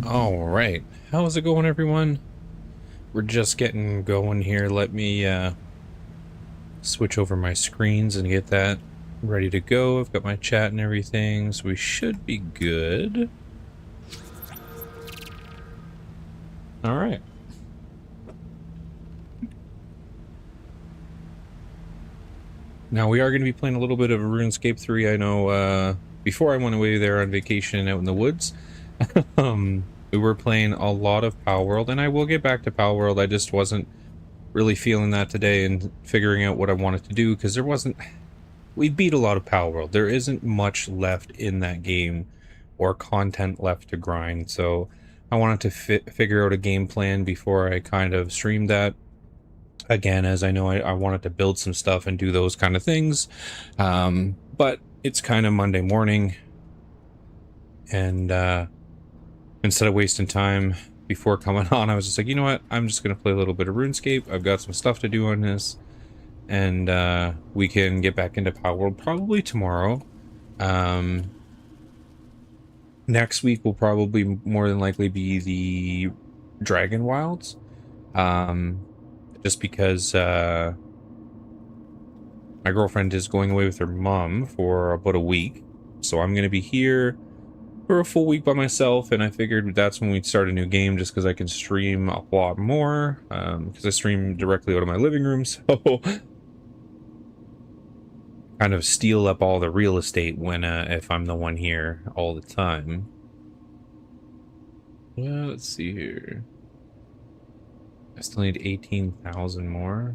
All right, how's it going, everyone? We're just getting going here. Let me switch over my screens and get that ready to go. I've got my chat and everything, so we should be good. All right. Now we are going to be playing a little bit of RuneScape 3. I know before I went away there on vacation out in the woods, we were playing a lot of Power World, and I will get back to Power World. I just wasn't really feeling that today and figuring out what I wanted to do because there wasn't... We beat a lot of Power World. There isn't much left in that game or content left to grind, so I wanted to figure out a game plan before I kind of streamed that. Again, as I know, I wanted to build some stuff and do those kind of things, but it's kind of Monday morning, and instead of wasting time before coming on, I was just like, you know what, I'm just going to play a little bit of RuneScape. I've got some stuff to do on this, and we can get back into Power World probably tomorrow. Next week will probably more than likely be the Dragon Wilds, just because my girlfriend is going away with her mom for about a week, so I'm going to be here for a full week by myself, and I figured that's when we'd start a new game, just because I can stream a lot more, because I stream directly out of my living room, so kind of steal up all the real estate when if I'm the one here all the time. Well, let's see here. I still need 18,000 more.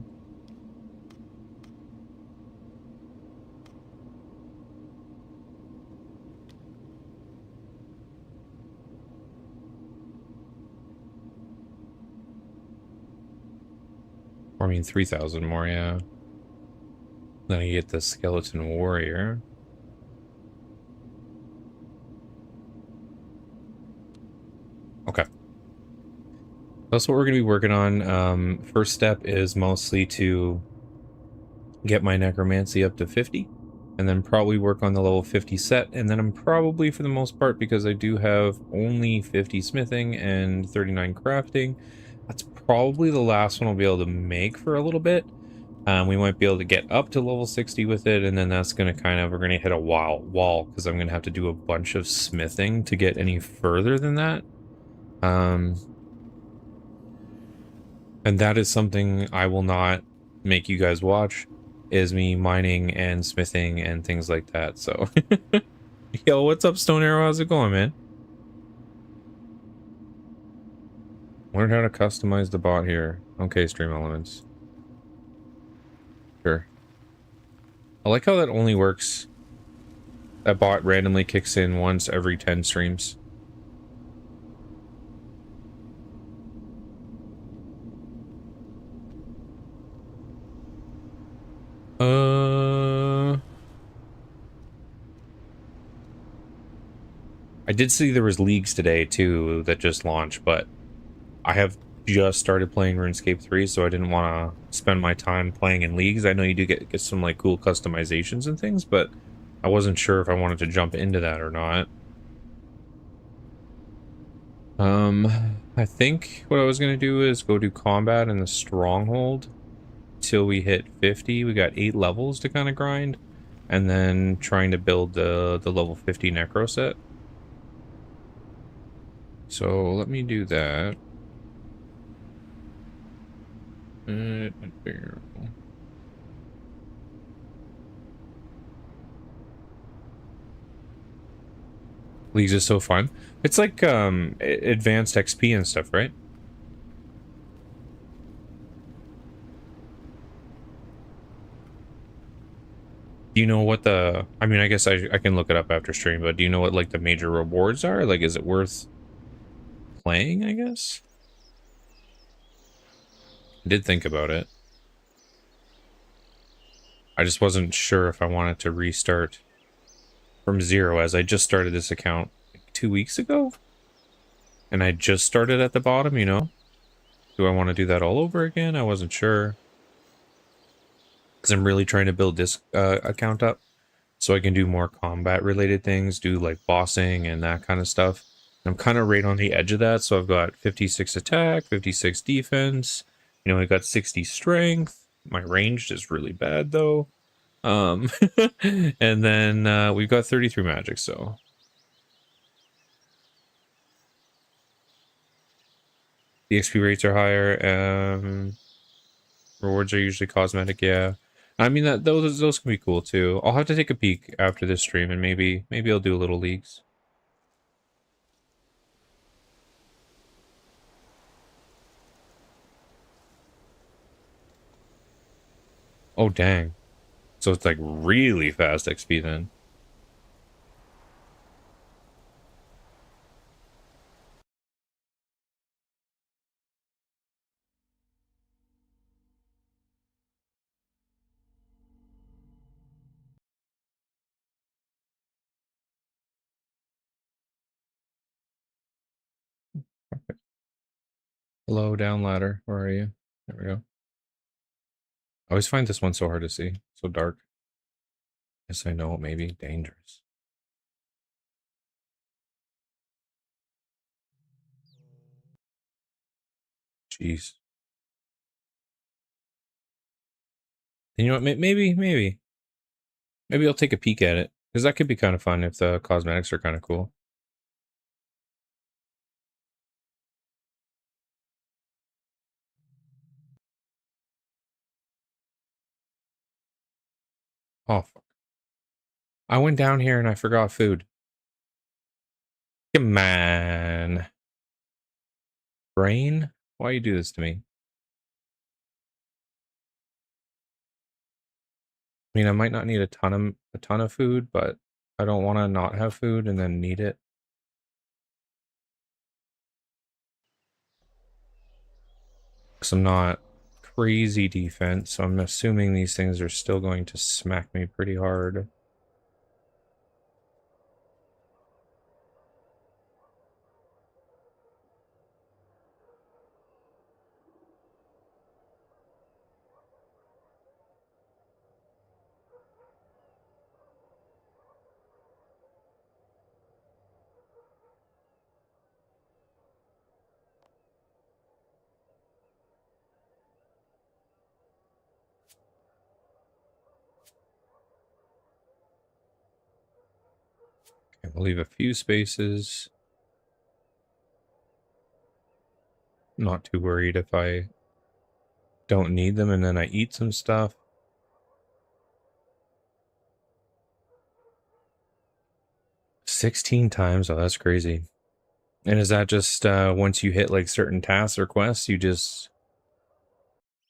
Or I mean 3,000 more, yeah. Then I get the skeleton warrior. Okay. That's what we're going to be working on. First step is mostly to get my necromancy up to 50, and then probably work on the level 50 set, and then I'm probably, for the most part, because I do have only 50 smithing and 39 crafting, that's probably the last one I'll be able to make for a little bit. We might be able to get up to level 60 with it, and then that's going to kind of, we're going to hit a wall, because I'm going to have to do a bunch of smithing to get any further than that. And that is something I will not make you guys watch, is me mining and smithing and things like that, so. Yo, what's up, Stone Arrow? How's it going, man? Learn how to customize the bot here. Okay, Stream Elements. Sure. I like how that only works. That bot randomly kicks in once every 10 streams. I did see there was leagues today too that just launched, but I have just started playing RuneScape 3, so I didn't want to spend my time playing in leagues. I know you do get some like cool customizations and things, but I wasn't sure if I wanted to jump into that or not. I think what I was gonna do is go do combat in the stronghold till we hit 50. We got 8 levels to kind of grind, and then trying to build the level 50 necro set. So let me do that. Leagues is so fun. It's like advanced XP and stuff, right? Do you know what the... I mean, I guess I can look it up after stream, but do you know what like the major rewards are? Like, is it worth playing, I guess? I did think about it. I just wasn't sure if I wanted to restart from zero, as I just started this account like 2 weeks ago. And I just started at the bottom, you know? Do I want to do that all over again? I wasn't sure. Because I'm really trying to build this account up so I can do more combat related things, do like bossing and that kind of stuff. I'm kind of right on the edge of that, so I've got 56 attack, 56 defense. You know, I got 60 strength. My ranged is really bad though. And then we've got 33 magic, so the XP rates are higher. Rewards are usually cosmetic, yeah. I mean that those can be cool too. I'll have to take a peek after this stream and maybe I'll do a little leagues. Oh dang. So it's like really fast XP then. Hello, down ladder. Where are you? There we go. I always find this one so hard to see. So dark. Yes, I know it may be dangerous. Jeez. And you know what? Maybe I'll take a peek at it. Because that could be kind of fun if the cosmetics are kind of cool. Oh, fuck. I went down here and I forgot food. Come on. Brain? Why you do this to me? I mean, I might not need a ton of food, but I don't want to not have food and then need it. Because I'm not crazy defense, so I'm assuming these things are still going to smack me pretty hard. Okay, we'll leave a few spaces. I'm not too worried if I don't need them and then I eat some stuff. 16 times? Oh, that's crazy. And is that just once you hit like certain tasks or quests, you just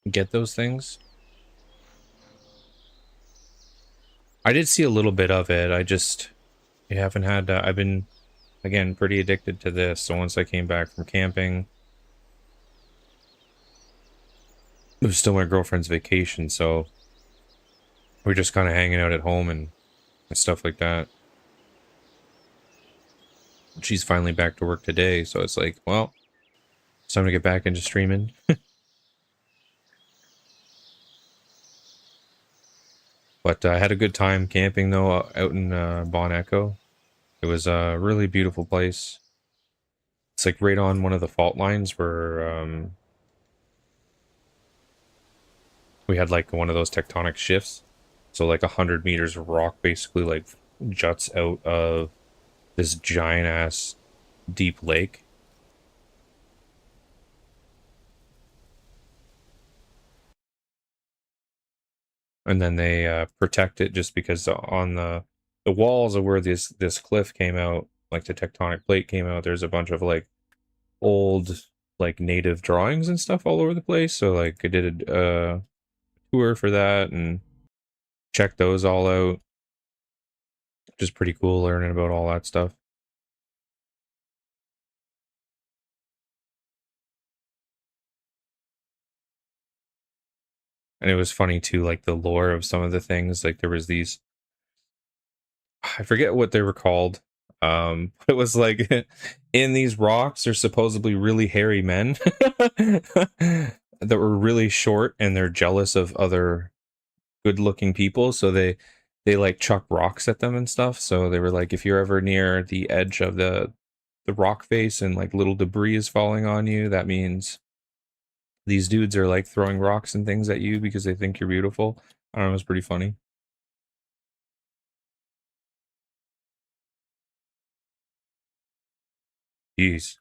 get those things? I did see a little bit of it. I haven't had, I've been, again, pretty addicted to this. So once I came back from camping, it was still my girlfriend's vacation. So we're just kind of hanging out at home and stuff like that. She's finally back to work today. So it's like, well, it's time to get back into streaming. But I had a good time camping though out in Bon Echo. It was a really beautiful place. It's like right on one of the fault lines where we had like one of those tectonic shifts. So like 100 meters of rock basically like juts out of this giant ass deep lake. And then they protect it just because on the walls of where this cliff came out, like the tectonic plate came out, there's a bunch of like old like native drawings and stuff all over the place. So like I did a tour for that and checked those all out. Just pretty cool learning about all that stuff. And it was funny too, like the lore of some of the things. Like there was these, I forget what they were called. It was like in these rocks are supposedly really hairy men that were really short and they're jealous of other good looking people. So they like chuck rocks at them and stuff. So they were like, if you're ever near the edge of the rock face and like little debris is falling on you, that means these dudes are like throwing rocks and things at you because they think you're beautiful. I don't know, it's pretty funny. Jeez.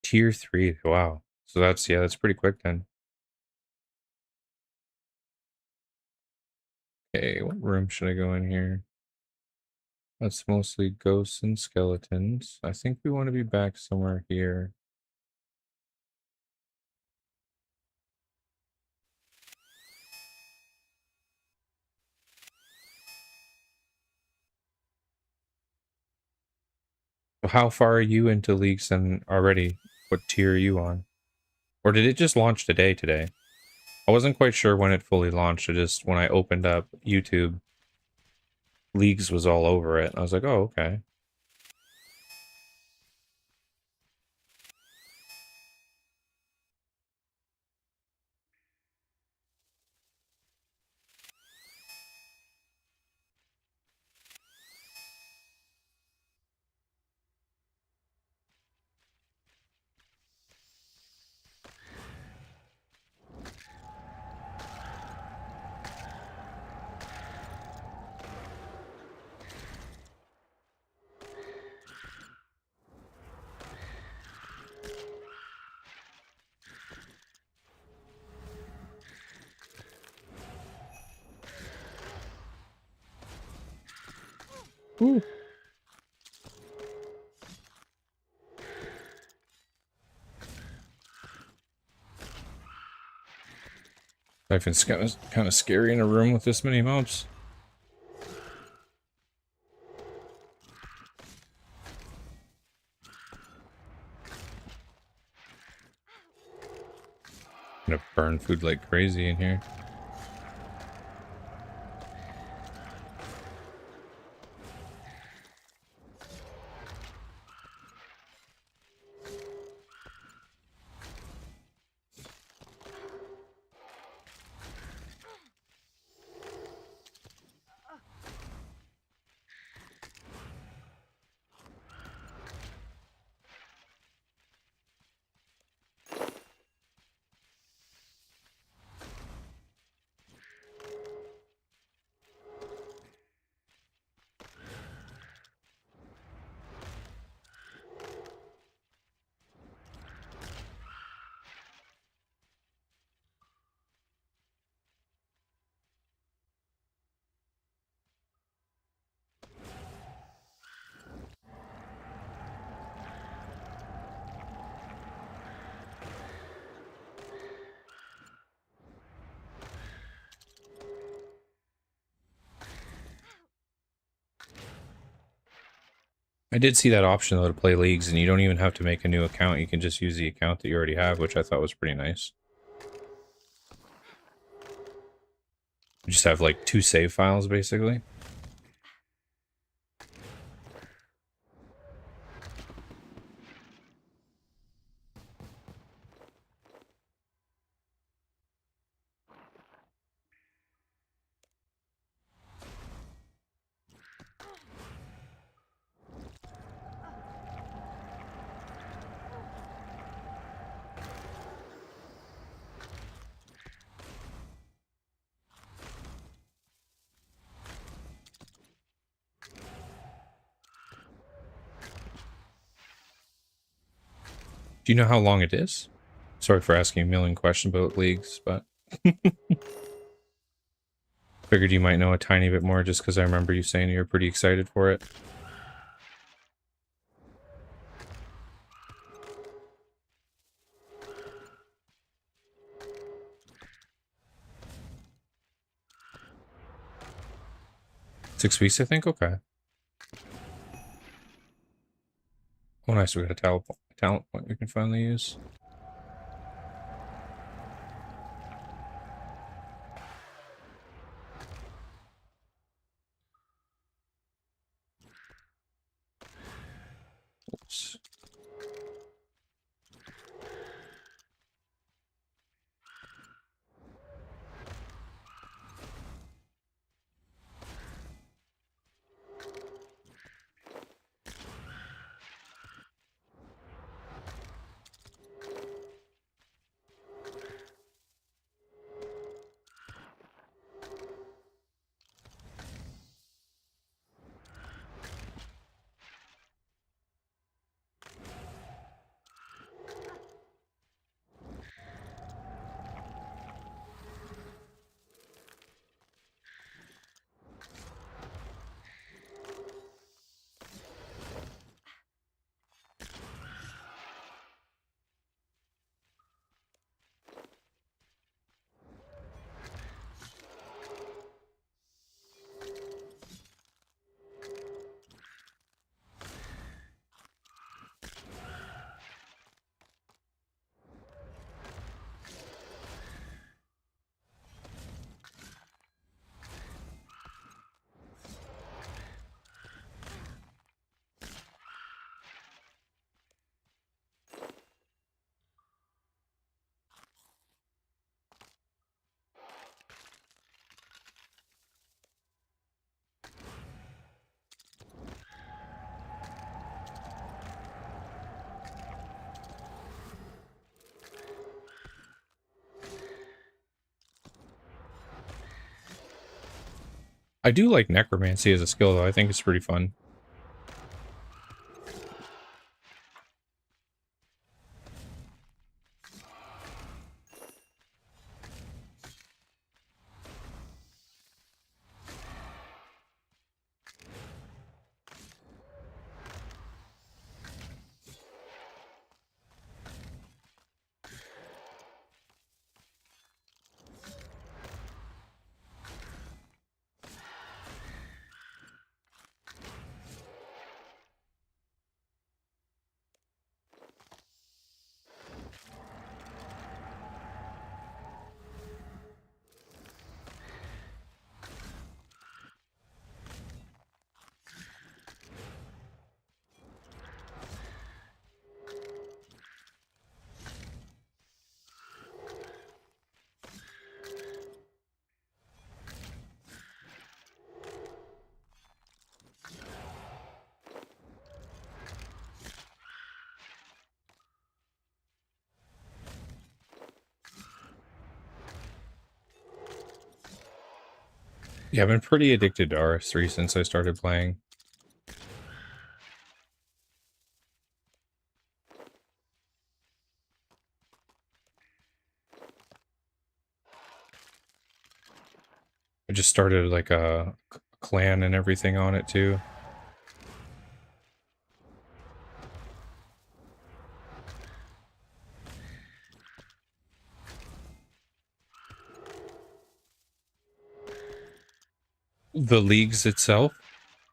Tier 3. Wow. So that's, yeah, that's pretty quick then. Okay, what room should I go in here? That's mostly ghosts and skeletons. I think we want to be back somewhere here. So how far are you into Leagues and already? What tier are you on? Or did it just launch today? I wasn't quite sure when it fully launched. It just, when I opened up YouTube, Leagues was all over it. I was like, oh, okay. Ooh. Life is kind of scary in a room with this many mobs. I'm gonna burn food like crazy in here. I did see that option though to play Leagues, and you don't even have to make a new account. You can just use the account that you already have, which I thought was pretty nice. You just have like 2 save files basically. Do you know how long it is? Sorry for asking a million questions about Leagues, but figured you might know a tiny bit more just because I remember you saying you were pretty excited for it. $6 weeks, I think? Okay. Oh, nice. We got a talent point we can finally use. Oops. I do like Necromancy as a skill, though. I think it's pretty fun. Yeah, I've been pretty addicted to RS3 since I started playing. I just started like a clan and everything on it too. The leagues itself,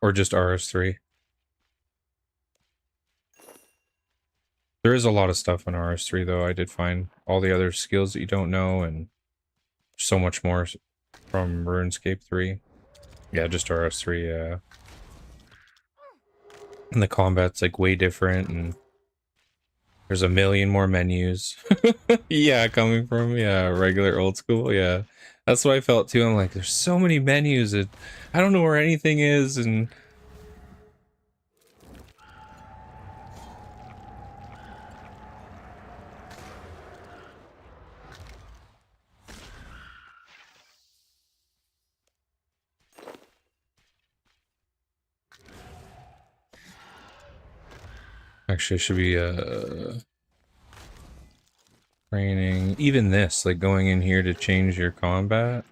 or just RS3? There is a lot of stuff in RS3 though. I did find all the other skills that you don't know and so much more from RuneScape 3. Yeah, just RS3, yeah. And the combat's like way different and there's a million more menus. Yeah, coming from, yeah, regular old school, yeah. That's what I felt too. I'm like, there's so many menus that I don't know where anything is, and actually, it should be training. Even this, like going in here to change your combat,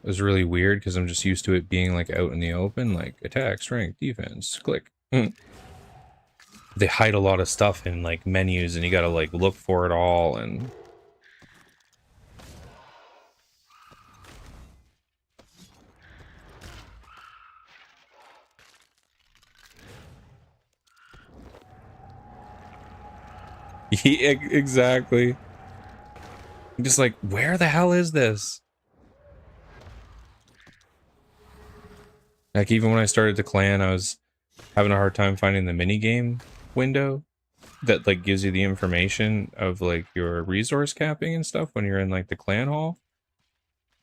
is really weird because I'm just used to it being like out in the open, like attack, strength, defense, click. They hide a lot of stuff in like menus, and you gotta like look for it all. And yeah, exactly. I'm just like, where the hell is this? Like even when I started the clan, I was having a hard time finding the mini game window that like gives you the information of like your resource capping and stuff when you're in like the clan hall.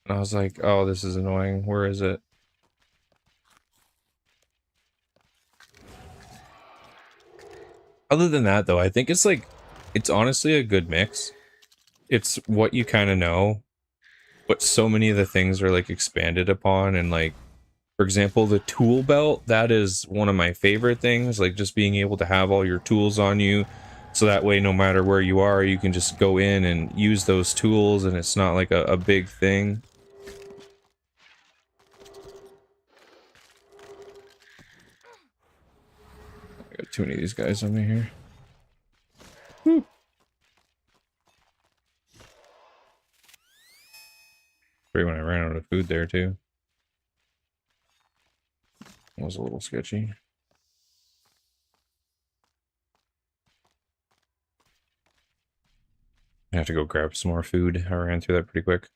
And I was like, oh, this is annoying. Where is it? Other than that though, I think it's like, it's honestly a good mix. It's what you kind of know, but so many of the things are like expanded upon. And like, for example, the tool belt, that is one of my favorite things, like just being able to have all your tools on you. So that way, no matter where you are, you can just go in and use those tools and it's not like a big thing. I got too many of these guys on me here. Whew. Great when I ran out of food there too. That was a little sketchy. I have to go grab some more food. I ran through that pretty quick.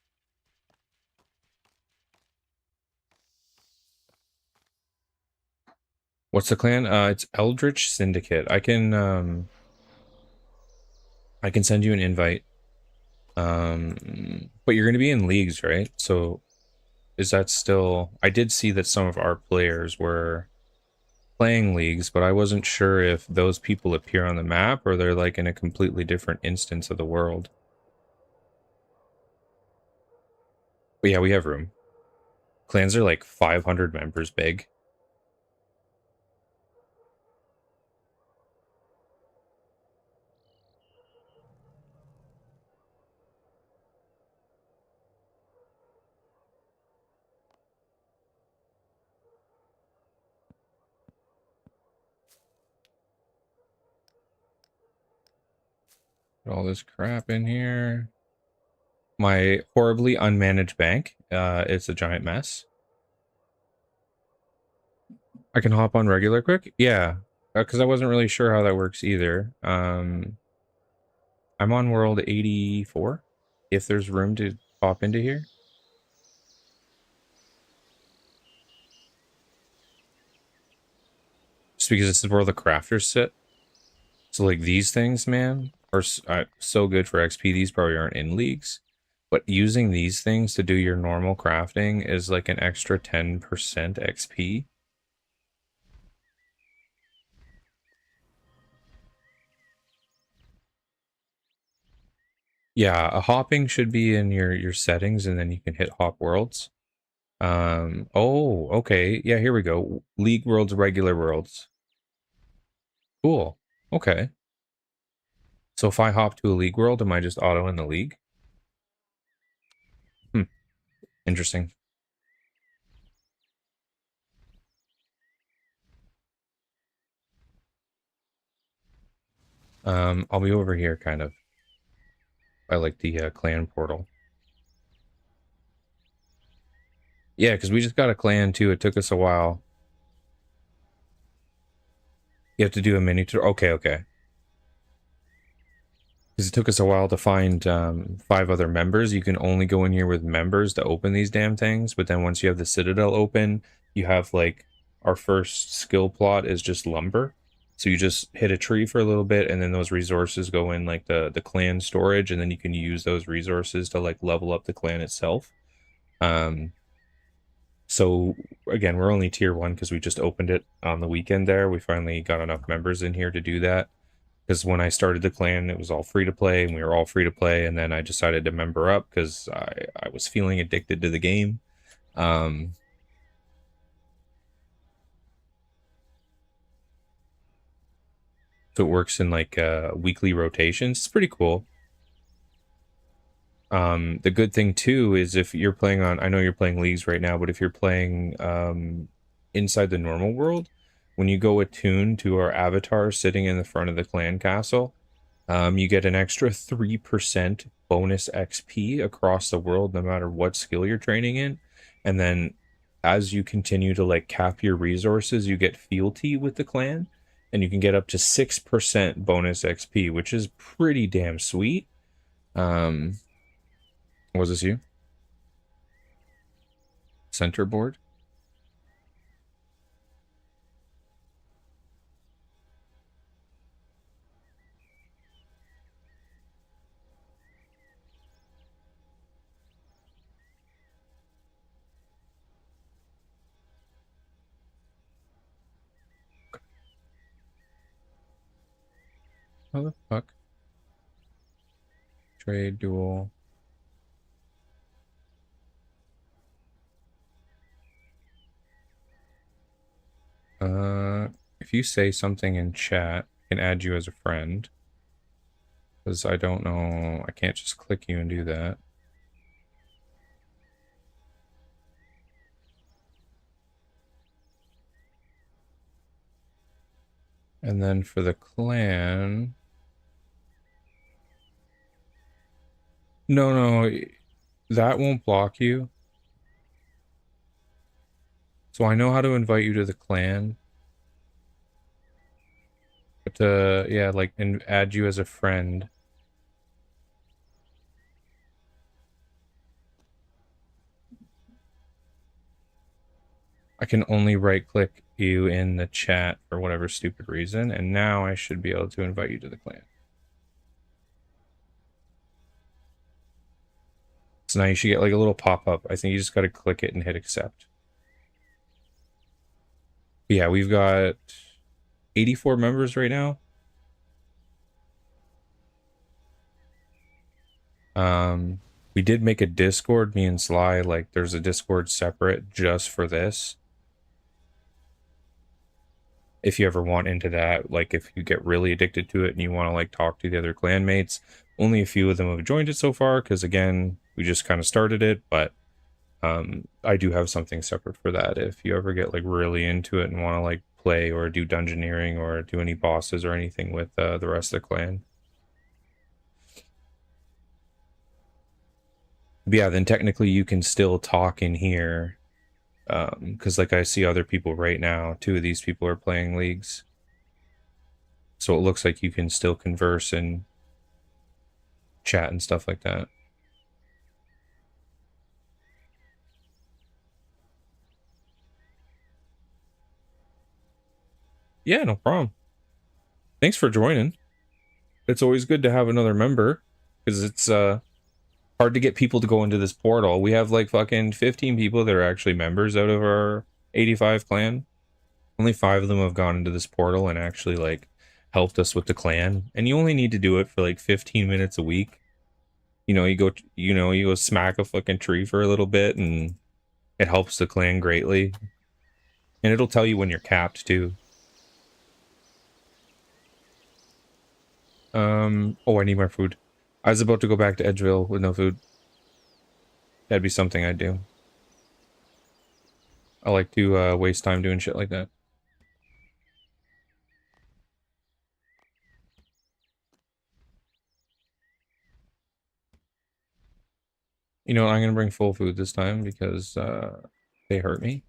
What's the clan? It's Eldritch Syndicate. I can send you an invite. But you're gonna be in leagues, right? So is that still, I did see that some of our players were playing leagues, but I wasn't sure if those people appear on the map or they're like in a completely different instance of the world. But yeah, we have room. Clans are like 500 members big. Put all this crap in here. My horribly unmanaged bank. It's a giant mess. I can hop on regular quick? Yeah. Because I wasn't really sure how that works either. I'm on world 84. If there's room to pop into here. Just because this is where the crafters sit. So like these things, man, are so good for XP. These probably aren't in leagues. But using these things to do your normal crafting is like an extra 10% XP. Yeah, a hopping should be in your settings, and then you can hit hop worlds. Oh, okay. Yeah, here we go. League worlds, regular worlds. Cool. Okay. So if I hop to a league world, am I just auto in the league? Hmm. Interesting. I'll be over here kind of. I like the clan portal. Yeah, because we just got a clan too. It took us a while. You have to do a mini tour. Okay, okay. Because it took us a while to find 5 other members. You can only go in here with members to open these damn things. But then once you have the Citadel open, you have like our first skill plot is just lumber. So you just hit a tree for a little bit, and then those resources go in like the clan storage, and then you can use those resources to like level up the clan itself. So again, we're only tier 1 because we just opened it on the weekend there. We finally got enough members in here to do that. Because when I started the clan, it was all free to play, and we were all free to play. And then I decided to member up because I was feeling addicted to the game. So it works in like weekly rotations. It's pretty cool. The good thing too is if you're playing on, I know you're playing leagues right now, but if you're playing inside the normal world, when you go attune to our avatar sitting in the front of the clan castle, you get an extra 3% bonus XP across the world, no matter what skill you're training in. And then as you continue to like cap your resources, you get fealty with the clan, and you can get up to 6% bonus XP, which is pretty damn sweet. Was this you? Center board? How the fuck? Trade duel. If you say something in chat, I can add you as a friend. Because I don't know, I can't just click you and do that. And then for the clan... No, that won't block you. So I know how to invite you to the clan. But yeah, like, and add you as a friend. I can only right-click you in the chat for whatever stupid reason, and now I should be able to invite you to the clan. So now you should get like a little pop-up. I think you just got to click it and hit accept. But yeah, we've got 84 members right now. We did make a Discord, me and Sly, like there's a Discord separate just for this. If you ever want into that, like if you get really addicted to it and you want to like talk to the other clanmates, only a few of them have joined it so far because again, we just kind of started it, but I do have something separate for that if you ever get like really into it and want to like play or do dungeoneering or do any bosses or anything with the rest of the clan. But yeah, then technically you can still talk in here because like I see other people right now, two of these people are playing leagues, so it looks like you can still converse and chat and stuff like that. Yeah, no problem. Thanks for joining. It's always good to have another member because it's hard to get people to go into this portal. We have like fucking 15 people that are actually members out of our 85 clan. Only 5 of them have gone into this portal and actually like helped us with the clan. And you only need to do it for like 15 minutes a week. You know, you go smack a fucking tree for a little bit and it helps the clan greatly. And it'll tell you when you're capped too. Oh, I need more food. I was about to go back to Edgeville with no food. That'd be something I'd do. I like to waste time doing shit like that. You know, I'm gonna bring full food this time because they hurt me.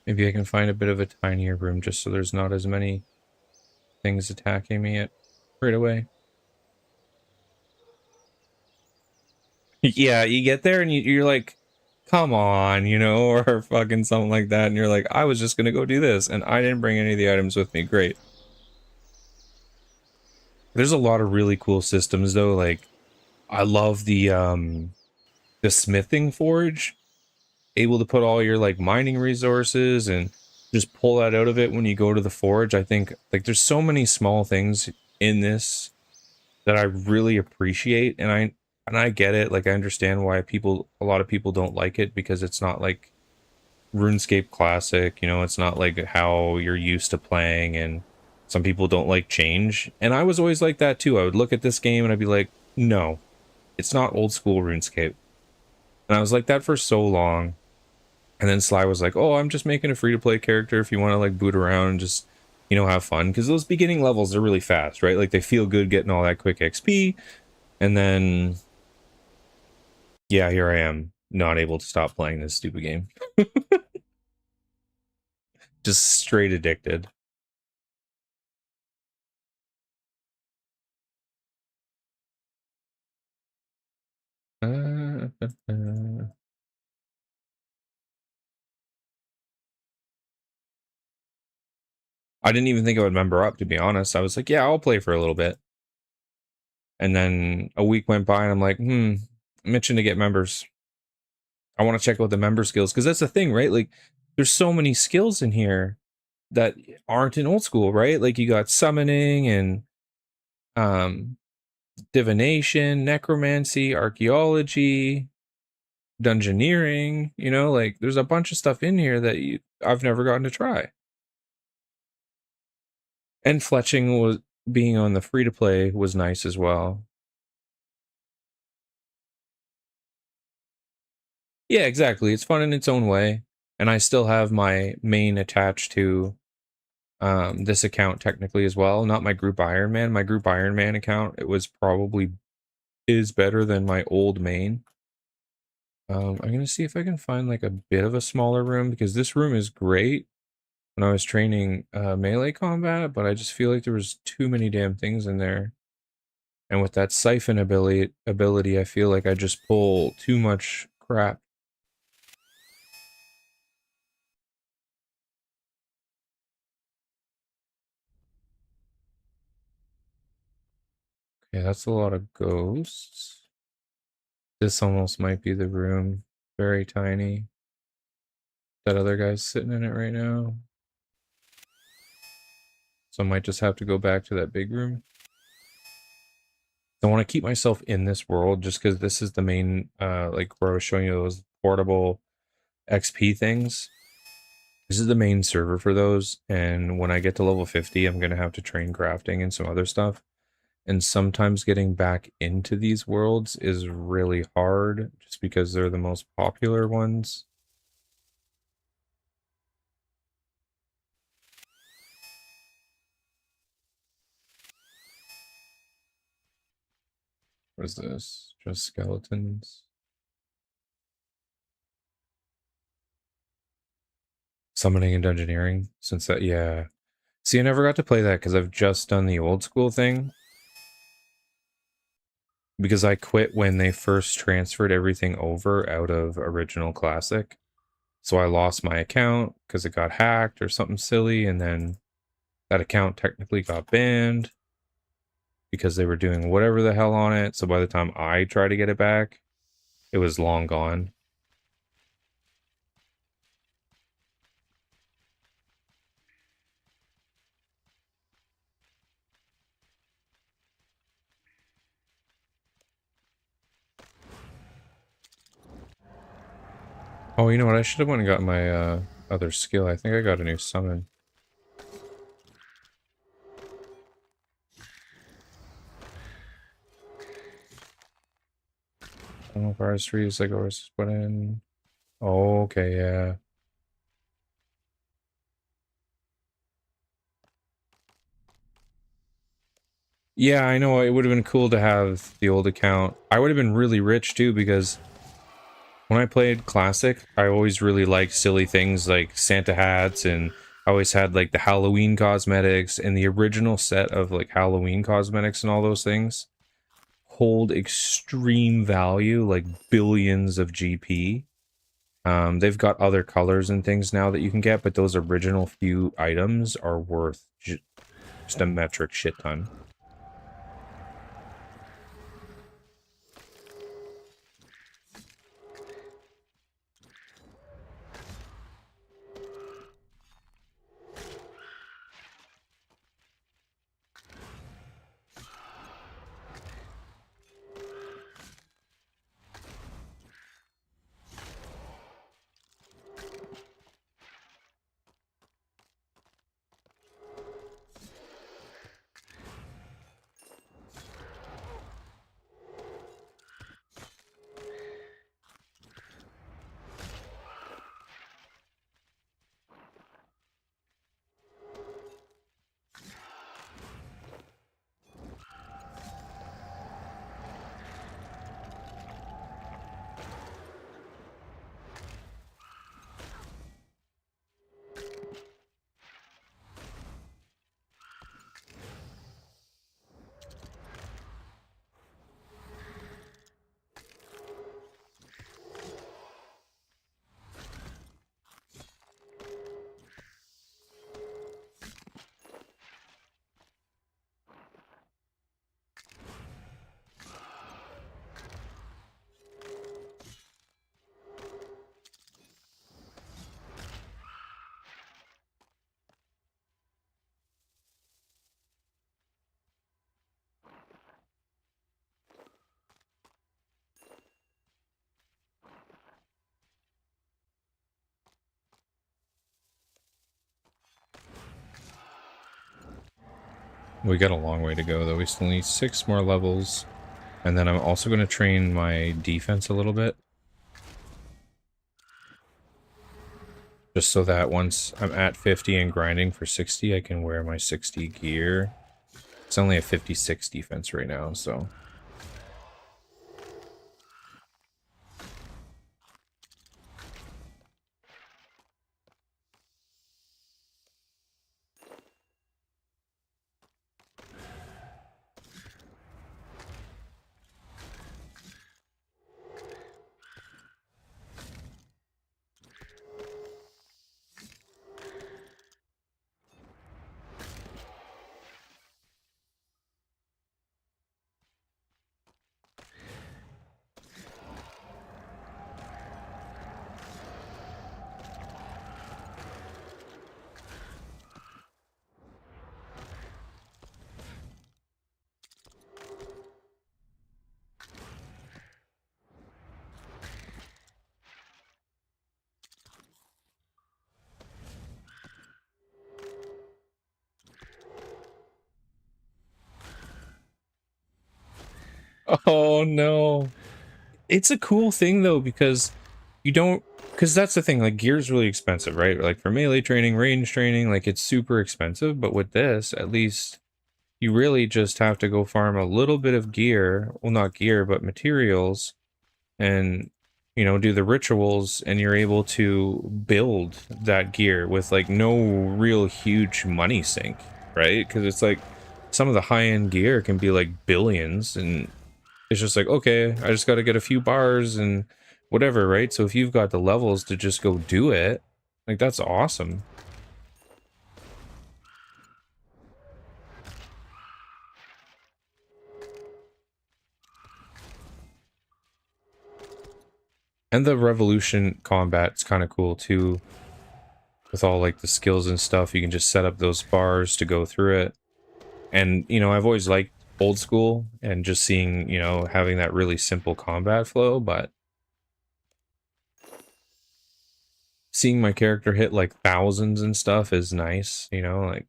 Maybe I can find a bit of a tinier room just so there's not as many things attacking me right away. Yeah, you get there and you're like, come on, you know, or fucking something like that. And you're like, I was just gonna go do this and I didn't bring any of the items with me. Great. There's a lot of really cool systems though. Like, I love the smithing forge, able to put all your like mining resources and just pull that out of it when you go to the forge. I think like there's so many small things in this that I really appreciate, and I get it. Like I understand why a lot of people don't like it because it's not like RuneScape Classic, you know, it's not like how you're used to playing, and some people don't like change. And I was always like that too. I would look at this game and I'd be like, no, it's not old school RuneScape. And I was like that for so long. And then Sly was like, oh, I'm just making a free-to-play character if you want to, like, boot around and just, you know, have fun. Because those beginning levels are really fast, right? Like, they feel good getting all that quick XP. And then, yeah, here I am, not able to stop playing this stupid game. Just straight addicted. I didn't even think I would member up, to be honest. I was like, yeah, I'll play for a little bit. And then a week went by and I'm like, I'm itching to get members. I want to check out the member skills because that's the thing, right? Like, there's so many skills in here that aren't in old school, right? Like you got summoning and um divination, necromancy, archaeology, dungeoneering, you know, like there's a bunch of stuff in here that I've never gotten to try. And fletching was being on the free to play was nice as well. Yeah, exactly. It's fun in its own way. And I still have my main attached to this account technically as well. Not my group Iron Man. My group Iron Man account, it was probably is better than my old main. I'm gonna see if I can find like a bit of a smaller room because this room is great when I was training melee combat, but I just feel like there was too many damn things in there. And with that siphon ability, I feel like I just pull too much crap. Okay, that's a lot of ghosts. This almost might be the room. Very tiny. That other guy's sitting in it right now. So I might just have to go back to that big room. I want to keep myself in this world just because this is the main, like where I was showing you those portable XP things. This is the main server for those, and when I get to level 50, I'm going to have to train crafting and some other stuff. And sometimes getting back into these worlds is really hard just because they're the most popular ones. What is this? Just skeletons? Summoning and dungeoneering? Since that, yeah. See, I never got to play that because I've just done the old school thing. Because I quit when they first transferred everything over out of original classic. So I lost my account because it got hacked or something silly, and then that account technically got banned because they were doing whatever the hell on it. So by the time I tried to get it back, it was long gone. Oh, you know what? I should have went and got my other skill. I think I got a new summon. I don't know if RS3 is like OSRS put in. Oh, okay, yeah. Yeah, I know it would have been cool to have the old account. I would have been really rich too because when I played Classic, I always really liked silly things like Santa hats, and I always had like the Halloween cosmetics, and the original set of like Halloween cosmetics and all those things hold extreme value, like billions of GP. They've got other colors and things now that you can get, but those original few items are worth just a metric shit ton. We got a long way to go, though. We still need 6 more levels. And then I'm also going to train my defense a little bit. Just so that once I'm at 50 and grinding for 60, I can wear my 60 gear. It's only a 56 defense right now, so... Oh no. It's a cool thing though, because you don't, because that's the thing, like gear's really expensive, right? Like for melee training, range training, like it's super expensive, but with this, at least you really just have to go farm a little bit of gear, well not gear, but materials, and you know, do the rituals, and you're able to build that gear with like no real huge money sink, right? Because it's like some of the high-end gear can be like billions, and it's just like, okay, I just got to get a few bars and whatever, right? So if you've got the levels to just go do it, like that's awesome. And the revolution combat's kind of cool too, with all like the skills and stuff. You can just set up those bars to go through it. And you know, I've always liked old school and just seeing, you know, having that really simple combat flow, but seeing my character hit like thousands and stuff is nice, you know, like,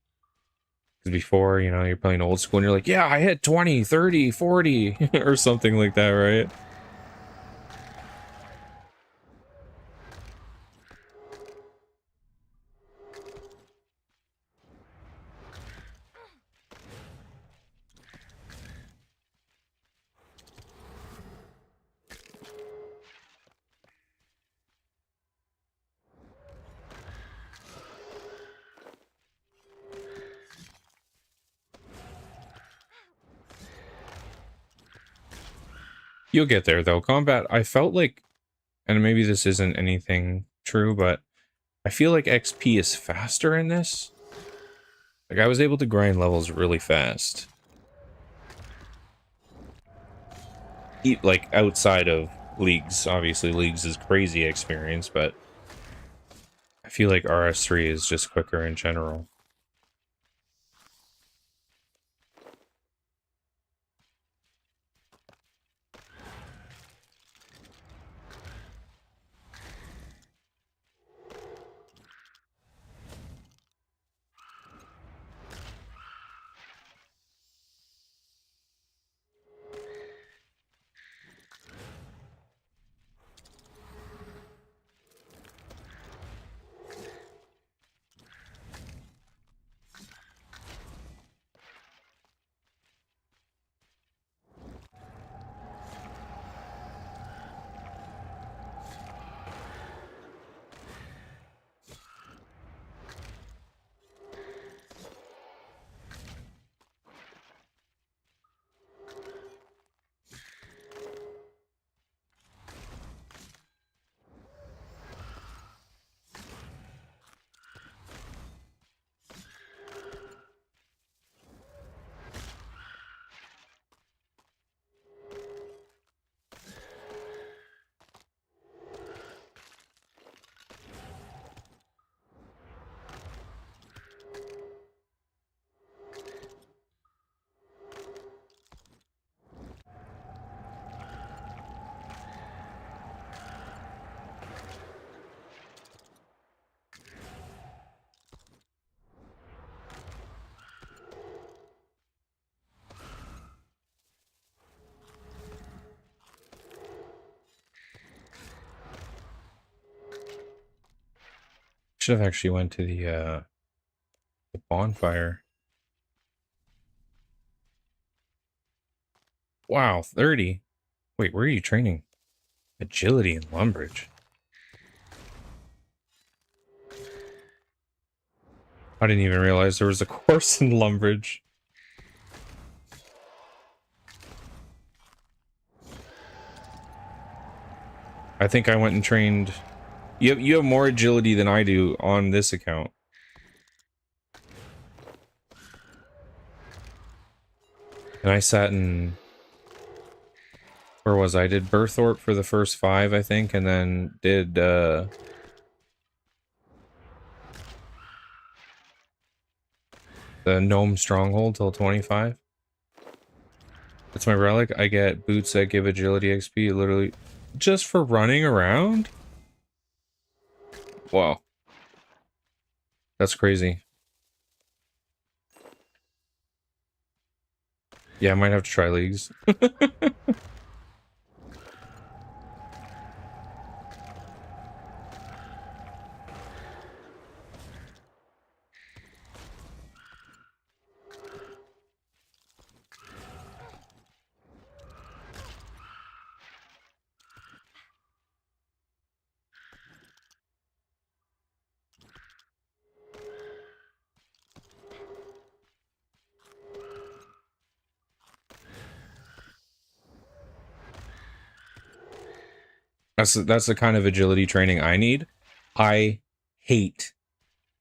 because before, you know, you're playing old school and you're like, yeah, I hit 20, 30, 40 or something like that, right? You'll get there though. Combat, I felt like, and maybe this isn't anything true, but I feel like XP is faster in this. Like I was able to grind levels really fast. Like outside of leagues, obviously leagues is crazy experience, but I feel like RS3 is just quicker in general. Should have actually went to the bonfire. Wow, 30. Wait, where are you training? Agility and Lumbridge. I didn't even realize there was a course in Lumbridge. I think I went and trained. You have more agility than I do on this account. And I sat in, where was I? Did Berthorpe for the first 5, I think, and then did the Gnome Stronghold till 25. That's my relic. I get boots that give agility XP literally just for running around. Wow. That's crazy. Yeah, I might have to try leagues. That's the kind of agility training I need. I hate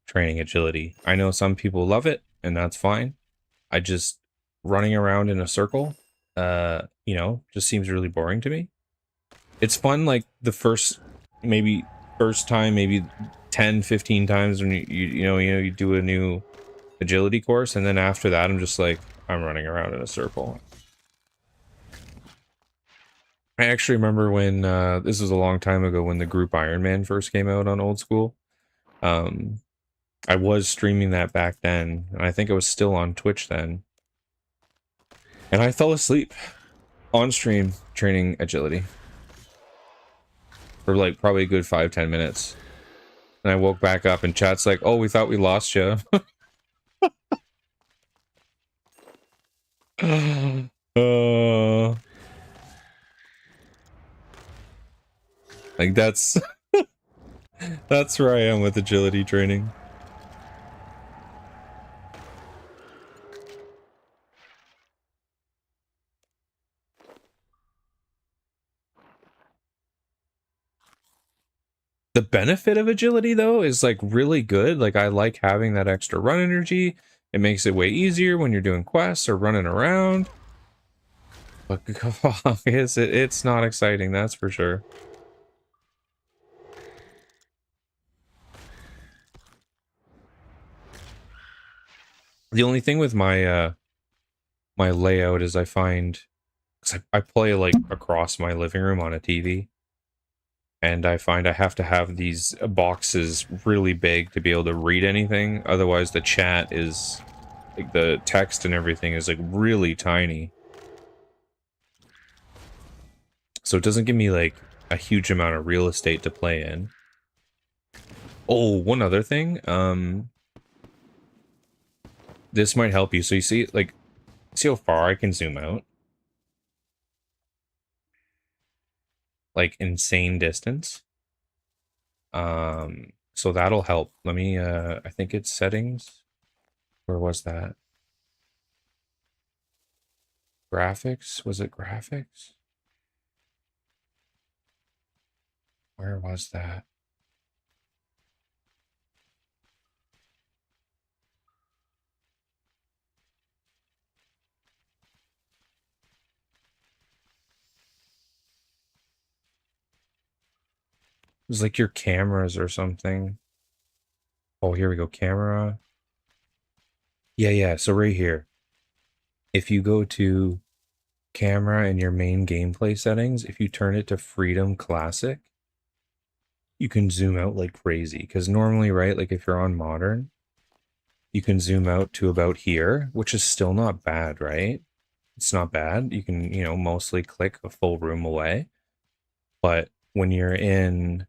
training agility. I know some people love it, and that's fine. I just running around in a circle, you know, just seems really boring to me. It's fun like the maybe first time, maybe 10, 15 times when you do a new agility course, and then after that I'm just like, I'm running around in a circle. I actually remember when this was a long time ago when the group Ironman first came out on Old School. Um, I was streaming that back then, and I think I was still on Twitch then. And I fell asleep on stream training agility for like probably a good 5-10 minutes. And I woke back up and chat's like, oh, we thought we lost you. Like that's where I am with agility training. The benefit of agility though is like really good. Like I like having that extra run energy. It makes it way easier when you're doing quests or running around. But it's not exciting, that's for sure. The only thing with my my layout is I find, because I play like across my living room on a TV, and I find I have to have these boxes really big to be able to read anything. Otherwise the chat is like, the text and everything is like really tiny. So it doesn't give me like a huge amount of real estate to play in. Oh, one other thing. This might help you. So you see, like, see how far I can zoom out? Like insane distance. So that'll help. Let me I think it's settings. Where was that? Graphics? Was it graphics? Where was that? It was like your cameras or something. Oh, here we go. Camera. Yeah. So right here. If you go to camera and your main gameplay settings, if you turn it to Freedom Classic, you can zoom out like crazy. Because normally, right, like if you're on modern, you can zoom out to about here, which is still not bad, right? It's not bad. You can, you know, mostly click a full room away. But when you're in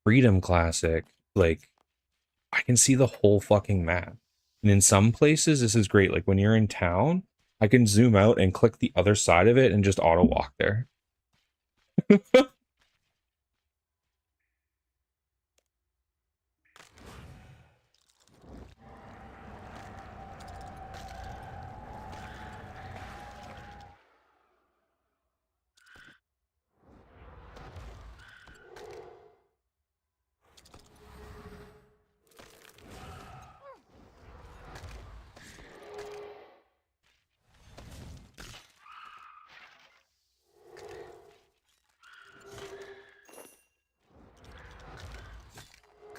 Freedom Classic, like, I can see the whole fucking map. And in some places, this is great. Like when you're in town, I can zoom out and click the other side of it and just auto walk there.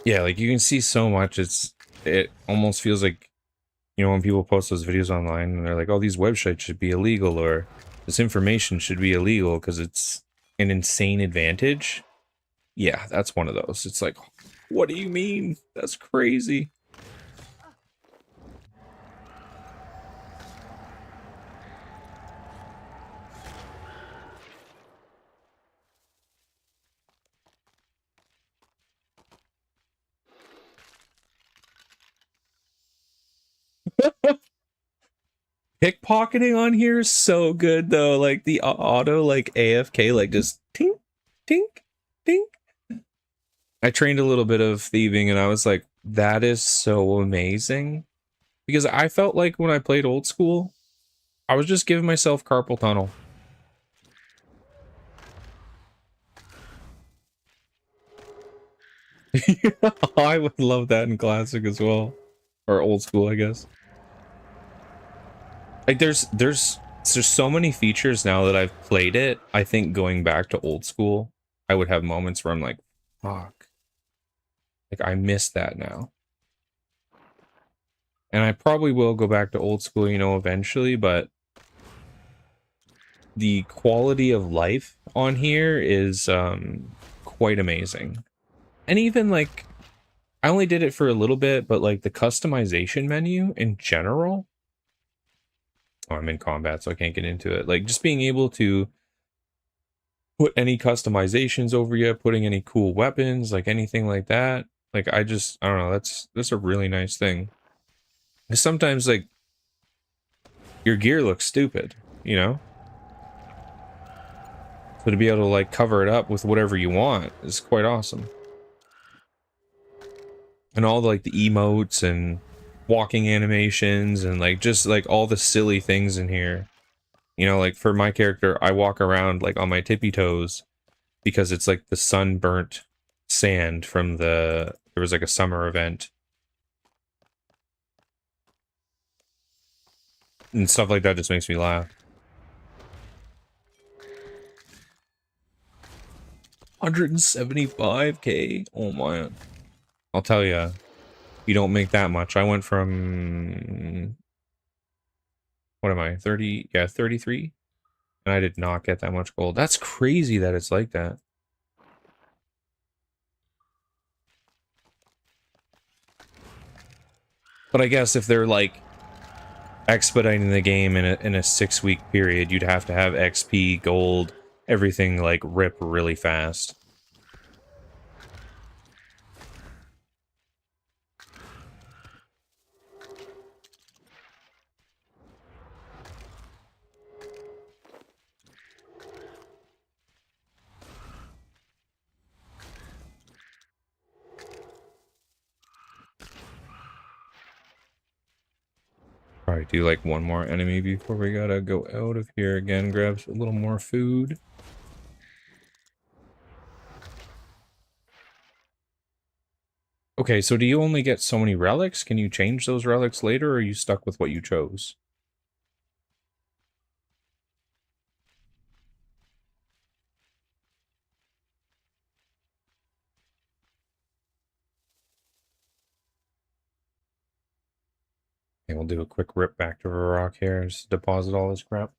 Yeah, like you can see so much. It almost feels like, you know, when people post those videos online and they're like, oh, these websites should be illegal, or this information should be illegal because it's an insane advantage. Yeah, that's one of those. It's like, what do you mean? That's crazy. Pickpocketing on here is so good though. Like the auto like AFK, like just tink, tink, tink. I trained a little bit of thieving and I was like, that is so amazing. Because I felt like when I played old school, I was just giving myself carpal tunnel. I would love that in classic as well. Or old school, I guess. Like there's so many features now that I've played it. I think going back to old school, I would have moments where I'm like, fuck. Like I miss that now. And I probably will go back to old school, you know, eventually, but the quality of life on here is quite amazing. And even like I only did it for a little bit, but like the customization menu in general. Oh, I'm in combat, so I can't get into it. Like just being able to put any customizations over you, putting any cool weapons, like anything like that. Like I don't know, that's a really nice thing. Because sometimes like your gear looks stupid, you know? So to be able to like cover it up with whatever you want is quite awesome. And all the, like the emotes and walking animations and like just like all the silly things in here. You know, like for my character, I walk around like on my tippy toes because it's like the sunburnt sand from there was like a summer event. And stuff like that just makes me laugh. 175k? Oh my. I'll tell you, you don't make that much. I went from, what am I, 30? Yeah, 33. And I did not get that much gold. That's crazy that it's like that. But I guess if they're like expediting the game in a 6-week period, you'd have to have XP, gold, everything like rip really fast. Probably do like one more enemy before we gotta go out of here again, grab a little more food. Okay, so do you only get so many relics? Can you change those relics later, or are you stuck with what you chose? Okay, we'll do a quick rip back to Varrock here, just deposit all this crap.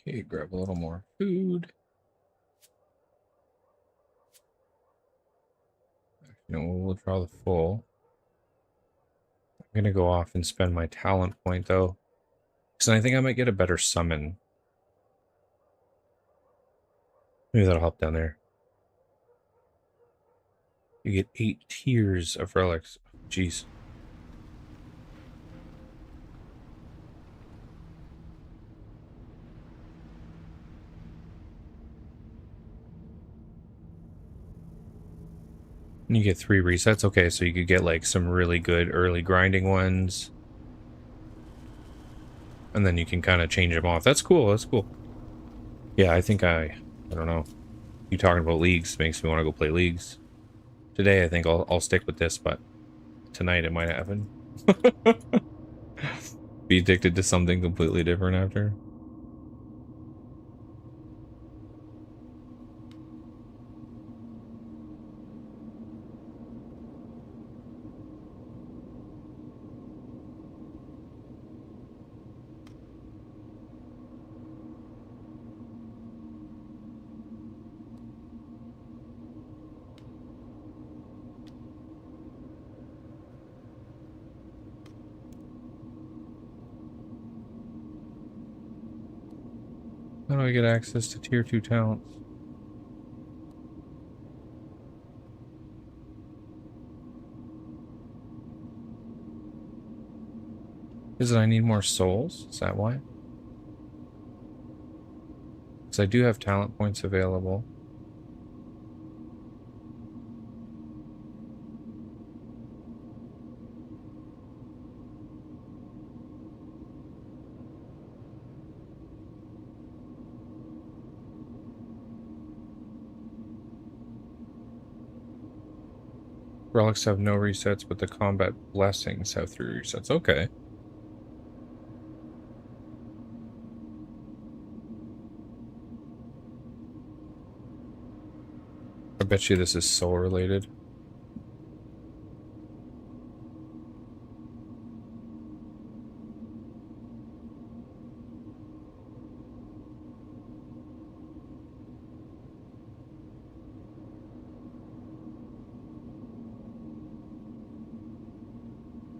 Okay, grab a little more food. You know, we'll draw the full. I'm gonna go off and spend my talent point though, because I think I might get a better summon. Maybe that'll help down there. You get 8 tiers of relics. Jeez. And you get 3 resets. Okay, so you could get like some really good early grinding ones. And then you can kind of change them off. That's cool. That's cool. Yeah, I think I don't know. You talking about leagues makes me want to go play leagues. Today, I think I'll stick with this, but tonight it might happen. Be addicted to something completely different after. How do I get access to tier 2 talents? Is it I need more souls? Is that why? Because I do have talent points available. Relics have no resets, but the combat blessings have 3 resets. Okay. I bet you this is soul related.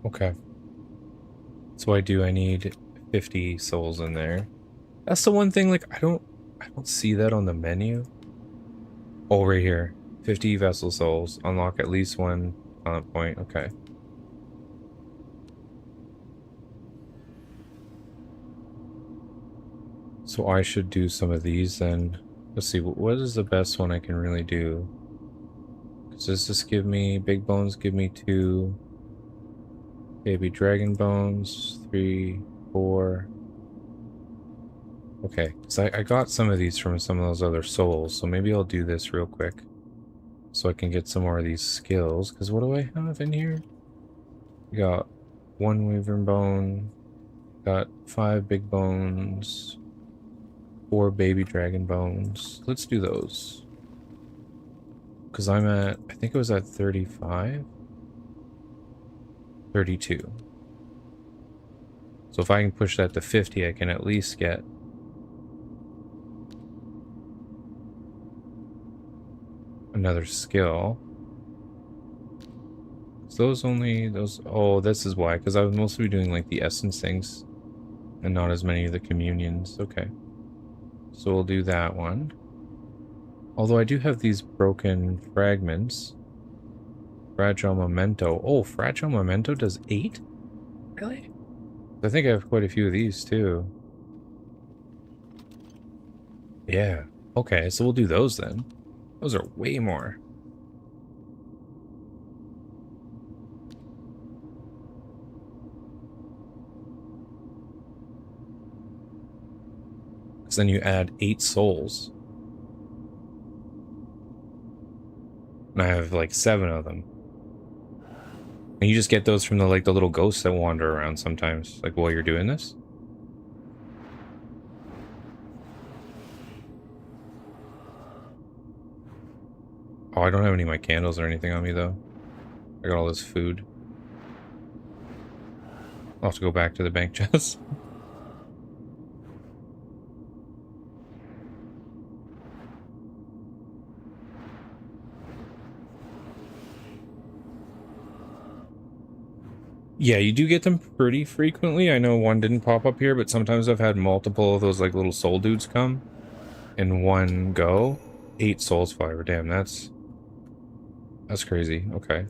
Okay. So I need 50 souls in there. That's the one thing, like, I don't see that on the menu. Oh, right here. 50 vessel souls. Unlock at least 1 talent point. Okay. So I should do some of these then. Let's see, what is the best one I can really do? Does this give me big bones? Give me 2 baby dragon bones, 3, 4. Okay, so I got some of these from some of those other souls, so maybe I'll do this real quick so I can get some more of these skills. Because what do I have in here? We got 1 wyvern bone, got 5 big bones, 4 baby dragon bones. Let's do those. Because I'm at, I think it was at 35? 32. So if I can push that to 50, I can at least get another skill. So those, oh, this is why, because I was mostly doing like the essence things and not as many of the communions. Okay. So we'll do that one. Although I do have these broken fragments. Fragile Memento. Oh, Fragile Memento does 8? Really? I think I have quite a few of these too. Yeah. Okay, so we'll do those then. Those are way more. Because then you add 8 souls. And I have like 7 of them. And you just get those from the like the little ghosts that wander around sometimes, like while you're doing this. Oh, I don't have any of my candles or anything on me though. I got all this food. I'll have to go back to the bank chest. Yeah, you do get them pretty frequently. I know one didn't pop up here, but sometimes I've had multiple of those like little soul dudes come in one go. 8 souls fiber. Damn, that's crazy. Okay.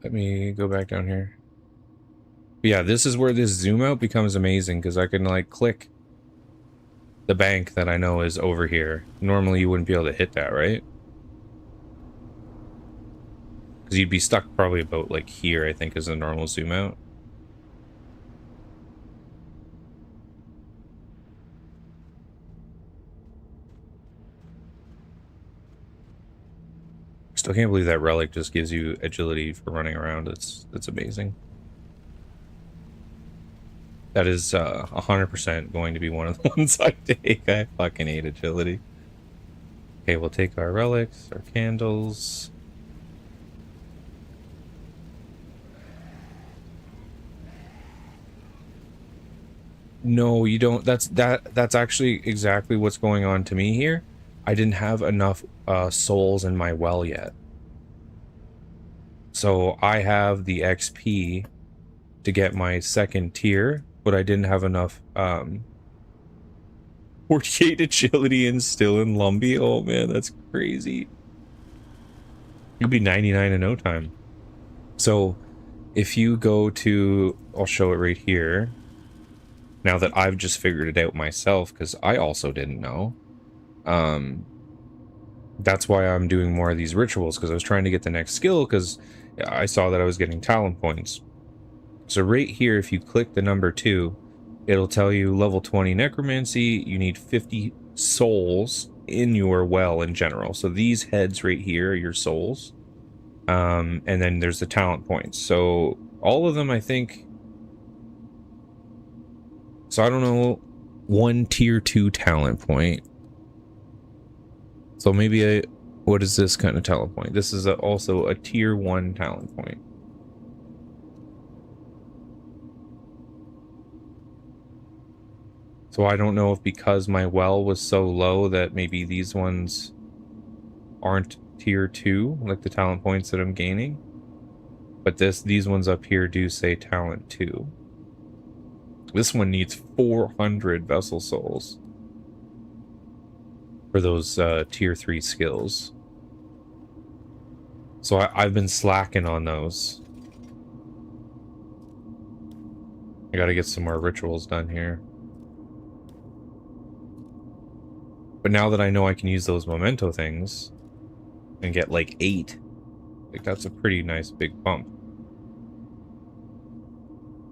Let me go back down here. But yeah, this is where this zoom out becomes amazing because I can like click the bank that I know is over here. Normally you wouldn't be able to hit that, right? Because you'd be stuck probably about like here, I think, is a normal zoom out. Still can't believe that relic just gives you agility for running around. It's amazing. That is 100% going to be one of the ones I take. I fucking hate agility. Okay, we'll take our relics, our candles. No, you don't. That's actually exactly what's going on to me here. I didn't have enough souls in my well yet. So I have the XP to get my second tier, but I didn't have enough 48 agility and still in Lumbee. Oh man, that's crazy. You'll be 99 in no time. So if you go to, I'll show it right here. Now that I've just figured it out myself, because I also didn't know. That's why I'm doing more of these rituals, because I was trying to get the next skill, because I saw that I was getting talent points. So right here, if you click the number 2, it'll tell you level 20 Necromancy, you need 50 souls in your well in general. So these heads right here are your souls. And then there's the talent points. So all of them, I think... So I don't know, 1 tier 2 talent point. So maybe what is this kind of talent point? This is also a tier 1 talent point. So I don't know if because my well was so low that maybe these ones aren't tier 2, like the talent points that I'm gaining. But these ones up here do say talent 2. This one needs 400 vessel souls for those tier 3 skills. So I've been slacking on those. I gotta get some more rituals done here. But now that I know I can use those memento things and get like 8, like that's a pretty nice big bump.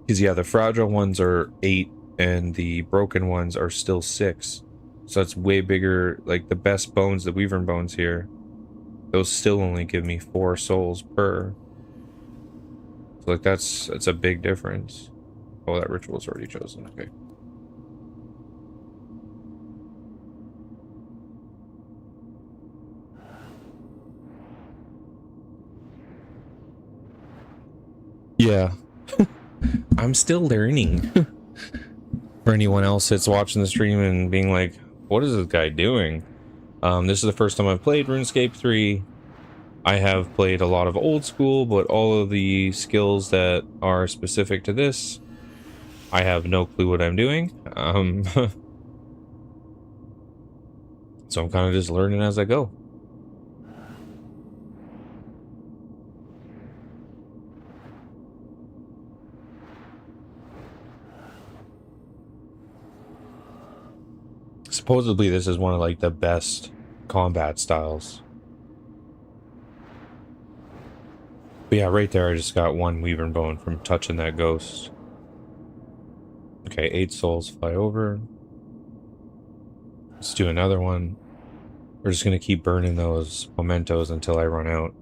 Because yeah, the fragile ones are 8 and the broken ones are still 6. So that's way bigger. Like the best bones, the Wyvern bones here, those still only give me 4 souls per. So like that's a big difference. Oh, that ritual's already chosen. Okay. Yeah. I'm still learning. For anyone else that's watching the stream and being like, what is this guy doing? This is the first time I've played RuneScape 3. I have played a lot of old school, but all of the skills that are specific to this, I have no clue what I'm doing. So I'm kind of just learning as I go. Supposedly this is one of like the best combat styles. But yeah, right there I just got 1 Wyvern bone from touching that ghost. Okay, 8 souls fly over. Let's do another one. We're just gonna keep burning those mementos until I run out.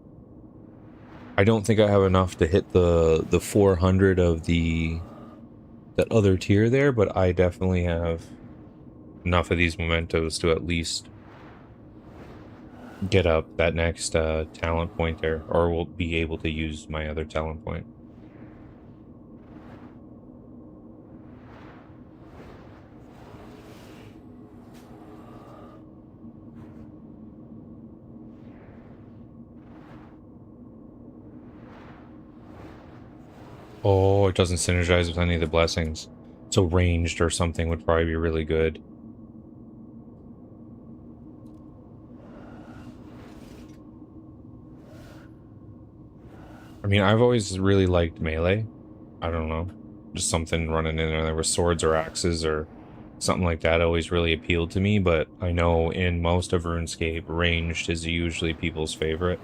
I don't think I have enough to hit the 400 of that other tier there, but I definitely have enough of these mementos to at least get up that next talent point there, or we'll be able to use my other talent point. Oh, it doesn't synergize with any of the blessings. So ranged or something would probably be really good. I mean, I've always really liked melee. I don't know. Just something running in there with swords or axes or something like that always really appealed to me, but I know in most of RuneScape, ranged is usually people's favorite.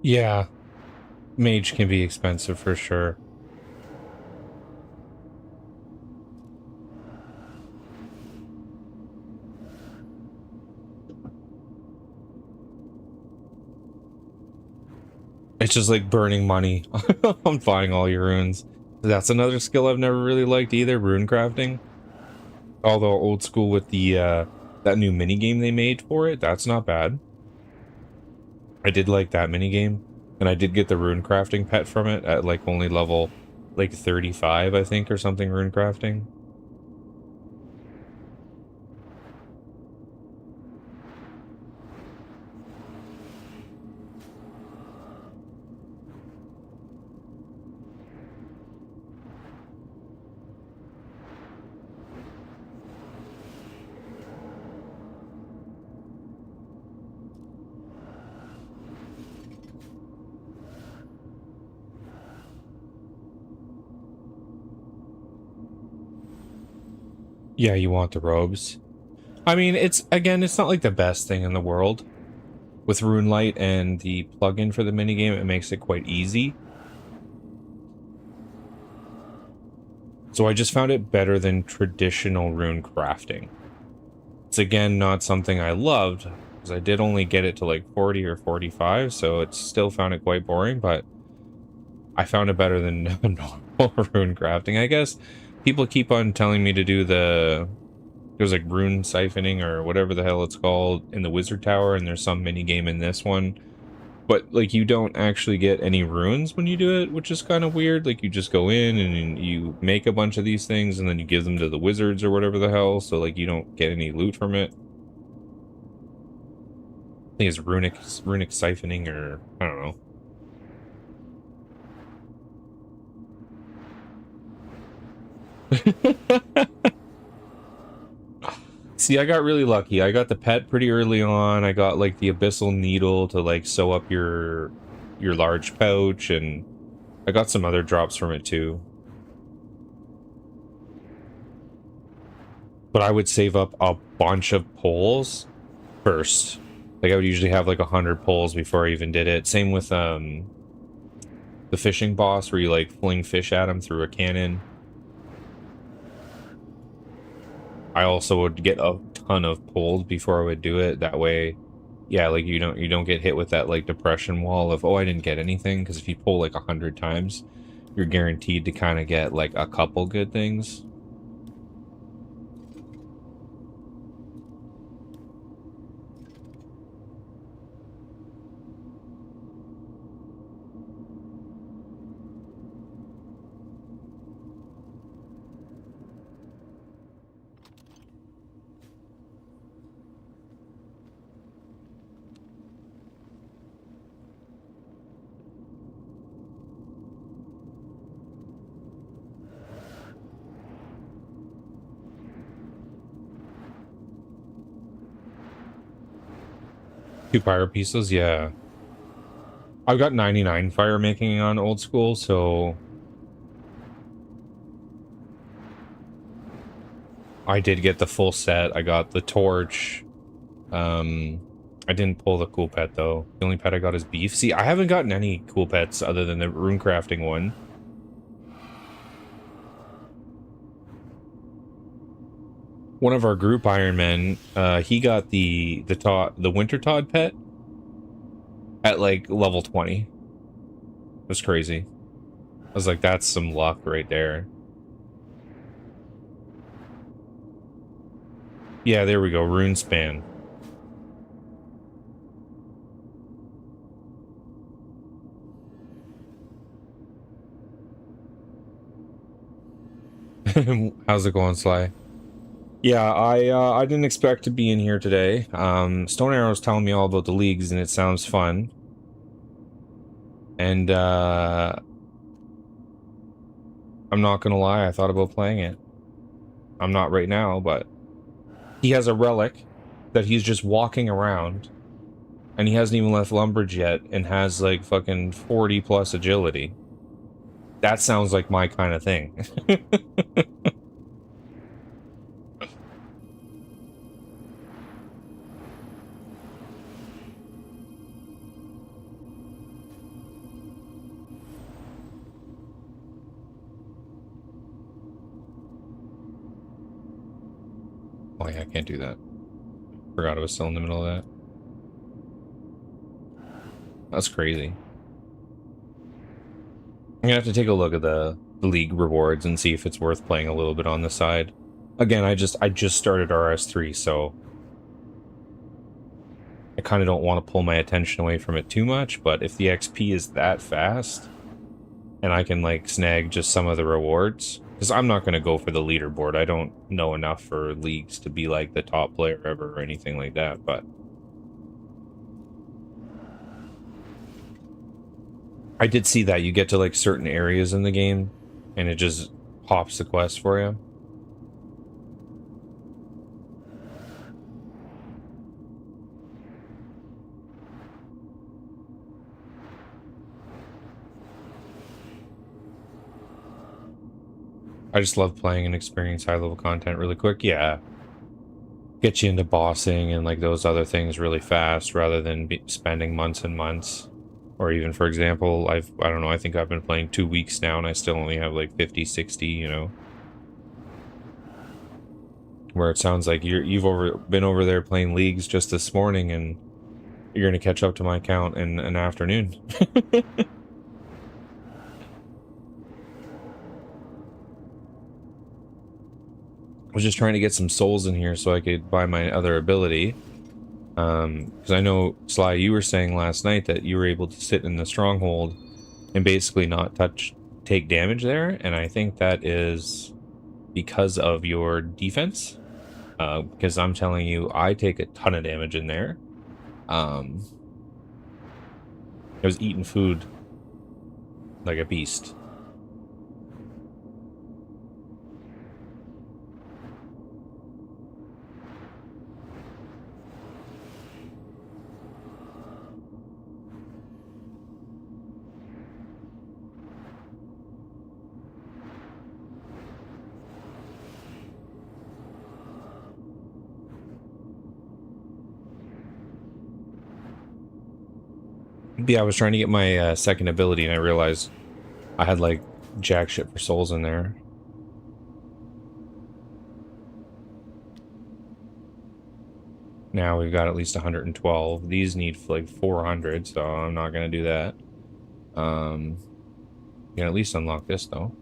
Yeah, mage can be expensive for sure. It's just like burning money on buying all your runes. That's another skill I've never really liked either, rune crafting. Although old school with the that new mini game they made for it, that's not bad. I did like that mini game, and I did get the rune crafting pet from it at like only level like 35, I think, or something. Rune crafting. Yeah, you want the robes. I mean, it's again, it's not like the best thing in the world. With Runelight and the plugin for the minigame, it makes it quite easy. So I just found it better than traditional rune crafting. It's again not something I loved, because I did only get it to like 40 or 45, so it still found it quite boring, but I found it better than normal rune crafting. I guess people keep on telling me to do there's like rune siphoning or whatever the hell it's called in the wizard tower, and there's some mini game in this one, but like you don't actually get any runes when you do it, which is kind of weird. Like you just go in and you make a bunch of these things and then you give them to the wizards or whatever the hell, so like you don't get any loot from it. I think it's runic siphoning, or I don't know. See, I got really lucky. I got the pet pretty early on. I got like the abyssal needle to like sew up your large pouch, and I got some other drops from it too. But I would save up a bunch of poles first. Like I would usually have like 100 poles before I even did it. Same with the fishing boss, where you like fling fish at him through a cannon. I also would get a ton of poles before I would do it. That way, yeah, like you don't get hit with that like depression wall of, oh, I didn't get anything, because if you pull like 100 times, you're guaranteed to kind of get like a couple good things. Two pyro pieces, yeah. I've got 99 fire making on old school, so I did get the full set. I got the torch. I didn't pull the cool pet though. The only pet I got is beef. See, I haven't gotten any cool pets other than the rune crafting one. One of our group Iron Men, he got the Winter Todd pet at like level 20. It was crazy. I was like, that's some luck right there. Yeah, there we go. Rune span. How's it going, Sly? Yeah, I didn't expect to be in here today. Stone Arrow's telling me all about the leagues, and it sounds fun. And I'm not gonna lie, I thought about playing it. I'm not right now, but he has a relic that he's just walking around, and he hasn't even left Lumbridge yet, and has like fucking 40 plus agility. That sounds like my kind of thing. Oh yeah, I can't do that. Forgot I was still in the middle of that. That's crazy. I'm gonna have to take a look at the league rewards and see if it's worth playing a little bit on the side. Again, I just started RS3, so I kind of don't want to pull my attention away from it too much, but if the XP is that fast, and I can, like, snag just some of the rewards, because I'm not going to go for the leaderboard. I don't know enough for leagues to be, like, the top player ever or anything like that, but I did see that you get to, like, certain areas in the game, and it just pops the quest for you. I just love playing and experience high-level content really quick. Yeah. Get you into bossing and, like, those other things really fast rather than spending months and months. Or even, for example, I don't know, I think I've been playing 2 weeks now and I still only have like 50, 60, you know. Where it sounds like you've been over there playing leagues just this morning and you're gonna catch up to my count in an afternoon. I was just trying to get some souls in here so I could buy my other ability. Because I know, Sly, you were saying last night that you were able to sit in the stronghold and basically not take damage there, and I think that is because of your defense. Because I'm telling you, I take a ton of damage in there. I was eating food like a beast. Yeah, I was trying to get my second ability, and I realized I had, like, jack shit for souls in there. Now we've got at least 112. These need, like, 400, so I'm not going to do that. You can at least unlock this, though.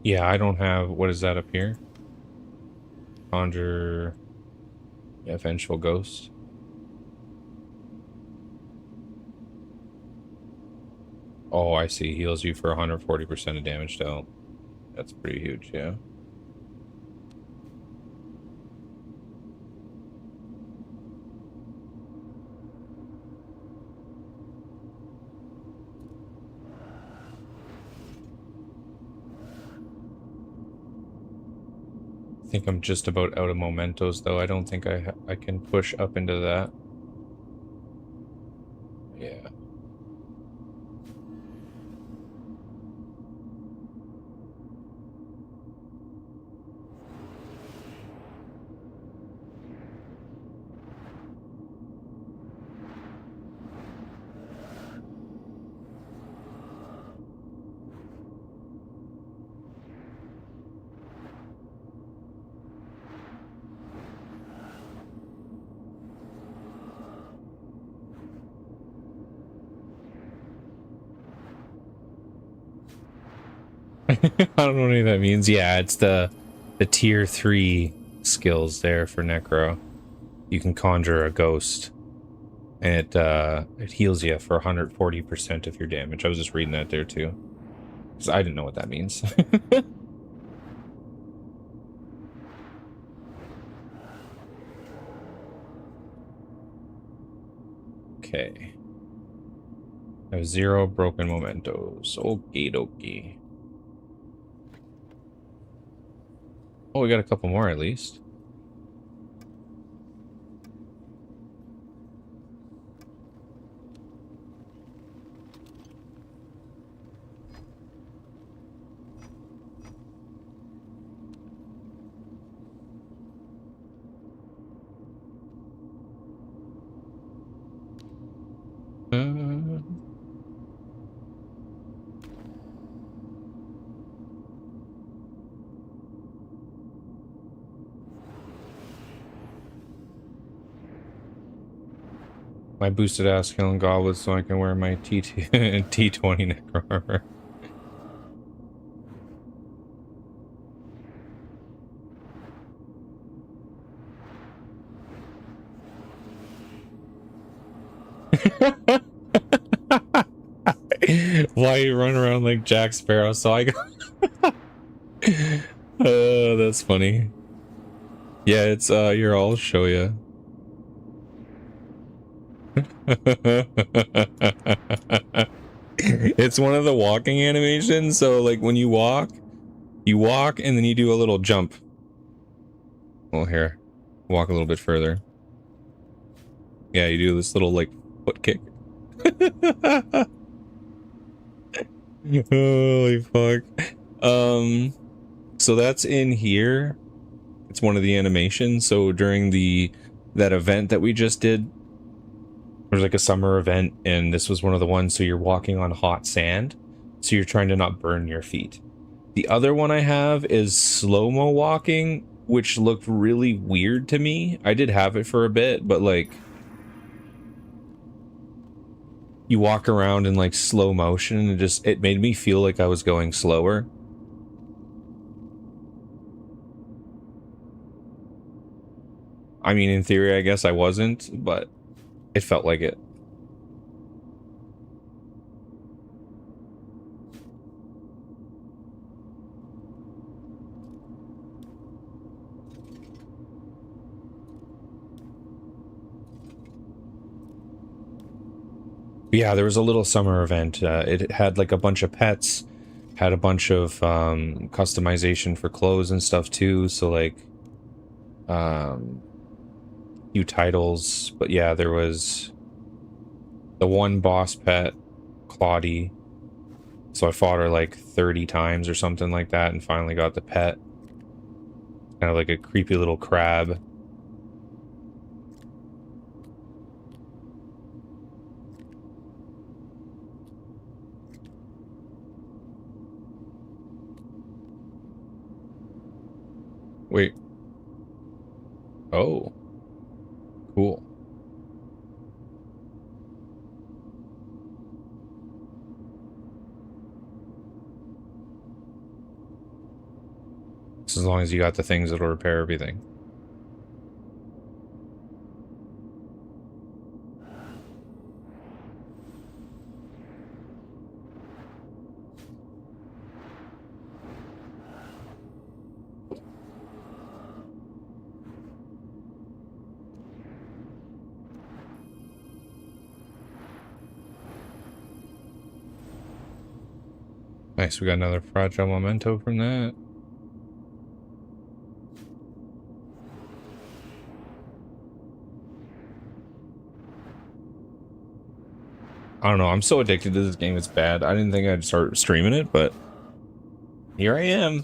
Yeah, I don't have... What is that up here? Conjure... Yeah, Vengeful Ghost. Oh, I see. Heals you for 140% of damage dealt. That's pretty huge, yeah. I think I'm just about out of mementos, though. I don't think I can push up into that. Yeah. I don't know what any of that means. Yeah, it's the tier 3 skills there for Necro. You can conjure a ghost, and it heals you for 140% of your damage. I was just reading that there too, because I didn't know what that means. Okay. I have 0 broken mementos. Okie dokie. Oh, we got a couple more at least. my boosted ass killing goblets so I can wear my T2 T20 necro armor. Why you run around like Jack Sparrow? So I got. Oh, that's funny. Yeah, it's here, I'll show you. It's one of the walking animations, so like when you walk and then you do a little jump. Well, here, walk a little bit further. Yeah, you do this little like foot kick. Holy fuck. So that's in here. It's one of the animations. So during that event that we just did, there's like a summer event, and this was one of the ones. So you're walking on hot sand, so you're trying to not burn your feet. The other one I have is slow-mo walking, which looked really weird to me. I did have it for a bit, but like you walk around in like slow motion and it made me feel like I was going slower. I mean, in theory, I guess I wasn't, but it felt like it. Yeah, there was a little summer event. It had like a bunch of pets, had a bunch of customization for clothes and stuff too. So like, few titles, but yeah, there was the one boss pet, Claudie. So I fought her like 30 times or something like that, and finally got the pet. Kind of like a creepy little crab. Wait. Oh. Cool. Just as long as you got the things that'll repair everything. Nice, we got another fragile memento from that. I don't know, I'm so addicted to this game, it's bad. I didn't think I'd start streaming it, but here I am.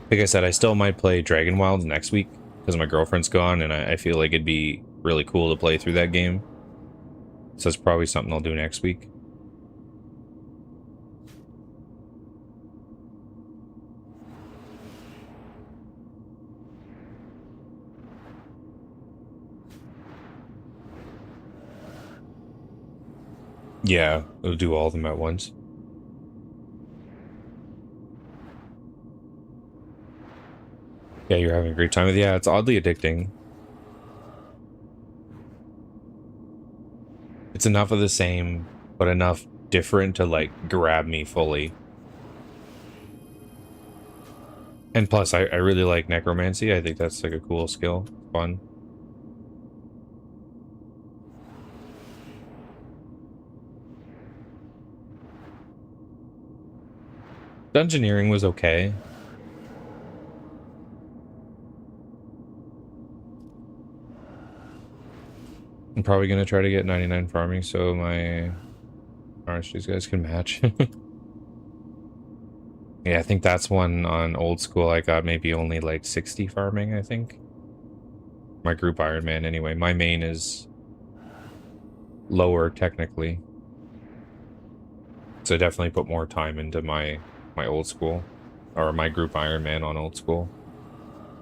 Like I said, I still might play Dragon Wilds next week because my girlfriend's gone, and I feel like it'd be really cool to play through that game. So it's probably something I'll do next week. Yeah, we'll do all of them at once. Yeah, you're having a great time with it. Yeah, it's oddly addicting. It's enough of the same, but enough different to like grab me fully. And plus, I really like Necromancy. I think that's like a cool skill. Fun. Dungeoneering was okay. I'm probably going to try to get 99 farming so my RS3 guys can match. Yeah, I think that's one on old school. I got maybe only like 60 farming, I think. My group Iron Man, anyway. My main is lower technically. So I definitely put more time into my old school. Or my group Iron Man on old school.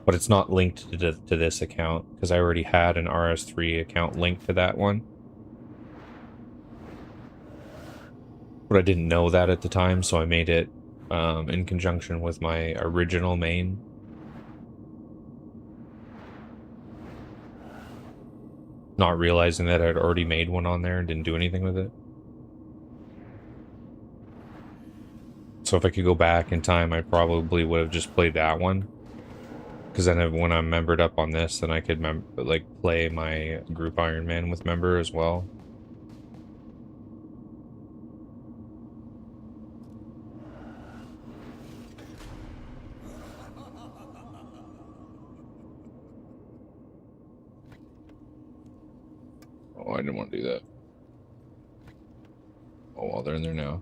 but it's not linked to this account because I already had an RS3 account linked to that one. But I didn't know that at the time, so I made it in conjunction with my original main. Not realizing that I'd already made one on there and didn't do anything with it. So if I could go back in time, I probably would have just played that one. Because then when I'm membered up on this, then I could like play my group Iron Man with member as well. Oh, I didn't want to do that. Oh, well, they're in there now.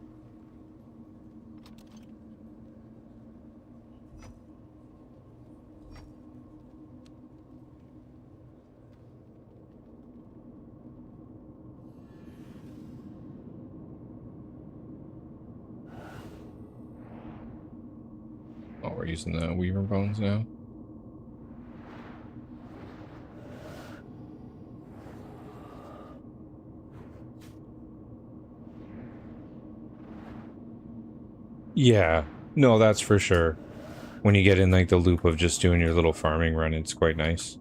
Oh, we're using the Weaver bones now. Yeah, no, that's for sure. When you get in like the loop of just doing your little farming run, it's quite nice.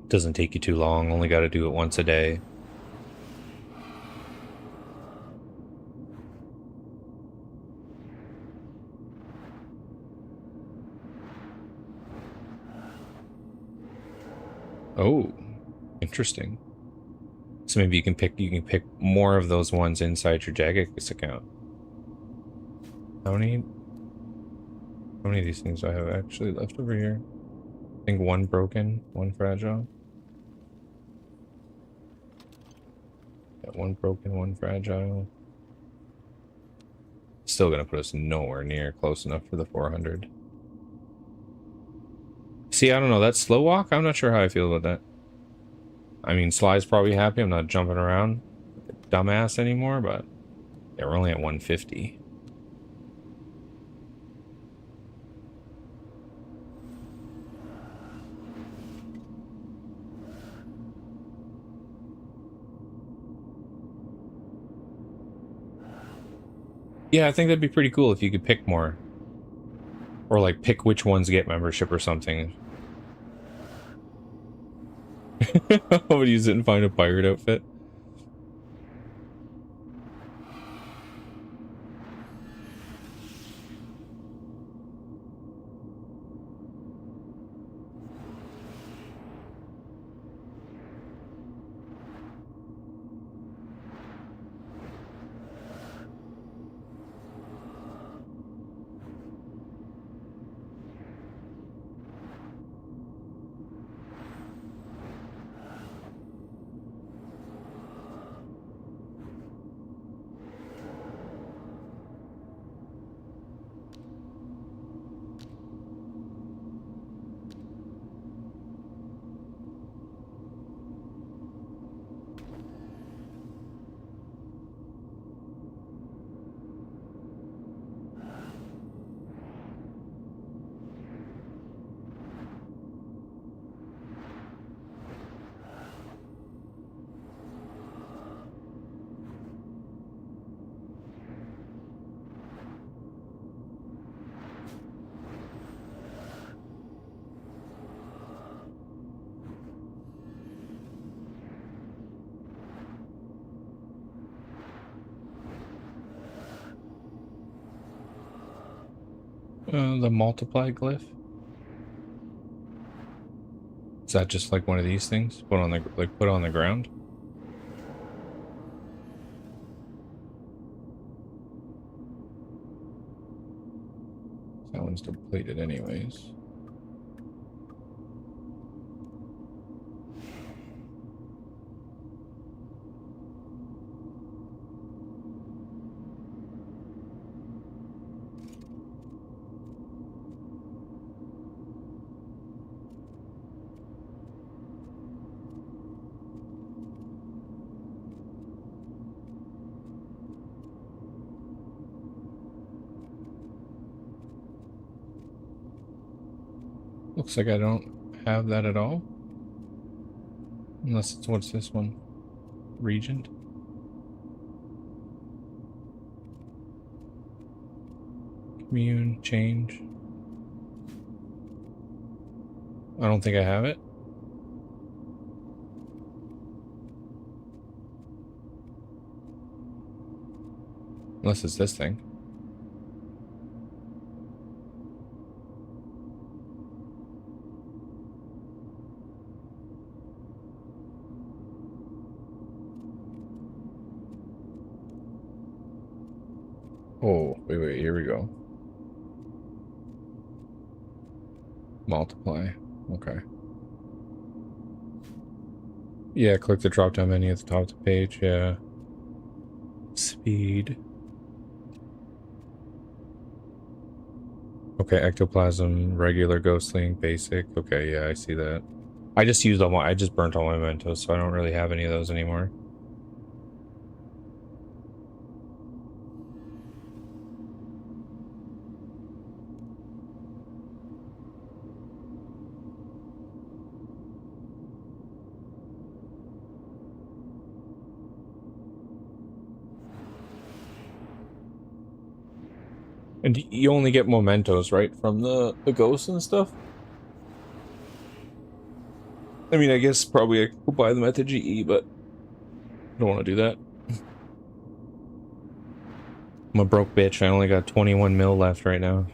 Doesn't take you too long, only got to do it once a day. Oh, interesting. So maybe you can pick more of those ones inside your Jagex account. How many of these things do I have actually left over here? I think one broken, one fragile. Yeah, one broken, one fragile. Still gonna put us nowhere near close enough for the 400. See, I don't know, that slow walk, I'm not sure how I feel about that. I mean, Sly's probably happy I'm not jumping around like a dumbass anymore, but yeah, we're only at 150. Yeah, I think that'd be pretty cool if you could pick more. Or like pick which ones get membership or something. I would use it and find a pirate outfit. The multiply glyph. Is that just like one of these things? Put on the ground? That one's depleted anyways. Looks like I don't have that at all. Unless it's, what's this one? Regent? Commune, change. I don't think I have it. Unless it's this thing. Oh, wait, here we go. Multiply. Okay. Yeah, click the drop down menu at the top of the page. Yeah. Speed. Okay, ectoplasm, regular ghostling, basic. Okay, yeah, I see that. I just used all my, I just burnt all my mementos, so I don't really have any of those anymore. And you only get mementos, right, from the ghosts and stuff? I mean, I guess probably I could buy them at the GE, but I don't want to do that. I'm a broke bitch. I only got 21 mil left right now.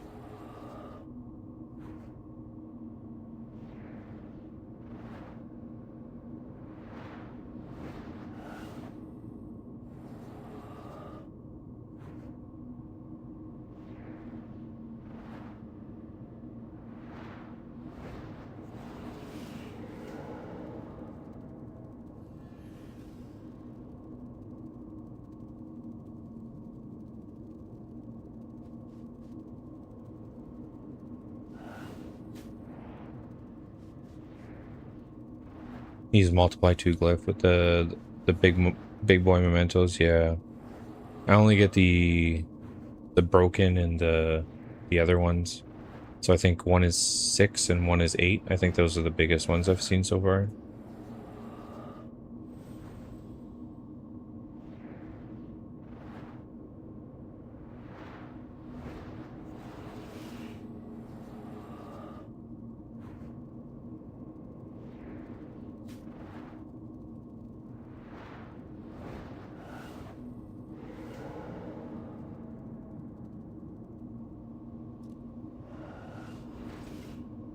He's multiply 2 glyph with the big boy mementos. Yeah, I only get the broken and the other ones. So I think one is 6 and one is 8. I think those are the biggest ones I've seen so far.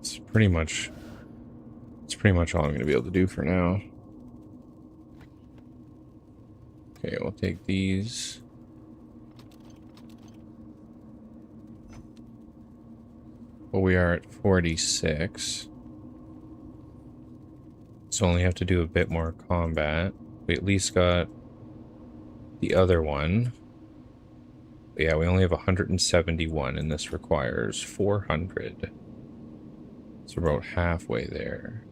It's pretty much all I'm going to be able to do for now. Okay, we'll take these. Well, we are at 46. So only have to do a bit more combat. We at least got the other one. But yeah, we only have 171 and this requires 400. So we're about halfway there.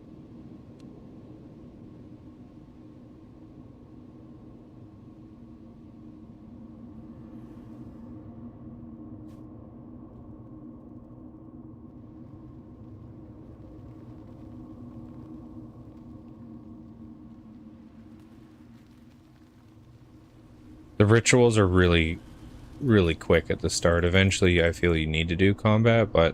The rituals are really quick at the start. Eventually, I feel you need to do combat, but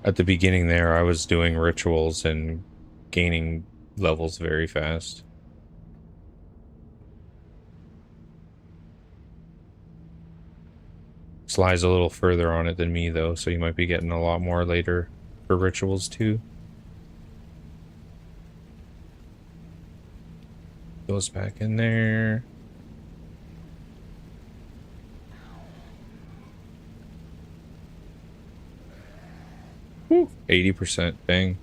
at the beginning there, I was doing rituals and gaining levels very fast. Sly's a little further on it than me, though, so you might be getting a lot more later for rituals, too. Goes back in there. Woo, 80%, bang.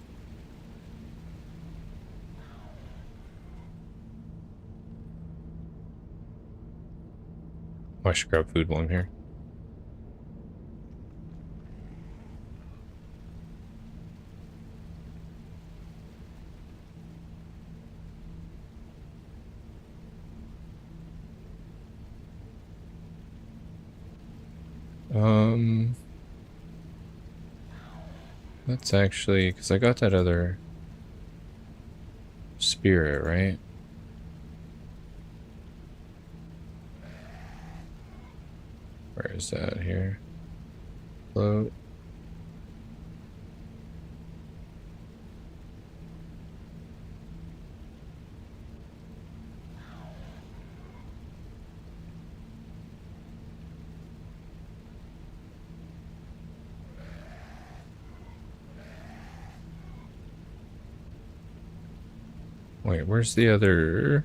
Oh, I should grab food while I'm here. That's actually, because I got that other spirit, right? Where is that here? Float. Wait, where's the other?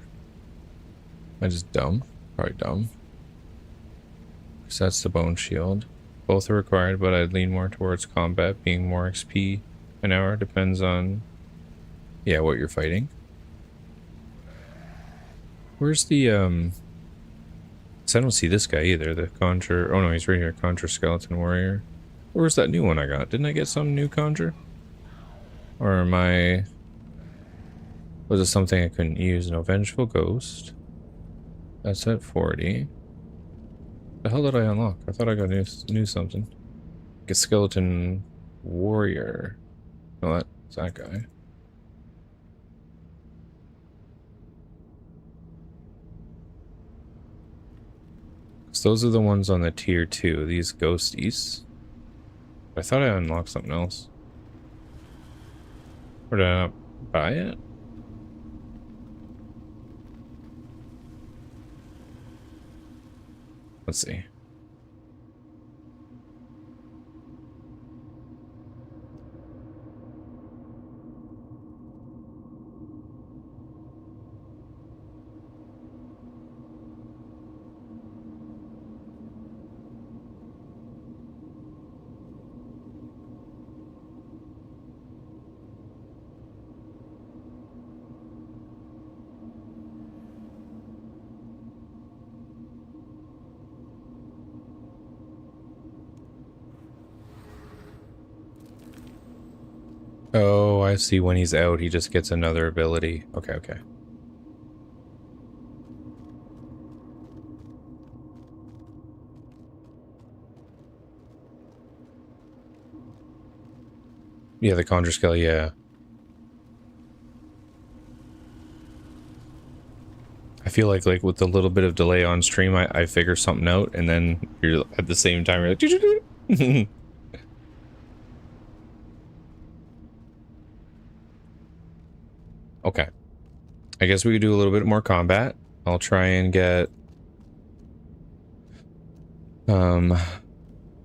Am I just dumb? Probably dumb. Because that's the bone shield. Both are required, but I'd lean more towards combat being more XP an hour. Depends on, yeah, what you're fighting. Where's the, 'cause I don't see this guy either, the Conjure. Oh no, he's right here, Conjure Skeleton Warrior. Where's that new one I got? Didn't I get some new Conjure? Or am I... Was it something I couldn't use? An Vengeful Ghost. That's at 40. The hell did I unlock? I thought I got new something. Like a Skeleton Warrior. No, that's that guy. So those are the ones on the tier 2, these ghosties. I thought I unlocked something else. Or did I not buy it? Let's see. Oh, I see. When he's out, he just gets another ability. Okay, okay. Yeah, the Conjure Skill, yeah. I feel like with a little bit of delay on stream, I figure something out, and then you're at the same time, you're like... Okay. I guess we could do a little bit more combat. I'll try and get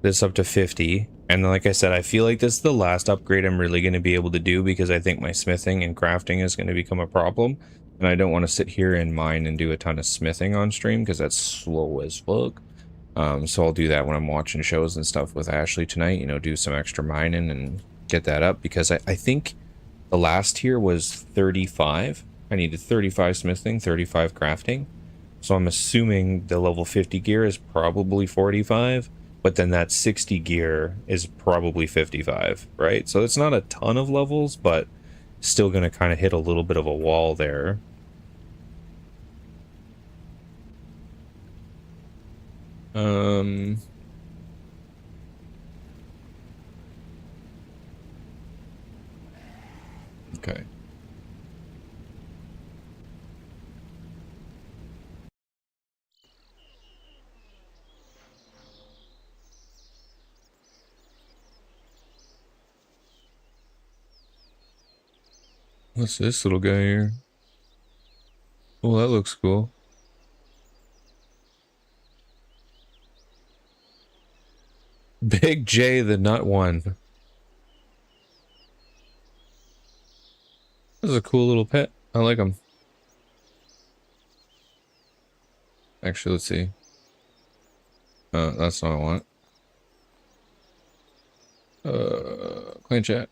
this up to 50. And like I said, I feel like this is the last upgrade I'm really going to be able to do, because I think my smithing and crafting is going to become a problem. And I don't want to sit here and mine and do a ton of smithing on stream, because that's slow as fuck. So I'll do that when I'm watching shows and stuff with Ashley tonight, you know, do some extra mining and get that up, because I think the last tier was 35. I needed 35 smithing, 35 crafting. So I'm assuming the level 50 gear is probably 45, but then that 60 gear is probably 55, right? So it's not a ton of levels, but still going to kind of hit a little bit of a wall there. Okay. What's this little guy here? Oh, that looks cool. Big J, the nut one. This is a cool little pet. I like him. Actually, let's see. That's not what I want. Clean chat.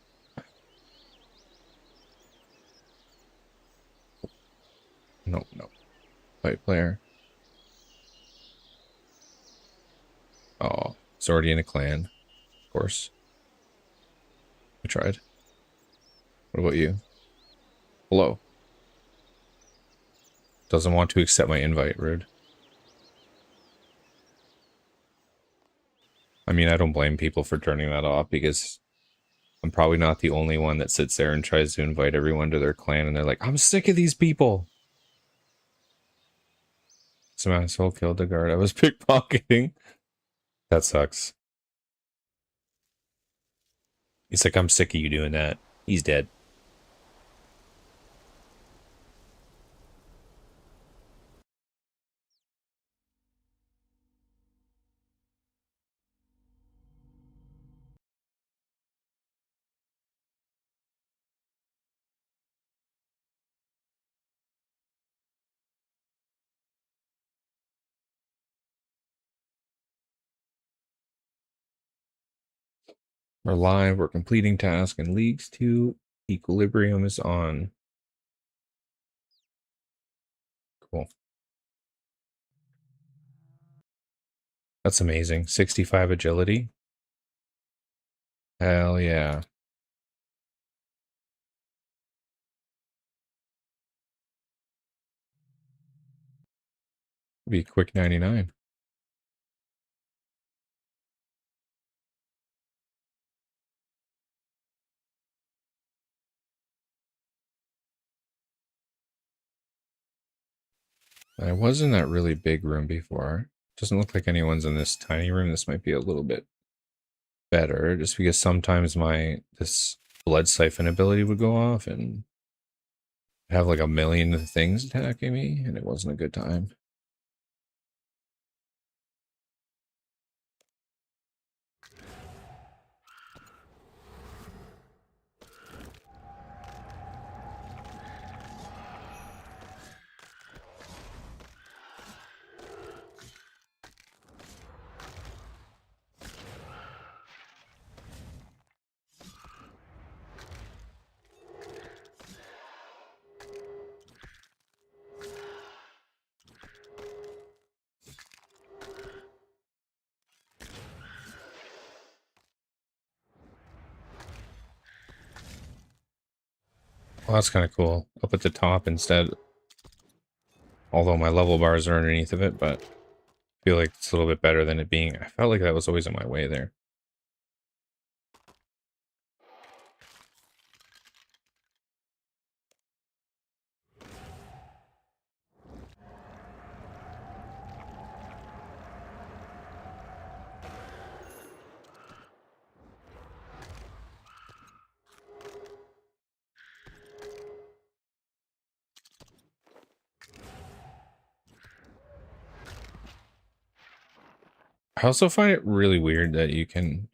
No, no. Fight player. Oh, it's already in a clan. Of course. I tried. What about you? Hello. Doesn't want to accept my invite, rude. I mean, I don't blame people for turning that off, because I'm probably not the only one that sits there and tries to invite everyone to their clan, and they're like, I'm sick of these people. Some asshole killed the guard I was pickpocketing. That sucks. He's like, I'm sick of you doing that. He's dead. We're live. We're completing task and leagues 2. Equilibrium is on. Cool. That's amazing. 65 agility. Hell yeah. Be a quick 99. I was in that really big room before. Doesn't look like anyone's in this tiny room. This might be a little bit better, just because sometimes this blood siphon ability would go off and have like a million things attacking me, and it wasn't a good time. Well, that's kind of cool. Up at the top instead. Although my level bars are underneath of it, but I feel like it's a little bit better than it being. I felt like that was always in my way there. I also find it really weird that you can,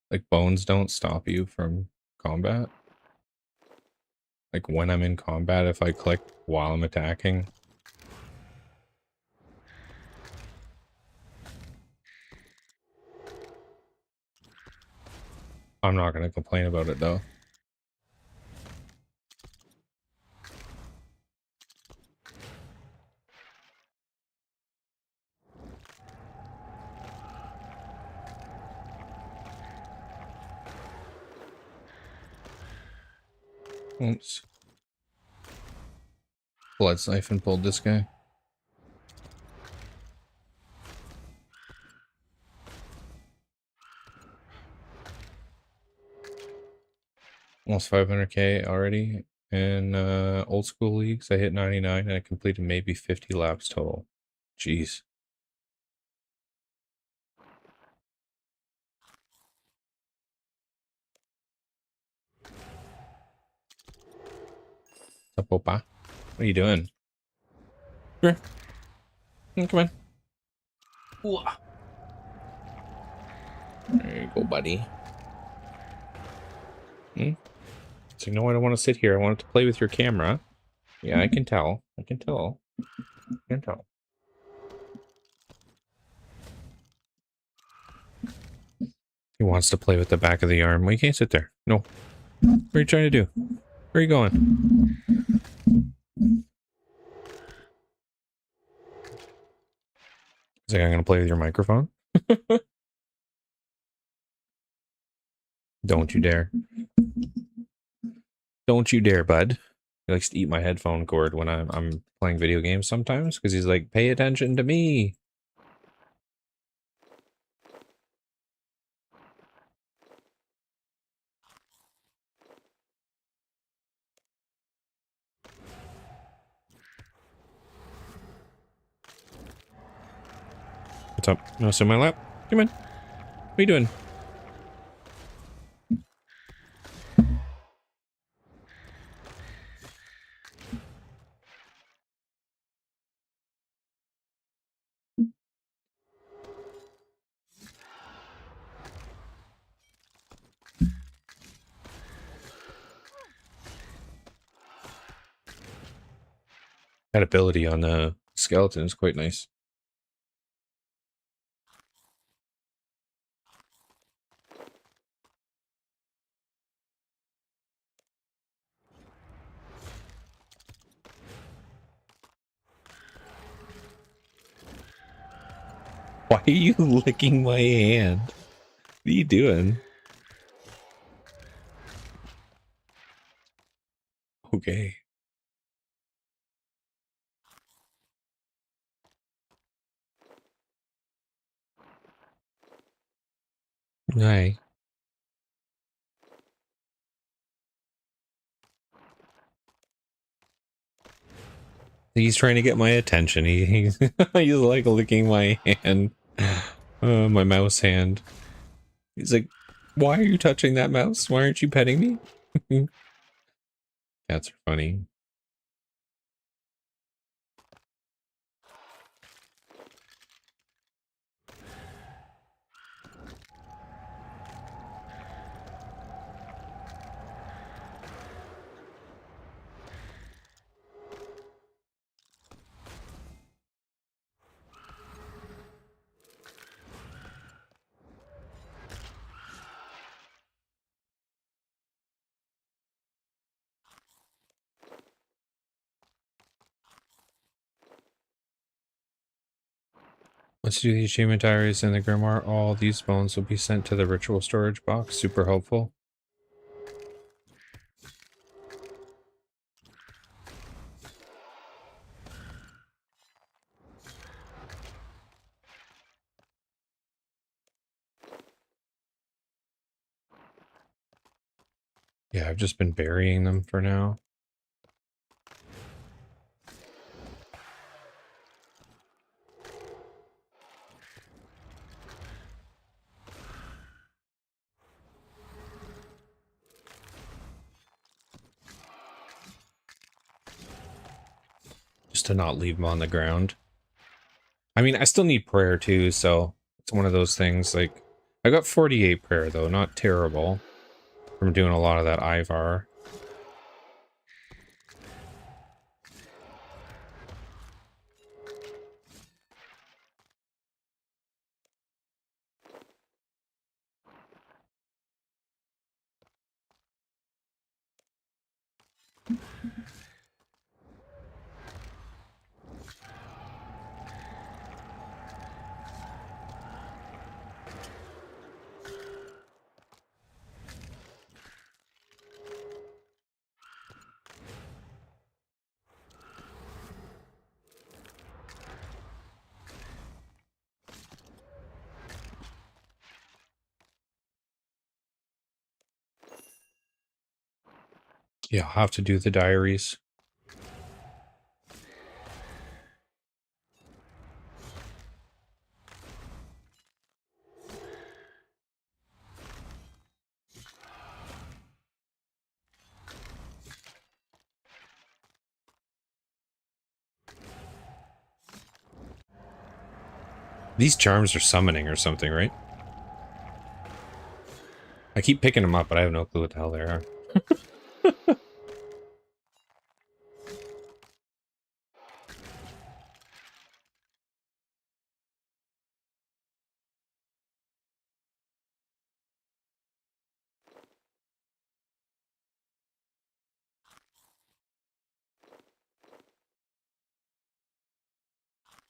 like, bones don't stop you from combat. Like, when I'm in combat, if I click while I'm attacking. I'm not going to complain about it, though. Oops. Blood siphon pulled this guy. Almost 500k already. In old school leagues, I hit 99 and I completed maybe 50 laps total. Jeez. What's up, Opa? What are you doing? Come here. Come on. Ooh. There you go, buddy. So, no, I don't want to sit here. I want to play with your camera. Yeah, I can tell. I can tell. I can tell. He wants to play with the back of the arm. Well, you can't sit there. No. What are you trying to do? Where are you going? He's like, I'm going to play with your microphone. Don't you dare. Don't you dare, bud. He likes to eat my headphone cord when I'm playing video games sometimes, because he's like, pay attention to me. What's up? No, sit in my lap. Come on. What are you doing? That ability on the skeleton is quite nice. Why are you licking my hand? What are you doing? Okay. Hi. He's trying to get my attention. He's like licking my hand. My mouse hand. He's like, why are you touching that mouse? Why aren't you petting me? Cats are funny. Let's do the achievement diaries in the grimoire. All these bones will be sent to the ritual storage box. Super helpful. Yeah, I've just been burying them for now. Just to not leave them on the ground. I mean, I still need prayer too, so it's one of those things. Like, I got 48 prayer though, not terrible from doing a lot of that Ivar. Yeah, I'll have to do the diaries. These charms are summoning or something, right? I keep picking them up, but I have no clue what the hell they are.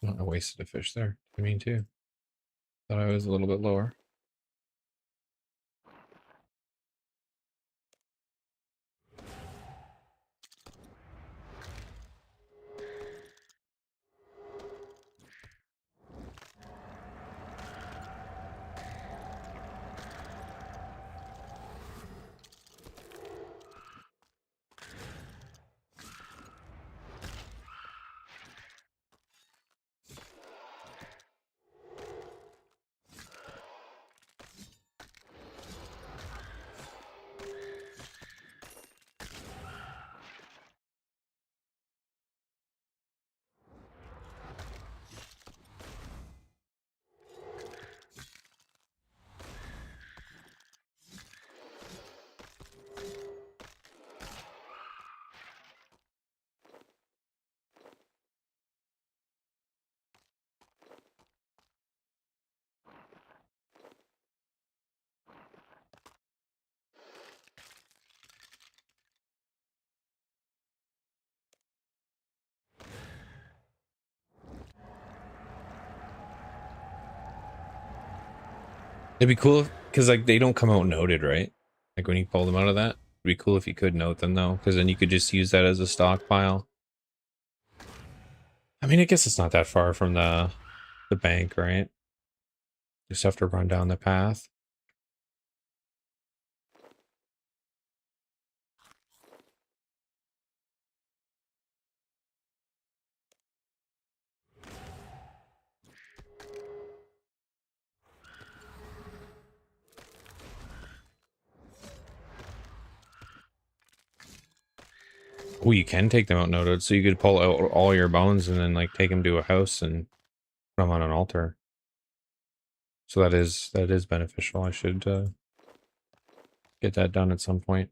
Oh, I wasted a fish there. I mean, too. Thought I was a little bit lower. It'd be cool because like they don't come out noted, right? Like when you pull them out of that, it'd be cool if you could note them though, because then you could just use that as a stockpile. I mean, I guess it's not that far from the bank, right? Just have to run down the path. Oh, you can take them out noted, so you could pull out all your bones and then like take them to a house and put them on an altar. So that is beneficial. I should get that done at some point.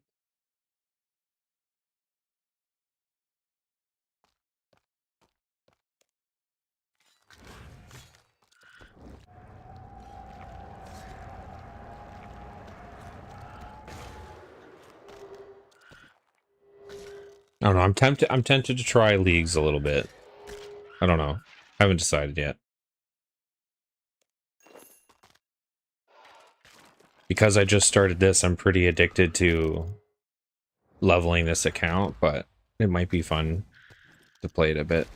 I don't know. I'm tempted to try leagues a little bit. I don't know. I haven't decided yet. Because I just started this, I'm pretty addicted to leveling this account, but it might be fun to play it a bit.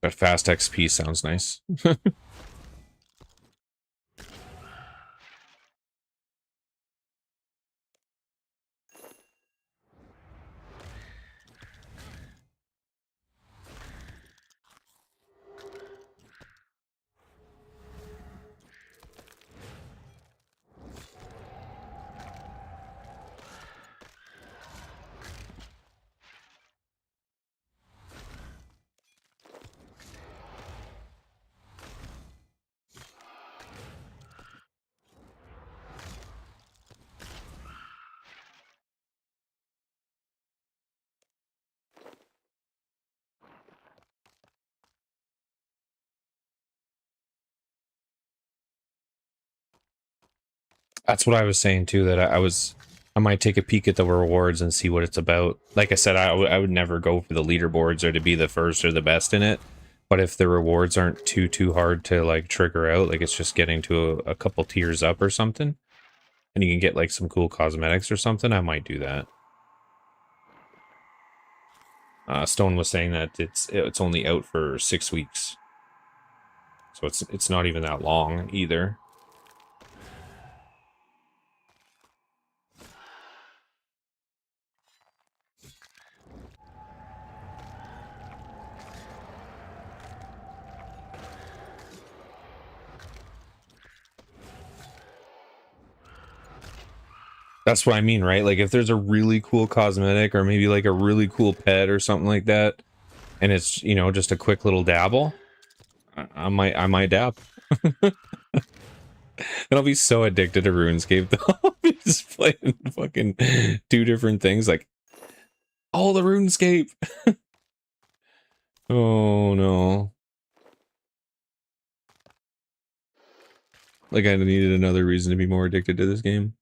But fast XP sounds nice. That's what I was saying too, that I might take a peek at the rewards and see what it's about. Like I said, I would never go for the leaderboards or to be the first or the best in it. But if the rewards aren't too hard to like trigger out, like it's just getting to a couple tiers up or something, and you can get like some cool cosmetics or something, I might do that. Stone was saying that it's only out for 6 weeks, so it's not even that long either. That's what I mean, right? Like if there's a really cool cosmetic or maybe like a really cool pet or something like that, and it's, you know, just a quick little dabble, I might dab. And I'll be so addicted to RuneScape though. I'll be just playing fucking two different things, like all the RuneScape. Oh no. Like I needed another reason to be more addicted to this game.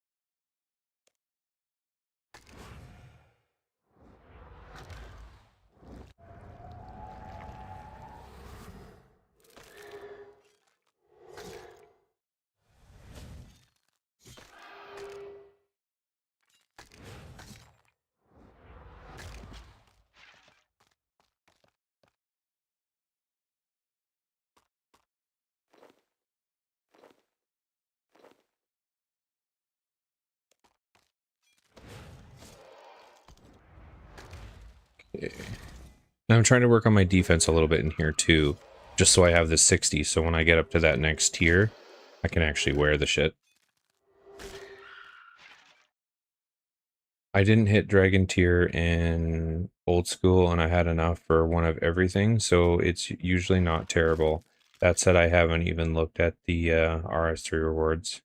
Okay. Now I'm trying to work on my defense a little bit in here too, just so I have this 60, so when I get up to that next tier, I can actually wear the shit. I didn't hit Dragon tier in old school, and I had enough for one of everything, so it's usually not terrible. That said, I haven't even looked at the RS3 rewards.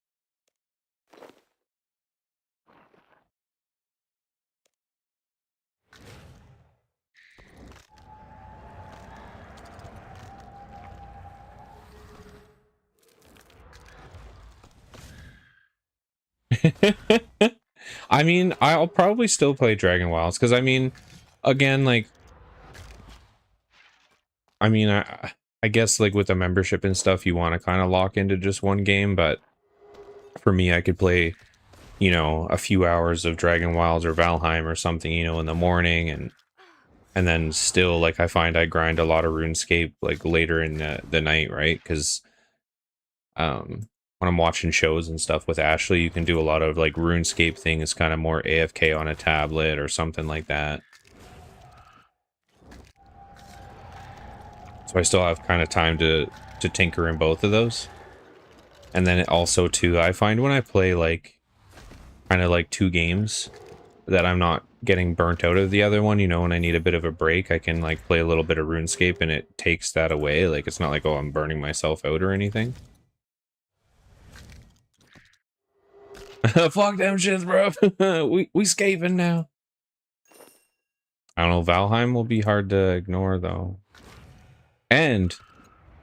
I mean, I'll probably still play Dragon Wilds, because I mean, again, like, I mean, I guess like with the membership and stuff, you want to kind of lock into just one game, but for me, I could play, you know, a few hours of Dragon Wilds or Valheim or something, you know, in the morning, and then still like I find I grind a lot of RuneScape like later in the night, right? Because when I'm watching shows and stuff with Ashley, you can do a lot of like RuneScape things, kind of more AFK on a tablet or something like that. So I still have kind of time to tinker in both of those. And then also too, I find when I play like kind of like two games that I'm not getting burnt out of the other one, you know, when I need a bit of a break, I can like play a little bit of RuneScape and it takes that away. Like it's not like, oh, I'm burning myself out or anything. Fuck them shits, bro. we scaping now. I don't know, Valheim will be hard to ignore though. And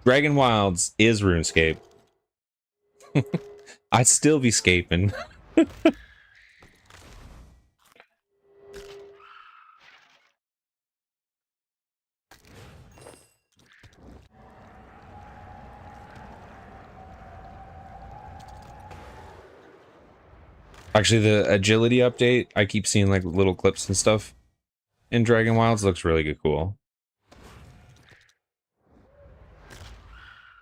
Dragon Wilds is RuneScape. I'd still be scaping. Actually, the agility update, I keep seeing like little clips and stuff in Dragon Wilds. Looks really good, cool.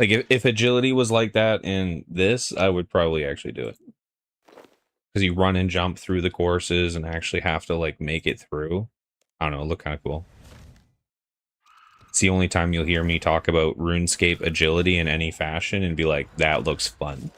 Like if agility was like that in this, I would probably actually do it. Because you run and jump through the courses and actually have to like make it through. I don't know, look kind of cool. It's the only time you'll hear me talk about RuneScape agility in any fashion and be like, that looks fun.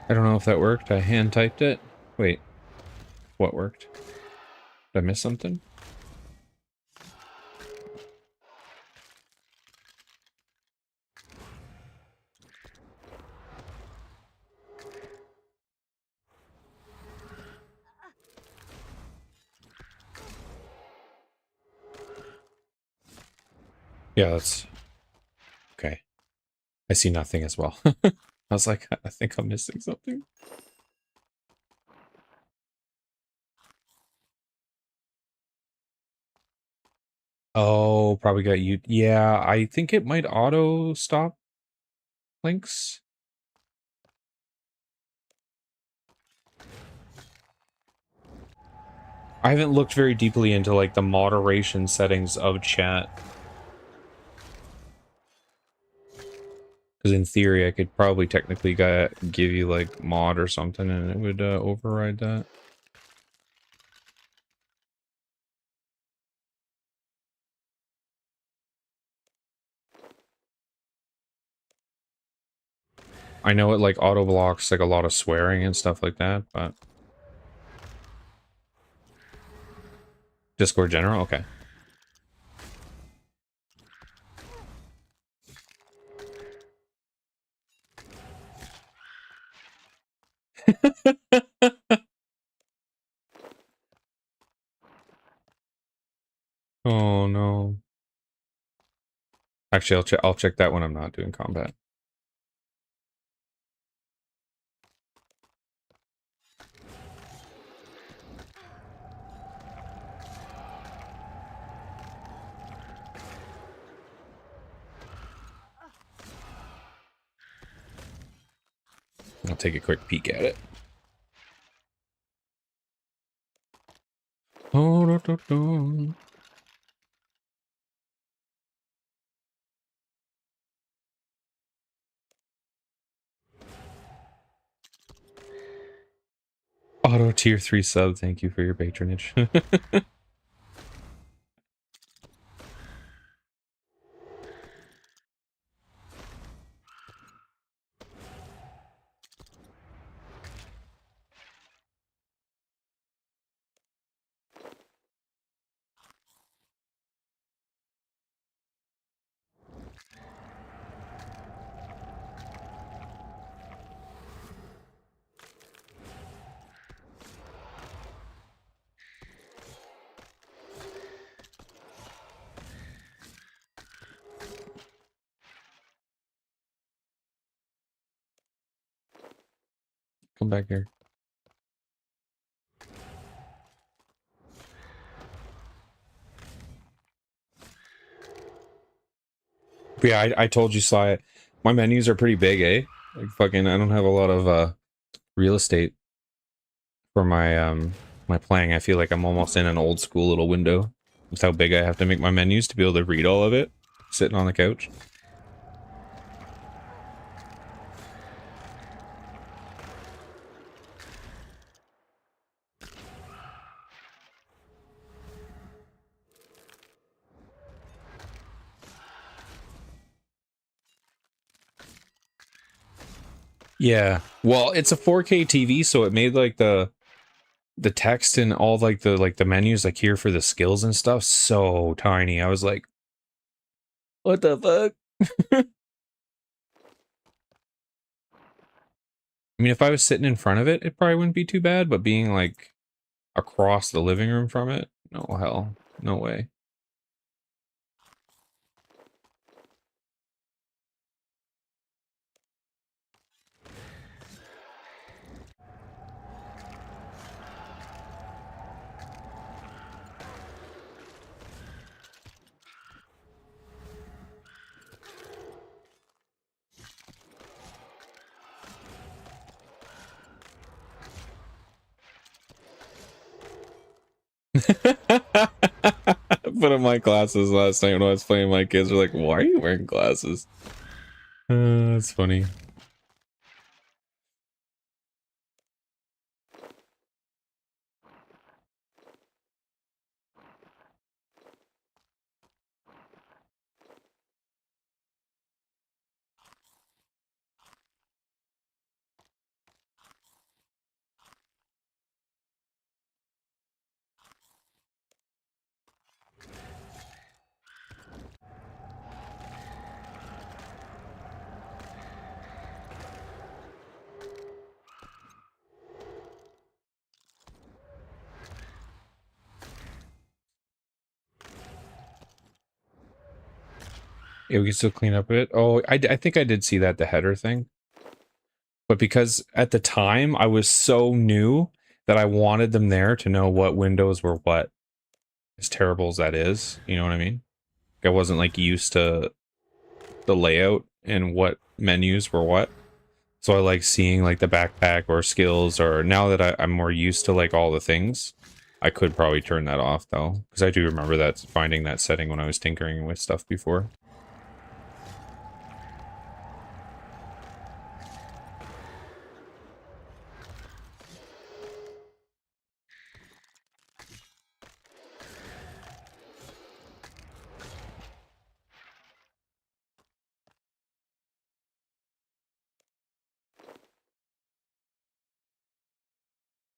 I don't know if that worked. I hand typed it. Wait, what worked? Did I miss something? Yeah, that's okay. I see nothing as well. I was like, I think I'm missing something. Oh, probably got you. Yeah, I think it might auto stop links. I haven't looked very deeply into like the moderation settings of chat. Because in theory, I could probably technically give you like mod or something and it would override that. I know it like auto blocks like a lot of swearing and stuff like that, but Discord general, okay. Oh no. Actually, I'll check that when I'm not doing combat. I'll take a quick peek at it. Oh, no, no, no. Auto tier 3 sub, thank you for your patronage. Come back here. But yeah, I told you, Sly, my menus are pretty big, eh? Like fucking, I don't have a lot of real estate for my playing. I feel like I'm almost in an old school little window with how big I have to make my menus to be able to read all of it sitting on the couch. Yeah. Well, it's a 4K TV, so it made like the text and all like the menus like here for the skills and stuff so tiny. I was like, what the fuck? I mean, if I was sitting in front of it, it probably wouldn't be too bad, but being like across the living room from it, no hell, no way. Put on my glasses last night when I was playing. My kids were like, "Why are you wearing glasses?" That's funny. Yeah, we can still clean up a bit. Oh, I think I did see that, the header thing. But because at the time I was so new that I wanted them there to know what windows were what, as terrible as that is, you know what I mean? I wasn't like used to the layout and what menus were what. So I like seeing like the backpack or skills, or now that I'm more used to like all the things, I could probably turn that off though. Because I do remember that finding that setting when I was tinkering with stuff before.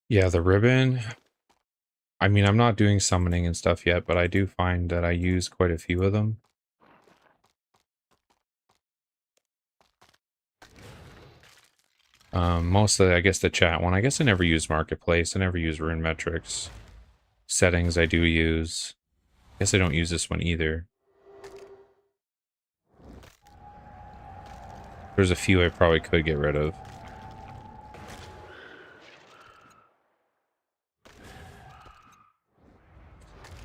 Yeah, the ribbon. I mean, I'm not doing summoning and stuff yet, but I do find that I use quite a few of them. Mostly, I guess, the chat one. I guess I never use Marketplace. I never use Rune Metrics. Settings I do use. I guess I don't use this one either. There's a few I probably could get rid of.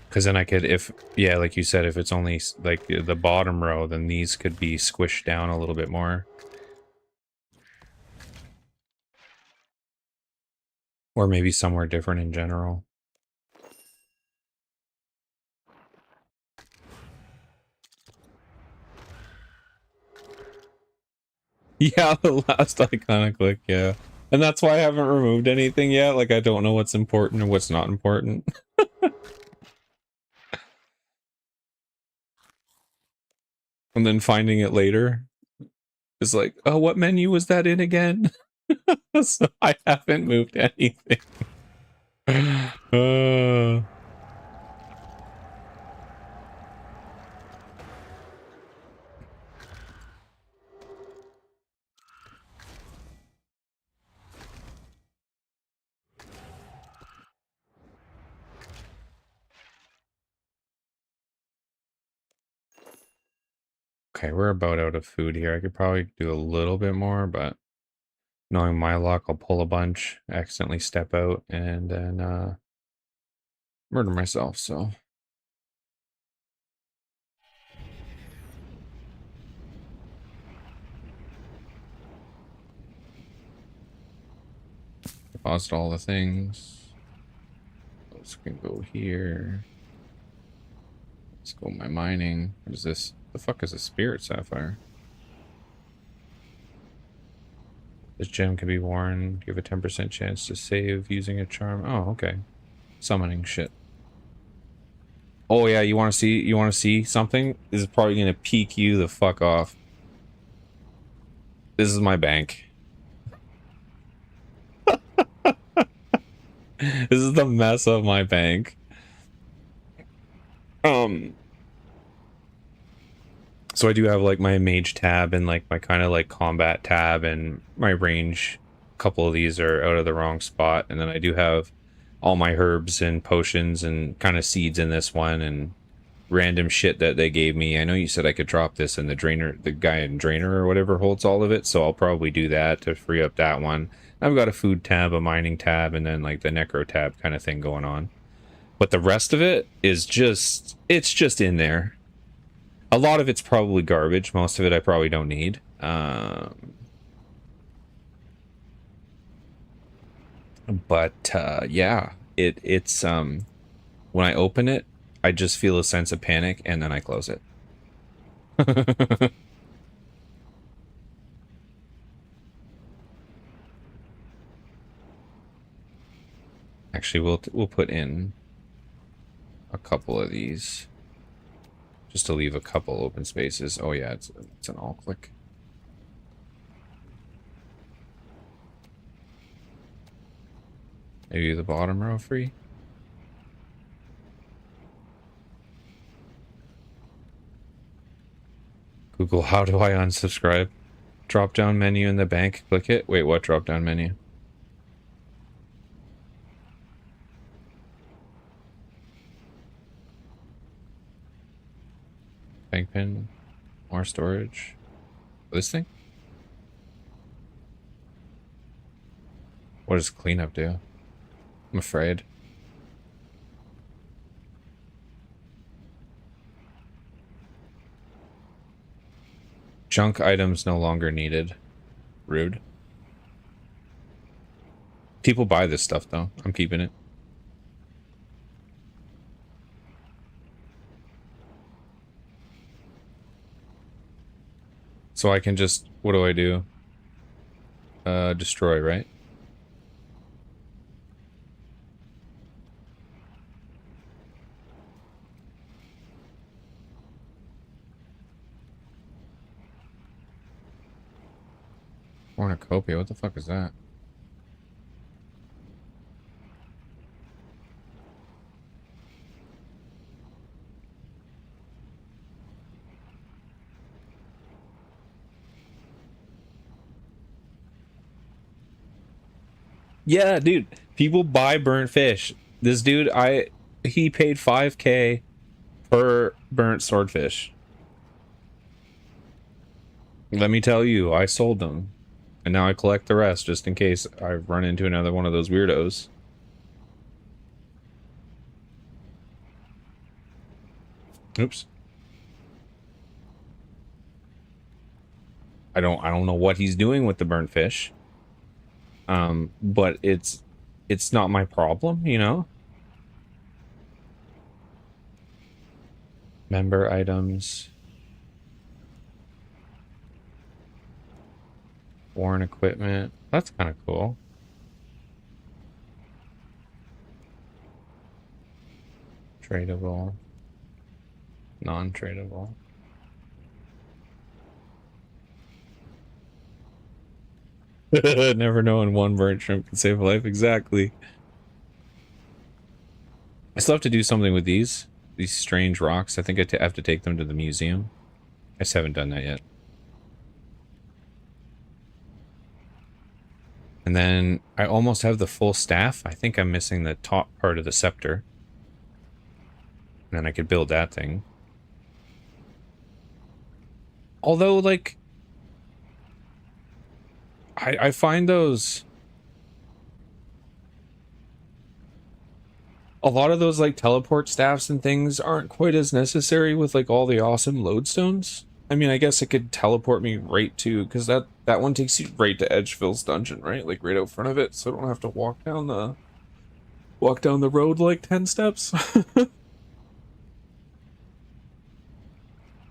Because then I could, if, yeah, like you said, if it's only like the bottom row, then these could be squished down a little bit more. Or maybe somewhere different in general. Yeah, the last iconic click, yeah. And that's why I haven't removed anything yet. Like, I don't know what's important and what's not important. And then finding it later is like, oh, what menu was that in again? So I haven't moved anything. Okay, we're about out of food here. I could probably do a little bit more, but Knowing my luck, I'll pull a bunch, accidentally step out, and then murder myself, so. Deposit all the things. Those can go here. Let's go my mining. What is this? The fuck is a spirit sapphire? This gem can be worn. Give a 10% chance to save using a charm. Oh, okay. Summoning shit. Oh yeah, you want to see something? This is probably gonna peek you the fuck off. This is my bank. This is the mess of my bank. So I do have like my mage tab and like my kind of like combat tab and my range. A couple of these are out of the wrong spot, and then I do have all my herbs and potions and kind of seeds in this one and random shit that they gave me. I know you said I could drop this, and the drainer, the guy in drainer or whatever holds all of it, so I'll probably do that to free up that one. I've got a food tab, a mining tab, and then like the necro tab kind of thing going on. But the rest of it is just, it's just in there. A lot of it's probably garbage. Most of it I probably don't need. Yeah, it's when I open it, I just feel a sense of panic and then I close it. Actually, we'll put in a couple of these just to leave a couple open spaces. Oh yeah, it's an all click. Maybe the bottom row free. Google, how do I unsubscribe? Drop down menu in the bank, click it. Wait, what drop down menu? Bank pin, more storage. This thing? What does cleanup do? I'm afraid. Junk items no longer needed. Rude. People buy this stuff though. I'm keeping it. So I can just, what do I do? Destroy, right? Cornucopia, what the fuck is that? Yeah, dude. People buy burnt fish. This dude, he paid 5K per burnt swordfish. Let me tell you, I sold them. And now I collect the rest just in case I run into another one of those weirdos. Oops. I don't know what he's doing with the burnt fish. But it's not my problem, you know? Member items. Worn equipment. That's kind of cool. Tradable. Non-tradable. Never knowing one burnt shrimp can save a life. Exactly. I still have to do something with these strange rocks. I think I have to take them to the museum. I just haven't done that yet. And then I almost have the full staff. I think I'm missing the top part of the scepter. And then I could build that thing. Although, like, I find those, a lot of those like teleport staffs and things aren't quite as necessary with like all the awesome lodestones. I mean, I guess it could teleport me right to, because that one takes you right to Edgeville's dungeon, right? Like right out front of it, so I don't have to walk down the road like 10 steps.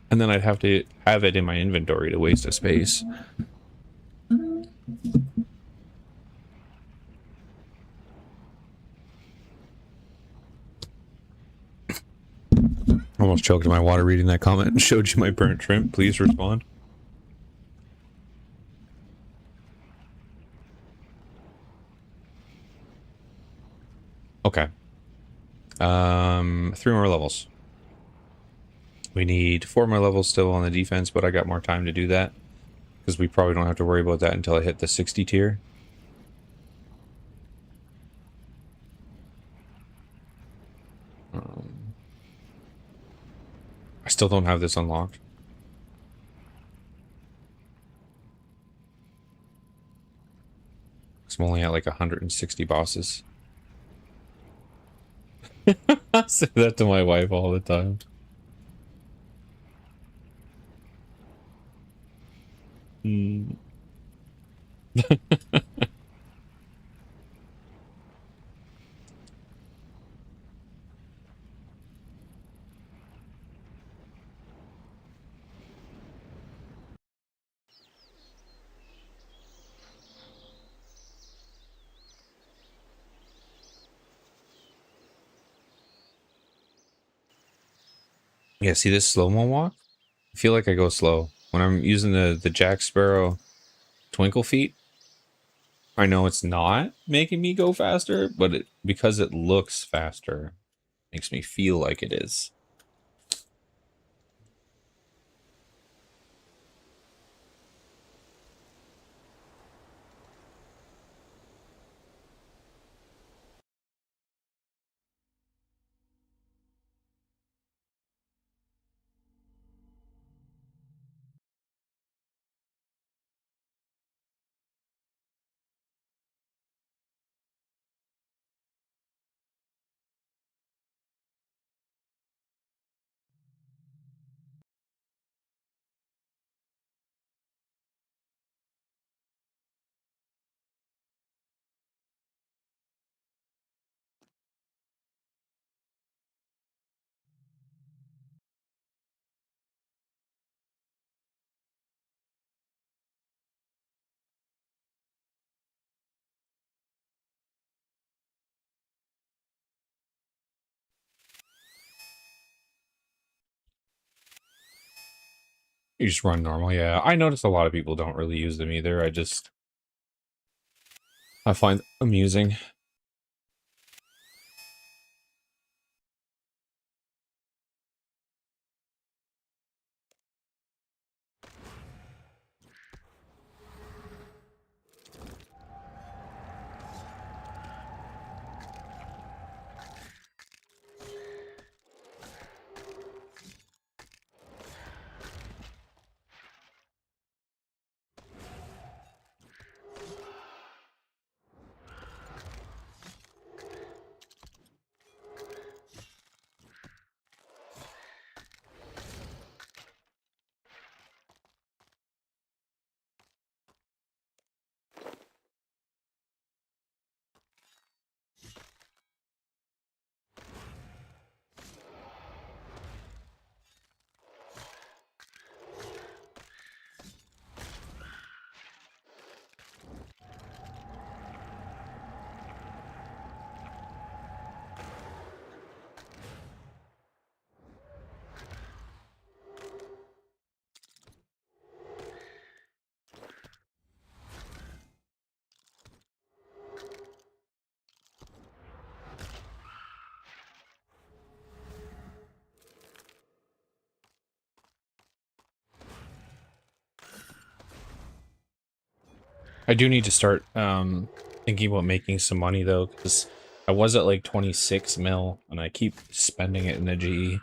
And then I'd have to have it in my inventory to waste a space. Almost choked on my water reading that comment and showed you my burnt shrimp. Please respond. Okay. 3 more levels. We need 4 more levels still on the defense, but I got more time to do that because we probably don't have to worry about that until I hit the 60 tier. I still don't have this unlocked. I'm only at like 160 bosses. I say that to my wife all the time. Mm. Yeah, see this slow-mo walk? I feel like I go slow. When I'm using the Jack Sparrow twinkle feet, I know it's not making me go faster, but because it looks faster, makes me feel like it is. You just run normal, yeah. I notice a lot of people don't really use them either. I find amusing. I do need to start thinking about making some money though, because I was at like 26 mil and I keep spending it in the GE.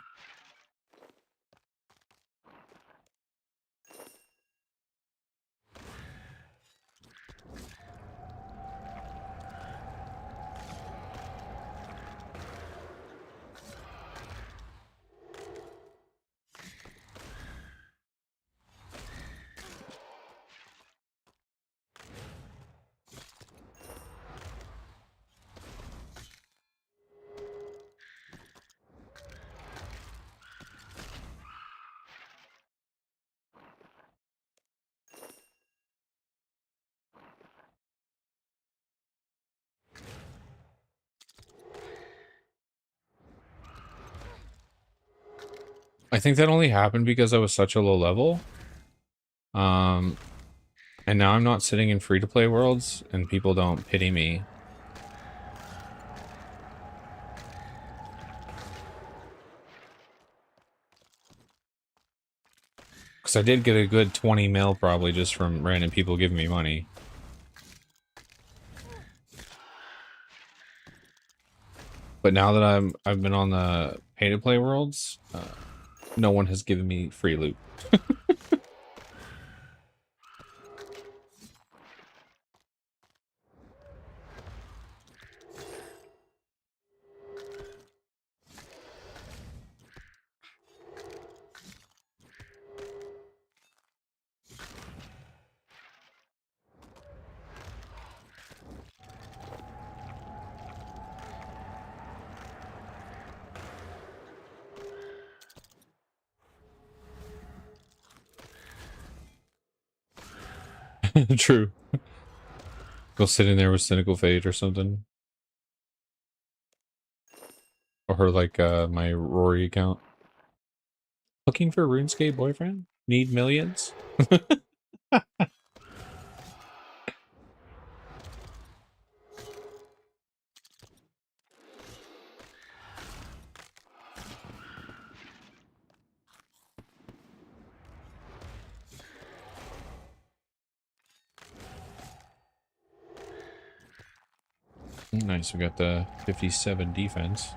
I think that only happened because I was such a low level. And now I'm not sitting in free-to-play worlds, and people don't pity me. Because I did get a good 20 mil probably just from random people giving me money. But now that I've been on the pay-to-play worlds, no one has given me free loot. True. Go sit in there with Cynical Fate or something. Or like my Rory account. Looking for RuneScape boyfriend? Need millions? Nice, we got the 57 defense.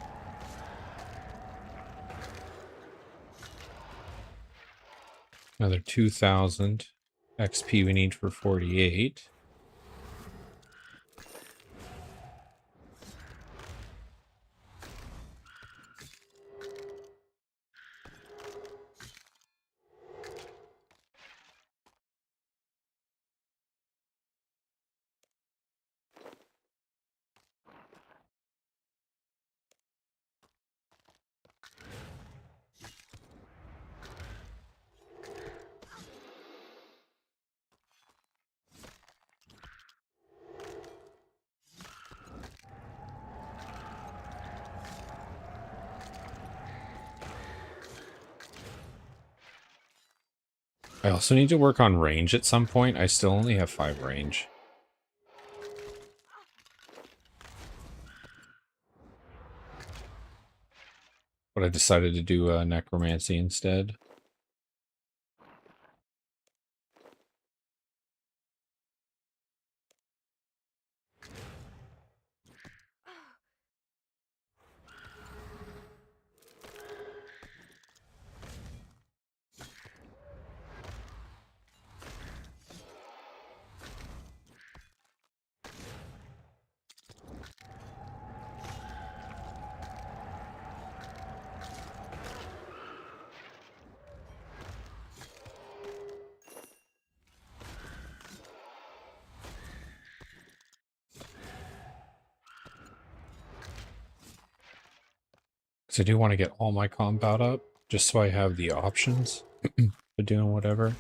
Another 2,000 XP we need for 48. I also need to work on range at some point. I still only have 5 range. But I decided to do Necromancy instead. Because I do want to get all my combat up, just so I have the options for doing whatever.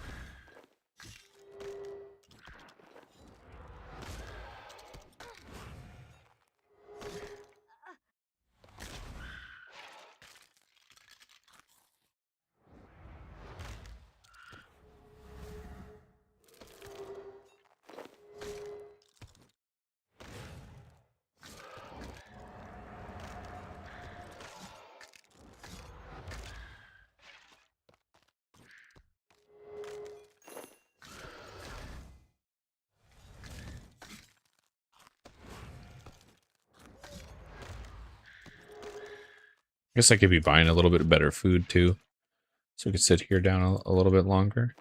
I guess I could be buying a little bit better food too, so we could sit here down a little bit longer.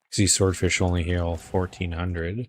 Because these swordfish only heal 1,400.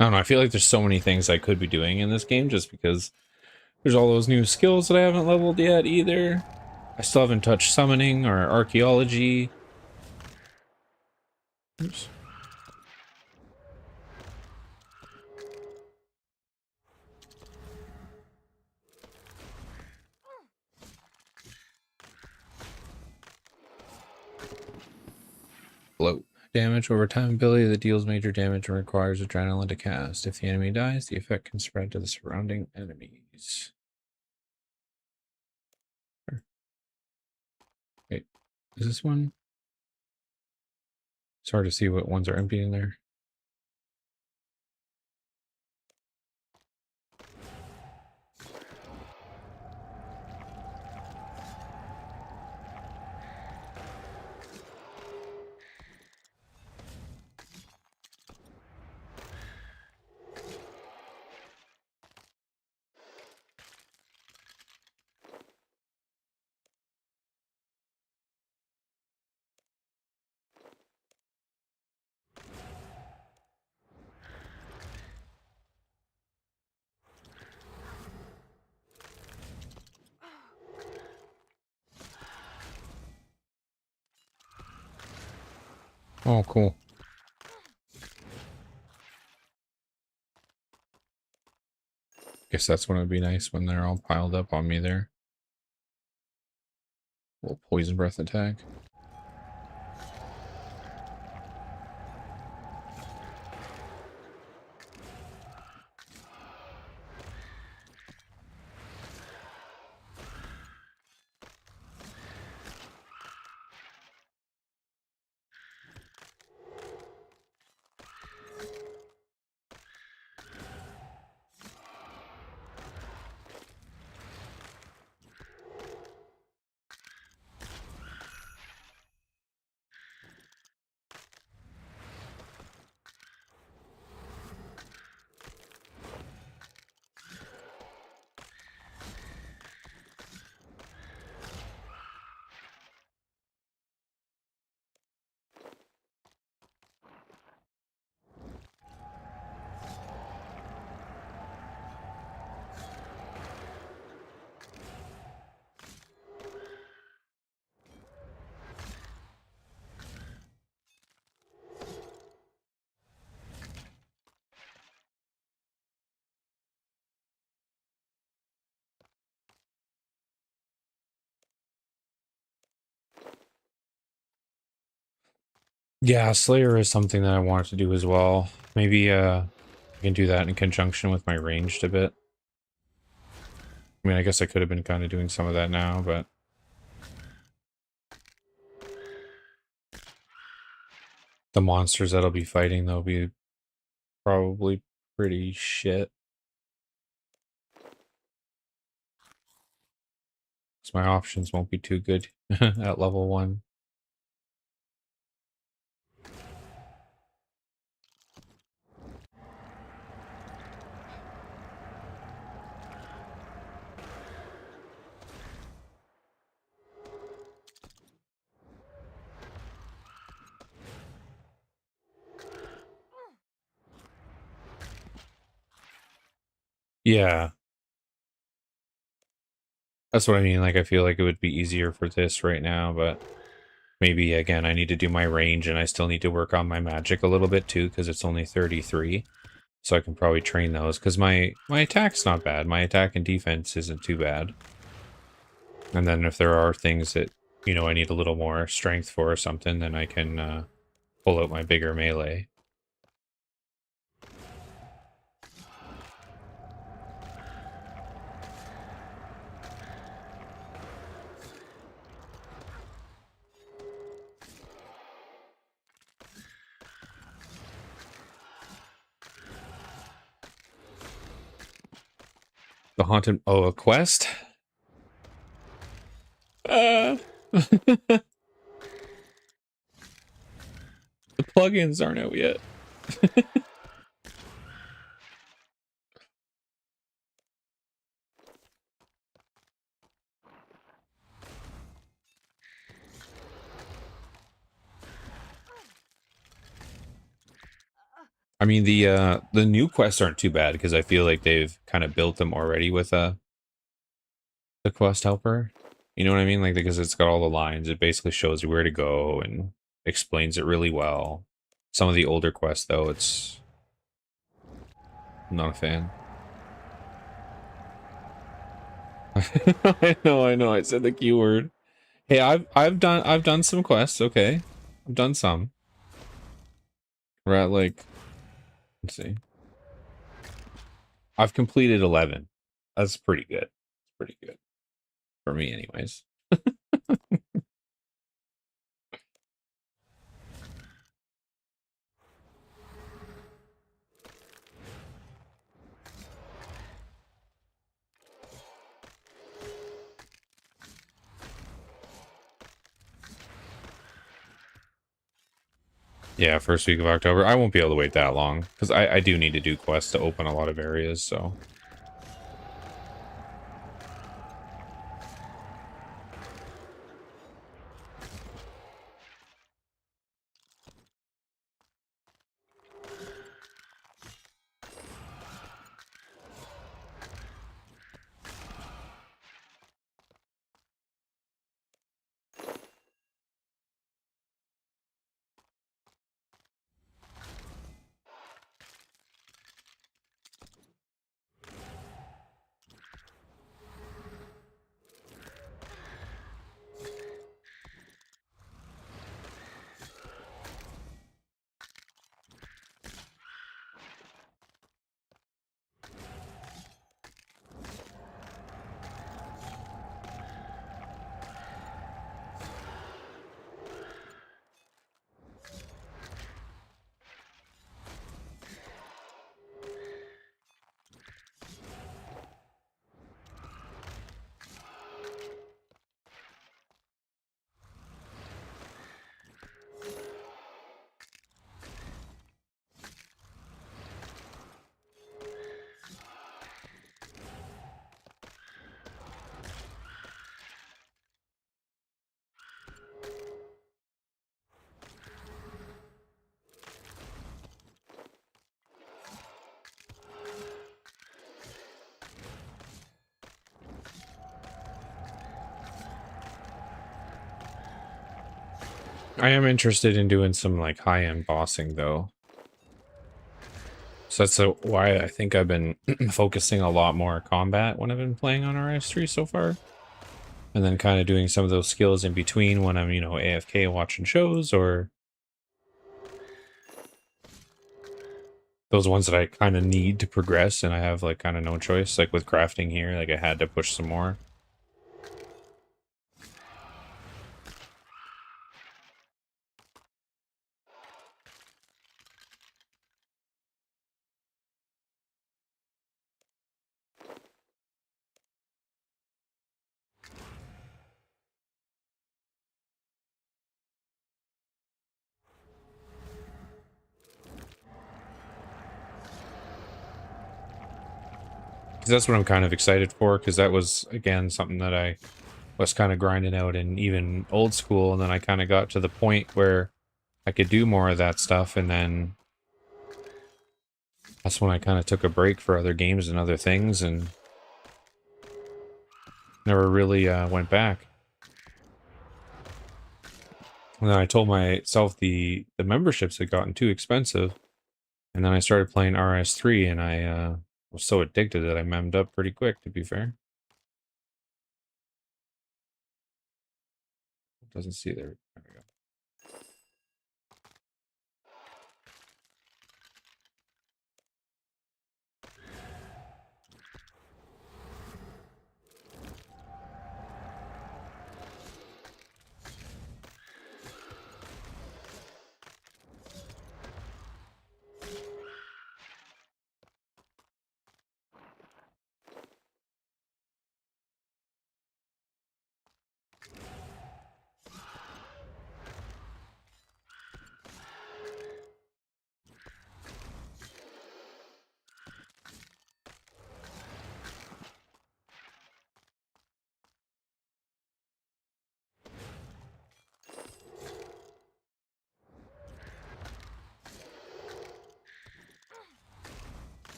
I don't know, I feel like there's so many things I could be doing in this game just because there's all those new skills that I haven't leveled yet either. I still haven't touched summoning or archaeology. Oops. Float. Damage over time ability that deals major damage and requires adrenaline to cast. If the enemy dies, the effect can spread to the surrounding enemies. Wait, is this one? It's hard to see what ones are empty in there. Oh, cool. Guess that's when it would be nice when they're all piled up on me there. Little poison breath attack. Yeah, Slayer is something that I wanted to do as well. Maybe I can do that in conjunction with my ranged a bit. I mean, I guess I could have been kind of doing some of that now, but the monsters that I'll be fighting, they'll be probably pretty shit. So my options won't be too good at level 1. Yeah, that's what I mean. Like, I feel like it would be easier for this right now, but maybe, again, I need to do my range, and I still need to work on my magic a little bit, too, because it's only 33. So I can probably train those, because my attack's not bad. My attack and defense isn't too bad. And then if there are things that, you know, I need a little more strength for or something, then I can pull out my bigger melee. The Haunted... Oh, a quest? The plugins aren't out yet. I mean, the new quests aren't too bad because I feel like they've kind of built them already with the quest helper. You know what I mean? Like, because it's got all the lines, it basically shows you where to go and explains it really well. Some of the older quests, though, it's I'm not a fan. I know. I said the keyword. Hey, I've done some quests. Okay, I've done some. We're at like, let's see. I've completed 11. That's pretty good. Pretty good for me, anyways. Yeah, first week of October. I won't be able to wait that long because I do need to do quests to open a lot of areas. So I am interested in doing some like high-end bossing though. So that's why I think I've been focusing a lot more combat when I've been playing on RS3 so far. And then kind of doing some of those skills in between when I'm, AFK watching shows or those ones that I kind of need to progress and I have like kind of no choice. Like with crafting here, like I had to push some more. Because that's what I'm kind of excited for, because that was, again, something that I was kind of grinding out in even old school, and then I kind of got to the point where I could do more of that stuff, and then that's when I kind of took a break for other games and other things, and never really went back. And then I told myself the memberships had gotten too expensive, and then I started playing RS3, and I was so addicted that I memmed up pretty quick, to be fair. Doesn't see there. There we go.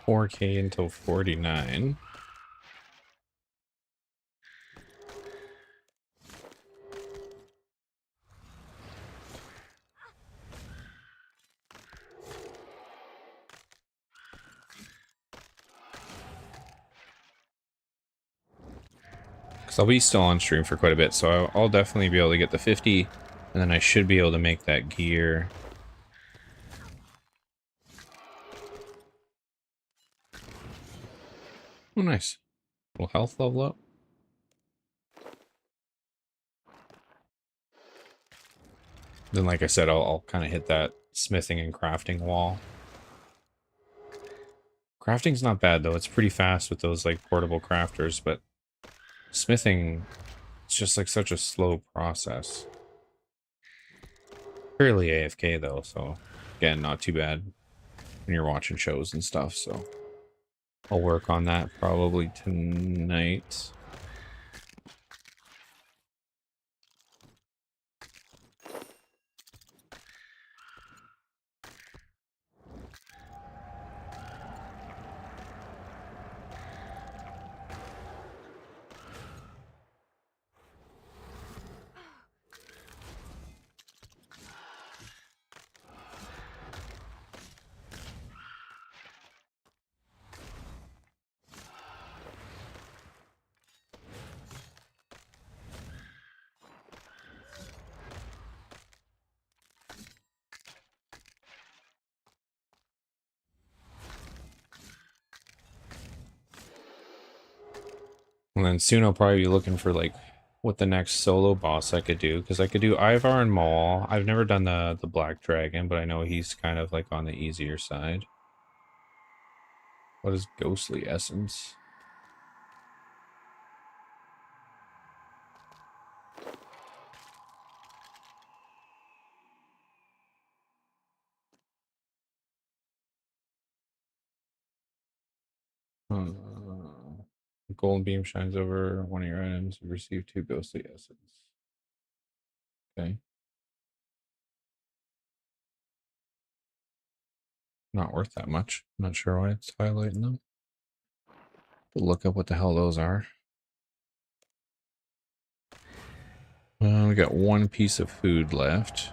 4K until 49. Because I'll be still on stream for quite a bit, so I'll definitely be able to get the 50, and then I should be able to make that gear. Oh, nice. Little health level up. Then, like I said, I'll kind of hit that smithing and crafting wall. Crafting's not bad, though. It's pretty fast with those, like, portable crafters, but smithing, it's just, like, such a slow process. Fairly AFK, though, so, again, not too bad when you're watching shows and stuff, so I'll work on that probably tonight. And then soon I'll probably be looking for, like, what the next solo boss I could do, because I could do Ivar and Maul. I've never done the Black Dragon, but I know he's kind of, like, on the easier side. What is Ghostly Essence? Uh, Golden beam shines over one of your items. You receive 2 Ghostly Essence. Okay. Not worth that much. Not sure why it's highlighting them. We'll look up what the hell those are. We got 1 piece of food left.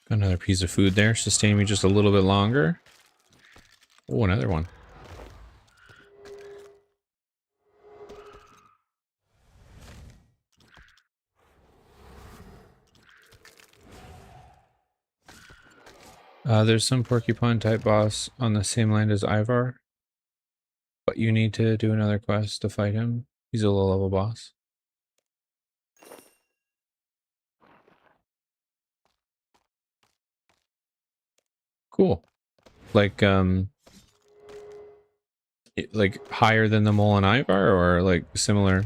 Got another piece of food there. Sustain me just a little bit longer. Oh, another one. There's some porcupine type boss on the same land as Ivar, but you need to do another quest to fight him. He's a low level boss. Cool. Like, like higher than the mole and Ivar, or like similar?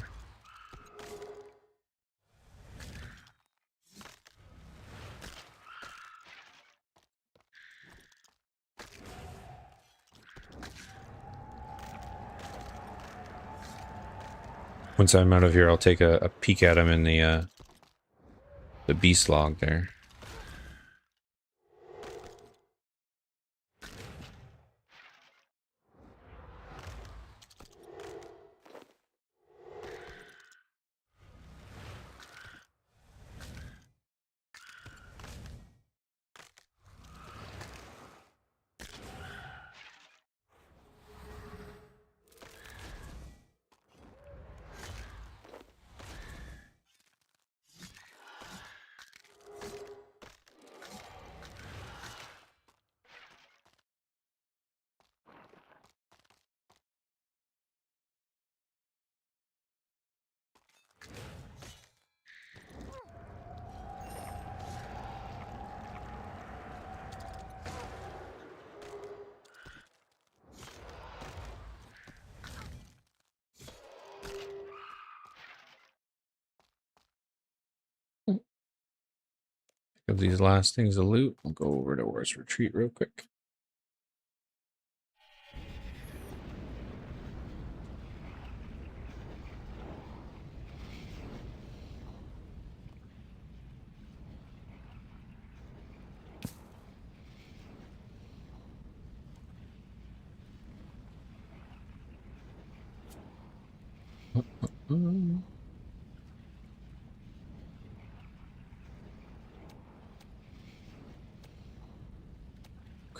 Once I'm out of here, I'll take a peek at him in the beast log there. Of these last things to loot, we'll go over to RS3 real quick.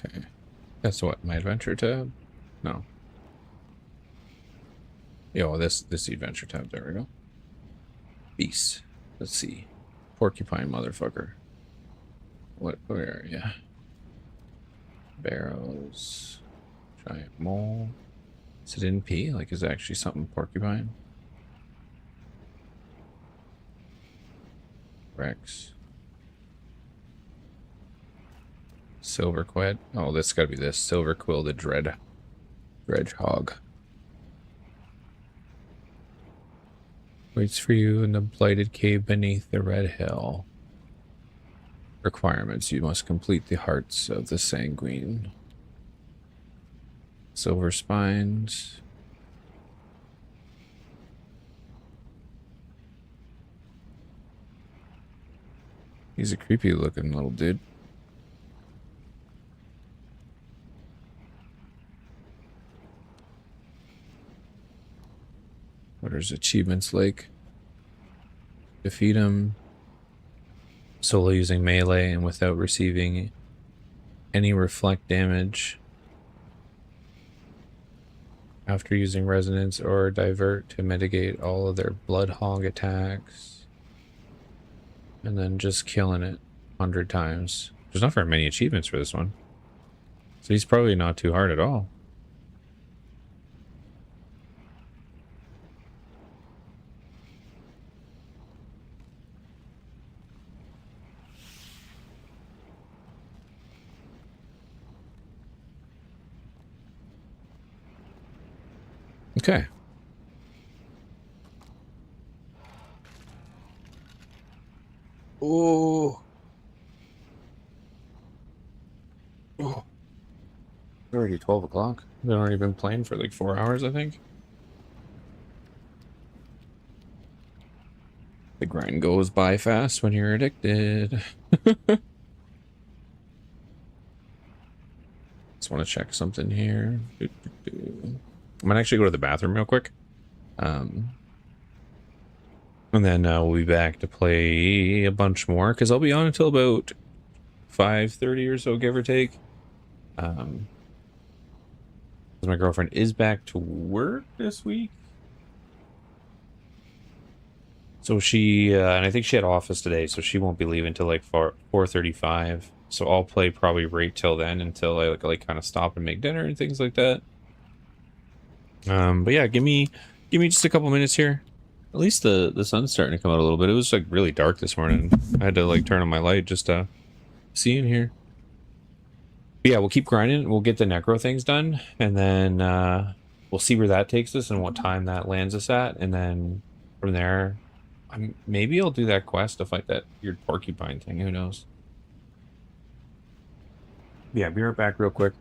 Okay, that's what, my adventure tab? No. Yo, this adventure tab. There we go. Beast. Let's see. Porcupine motherfucker. What? Where are you? Barrows. Giant mole. Is it in P? Like, is it actually something porcupine? Rex. Silver quid. Oh, this gotta be this. Silver quill, the dredgehog. Waits for you in the blighted cave beneath the red hill. Requirements. You must complete the hearts of the sanguine. Silver spines. He's a creepy looking little dude. What is achievements like? Defeat him solo using melee and without receiving any reflect damage. After using resonance or divert to mitigate all of their blood hog attacks. And then just killing it 100 times. There's not very many achievements for this one. So he's probably not too hard at all. Okay. Oh. Oh. It's already 12 o'clock. I've already been playing for like 4 hours, I think. The grind goes by fast when you're addicted. Just want to check something here. I'm gonna actually go to the bathroom real quick. And then we'll be back to play a bunch more, because I'll be on until about 5:30 or so, give or take. Because my girlfriend is back to work this week. So she, and I think she had office today, so she won't be leaving till like 4:35. So I'll play probably right till then, until I like kind of stop and make dinner and things like that. But yeah, give me just a couple minutes here. At least the sun's starting to come out a little bit. It was like really dark this morning. I had to like turn on my light just to see in here. But yeah, we'll keep grinding. We'll get the necro things done, and then we'll see where that takes us and what time that lands us at, and then from there, maybe I'll do that quest to fight that weird porcupine thing. Who knows? Yeah, be right back real quick.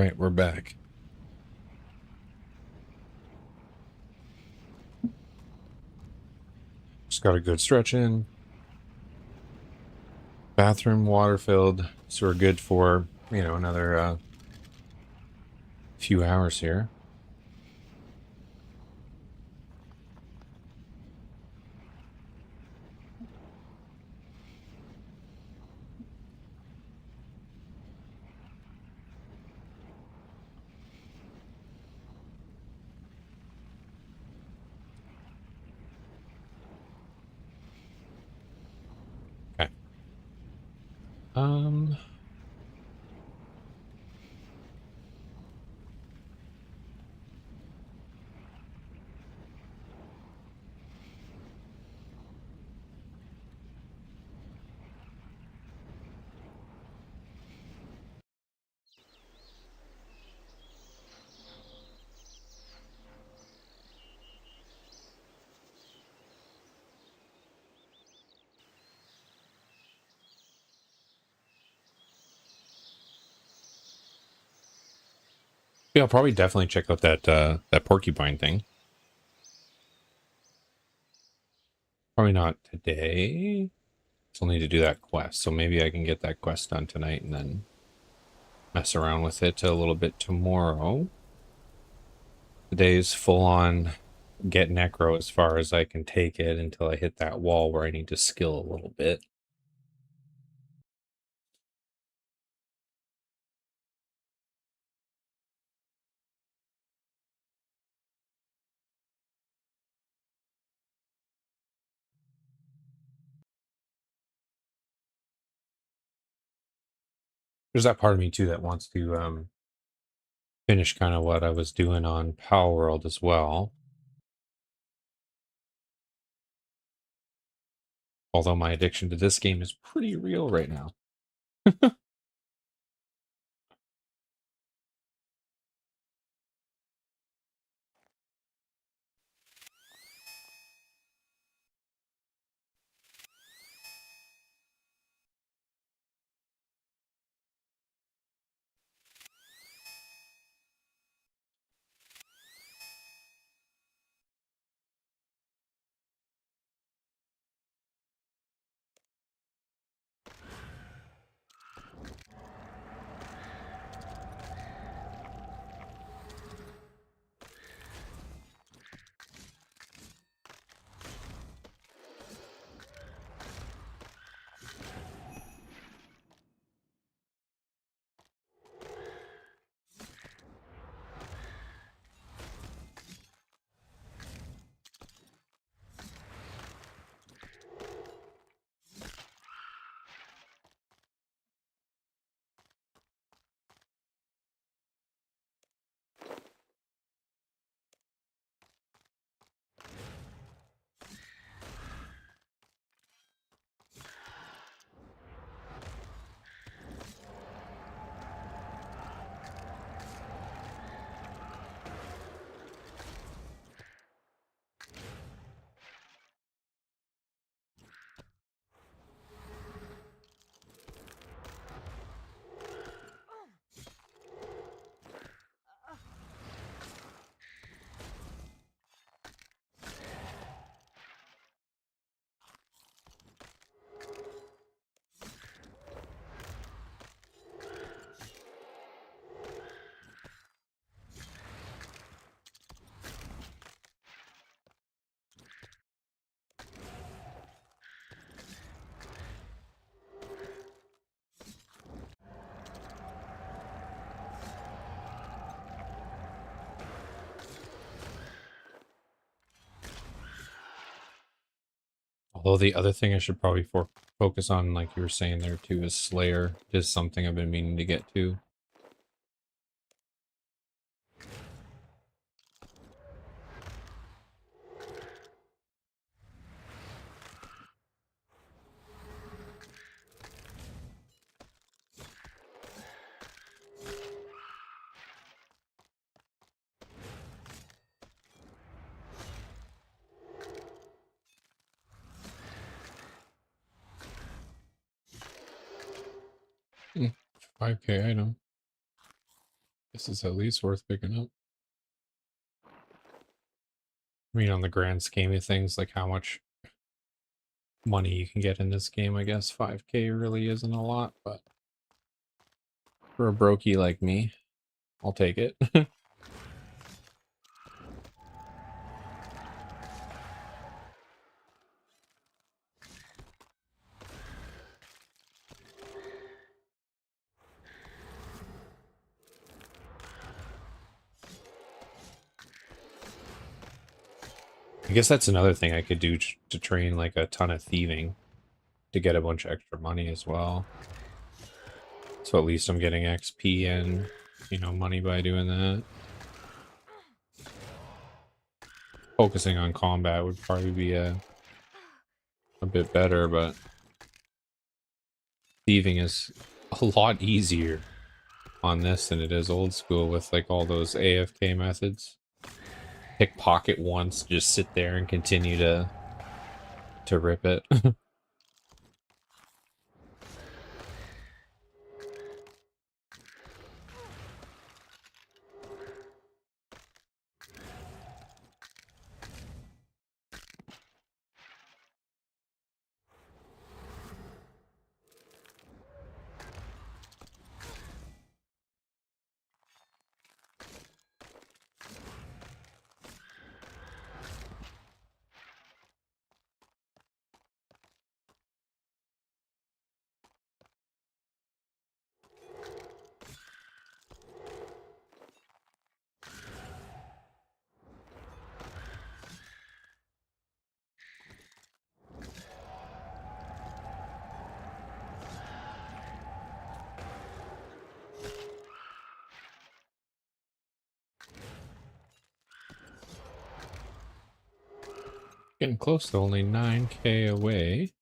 right, we're back. Just got a good stretch in. Bathroom water filled, so we're good for, another few hours here. Okay. Yeah, I'll probably definitely check out that porcupine thing. Probably not today. Still need to do that quest, so maybe I can get that quest done tonight and then mess around with it a little bit tomorrow. Today's full on get necro as far as I can take it until I hit that wall where I need to skill a little bit. There's that part of me too that wants to finish kind of what I was doing on Power World as well. Although my addiction to this game is pretty real right now. Although the other thing I should probably focus on, like you were saying there too, is Slayer. It is something I've been meaning to get to. Hmm, 5K item. This is at least worth picking up. I mean, on the grand scheme of things, like how much money you can get in this game, I guess 5K really isn't a lot, but for a brokey like me, I'll take it. I guess that's another thing I could do to train like a ton of thieving to get a bunch of extra money as well. So at least I'm getting XP and, you know, money by doing that. Focusing on combat would probably be a bit better, but thieving is a lot easier on this than it is old school with like all those AFK methods. Pickpocket once, just sit there and continue to rip it. Getting close to only 9K away.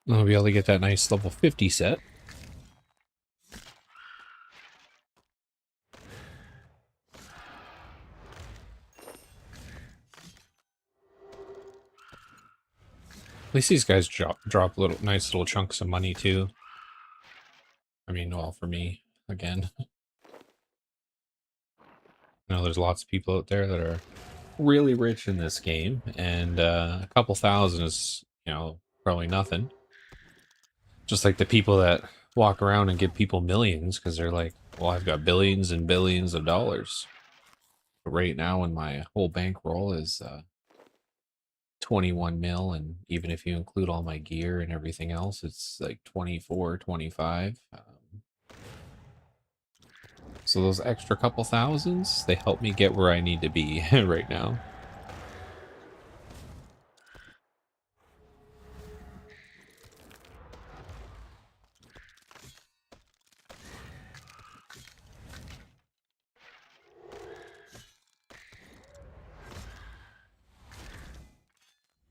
I'll be able to get that nice level 50 set. At least these guys drop little nice little chunks of money too. I mean, well, for me, again. I know there's lots of people out there that are really rich in this game, and a couple thousand is, you know, probably nothing. Just like the people that walk around and give people millions because they're like, well, I've got billions and billions of dollars. But right now, when my whole bankroll is 21 mil, and even if you include all my gear and everything else, it's like 24, 25. So those extra couple thousands, they help me get where I need to be right now.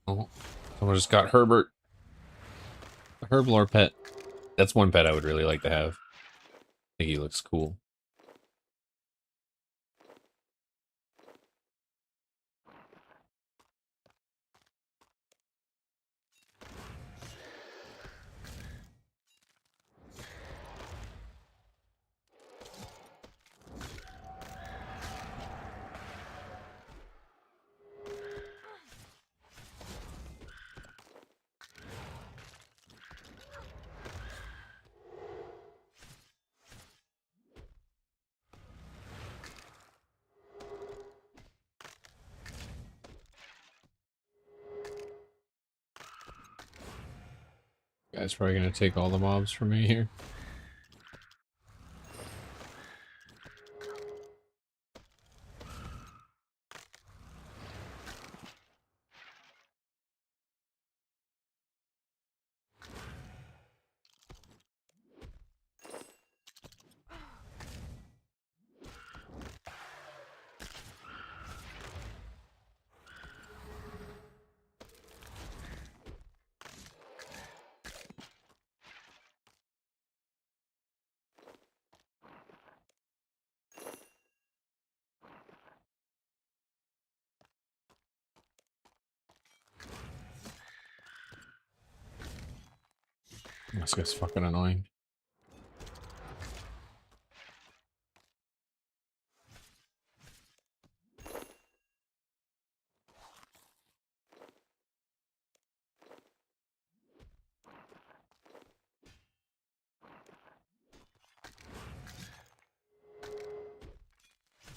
Oh, someone just got Herbert. A Herblore pet. That's one pet I would really like to have. I think he looks cool. Guy's probably gonna take all the mobs from me here. This guy's fucking annoying.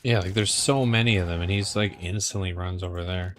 Yeah, like there's so many of them, and he's like instantly runs over there.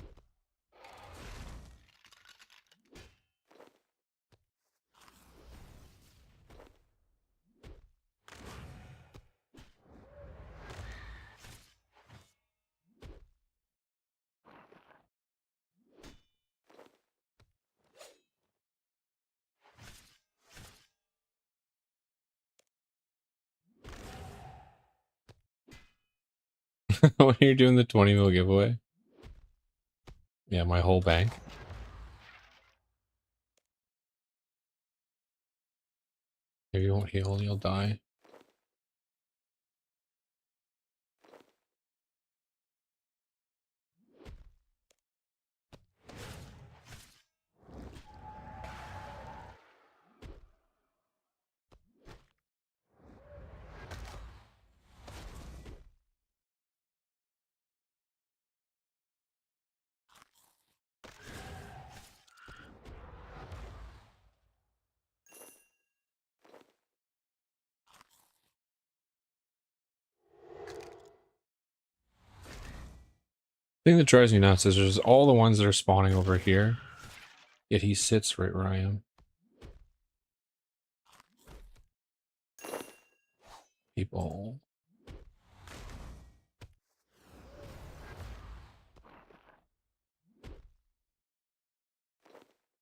When you're doing the 20 mil giveaway. Yeah, my whole bank. If you won't heal, you'll die. The thing that drives me nuts is there's all the ones that are spawning over here, yet he sits right where I am. People.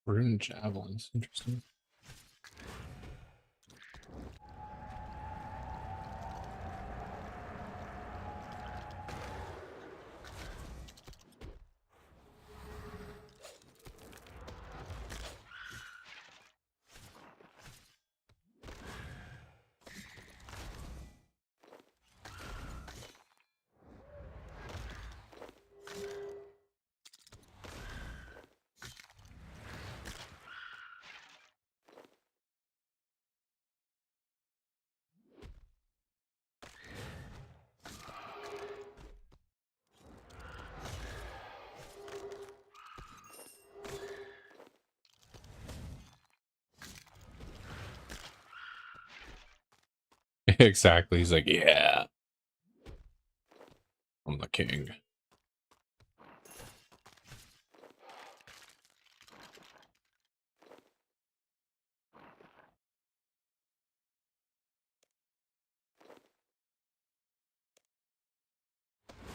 Rune javelins, interesting. Exactly. He's like, yeah, I'm the king.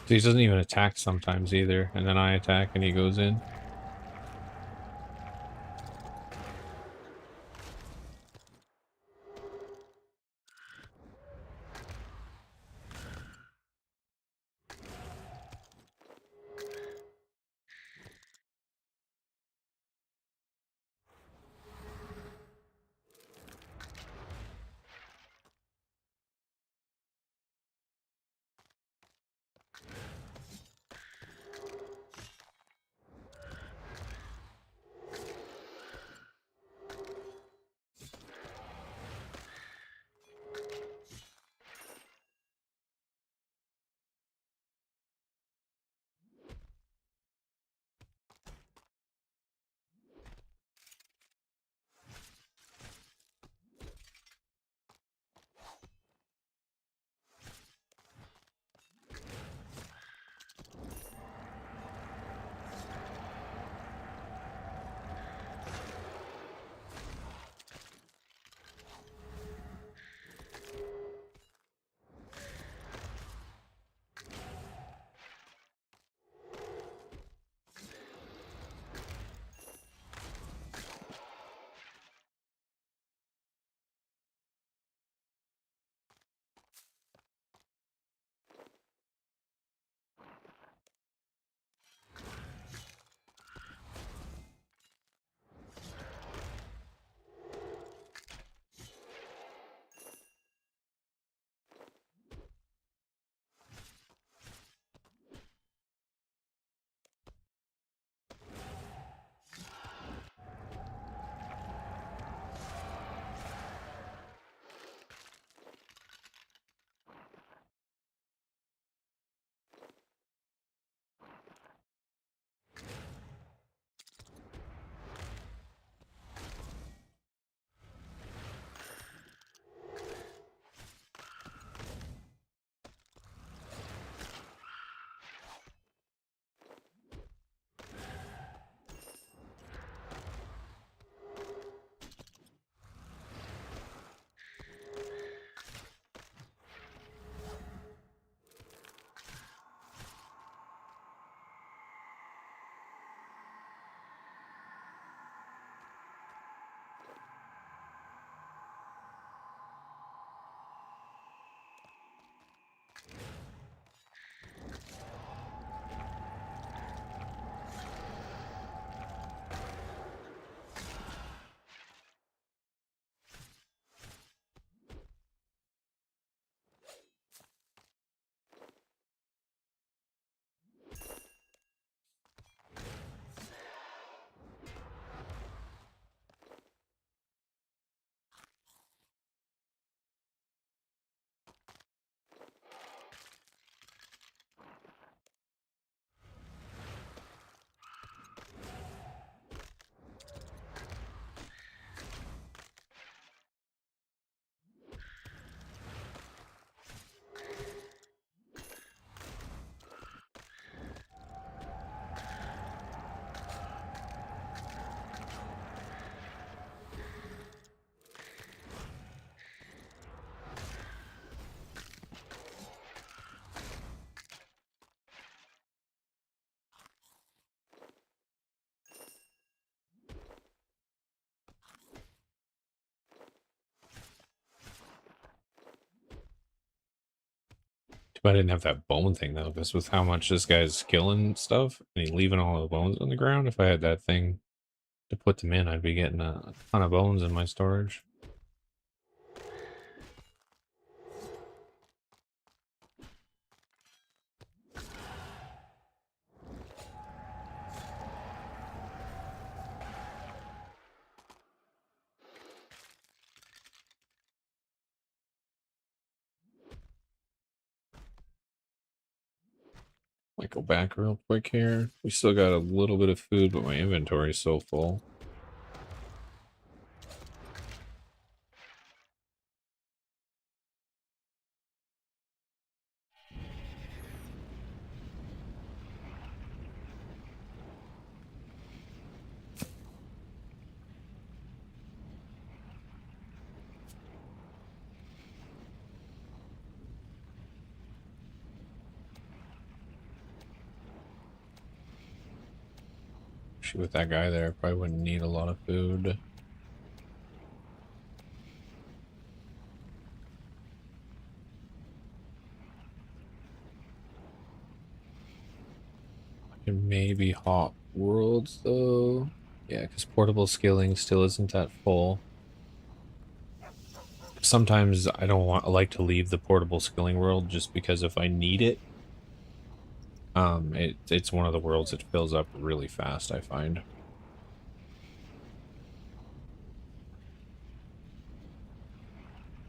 So he doesn't even attack sometimes either, and then I attack and he goes in. But I didn't have that bone thing though, because with how much this guy's killing stuff and he leaving all the bones on the ground, if I had that thing to put them in, I'd be getting a ton of bones in my storage. Might go back real quick here. We still got a little bit of food, but my inventory is so full. Actually, with that guy there, probably wouldn't need a lot of food. I can maybe hop worlds though. Yeah, because portable skilling still isn't that full. Sometimes I don't want I like to leave the portable skilling world just because if I need it, it's one of the worlds that fills up really fast, I find.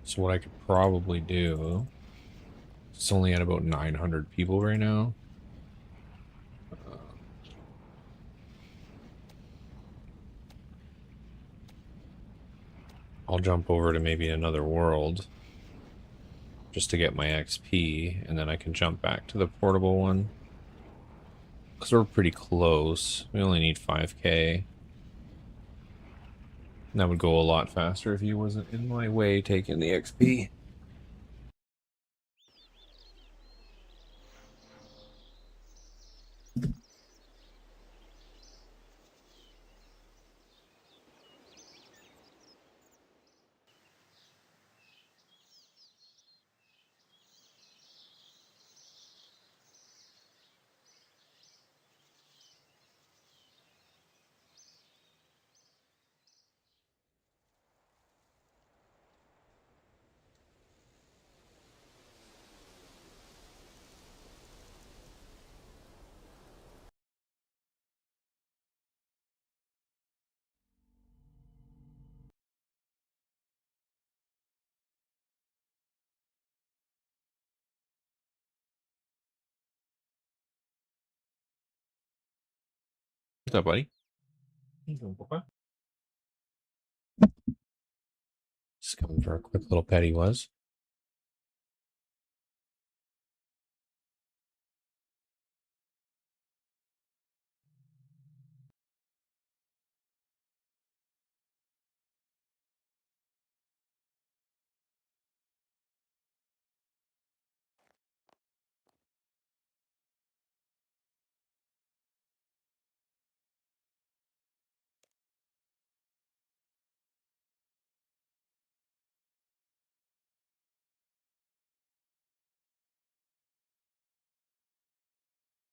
So what I could probably do, it's only at about 900 people right now. I'll jump over to maybe another world just to get my XP, and then I can jump back to the portable one. Because we're pretty close. We only need 5k. That would go a lot faster if he wasn't in my way taking the XP. What's up, buddy? Just coming for a quick little pet he was.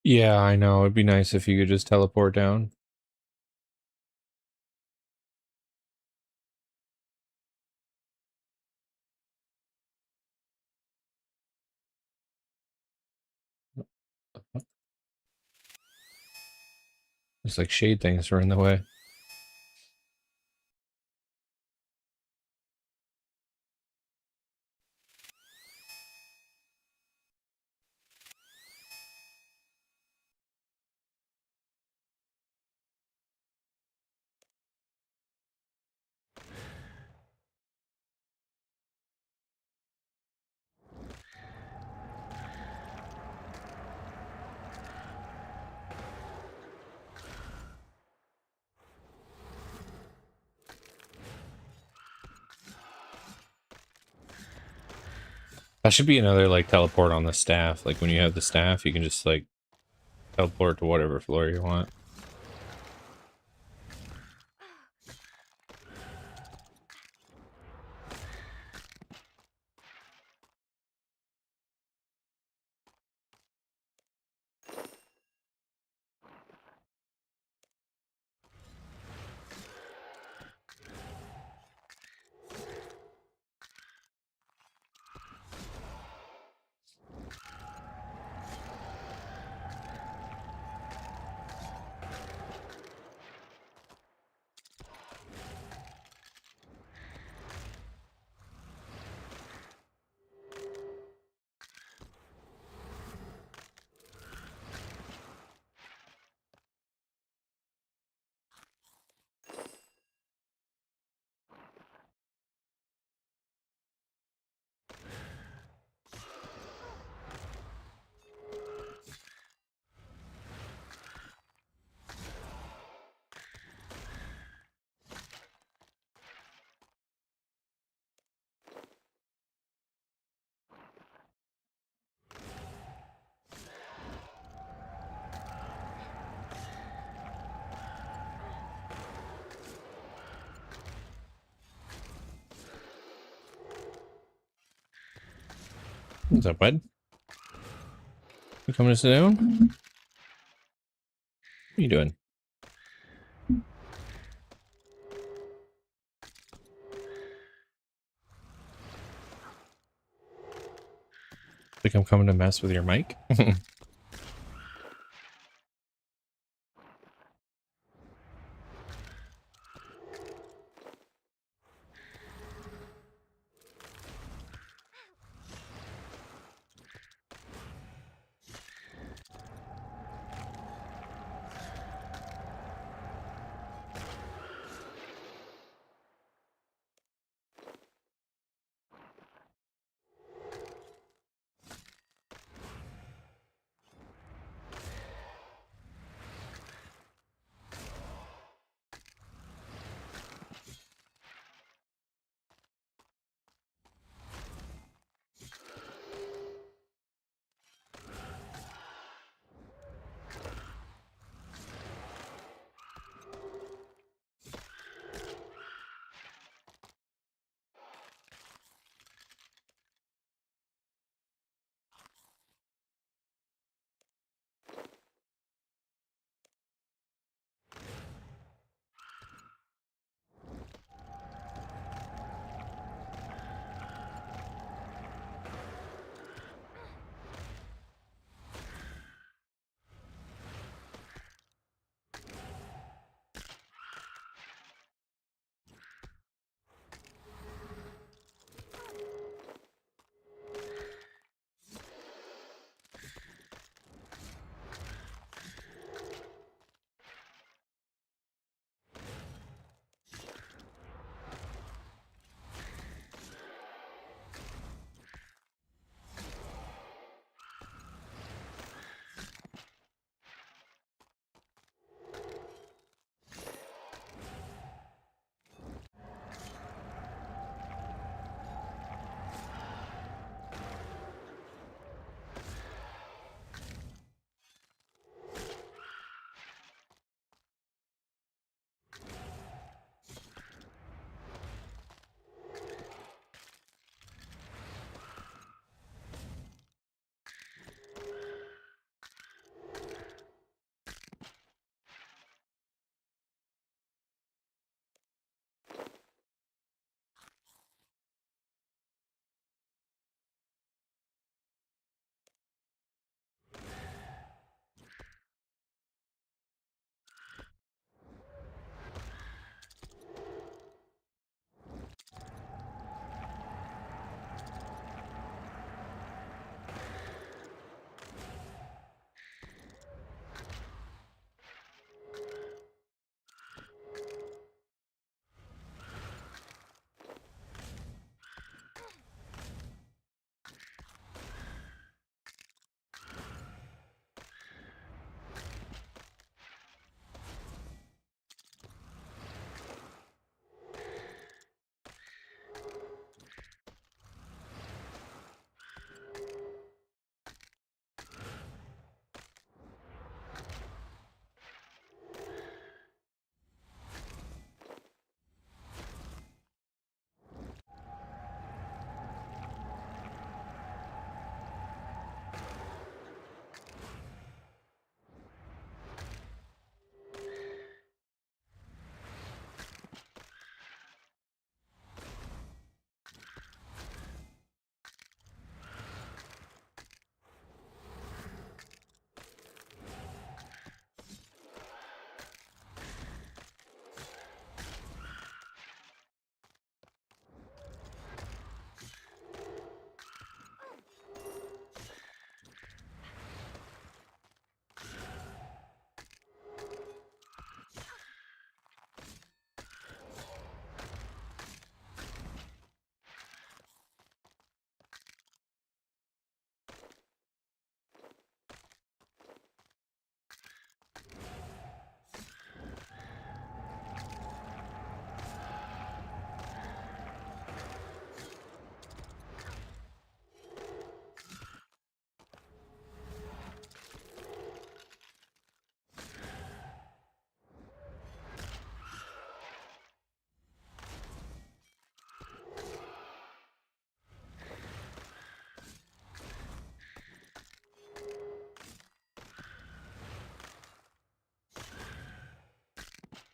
Yeah, I know. It'd be nice if you could just teleport down. It's like shade things are in the way. That should be another like teleport on the staff. Like when you have the staff, you can just like teleport to whatever floor you want. What's up, bud? You coming to sit down? What are you doing? Think I'm coming to mess with your mic?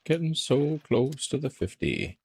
Getting so close to the 50.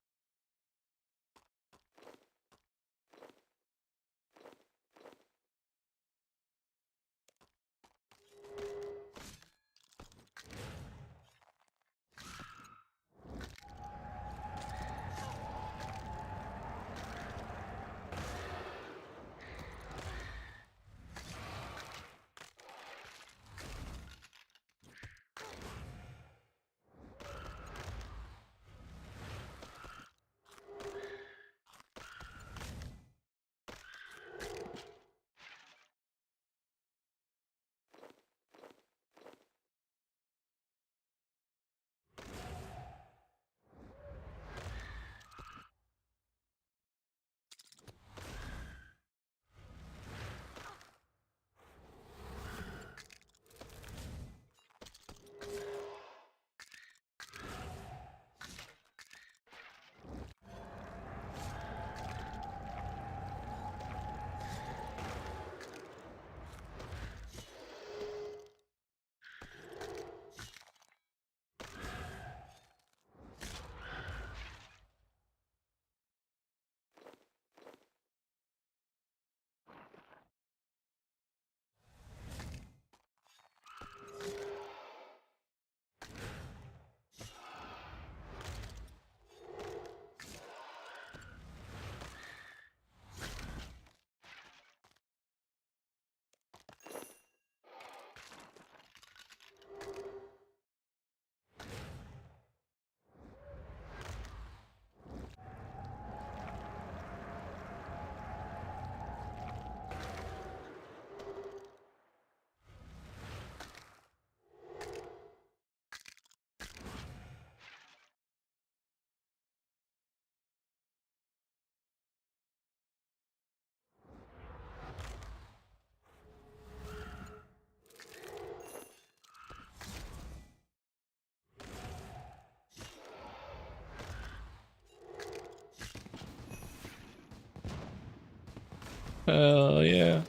Hell yeah.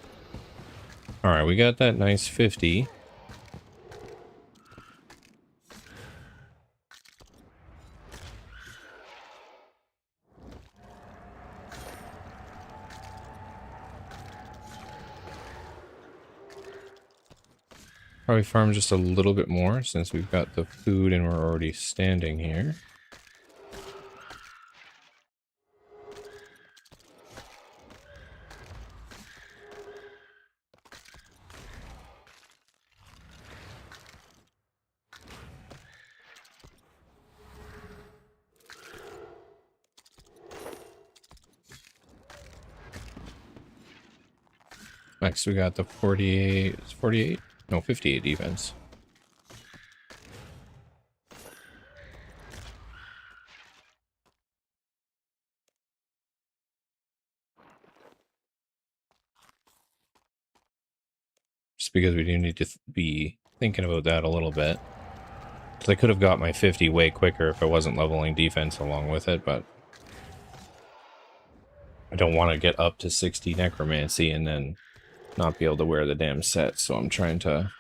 All right, we got that nice 50. Probably farm just a little bit more since we've got the food and we're already standing here. Next, we got the 48, 48? No, 58 defense. Just because we do need to be thinking about that a little bit. Because I could have got my 50 way quicker if I wasn't leveling defense along with it, but I don't want to get up to 60 Necromancy and then not be able to wear the damn set, so I'm trying to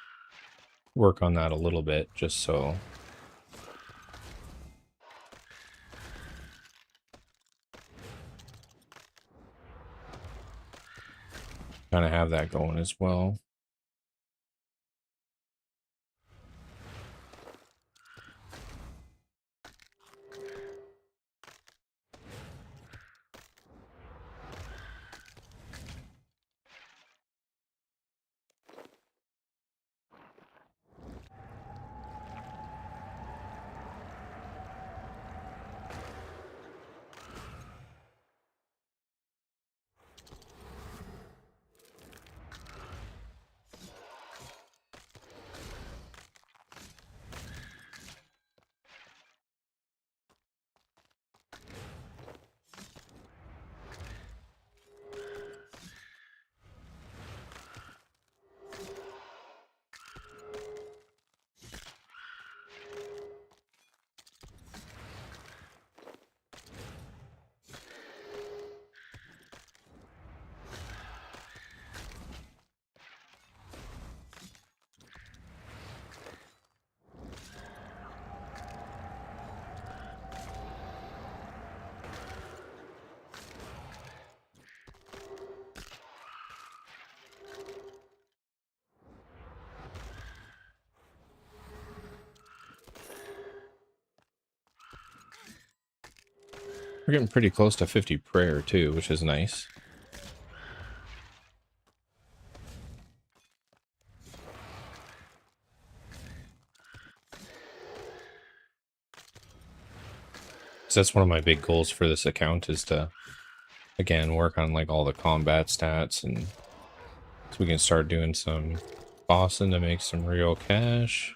work on that a little bit, just so kind of have that going as well. We're getting pretty close to 50 prayer too, which is nice. So that's one of my big goals for this account, is to, again, work on like all the combat stats, and so we can start doing some bossing to make some real cash.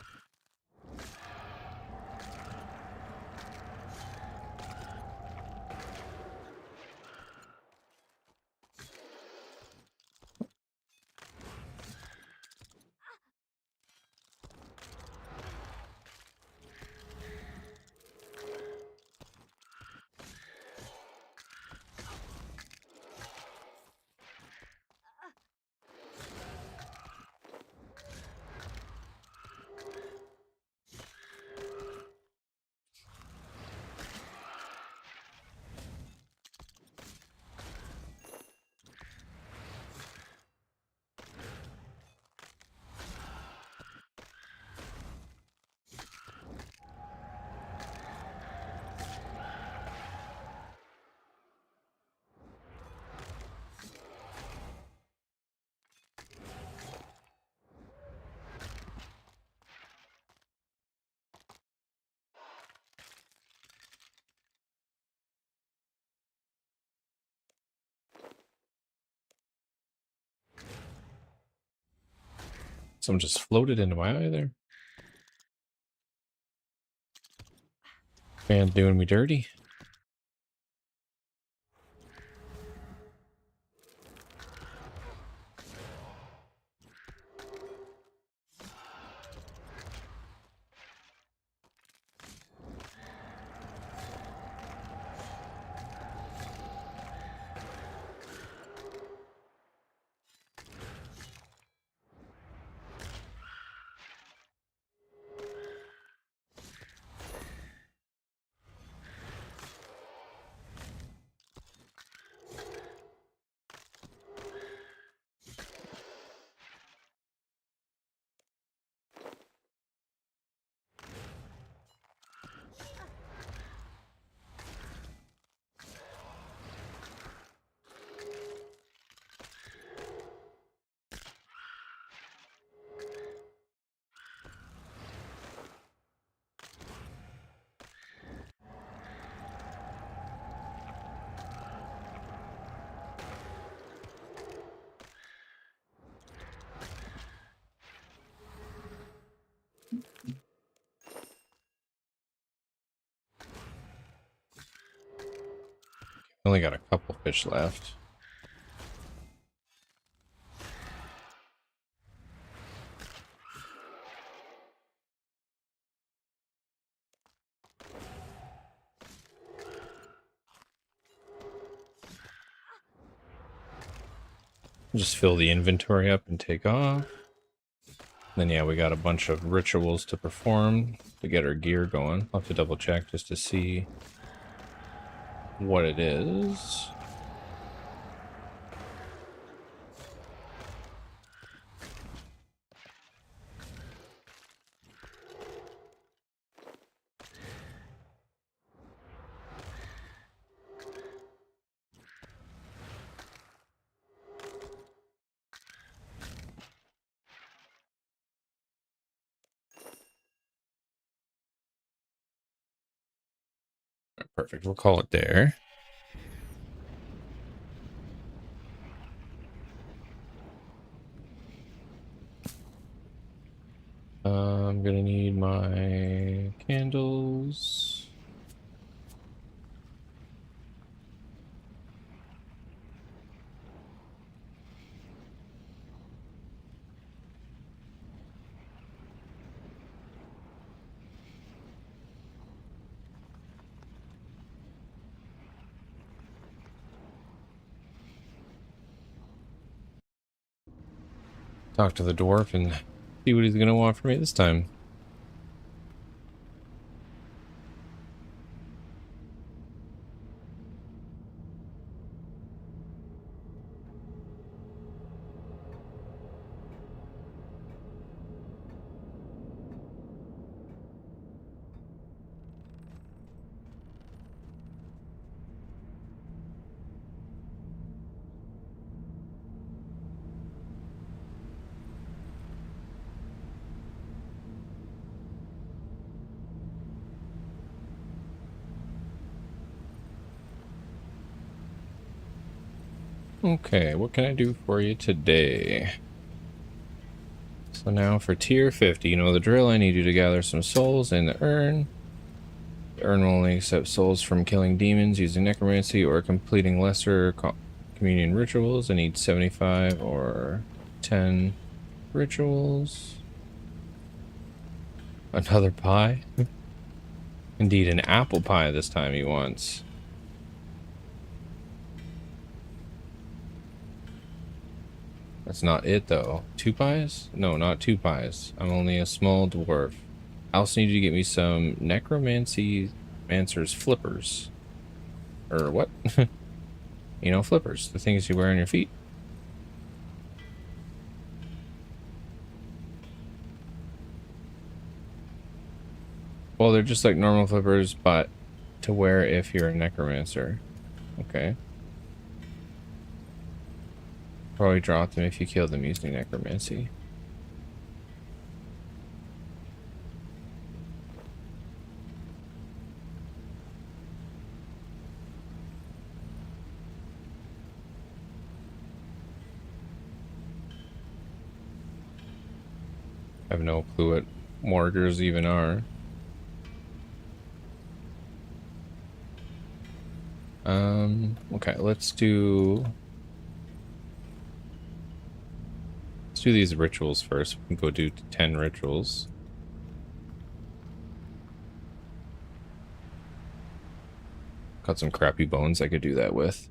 Someone just floated into my eye there. Man, doing me dirty. Only got a couple fish left. Just fill the inventory up and take off. Then yeah, we got a bunch of rituals to perform to get our gear going. I'll have to double check just to see what it is. Perfect, we'll call it there. I'm gonna need my candles. Talk to the dwarf and see what he's gonna want from me this time. Okay, what can I do for you today? So now for tier 50, you know the drill. I need you to gather some souls in the urn. The urn will only accept souls from killing demons using necromancy or completing lesser communion rituals. I need 75 or 10 rituals. Another pie? Indeed, an apple pie this time he wants. That's not it, though. 2 pies? No, not 2 pies. I'm only a small dwarf. I also need you to get me some Necromancy Mancer's flippers. Or what? You know, flippers. The things you wear on your feet. Well, they're just like normal flippers, but to wear if you're a Necromancer. Okay. Probably drop them if you kill them using Necromancy. I have no clue what mortars even are. Okay, let's do these rituals first. We can go do 10 rituals. Got some crappy bones I could do that with.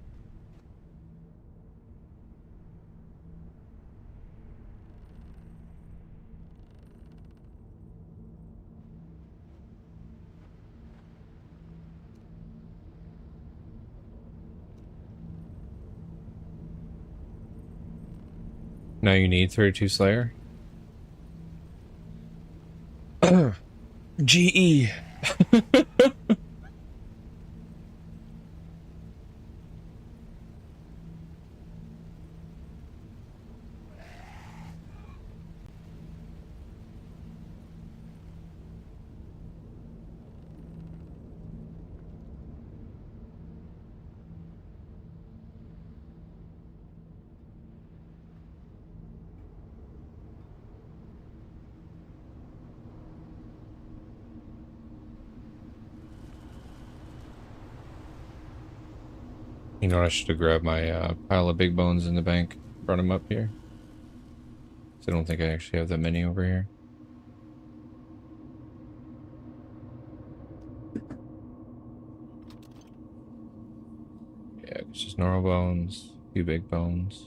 Now you need 32 Slayer. GE. You know, I should have grabbed my pile of big bones in the bank, brought them up here. So I don't think I actually have that many over here. Yeah, it's just normal bones, a few big bones.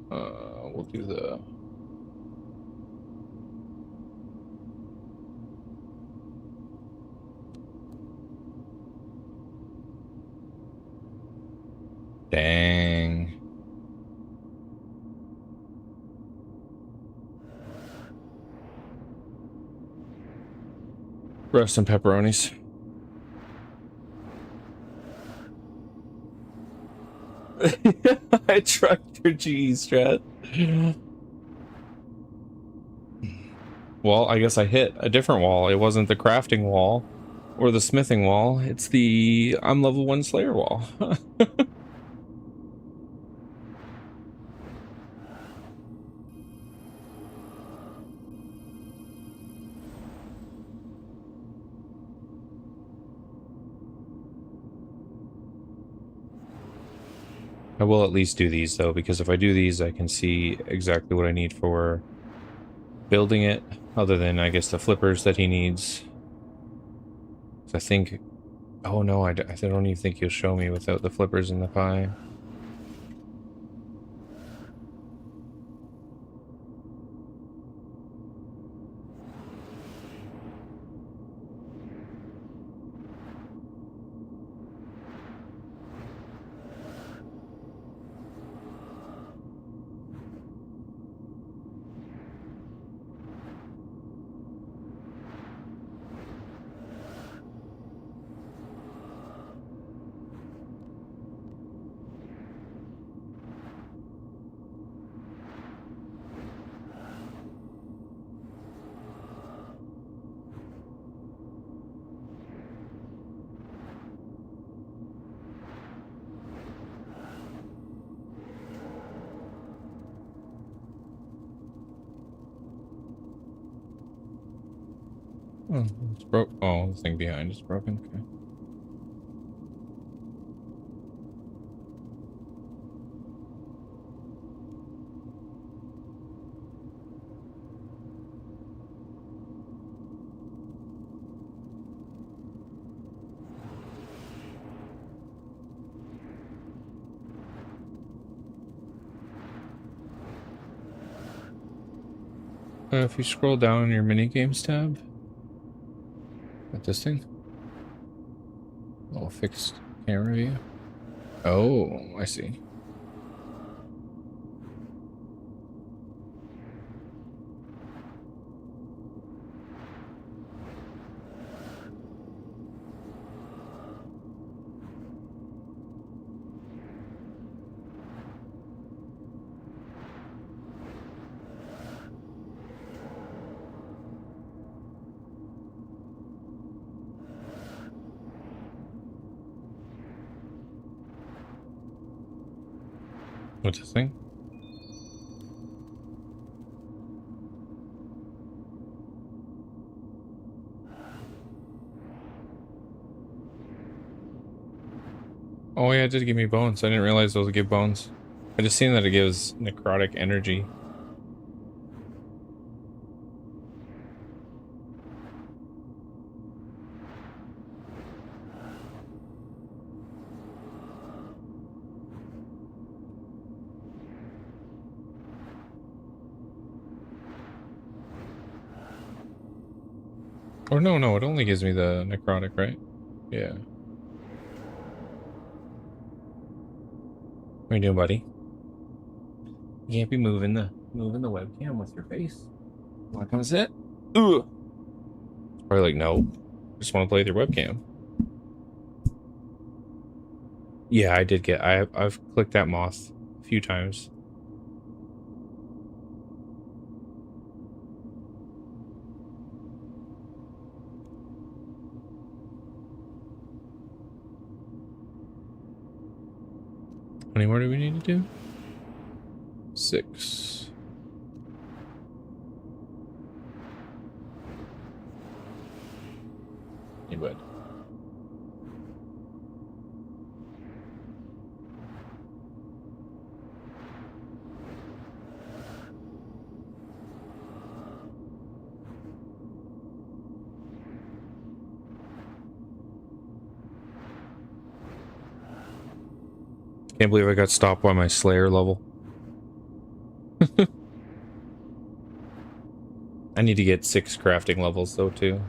We'll do the... Dang. Roast some pepperonis. I trucked your GE strat. Well, I guess I hit a different wall. It wasn't the crafting wall or the smithing wall. It's the I'm level 1 Slayer wall. I will at least do these, though, because if I do these, I can see exactly what I need for building it, other than, I guess, the flippers that he needs. I think... Oh, no, I don't even think he'll show me without the flippers in the pie. Oh, it's broke. Oh, the thing behind is broken. Okay. If you scroll down in your mini games tab, at this thing, oh, fixed camera view. Oh, I see. What's this thing? Oh yeah, it did give me bones. I didn't realize those would give bones. I just seen that it gives necrotic energy. Or no, it only gives me the necrotic, right? Yeah. What are you doing, buddy? You can't be moving the webcam with your face. Want to come sit? Ugh. Probably like, no. Just want to play with your webcam. Yeah, I did get. I've clicked that moth a few times. How many more do we need to do? 6. You would. Can't believe I got stopped by my Slayer level. I need to get 6 crafting levels though too.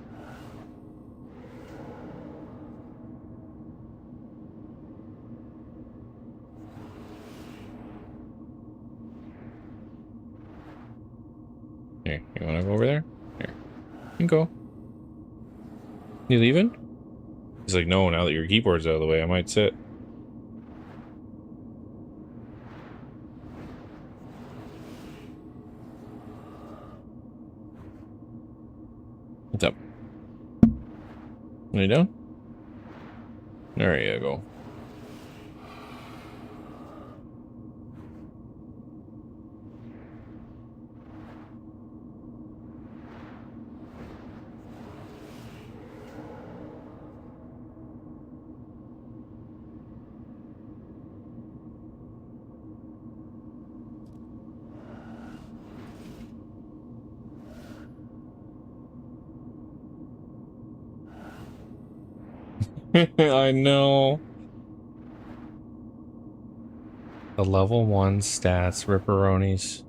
Here, you wanna go over there? Here. You can go. You leaving? He's like, no, now that your keyboard's out of the way, I might sit. What's up? Are you down? There you go. I know. The level 1 stats, ripperonis.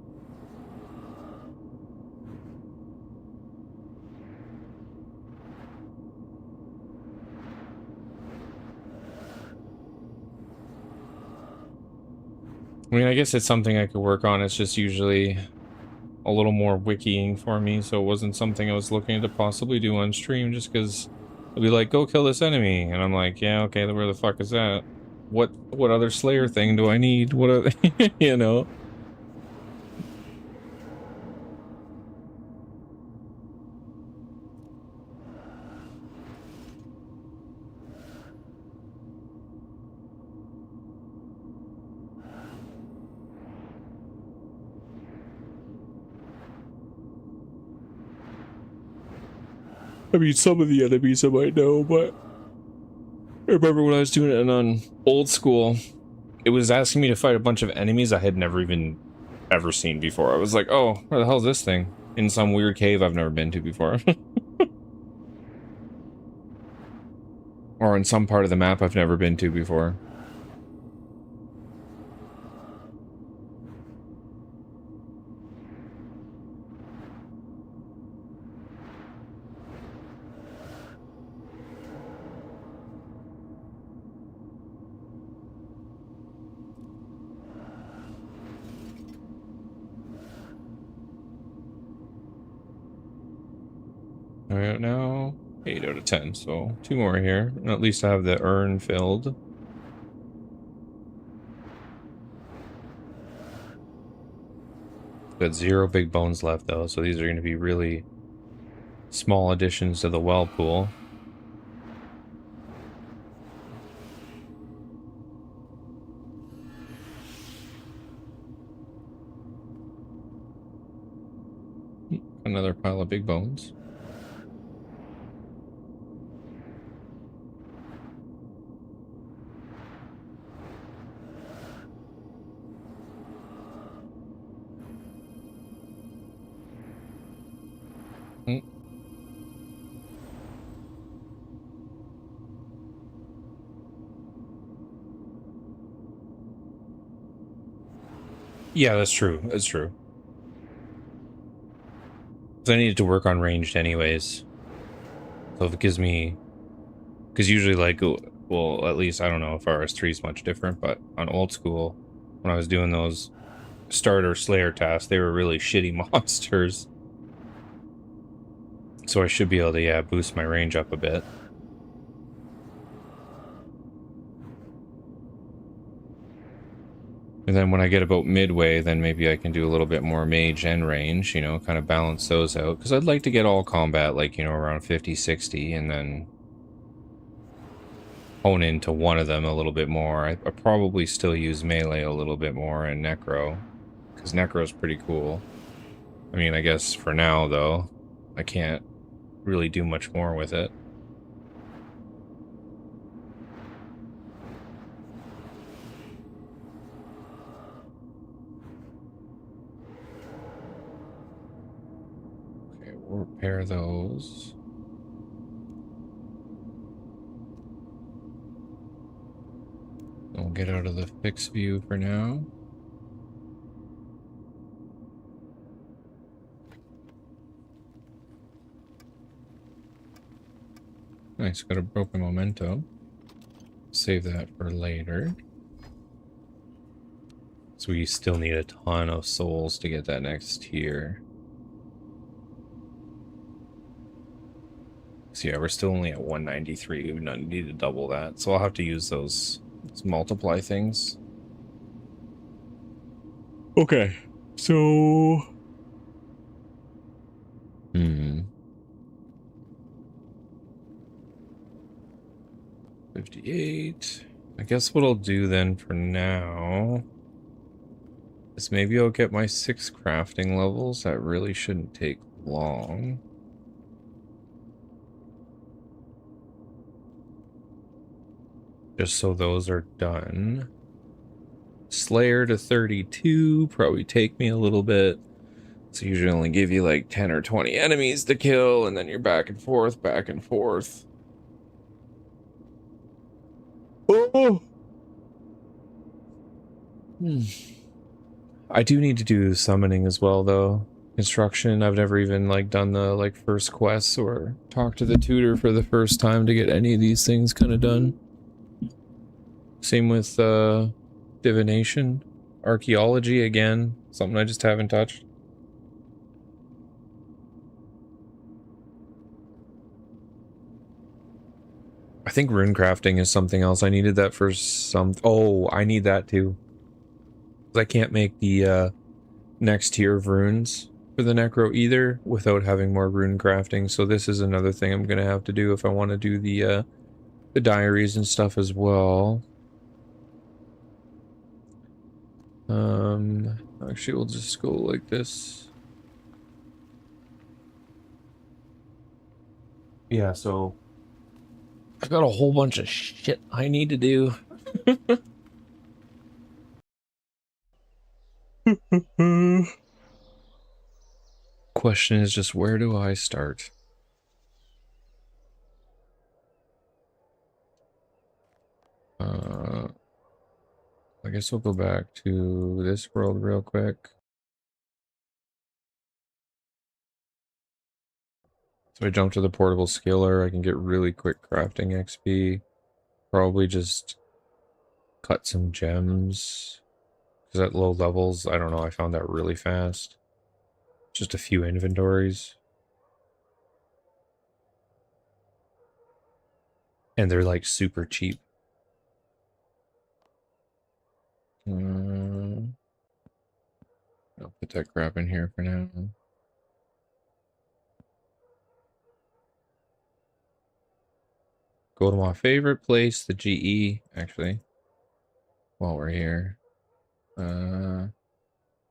I mean, I guess it's something I could work on. It's just usually a little more wikiing for me, so it wasn't something I was looking to possibly do on stream, just because it'd be like, go kill this enemy, and I'm like, yeah, okay, where the fuck is that? What other Slayer thing do I need? What are you know? I mean, some of the enemies I might know, but I remember when I was doing it on old school, it was asking me to fight a bunch of enemies I had never even ever seen before. I was like, oh, where the hell is this thing? In some weird cave I've never been to before. Or in some part of the map I've never been to before. Alright, now 8 out of 10, so 2 more here. And at least I have the urn filled. Got 0 big bones left though, so these are going to be really small additions to the well pool. Another pile of big bones. Yeah, that's true. That's true. I needed to work on ranged anyways. So if it gives me... Because usually, like, well, at least I don't know if RS3 is much different, but on old school, when I was doing those starter slayer tasks, they were really shitty monsters. So I should be able to, yeah, boost my range up a bit. And then when I get about midway, then maybe I can do a little bit more mage and range, you know, kind of balance those out. Because I'd like to get all combat, like, you know, around 50, 60, and then hone into one of them a little bit more. I probably still use melee a little bit more and necro, because necro's pretty cool. I mean, I guess for now, though, I can't really do much more with it. Okay, we'll repair those. We'll get out of the fixed view for now. Nice, got a broken memento. Save that for later. So we still need a ton of souls to get that next tier. So yeah, we're still only at 193. We need to double that. So I'll have to use those multiply things. Okay, so... 58. I guess what I'll do then for now is maybe I'll get my 6 crafting levels. That really shouldn't take long. Just so those are done. Slayer to 32 probably take me a little bit. So usually only give you like 10 or 20 enemies to kill, and then you're back and forth, back and forth. Oh! I do need to do summoning as well, though. Construction, I've never even like done the like first quests or talked to the tutor for the first time to get any of these things kind of done. Same with divination, archaeology again, something I just haven't touched. I think rune crafting is something else. I needed that for some... Oh, I need that too. I can't make the next tier of runes for the necro either without having more rune crafting. So this is another thing I'm gonna have to do if I want to do the diaries and stuff as well. Actually, we'll just go like this. Yeah, so I've got a whole bunch of shit I need to do. Question is just, where do I start? I guess we'll go back to this world real quick. So I jump to the portable skiller. I can get really quick crafting XP. Probably just cut some gems. Because at low levels, I don't know, I found that really fast. Just a few inventories. And they're like super cheap. I'll put that crap in here for now. Go to my favorite place, the GE, actually. While we're here. Where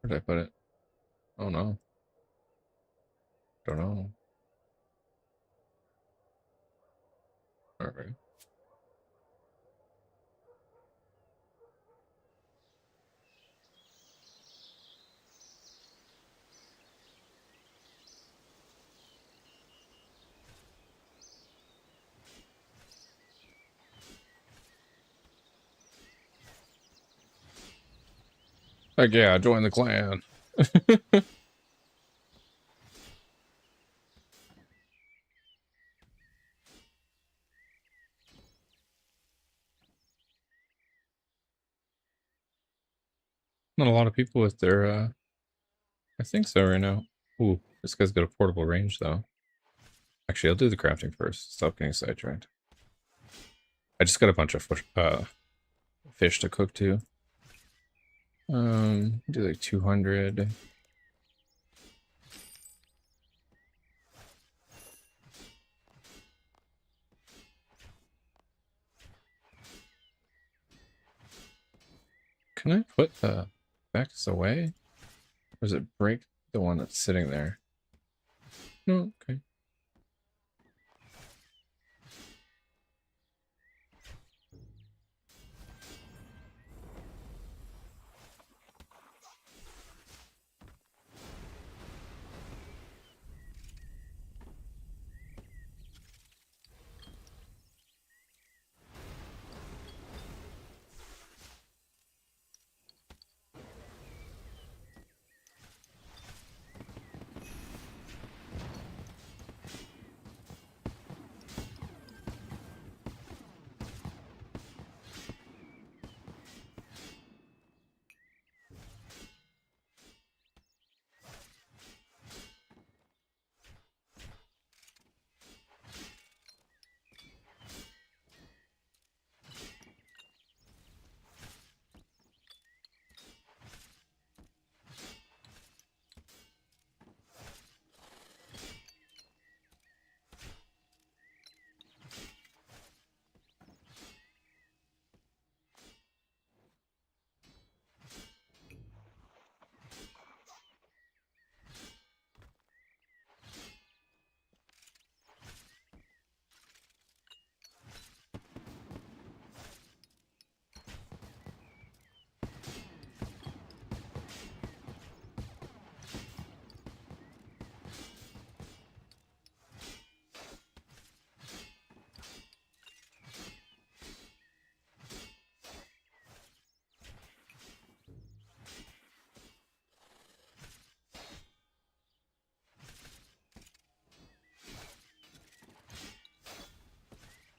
did I put it? Oh no. Don't know. Alright. Heck yeah, join the clan. Not a lot of people with their, I think so right now. Ooh, this guy's got a portable range though. Actually, I'll do the crafting first. Stop getting sidetracked. I just got a bunch of fish to cook too. Do like 200. Can I put the Vex away? Or does it break the one that's sitting there? No, okay.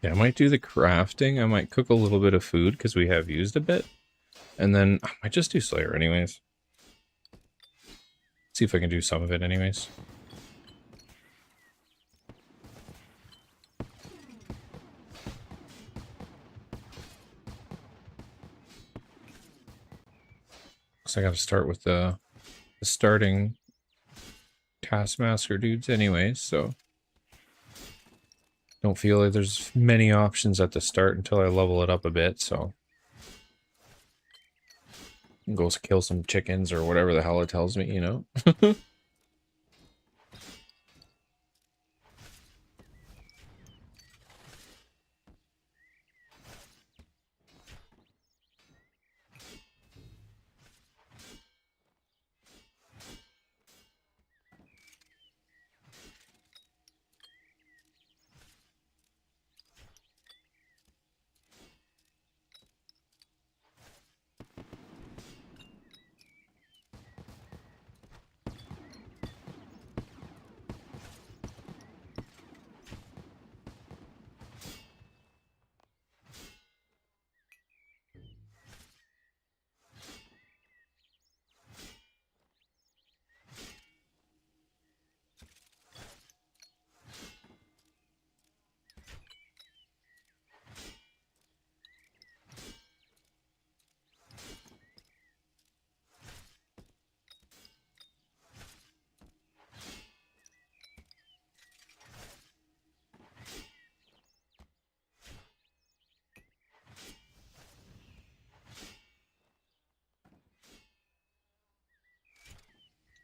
Yeah, I might do the crafting. I might cook a little bit of food because we have used a bit. And then I might just do Slayer anyways. See if I can do some of it anyways. So I got to start with the starting Taskmaster dudes anyways, so don't feel like there's many options at the start until I level it up a bit, so go kill some chickens or whatever the hell it tells me, you know?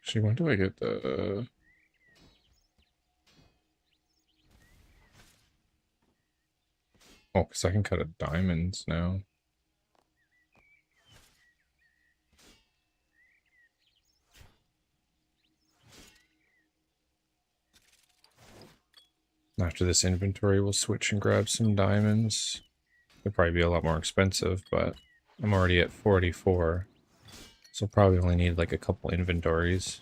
Actually, when do I get the... Oh, because I can cut a diamonds now. After this inventory, we'll switch and grab some diamonds. They'll probably be a lot more expensive, but I'm already at 44. So probably only need like a couple inventories.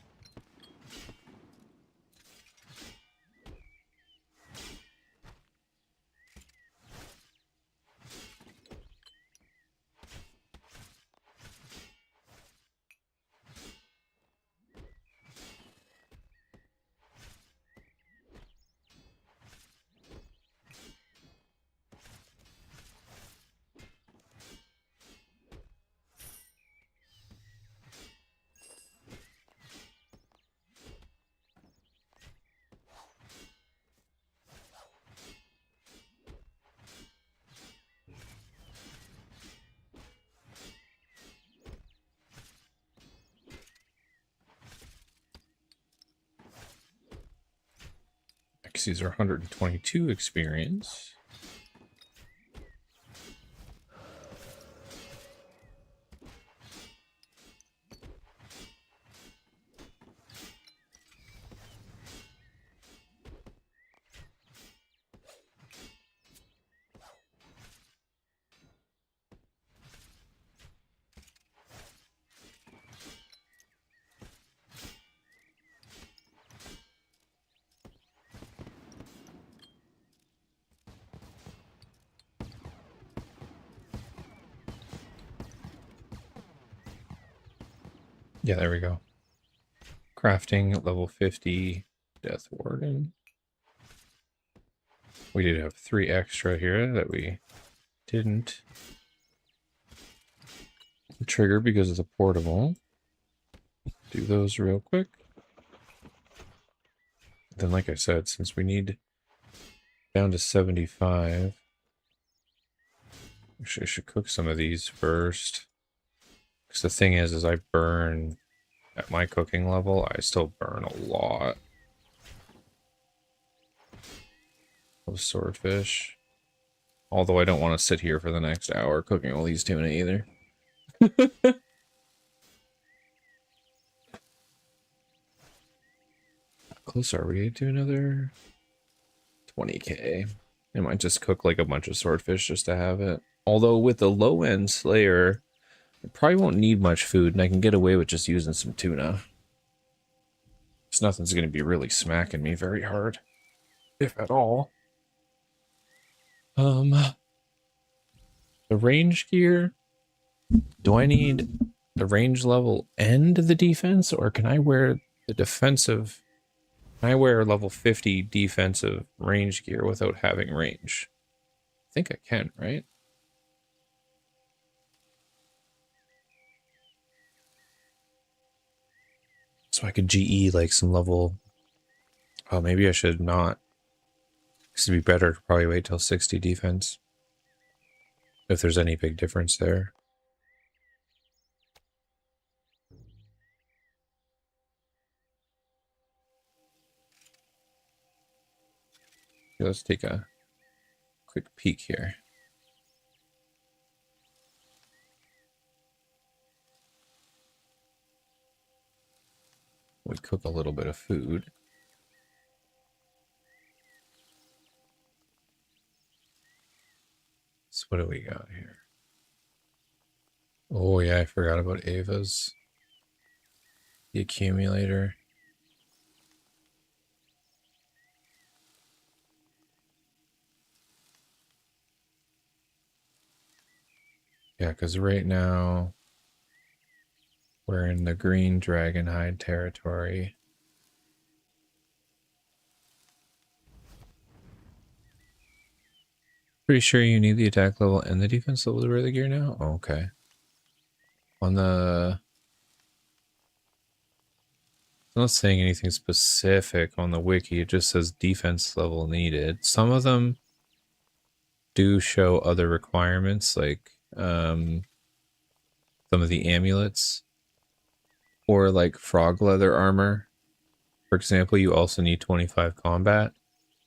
These are 122 experience. Yeah, there we go. Crafting level 50, Death Warden. We did have 3 extra here that we didn't trigger because of the portable. Do those real quick. Then, like I said, since we need down to 75, I should cook some of these first. Because the thing is I burn, at my cooking level, I still burn a lot of swordfish. Although I don't want to sit here for the next hour cooking all these tuna either. Close are we to another 20k? I might just cook like a bunch of swordfish just to have it. Although with the low-end Slayer, I probably won't need much food, and I can get away with just using some tuna. Because nothing's going to be really smacking me very hard, if at all. The range gear. Do I need the range level and the defense, or can I wear the defensive? Can I wear level 50 defensive range gear without having range? I think I can, right? So I could GE like some level... Oh, maybe I should not. This would be better to probably wait till 60 defense. If there's any big difference there. Okay, let's take a quick peek here. We cook a little bit of food. So what do we got here? Oh yeah, I forgot about Ava's. The accumulator. Yeah, because right now we're in the green dragonhide territory. Pretty sure you need the attack level and the defense level to wear the gear now? Oh, okay. On the... It's not saying anything specific on the wiki. It just says defense level needed. Some of them do show other requirements, like some of the amulets or like frog leather armor, for example, you also need 25 combat.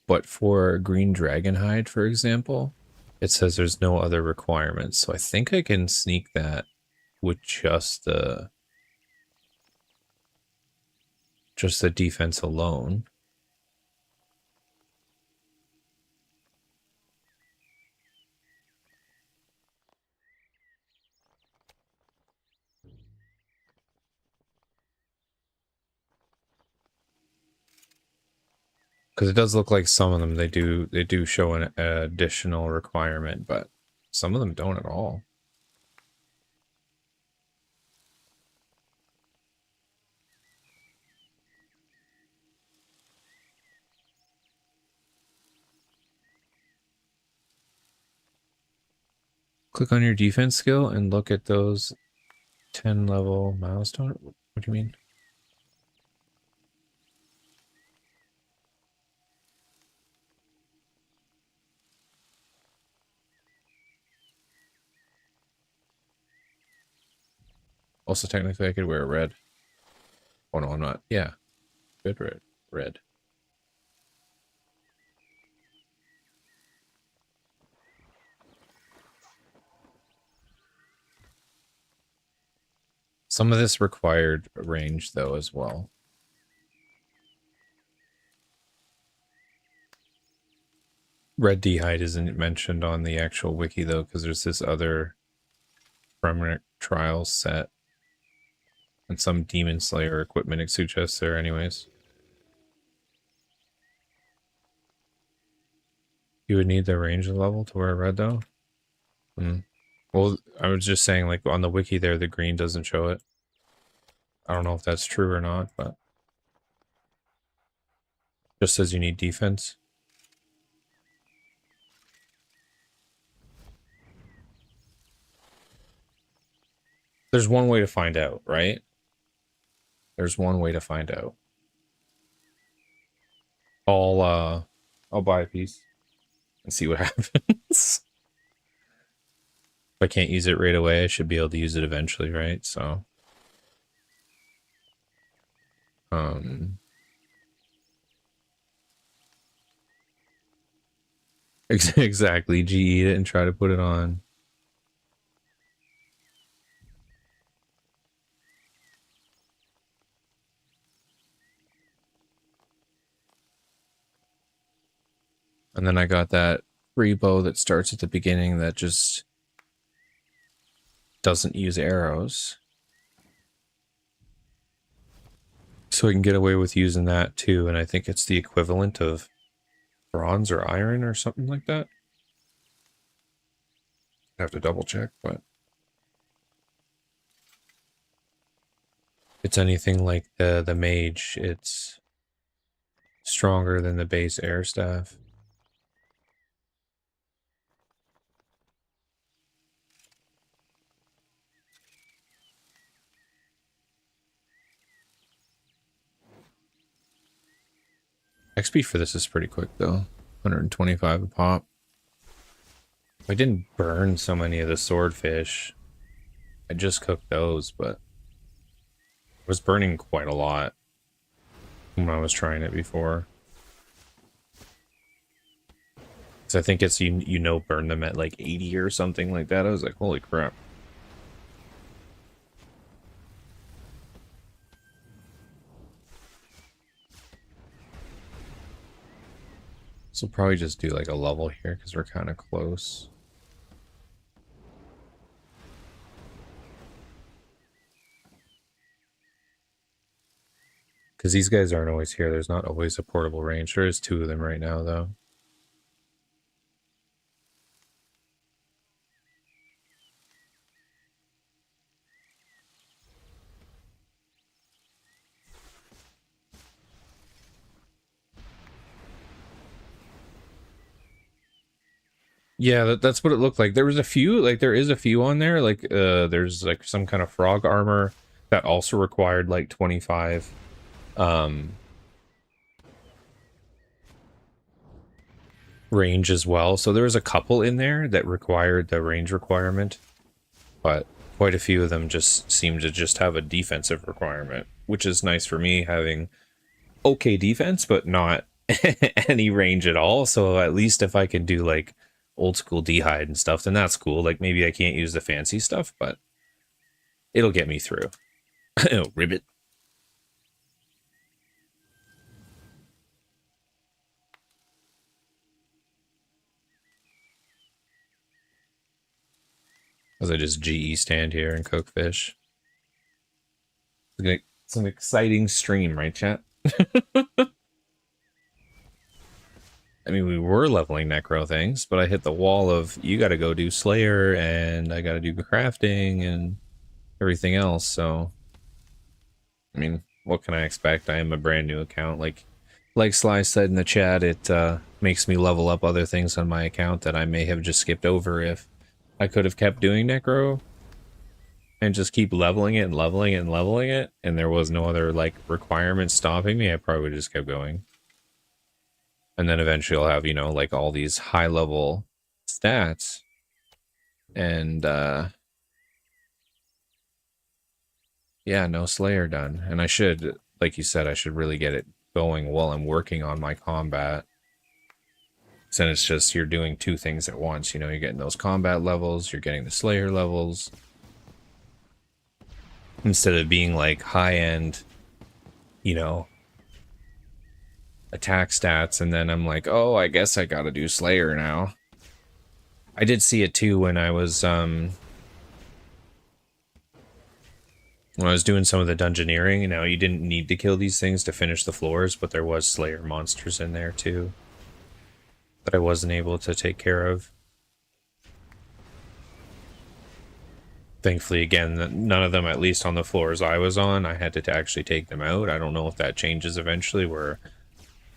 But for green dragon hide, for example, it says there's no other requirements. So I think I can sneak that with just the defense alone. Because it does look like some of them they do show an additional requirement, but some of them don't at all. Click on your defense skill and look at those 10 level milestone. What do you mean? Also, technically, I could wear red. Oh, no, I'm not. Yeah. Good red. Red. Some of this required range, though, as well. Red D-Hide isn't mentioned on the actual wiki, though, because there's this other Remnant Trials set. And some Demon Slayer equipment it suggests there anyways. You would need the range level to wear red, though? Well, I was just saying, like, on the wiki there, the green doesn't show it. I don't know if that's true or not, but just says you need defense. There's one way to find out, right? There's one way to find out. I'll buy a piece and see what happens. If I can't use it right away, I should be able to use it eventually, right? So exactly, GE it and try to put it on. And then I got that free bow that starts at the beginning that just doesn't use arrows. So I can get away with using that too, and I think it's the equivalent of bronze or iron or something like that. I have to double check, but it's anything like the mage, it's stronger than the base air staff. XP for this is pretty quick though. 125 a pop. I didn't burn so many of the swordfish. I just cooked those, but I was burning quite a lot when I was trying it before. So I think it's you know burn them at like 80 or something like that. I was like, holy crap. So probably just do like a level here because we're kind of close. Because these guys aren't always here. There's not always a portable range. There is 2 of them right now, though. Yeah, that's what it looked like. There was a few, like there is a few on there. Like there's like some kind of frog armor that also required like 25 range as well. So there was a couple in there that required the range requirement. But quite a few of them just seem to just have a defensive requirement, which is nice for me, having okay defense, but not any range at all. So at least if I can do like old school d'hide and stuff, then that's cool. Like maybe I can't use the fancy stuff, but it'll get me through. Oh, ribbit. As I just GE stand here and cook fish. It's an exciting stream, right, chat? I mean, we were leveling necro things, but I hit the wall of, you gotta go do Slayer, and I gotta do crafting, and everything else, so... I mean, what can I expect? I am a brand new account. Like Sly said in the chat, it makes me level up other things on my account that I may have just skipped over if I could have kept doing necro and just keep leveling it and leveling it and leveling it, and there was no other like requirement stopping me. I probably would just kept going. And then eventually I'll have, you know, like all these high level stats, and yeah, no Slayer done. And I should, like you said, I should really get it going while I'm working on my combat. So then it's just, you're doing two things at once, you know, you're getting those combat levels, you're getting the Slayer levels. Instead of being like high-end, you know, attack stats, and then I'm like, oh, I guess I gotta do Slayer now. I did see it too when I was doing some of the dungeoneering. You know, you didn't need to kill these things to finish the floors, but there was Slayer monsters in there too that I wasn't able to take care of. Thankfully, again, none of them, at least on the floors I was on, I had to actually take them out. I don't know if that changes eventually,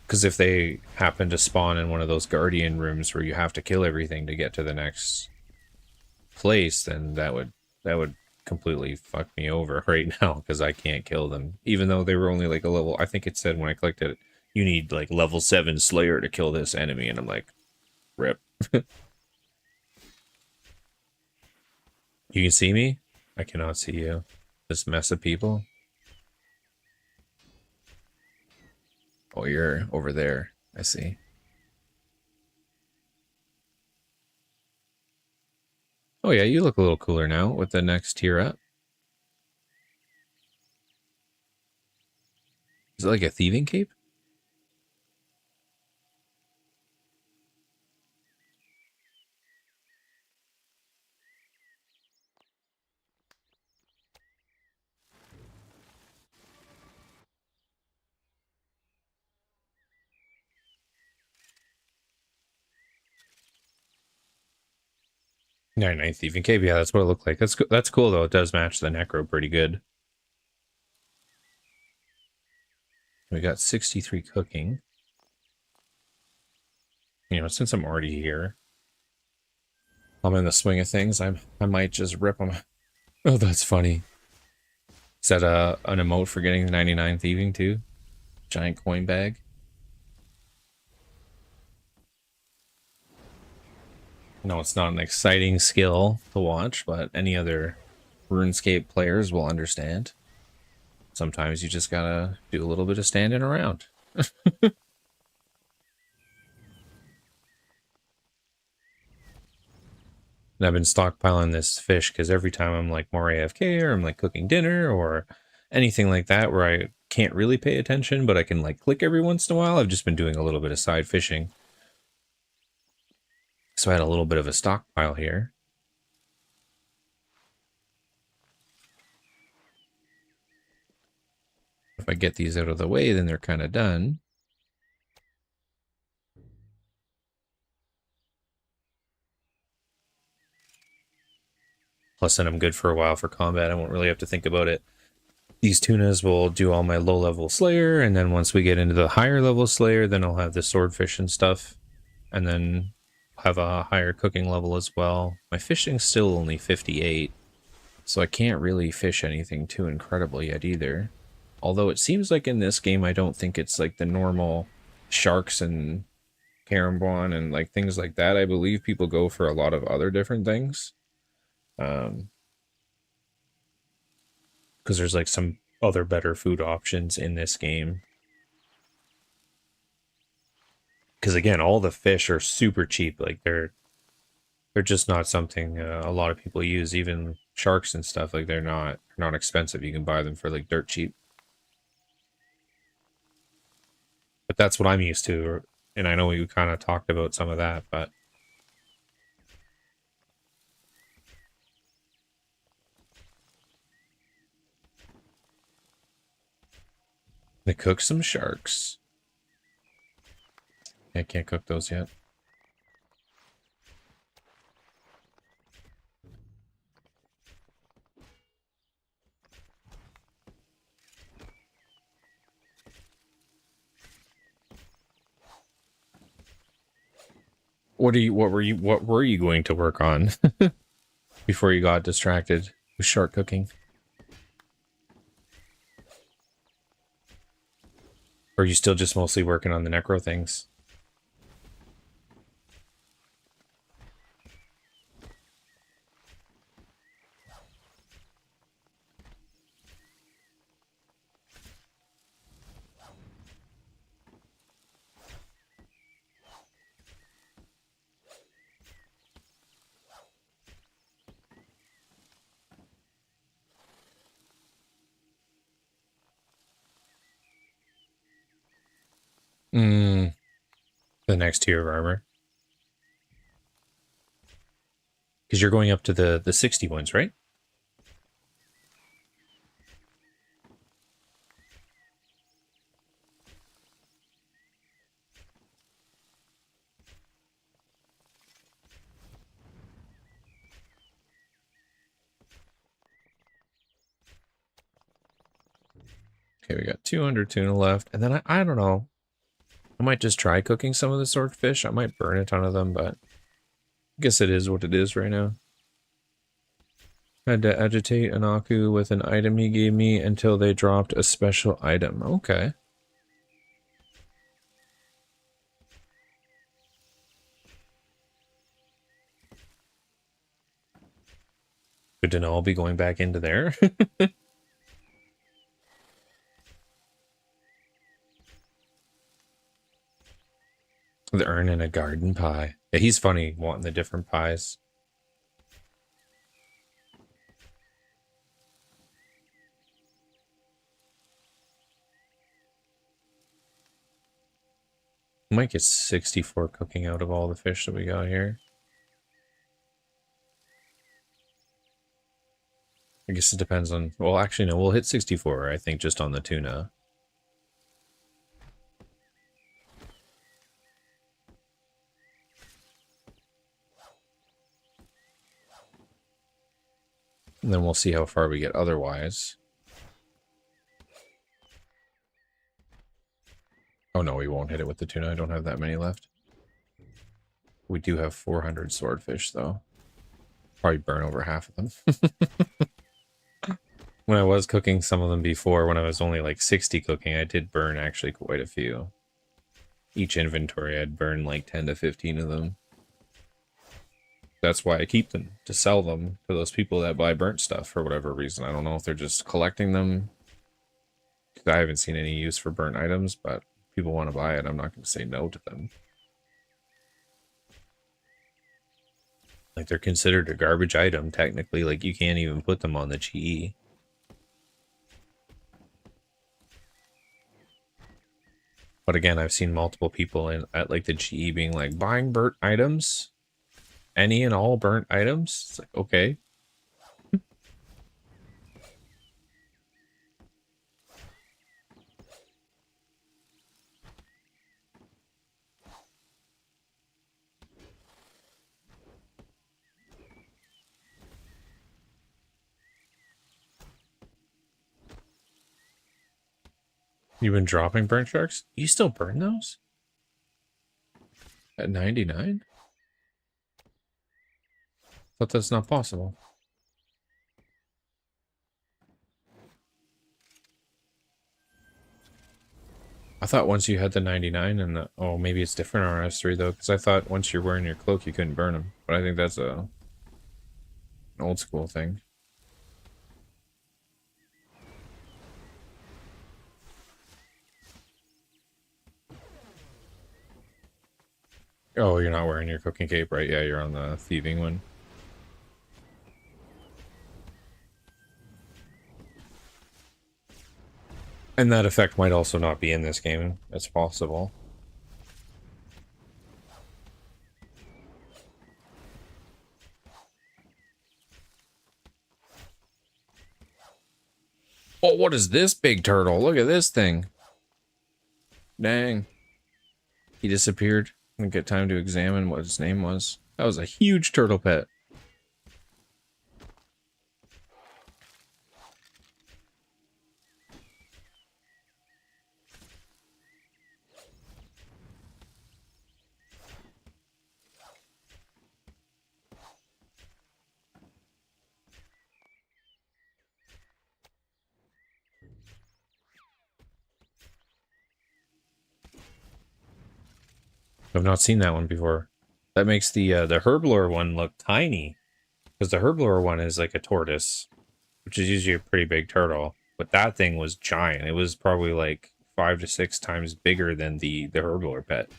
because if they happen to spawn in one of those guardian rooms where you have to kill everything to get to the next place, then that would completely fuck me over right now, because I can't kill them. Even though they were only like a level, I think it said when I clicked it, you need like level 7 Slayer to kill this enemy, and I'm like, rip. You can see me? I cannot see you. This mess of people. Oh, you're over there. I see. Oh yeah, you look a little cooler now with the next tier up. Is it like a thieving cape? No, thieving cape. Yeah, that's what it looked like. That's cool though. It does match the necro pretty good. We got 63 cooking. You know, since I'm already here, I'm in the swing of things. I might just rip them. Oh, that's funny. Is that an emote for getting the 99 thieving too? Giant coin bag. No, it's not an exciting skill to watch, but any other RuneScape players will understand. Sometimes you just gotta do a little bit of standing around. And I've been stockpiling this fish because every time I'm like more AFK, or I'm like cooking dinner or anything like that where I can't really pay attention, but I can like click every once in a while, I've just been doing a little bit of side fishing. So I had a little bit of a stockpile here. If I get these out of the way, then they're kind of done. Plus, then I'm good for a while for combat. I won't really have to think about it. These tunas will do all my low-level Slayer, and then once we get into the higher-level Slayer, then I'll have the swordfish and stuff. And then have a higher cooking level as well. My fishing's still only 58, so I can't really fish anything too incredible yet either. Although it seems like in this game, I don't think it's like the normal sharks and caramboin and like things like that. I believe people go for a lot of other different things. because there's like some other better food options in this game. Because again, all the fish are super cheap. Like they're just not something a lot of people use. Even sharks and stuff, like they're not expensive. You can buy them for like dirt cheap. But that's what I'm used to, and I know we kind of talked about some of that, but they cook some sharks. I can't cook those yet. What were you going to work on before you got distracted with shark cooking? Or are you still just mostly working on the necro things? The next tier of armor. Because you're going up to the 60 ones, right? Okay, we got 200 tuna left. And then I don't know. I might just try cooking some of the swordfish. I might burn a ton of them, but I guess it is what it is right now. Had to agitate Anaku with an item he gave me until they dropped a special item. Okay. Good to know. I'll be going back into there. The urn and a garden pie. Yeah, he's funny wanting the different pies. We might get 64 cooking out of all the fish that we got here. I guess it depends on... Well, actually, no. We'll hit 64, I think, just on the tuna. And then we'll see how far we get otherwise. Oh, no, we won't hit it with the tuna. I don't have that many left. We do have 400 swordfish, though. Probably burn over half of them. When I was cooking some of them before, when I was only like 60 cooking, I did burn actually quite a few. Each inventory, I'd burn like 10 to 15 of them. That's why I keep them, to sell them to those people that buy burnt stuff for whatever reason. I don't know if they're just collecting them. I haven't seen any use for burnt items, but if people want to buy it, I'm not going to say no to them. Like, they're considered a garbage item, technically. Like, you can't even put them on the GE. But again, I've seen multiple people at like the GE being like, buying burnt items? Any and all burnt items? It's like, okay. You've been dropping burnt sharks? You still burn those? At 99? Thought that's not possible. I thought once you had the 99 and the... Oh, maybe it's different on RS3 though, because I thought once you're wearing your cloak you couldn't burn them. But I think that's an old school thing. Oh, you're not wearing your cooking cape, right? Yeah, you're on the thieving one. And that effect might also not be in this game. It's possible. Oh, what is this big turtle? Look at this thing. Dang. He disappeared. Didn't get time to examine what his name was. That was a huge turtle pet. I've not seen that one before. That makes the herblore one look tiny. Because the herblore one is like a tortoise, which is usually a pretty big turtle. But that thing was giant. It was probably like 5 to 6 times bigger than the herblore pet.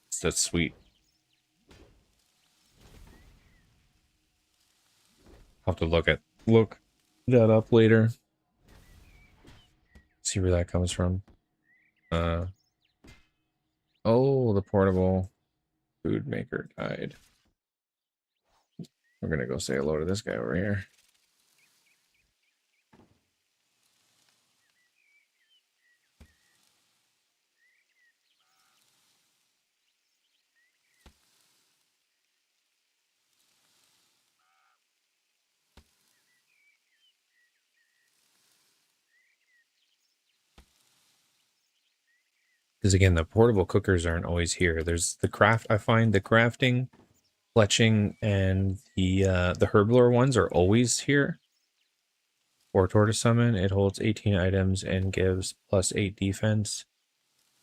So that's sweet. I'll have to look that up later. See where that comes from. Uh oh, the portable food maker died. We're gonna go say hello to this guy over here. Because again, the portable cookers aren't always here. There's the craft. I find the crafting, fletching, and the herblore ones are always here. For tortoise summon, it holds 18 items and gives +8 defense.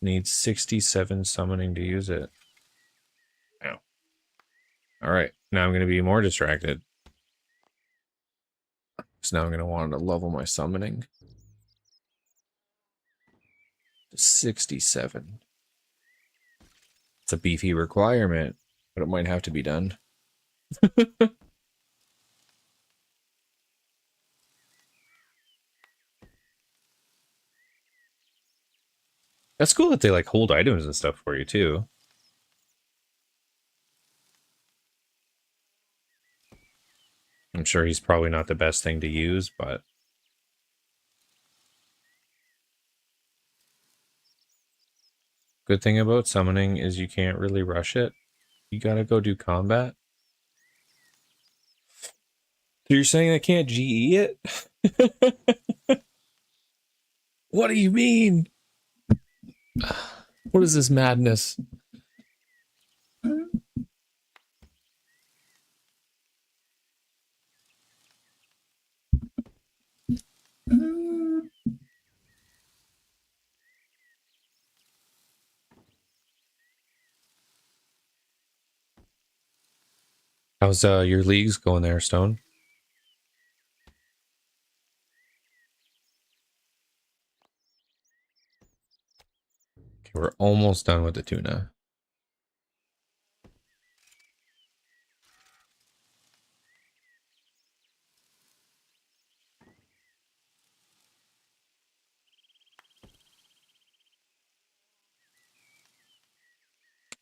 Needs 67 summoning to use it. Ow. All right, now I'm going to be more distracted. So now I'm going to want to level my summoning to 67. It's a beefy requirement, but it might have to be done. That's cool that they like hold items and stuff for you too. I'm sure he's probably not the best thing to use, but good thing about summoning is you can't really rush it. You gotta go do combat. So you're saying I can't GE it? What do you mean? What is this madness? How's your leagues going there, Stone? Okay, we're almost done with the tuna.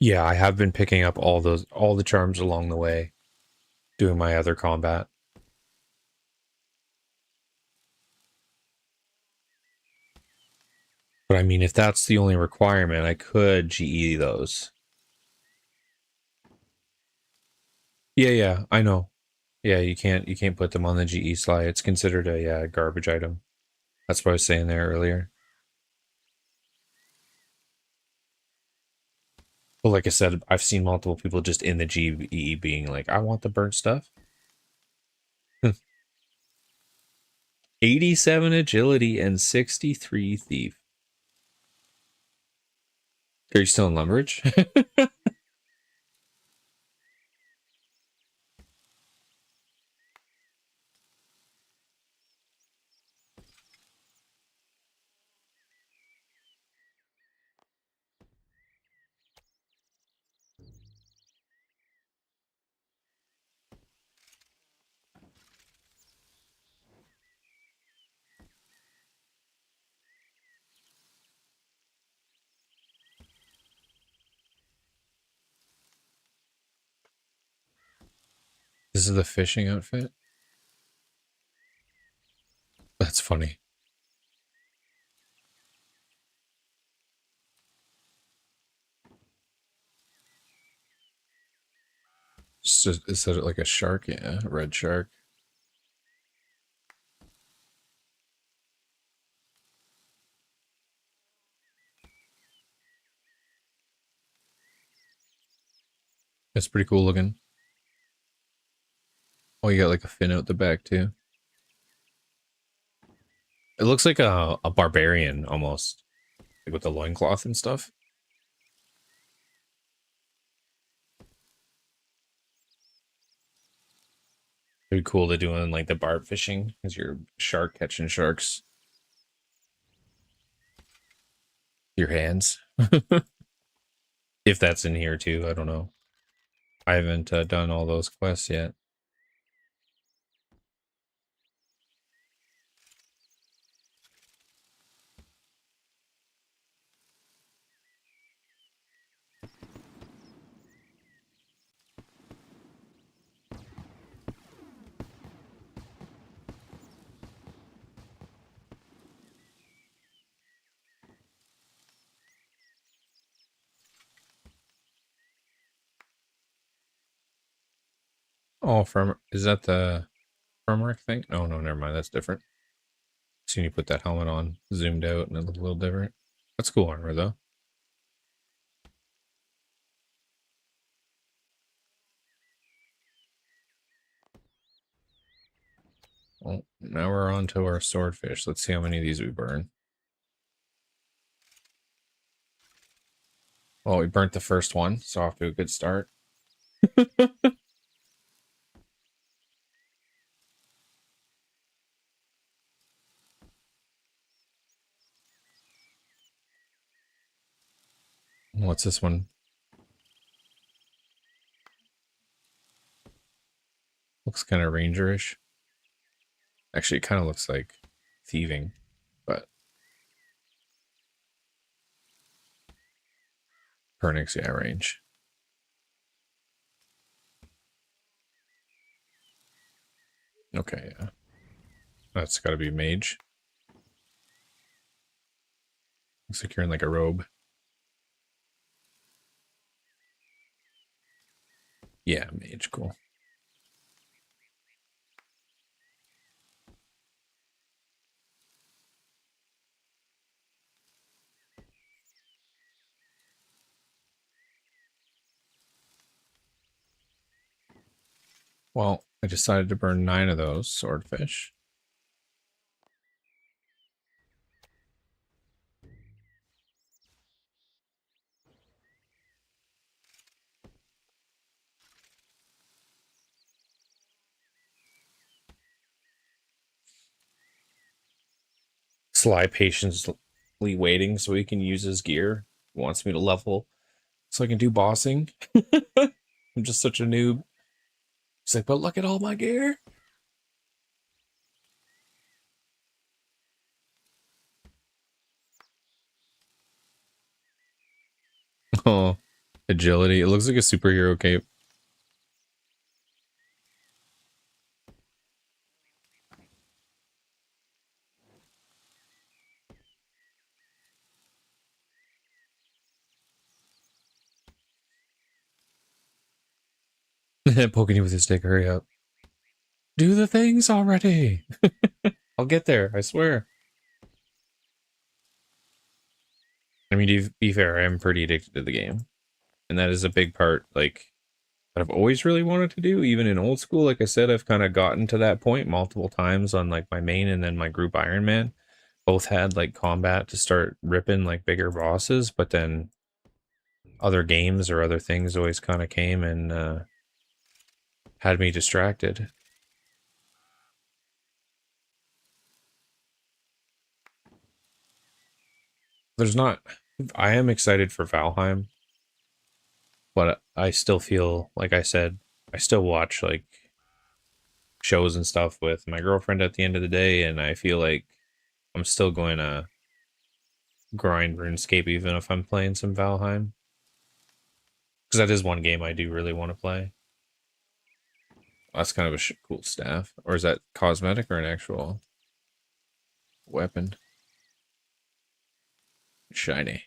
Yeah, I have been picking up all the charms along the way, doing my other combat. But I mean, if that's the only requirement, I could GE those. Yeah, yeah, I know. Yeah, you can't put them on the GE slide. It's considered a garbage item. That's what I was saying there earlier. But like I said, I've seen multiple people just in the GE being like, I want the burnt stuff. 87 agility and 63 thief. Are you still in Lumbridge? This is the fishing outfit? That's funny. Is it like a shark? Yeah, a red shark. It's pretty cool looking. Oh, you got like a fin out the back too. It looks like a barbarian almost, like with the loincloth and stuff. Pretty cool to doing like the barb fishing as you're shark catching sharks. Your hands. If that's in here too, I don't know. I haven't done all those quests yet. Oh, from is that the Firmwreck thing? No, no, never mind. That's different. So you put that helmet on, zoomed out, and it looked a little different. That's cool armor though. Well, now we're on to our swordfish. Let's see how many of these we burn. Well, we burnt the first one, so off to a good start. What's this one? Looks kind of rangerish. Actually, it kind of looks like thieving, but Pernix, yeah, range. Okay, yeah. That's got to be mage. Looks like you're in like a robe. Yeah, mage, cool. Well, I decided to burn 9 of those swordfish. Sly patiently waiting so he can use his gear. He wants me to level so I can do bossing. I'm just such a noob. He's like, but look at all my gear. Oh, agility. It looks like a superhero cape. Poking you with his stick. Hurry up. Do the things already. I'll get there. I swear. I mean, to be fair, I am pretty addicted to the game. And that is a big part, like, that I've always really wanted to do, even in old school. Like I said, I've kind of gotten to that point multiple times on, like, my main and then my group Iron Man. Both had, like, combat to start ripping, like, bigger bosses, but then other games or other things always kind of came and had me distracted. There's not... I am excited for Valheim, but I still feel, like I said, I still watch, like, shows and stuff with my girlfriend at the end of the day, and I feel like I'm still going to grind RuneScape even if I'm playing some Valheim. Because that is one game I do really want to play. That's kind of a cool staff. Or is that cosmetic or an actual weapon? Shiny.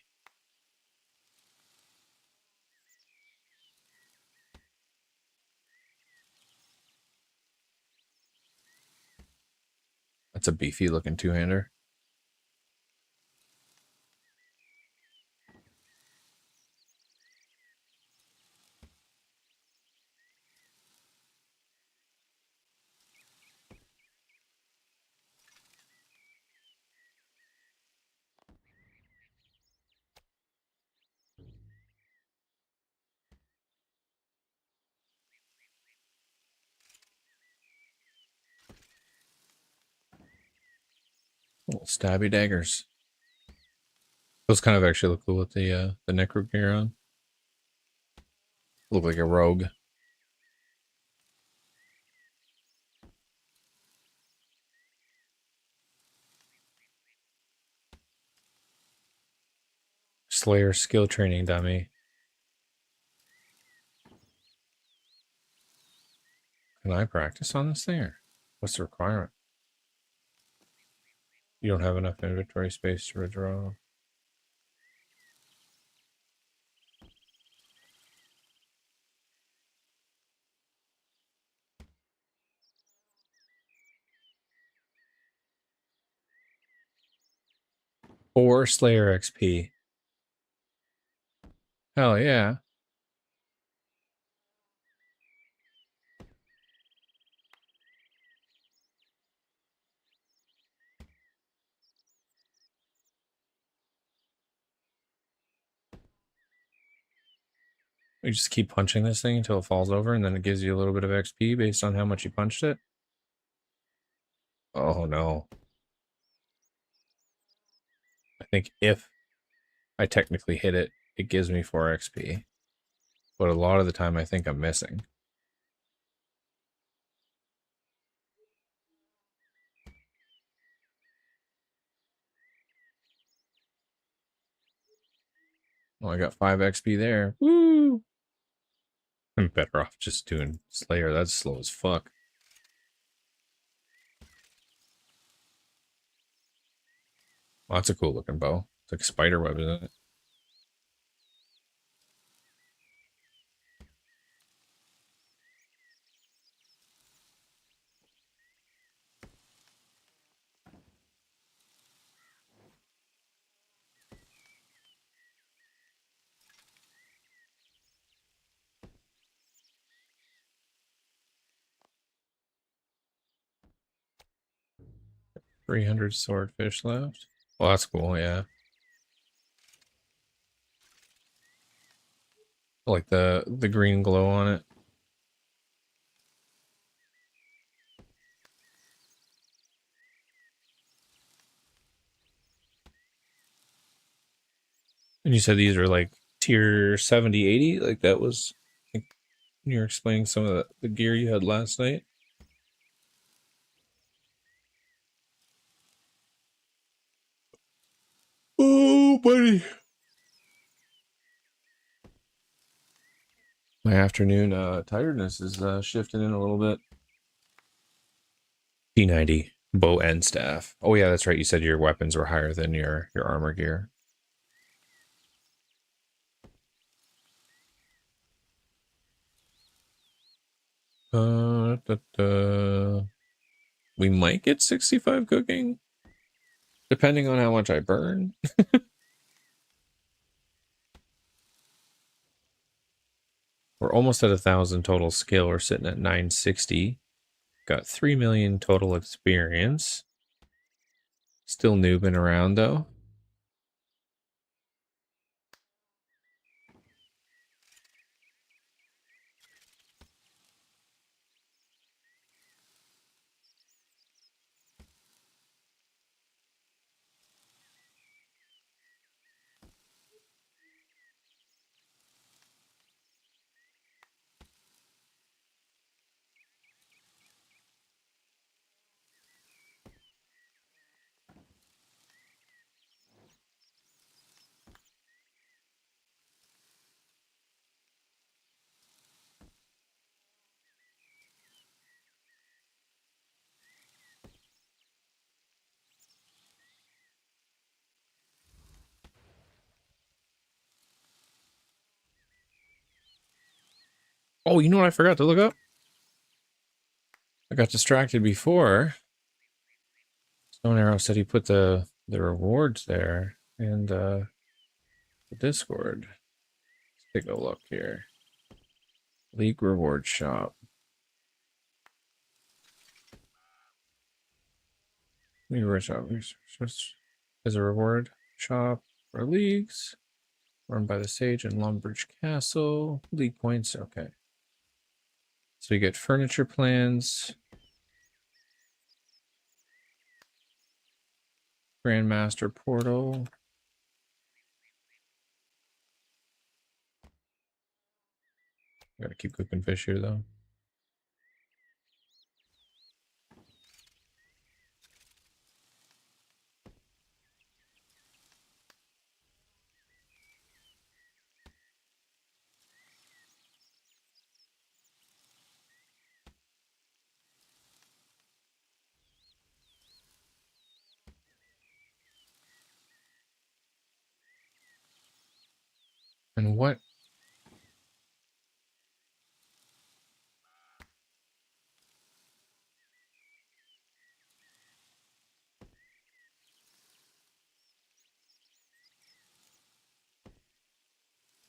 That's a beefy looking two-hander. Little stabby daggers. Those kind of actually look cool with the necro gear on. Look like a rogue. Slayer skill training dummy. Can I practice on this thing? Or what's the requirement? You don't have enough inventory space to withdraw. Or Slayer XP. Hell yeah. You just keep punching this thing until it falls over, and then it gives you a little bit of XP based on how much you punched it. Oh no. I think if I technically hit it, it gives me 4 XP. But a lot of the time I think I'm missing. Well, I got 5 XP there. Woo! I'm better off just doing Slayer. That's slow as fuck. Well, that's a cool looking bow. It's like a spider web, isn't it? $300 swordfish left. Well, that's cool, yeah. I like the green glow on it. And you said these are like tier 70, 80? Like that was, I think you were explaining some of the gear you had last night. Oh, buddy. My afternoon tiredness is shifting in a little bit. P90, bow and staff. Oh yeah, that's right. You said your weapons were higher than your armor gear. Da, da. We might get 65 cooking, depending on how much I burn. We're almost at 1,000 total skill. We're sitting at 960. Got 3 million total experience. Still noobing around though. Oh, you know what I forgot to look up? I got distracted before. Stone Arrow said he put the rewards there and the Discord. Let's take a look here. League reward shop. League reward shop. As a reward shop for leagues. Run by the Sage and Lombridge Castle. League points. Okay. So you get furniture plans. Grandmaster portal. Gotta keep cooking fish here though. And what?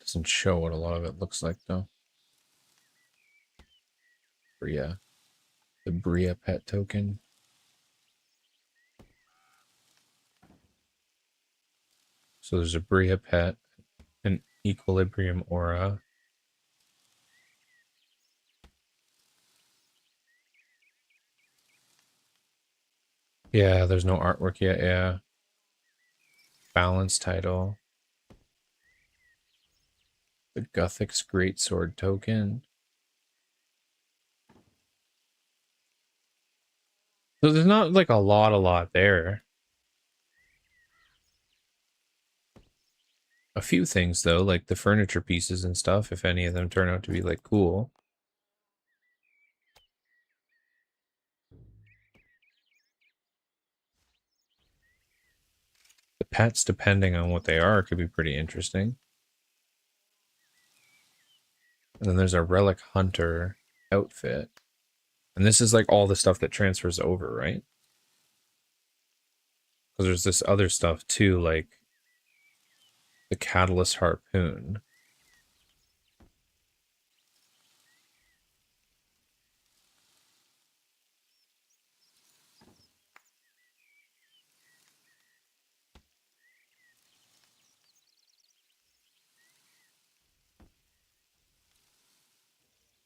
Doesn't show what a lot of it looks like though. Bria. The Bria pet token. So there's a Bria pet, an Equilibrium aura. Yeah, there's no artwork yet, yeah. Balance title. The Guthix Greatsword token. So there's not like a lot there. A few things though, like the furniture pieces and stuff, if any of them turn out to be like cool. The pets, depending on what they are, could be pretty interesting. And then there's a Relic Hunter outfit. And this is like all the stuff that transfers over, right? Because there's this other stuff too, like the Catalyst Harpoon.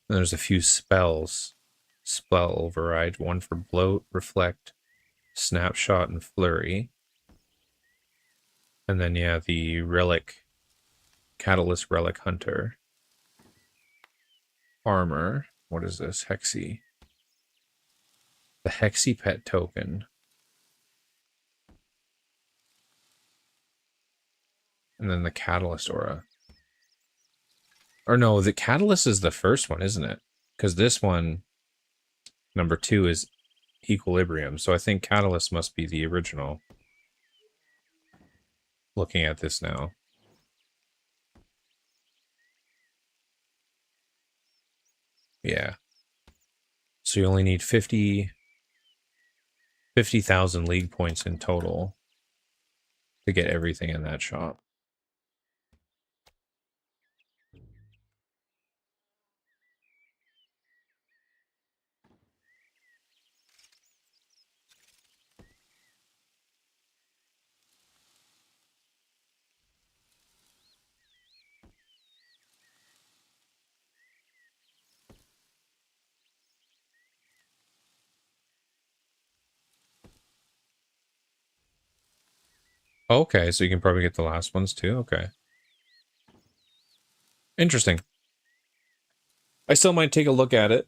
And there's a few spells. Spell override, one for bloat, reflect, snapshot, and flurry. And then yeah, the relic, catalyst relic hunter. Armor. What is this? Hexy. The Hexy pet token. And then the catalyst aura. Or no, the catalyst is the first one, isn't it? Because this one, number 2, is equilibrium. So I think catalyst must be the original. Looking at this now. Yeah. So you only need 50,000 league points in total to get everything in that shop. Okay, so you can probably get the last ones too. Okay. Interesting. I still might take a look at it.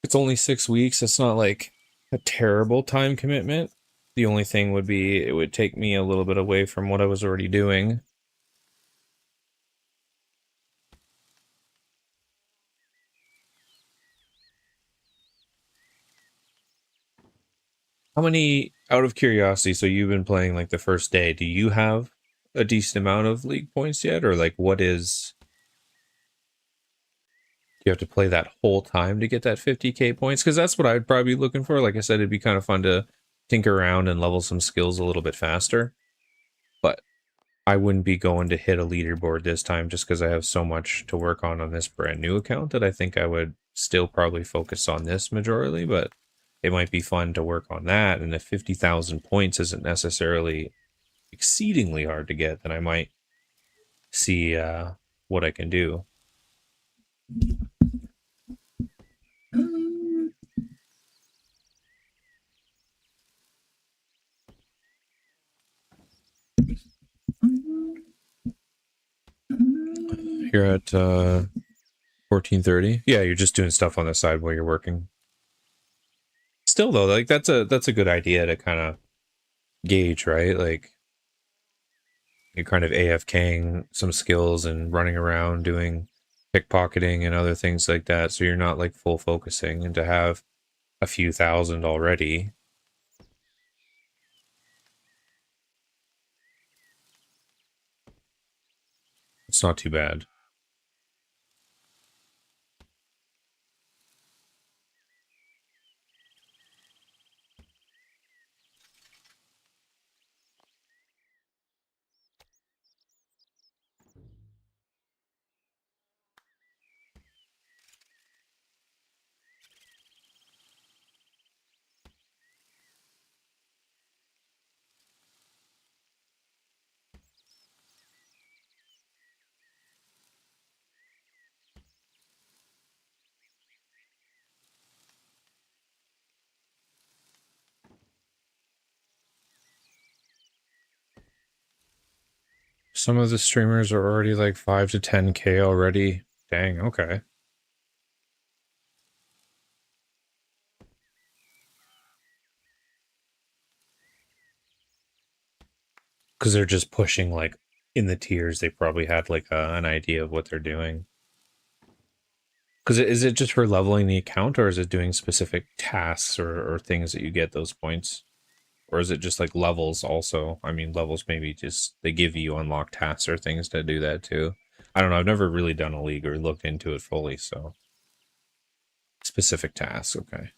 It's only 6 weeks. It's not like a terrible time commitment. The only thing would be it would take me a little bit away from what I was already doing. How many, out of curiosity, so you've been playing like the first day, do you have a decent amount of league points yet? Or like what is... you have to play that whole time to get that 50k points, because that's what I'd probably be looking for. Like I said, it'd be kind of fun to tinker around and level some skills a little bit faster. But I wouldn't be going to hit a leaderboard this time just because I have so much to work on this brand new account that I think I would still probably focus on this majorly, but it might be fun to work on that. And if 50,000 points isn't necessarily exceedingly hard to get, then I might see what I can do. You're at 1430. Yeah, you're just doing stuff on the side while you're working. Still though, like that's a good idea to kind of gauge, right? Like you're kind of AFKing some skills and running around doing pickpocketing and other things like that, so you're not like full focusing, and to have a few thousand already, it's not too bad. Some of the streamers are already like 5 to 10k already. Dang, okay. Because they're just pushing like in the tiers. They probably had like an idea of what they're doing. Because is it just for leveling the account, or is it doing specific tasks or things that you get those points? Or is it just like levels also? I mean, levels maybe just they give you unlock tasks or things to do that too. I don't know. I've never really done a league or looked into it fully, so specific tasks, okay.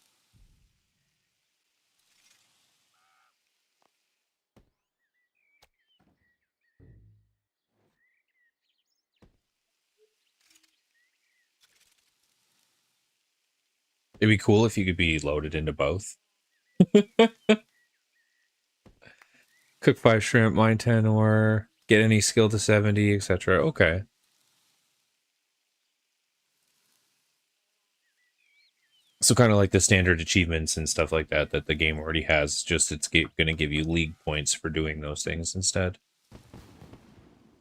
It'd be cool if you could be loaded into both. Cook 5 shrimp, mine 10 ore, get any skill to 70, etc. Okay. So kind of like the standard achievements and stuff like that that the game already has, just it's going to give you league points for doing those things instead.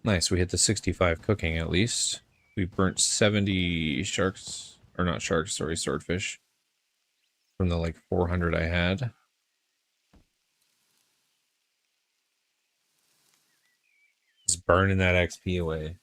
Nice, we hit the 65 cooking at least. We burnt 70 sharks, or not sharks, sorry, swordfish. From the like 400 I had. Just burning that XP away.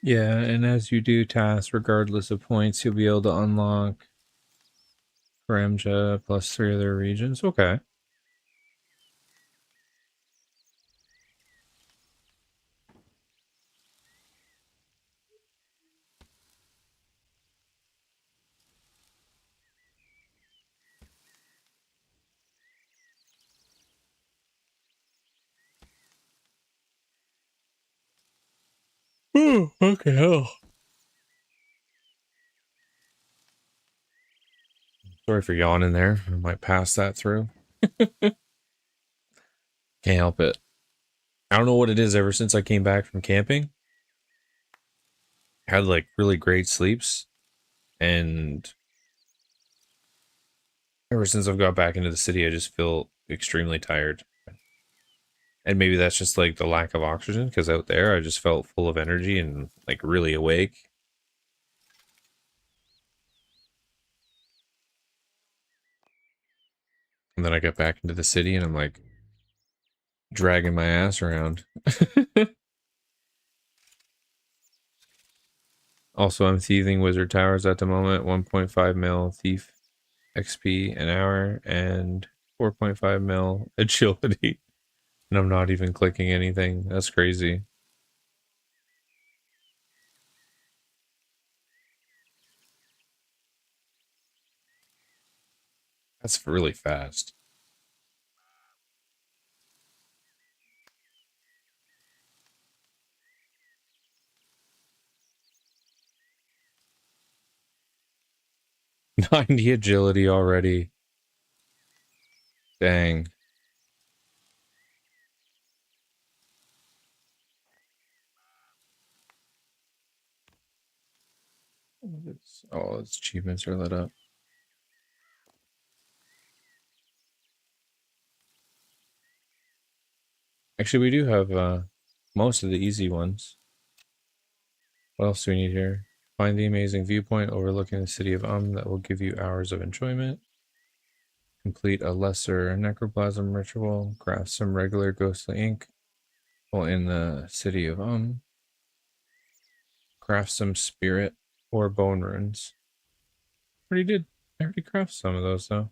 Yeah, and as you do tasks, regardless of points, you'll be able to unlock Ramja plus 3 other regions. Okay. Okay, hell. Sorry for yawning there. I might pass that through. Can't help it. I don't know what it is ever since I came back from camping. I had like really great sleeps, and ever since I've got back into the city, I just feel extremely tired. And maybe that's just like the lack of oxygen, because out there I just felt full of energy and like really awake. And then I get back into the city and I'm like dragging my ass around. Also, I'm thieving wizard towers at the moment. 1.5 mil thief XP an hour and 4.5 mil agility. And I'm not even clicking anything. That's crazy. That's really fast. '90 agility already. Dang. Oh, its achievements are lit up. Actually, we do have most of the easy ones. What else do we need here? Find the amazing viewpoint overlooking the city of that will give you hours of enjoyment. Complete a lesser necroplasm ritual. Craft some regular ghostly ink while in the city of Craft some spirit or bone runes. Already did. I already crafted some of those though.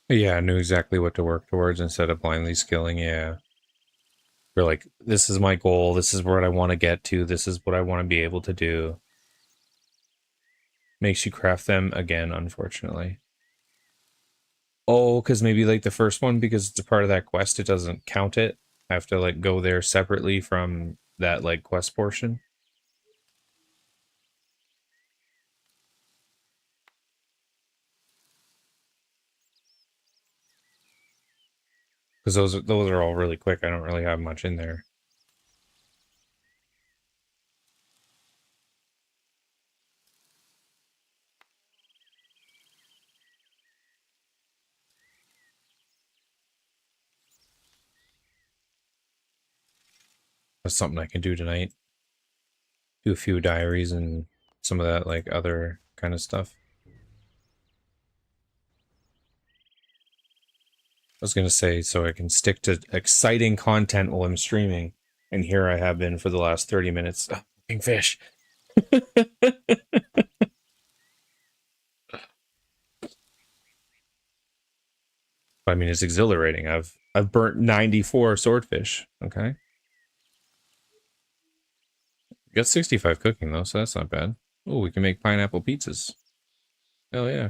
Yeah, I knew exactly what to work towards instead of blindly skilling. Yeah. You're like, this is my goal. This is what I want to get to. This is what I want to be able to do. Makes you craft them again, unfortunately. Oh, because maybe like the first one, because it's a part of that quest, it doesn't count it. I have to like go there separately from that like quest portion. Because those are all really quick. I don't really have much in there. That's something I can do tonight. Do a few diaries and some of that like other kind of stuff. I was gonna say so I can stick to exciting content while I'm streaming, and here I have been for the last 30 minutes. Oh, fucking fish. I mean, it's exhilarating. I've burnt 94 swordfish. Okay, we got 65 cooking though, so that's not bad. Oh, we can make pineapple pizzas. Hell yeah!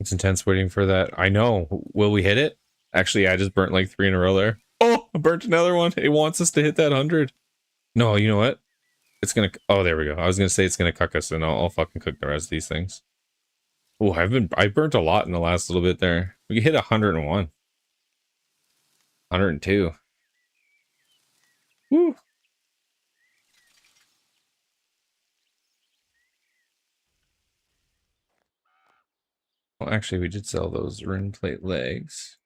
It's intense waiting for that. I know. Will we hit it? Actually, I just burnt like 3 in a row there. Oh, I burnt another one. It wants us to hit that 100. No, you know what? It's gonna. Oh, there we go. I was gonna say it's gonna cuck us, and I'll fucking cook the rest of these things. Oh, I burnt a lot in the last little bit there. We hit 101, 102. Woo. Well, actually, we did sell those rune plate legs.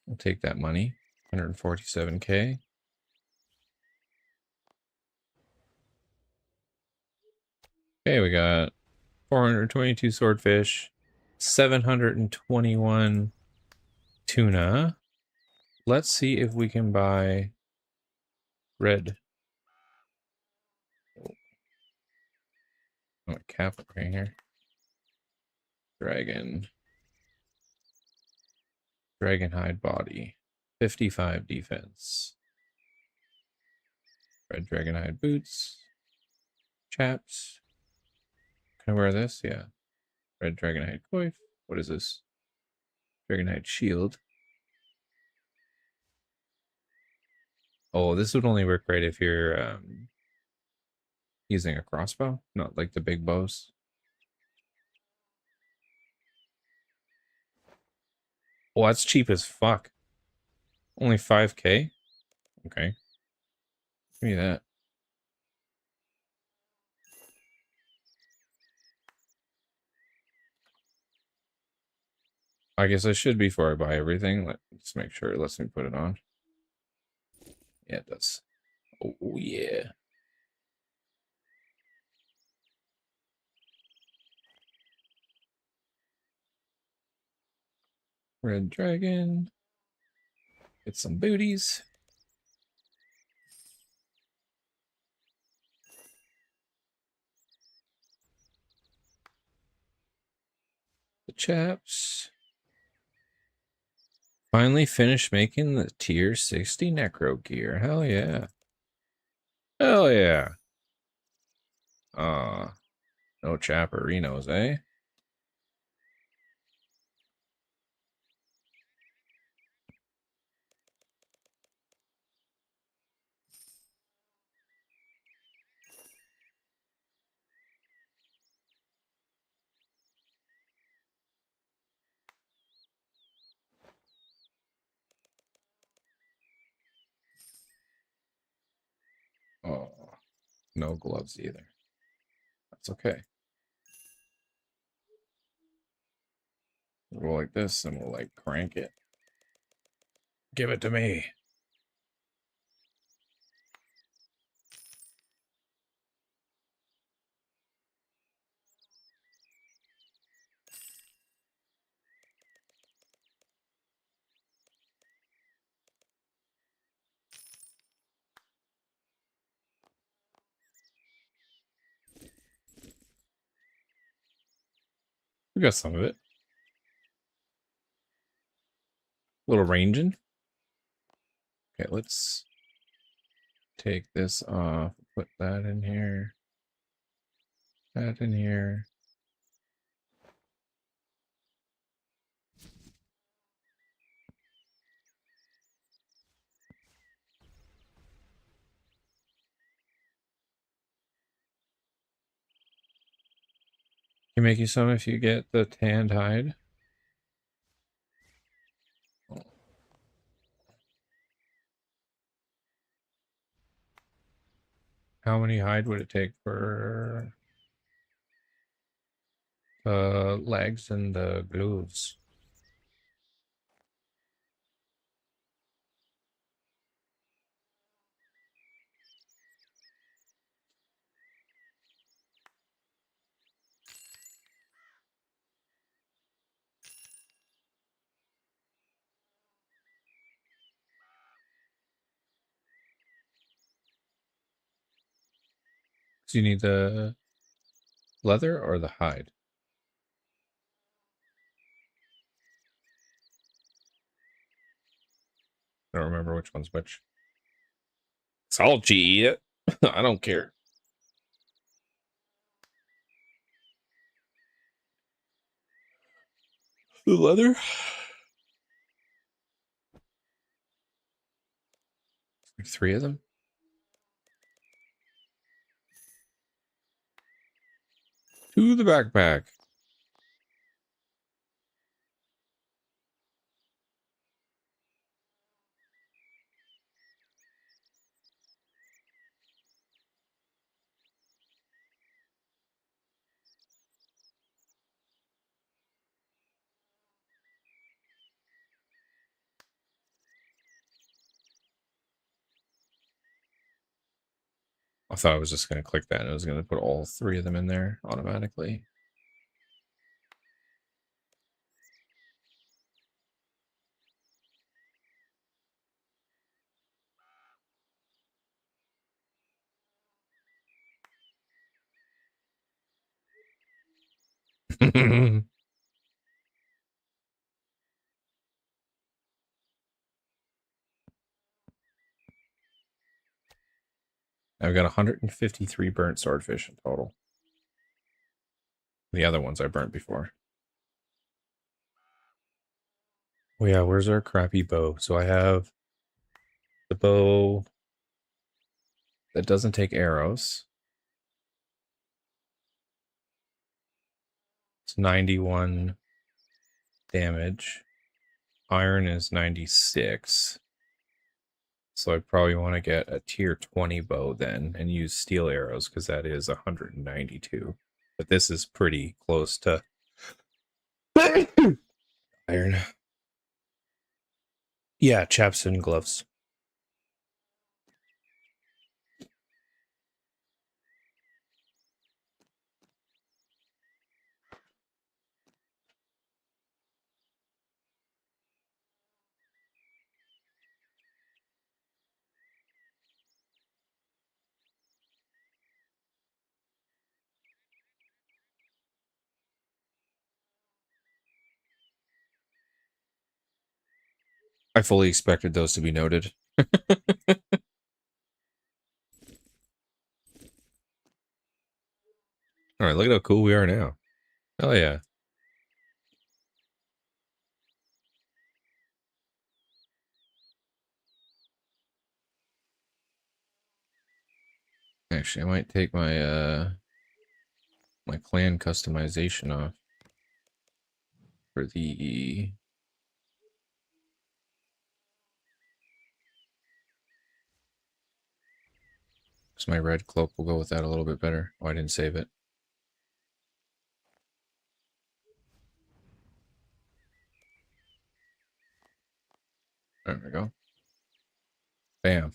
We'll take that money. 147k. Okay, we got 422 swordfish, 721 tuna. Let's see if we can buy red. Oh, cap right here. Dragon. Dragon hide body. 55 defense. Red dragonhide boots. Chaps. Can I wear this? Yeah. Red dragonhide coif. What is this? Dragonhide shield. Oh, this would only work right if you're using a crossbow, not like the big bows. Well, that's cheap as fuck. Only 5k? Okay. Give me that. I guess I should before I buy everything. Let's make sure it lets me put it on. Yeah, it does. Oh, yeah. Red dragon. Get some booties. The chaps. Finally finished making the tier 60 necro gear. Hell yeah. Hell yeah. No chapperinos, eh? Oh, no gloves either. That's okay. We'll go like this and we'll like crank it. Give it to me. We got some of it. Little ranging. Okay, let's take this off. Put that in here. That in here. Can make you some if you get the tanned hide. How many hide would it take for the legs and the gloves? So you need the leather or the hide? I don't remember which one's which. It's all GE it. I don't care. The leather? Like 3 of them? To the backpack. I thought I was just going to click that and I was going to put all 3 of them in there automatically. I've got 153 burnt swordfish in total. The other ones I burnt before. Oh yeah, where's our crappy bow? So I have the bow that doesn't take arrows. It's 91 damage. Iron is 96. So I probably want to get a tier 20 bow then and use steel arrows because that is 192. But this is pretty close to iron. Yeah, chaps and gloves. I fully expected those to be noted. All right, look at how cool we are now. Oh yeah. Actually, I might take my my clan customization off for the so my red cloak will go with that a little bit better. Oh, I didn't save it. There we go. Bam.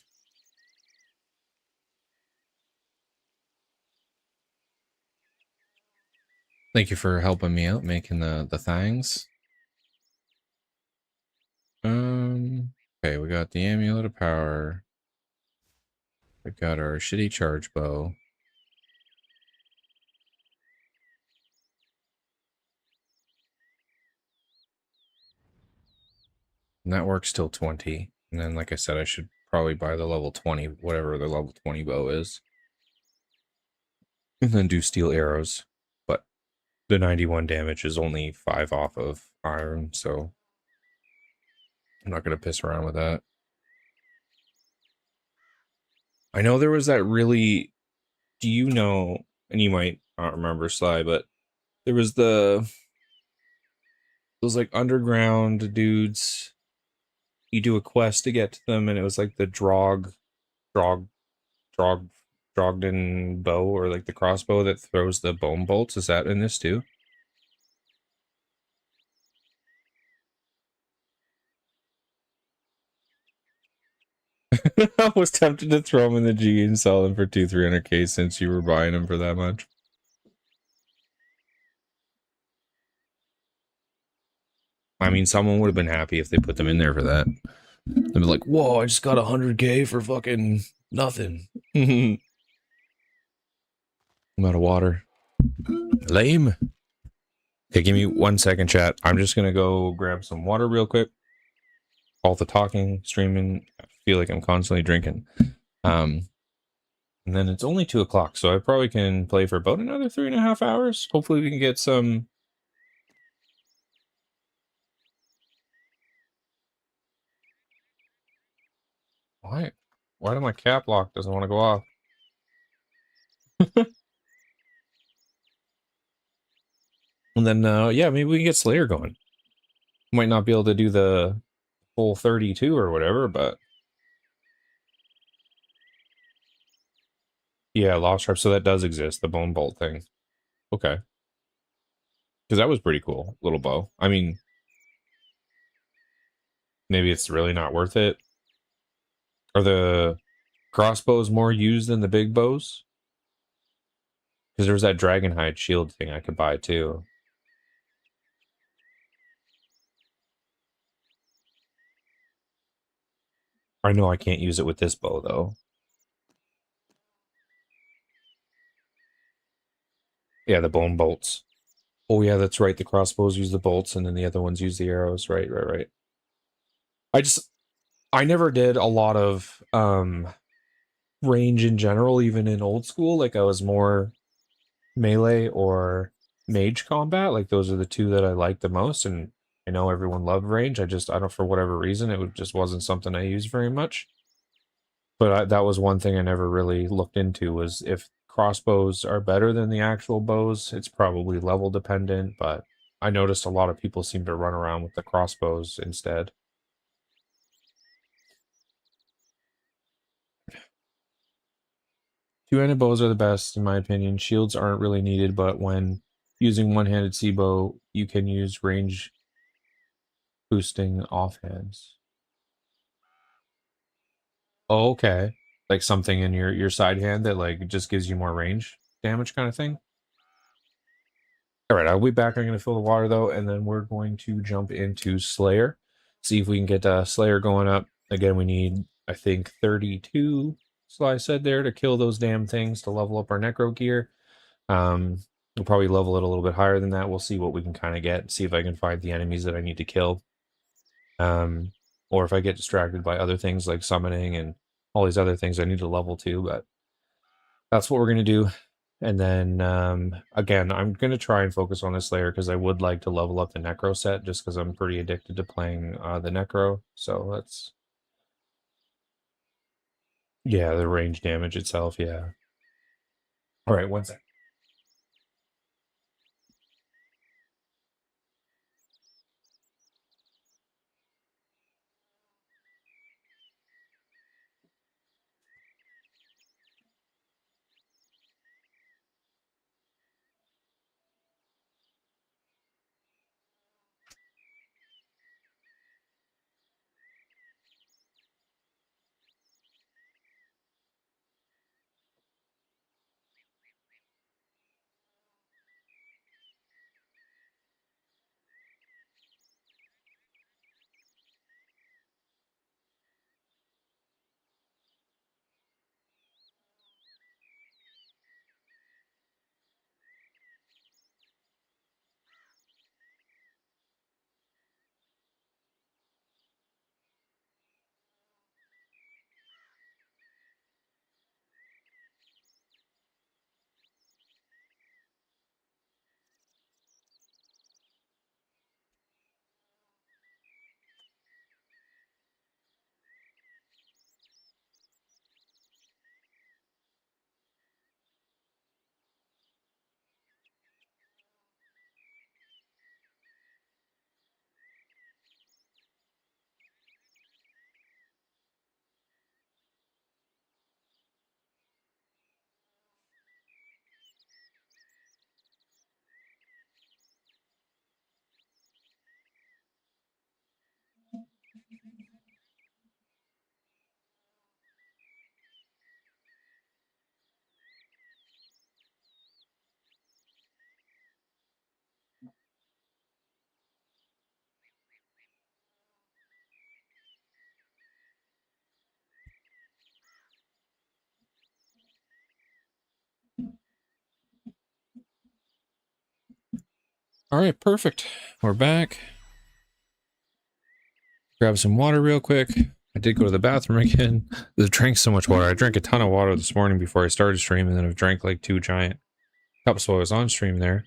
Thank you for helping me out making the things. Okay, we got the amulet of power. We got our shitty charge bow. And that works till 20. And then, like I said, I should probably buy the level 20, whatever the level 20 bow is. And then do steel arrows. But the 91 damage is only 5 off of iron, so I'm not going to piss around with that. I know there was that really... Do you know, and you might not remember, Sly, but there was those like underground dudes. You do a quest to get to them, and it was like the Drog, Drogden bow, or like the crossbow that throws the bone bolts. Is that in this too? I was tempted to throw them in the G and sell them for 200-300k since you were buying them for that much. I mean, someone would have been happy if they put them in there for that. They'd be like, whoa, I just got 100k for fucking nothing. I'm out of water. Lame. Okay, give me 1 second, chat. I'm just gonna go grab some water real quick. All the talking, streaming, I feel like I'm constantly drinking. And then it's only 2 o'clock, so I probably can play for about another 3.5 hours. Hopefully we can get some... Why? Why do my cap lock doesn't want to go off? And then, yeah, maybe we can get Slayer going. Might not be able to do the full 32 or whatever, but... Yeah, Lost Sharp, so that does exist, the Bone Bolt thing. Okay. Because that was pretty cool, little bow. I mean, maybe it's really not worth it. Are the crossbows more used than the big bows? Because there's that Dragonhide shield thing I could buy too. I know I can't use it with this bow though. Yeah, the bone bolts. Oh yeah, that's right. The crossbows use the bolts and then the other ones use the arrows. Right, right, right. I never did a lot of range in general, even in old school. Like I was more melee or mage combat. Like those are the two that I like the most. And I know everyone loved range. I don't, for whatever reason, just wasn't something I used very much. But that was one thing I never really looked into, was if crossbows are better than the actual bows. It's probably level dependent, but I noticed a lot of people seem to run around with the crossbows instead. Two-handed bows are the best, in my opinion. Shields aren't really needed, but when using one-handed sea bow, you can use range boosting offhands. Oh, okay. Like something in your side hand that like just gives you more range damage kind of thing. All right, I'll be back. I'm going to fill the water though, and then we're going to jump into Slayer. See if we can get Slayer going up. Again, we need, I think, 32, so I said there, to kill those damn things to level up our Necro gear. We'll probably level it a little bit higher than that. We'll see what we can kind of get, see if I can find the enemies that I need to kill. Or if I get distracted by other things like summoning and all these other things I need to level to, but that's what we're going to do. And then, again, I'm going to try and focus on this layer because I would like to level up the Necro set just because I'm pretty addicted to playing the Necro. So let's... Yeah, the range damage itself, yeah. All right, one sec. All right, perfect. We're back. Grab some water real quick. I did go to the bathroom again. I drank so much water. I drank a ton of water this morning before I started stream, and then I've drank like 2 giant cups while I was on stream there.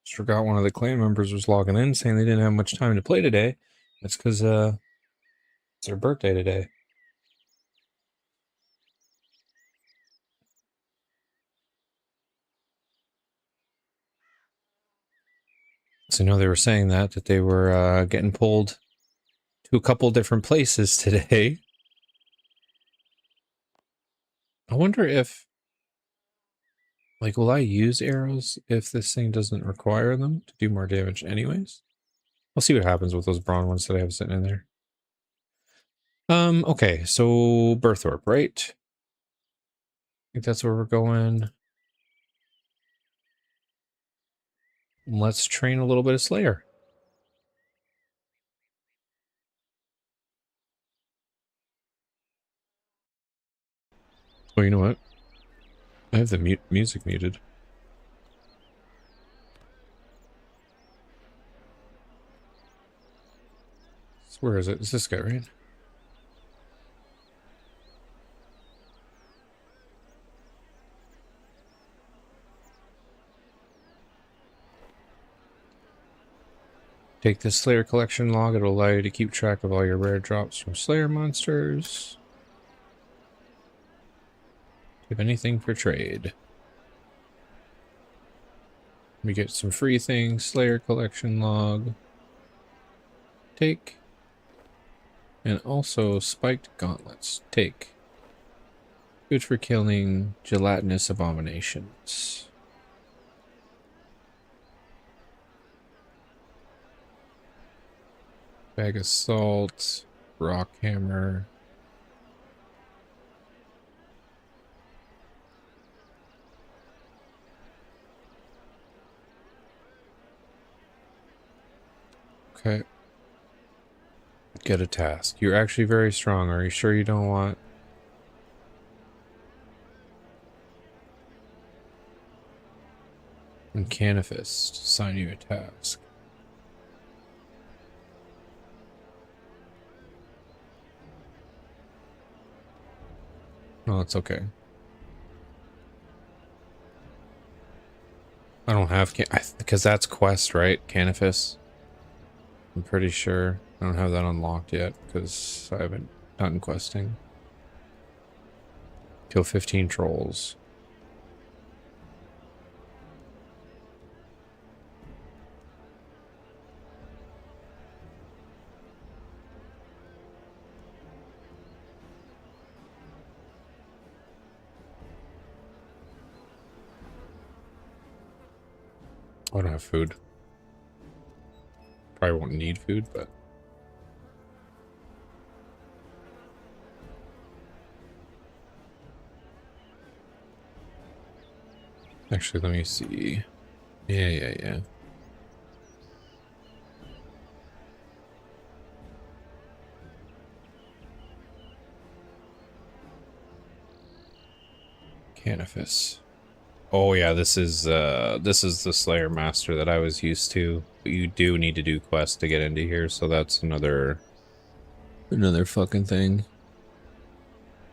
Just forgot one of the clan members was logging in saying they didn't have much time to play today. That's because it's their birthday today. So I know they were saying that they were getting pulled to a couple different places today. I wonder if, like, will I use arrows if this thing doesn't require them to do more damage anyways? We'll see what happens with those brawn ones that I have sitting in there. Okay, so Birthorpe, right? think that's where we're going. Let's train a little bit of Slayer. Oh, you know what? I have the music muted. So where is it? It's this guy, right? Take this Slayer collection log. It'll allow you to keep track of all your rare drops from Slayer monsters. If anything for trade. We get some free things. Slayer collection log. Take. And also spiked gauntlets. Take. Good for killing gelatinous abominations. Bag of salt. Rock hammer. Okay. Get a task. You're actually very strong. Are you sure you don't want... And Canifist, assign you a task. No, it's okay. I don't have because that's quest, right? Canifist. I'm pretty sure I don't have that unlocked yet because I haven't done questing. Kill 15 trolls. I don't have food. Probably won't need food, but... Actually, let me see. Yeah. Canifis. Oh yeah, this is the Slayer Master that I was used to. But you do need to do quests to get into here, so that's another fucking thing.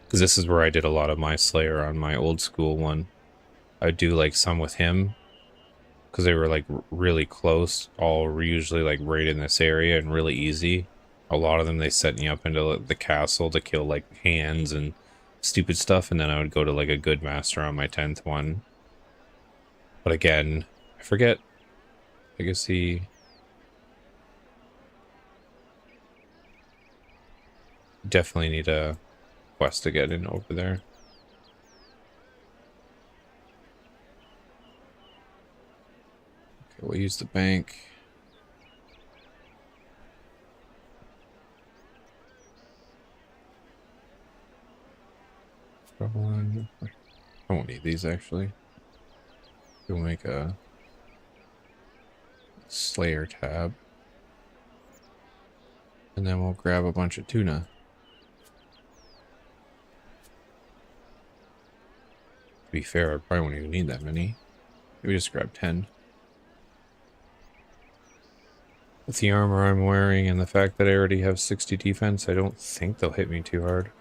Because this is where I did a lot of my Slayer on my old school one. I'd do like some with him because they were like really close. All were usually like right in this area and really easy. A lot of them they set me up into the castle to kill like hands and stupid stuff, and then I would go to like a good master on my 10th one. But again, I forget. I guess he definitely need a quest to get in over there. Okay, we'll use the bank. I won't need these actually. We'll make a Slayer tab. And then we'll grab a bunch of tuna. To be fair, I probably won't even need that many. Maybe just grab 10. With the armor I'm wearing and the fact that I already have 60 defense, I don't think they'll hit me too hard.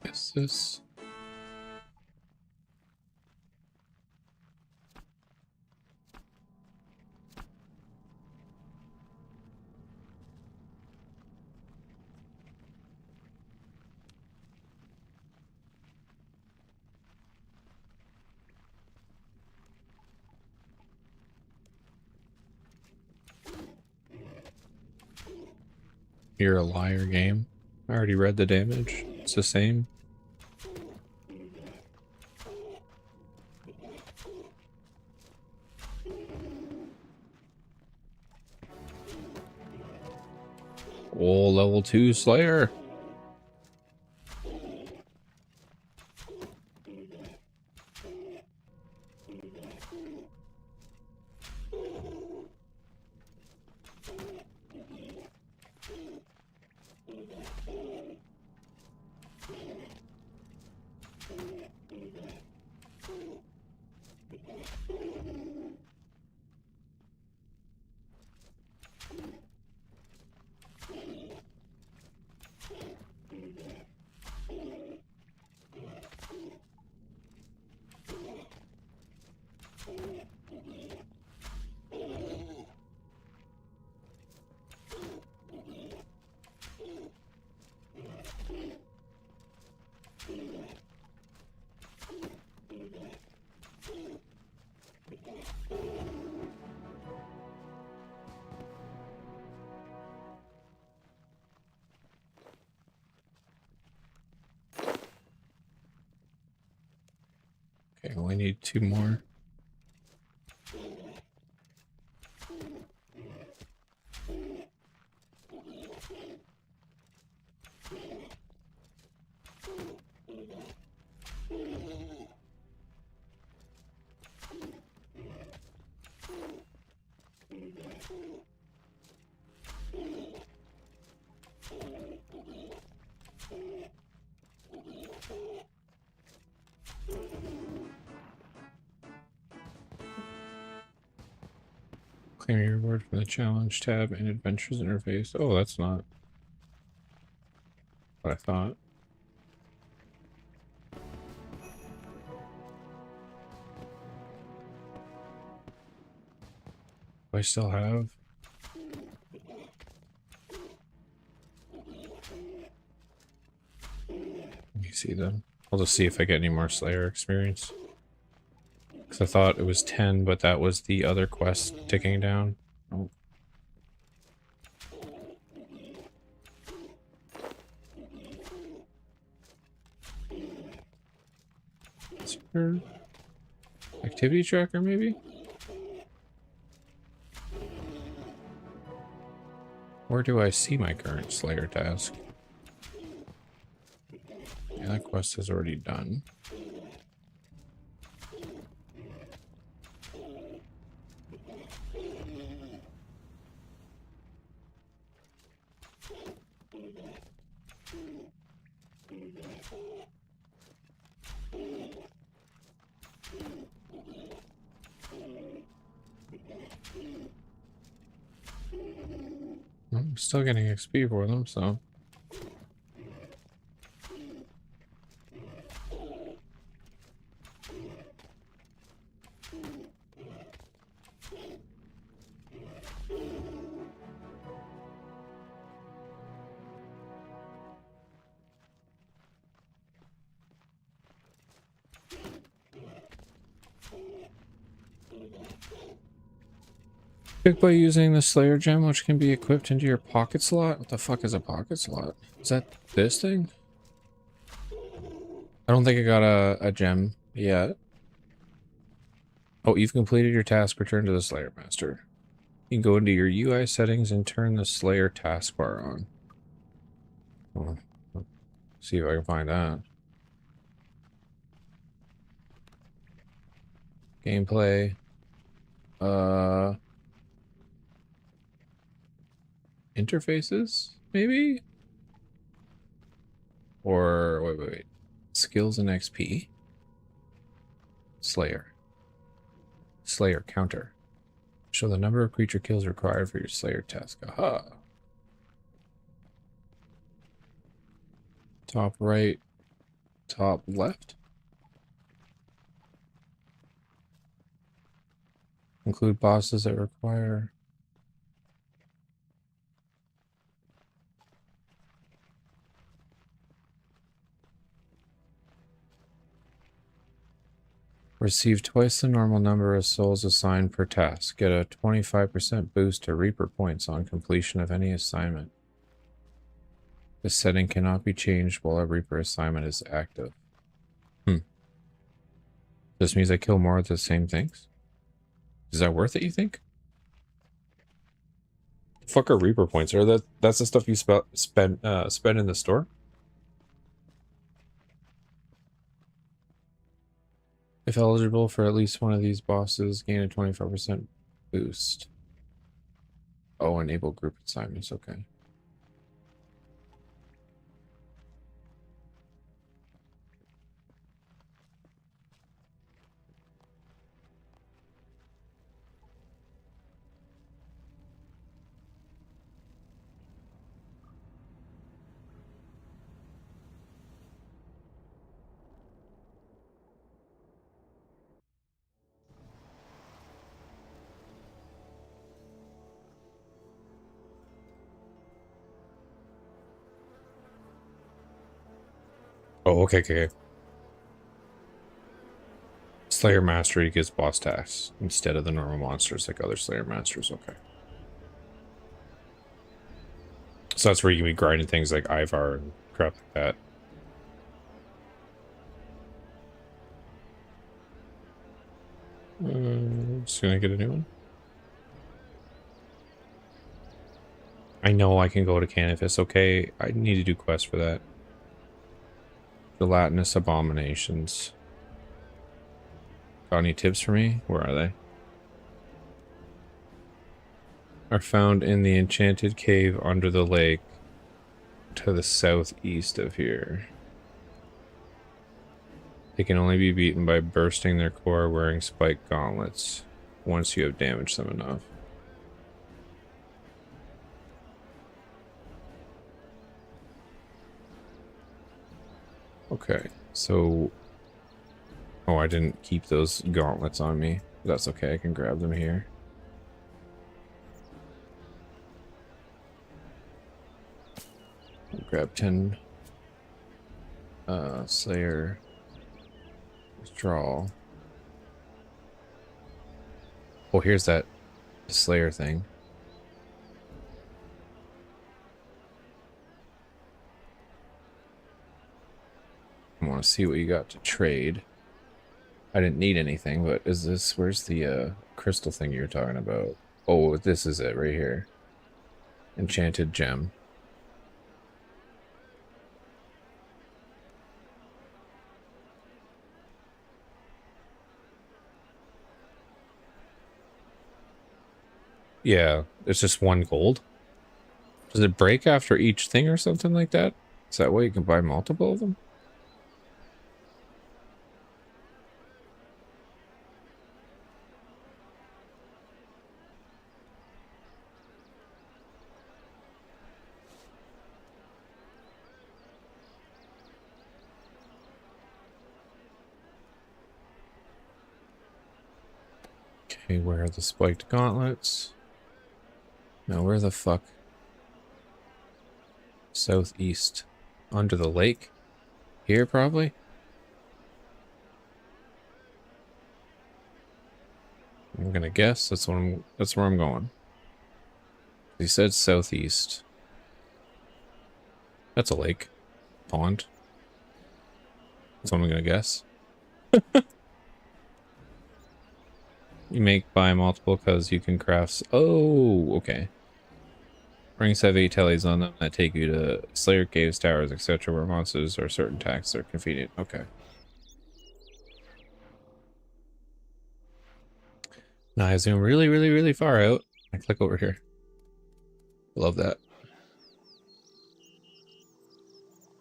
Is this? You're a liar, game. I already read the damage. It's the same. Oh, level 2 Slayer. Okay, we need 2 more. Claim your reward from the challenge tab and adventures interface. Oh, that's not what I thought. Do I still have? Let me see then. I'll just see if I get any more Slayer experience. Because I thought it was 10, but that was the other quest ticking down. Oh. Is there activity tracker, maybe? Where do I see my current Slayer task? Yeah, that quest is already done. I'm still getting XP for them, so. Pick by using the Slayer gem, which can be equipped into your pocket slot. What the fuck is a pocket slot? Is that this thing? I don't think I got a gem yet. Oh, you've completed your task. Return to the Slayer Master. You can go into your UI settings and turn the Slayer taskbar on. Oh, see if I can find that. Gameplay. Interfaces, maybe? Or wait. Skills and XP. Slayer counter. Show the number of creature kills required for your Slayer task. Aha. Top right, top left. Include bosses that require... Receive twice the normal number of souls assigned per task. Get a 25% boost to Reaper points on completion of any assignment. This setting cannot be changed while a Reaper assignment is active. This means I kill more of the same things? Is that worth it, you think? Fuck are Reaper points? That's the stuff you spend in the store? If eligible for at least one of these bosses, gain a 25% boost. Oh, enable group assignments, okay. Oh, okay. Slayer Mastery gives boss tasks instead of the normal monsters like other Slayer Masters, okay. So that's where you can be grinding things like Ivar and crap like that. Just gonna get a new one. I know I can go to Canifis, okay. I need to do quests for that. Gelatinous abominations. Got any tips for me? Where are they? Are found in the enchanted cave under the lake to the southeast of here. They can only be beaten by bursting their core wearing spiked gauntlets once you have damaged them enough. Okay, so... Oh, I didn't keep those gauntlets on me. That's okay, I can grab them here. I'll grab 10... Slayer... Withdrawal. Oh, here's that Slayer thing. I want to see what you got to trade. I didn't need anything, but is this... Where's the crystal thing you were talking about? Oh, this is it right here. Enchanted gem. Yeah, it's just 1 gold. Does it break after each thing or something like that? Is that why you can buy multiple of them? Okay, where are the spiked gauntlets? Now, where the fuck? Southeast. Under the lake? Here, probably? I'm gonna guess. That's where I'm going. He said southeast. That's a lake. Pond. That's what I'm gonna guess. You make buy multiple because you can craft... Oh, okay. Rings have 8 tellies on them that take you to Slayer caves, towers, etc. where monsters or certain tasks are convenient. Okay. Now I zoom really far out. I click over here. Love that.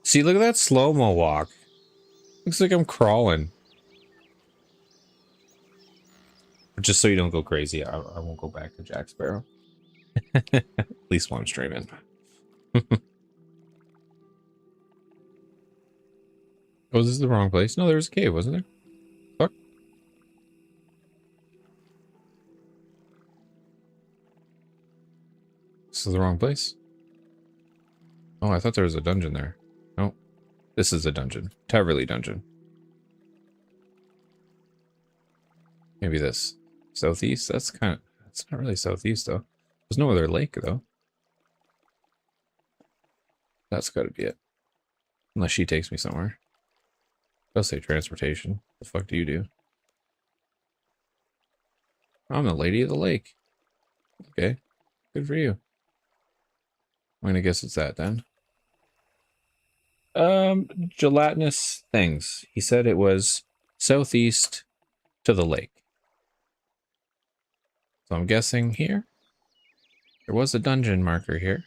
See, look at that slow-mo walk. Looks like I'm crawling. Just so you don't go crazy, I won't go back to Jack Sparrow. At least while I'm streaming. Oh, this is the wrong place. No, there was a cave, wasn't there? Fuck. This is the wrong place. Oh, I thought there was a dungeon there. No, this is a dungeon. Taverley dungeon. Maybe this. Southeast? That's not really southeast, though. There's no other lake, though. That's gotta be it. Unless she takes me somewhere. I'll say transportation. The fuck do you do? I'm the lady of the lake. Okay. Good for you. I'm gonna guess it's that then. Gelatinous things. He said it was southeast to the lake. So I'm guessing here. There was a dungeon marker here.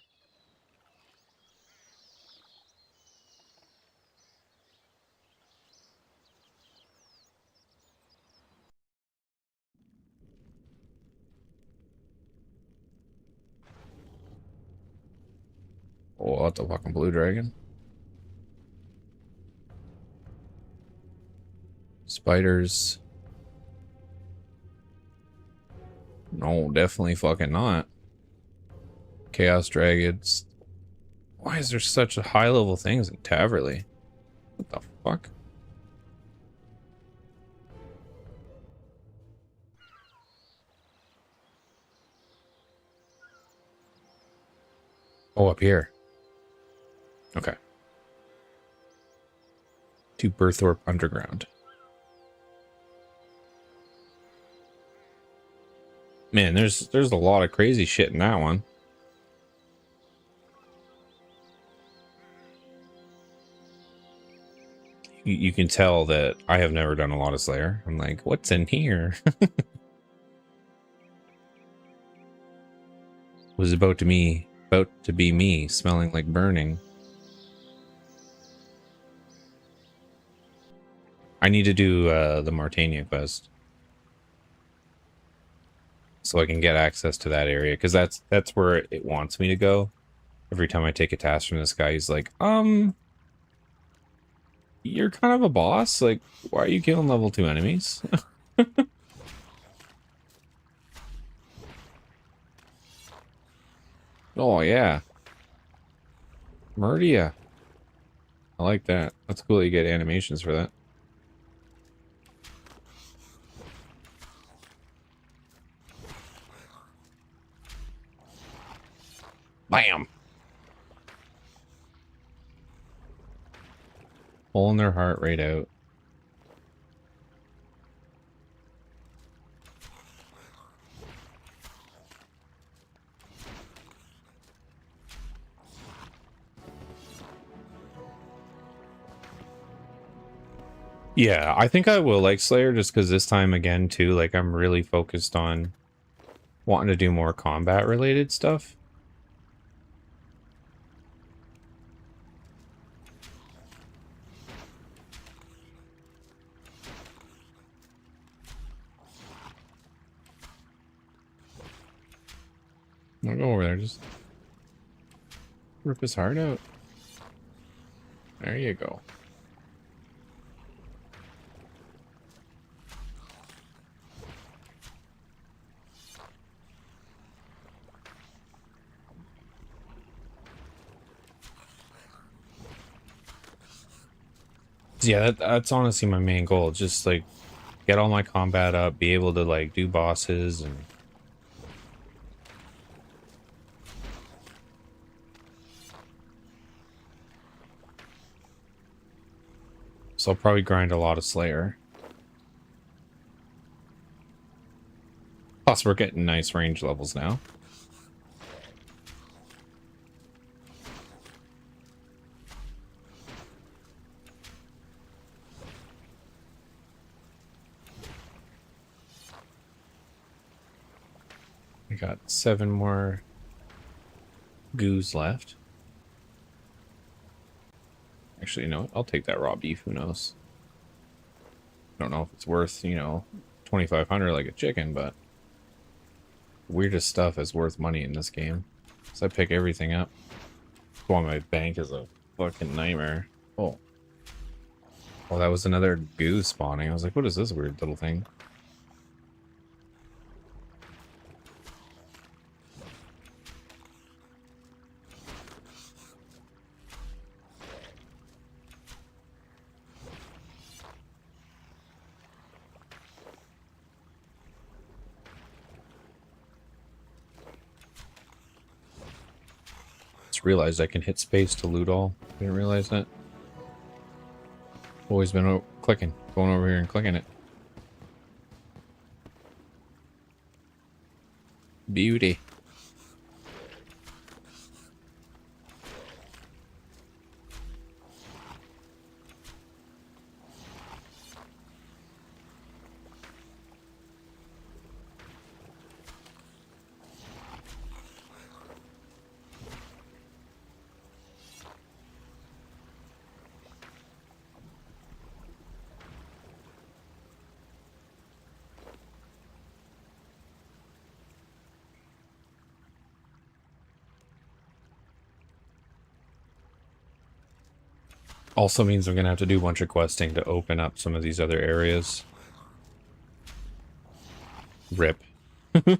Oh, what the fucking blue dragon? Spiders. No, definitely fucking not. Chaos dragons. Why is there such a high level things in Taverley? What the fuck? Oh, up here. Okay. To Burthorpe Underground. Man, there's a lot of crazy shit in that one. You can tell that I have never done a lot of Slayer. I'm like, what's in here? Was about to be me, smelling like burning. I need to do the Martania quest, so I can get access to that area, because that's where it wants me to go. Every time I take a task from this guy, he's like, you're kind of a boss. Like, why are you killing level 2 enemies? Oh, yeah. Murdia. I like that. That's cool you get animations for that. Bam! Pulling their heart rate out. Yeah, I think I will like Slayer just because this time again too, like I'm really focused on wanting to do more combat related stuff. I'll go over there, just rip his heart out. There you go. Yeah, that's honestly my main goal. Just like get all my combat up, be able to like do bosses and so I'll probably grind a lot of Slayer. Plus we're getting nice range levels now. I got 7 more goos left. Actually, you know what? I'll take that raw beef. Who knows? I don't know if it's worth, you know, 2,500 like a chicken, but weirdest stuff is worth money in this game. So I pick everything up. Go on my bank is a fucking nightmare. Oh. Oh, that was another goo spawning. I was like, what is this weird little thing? Just realized I can hit space to loot all. Didn't realize that. Always been clicking, going over here and clicking it. Beauty. Also means I'm gonna have to do a bunch of questing to open up some of these other areas. Rip. This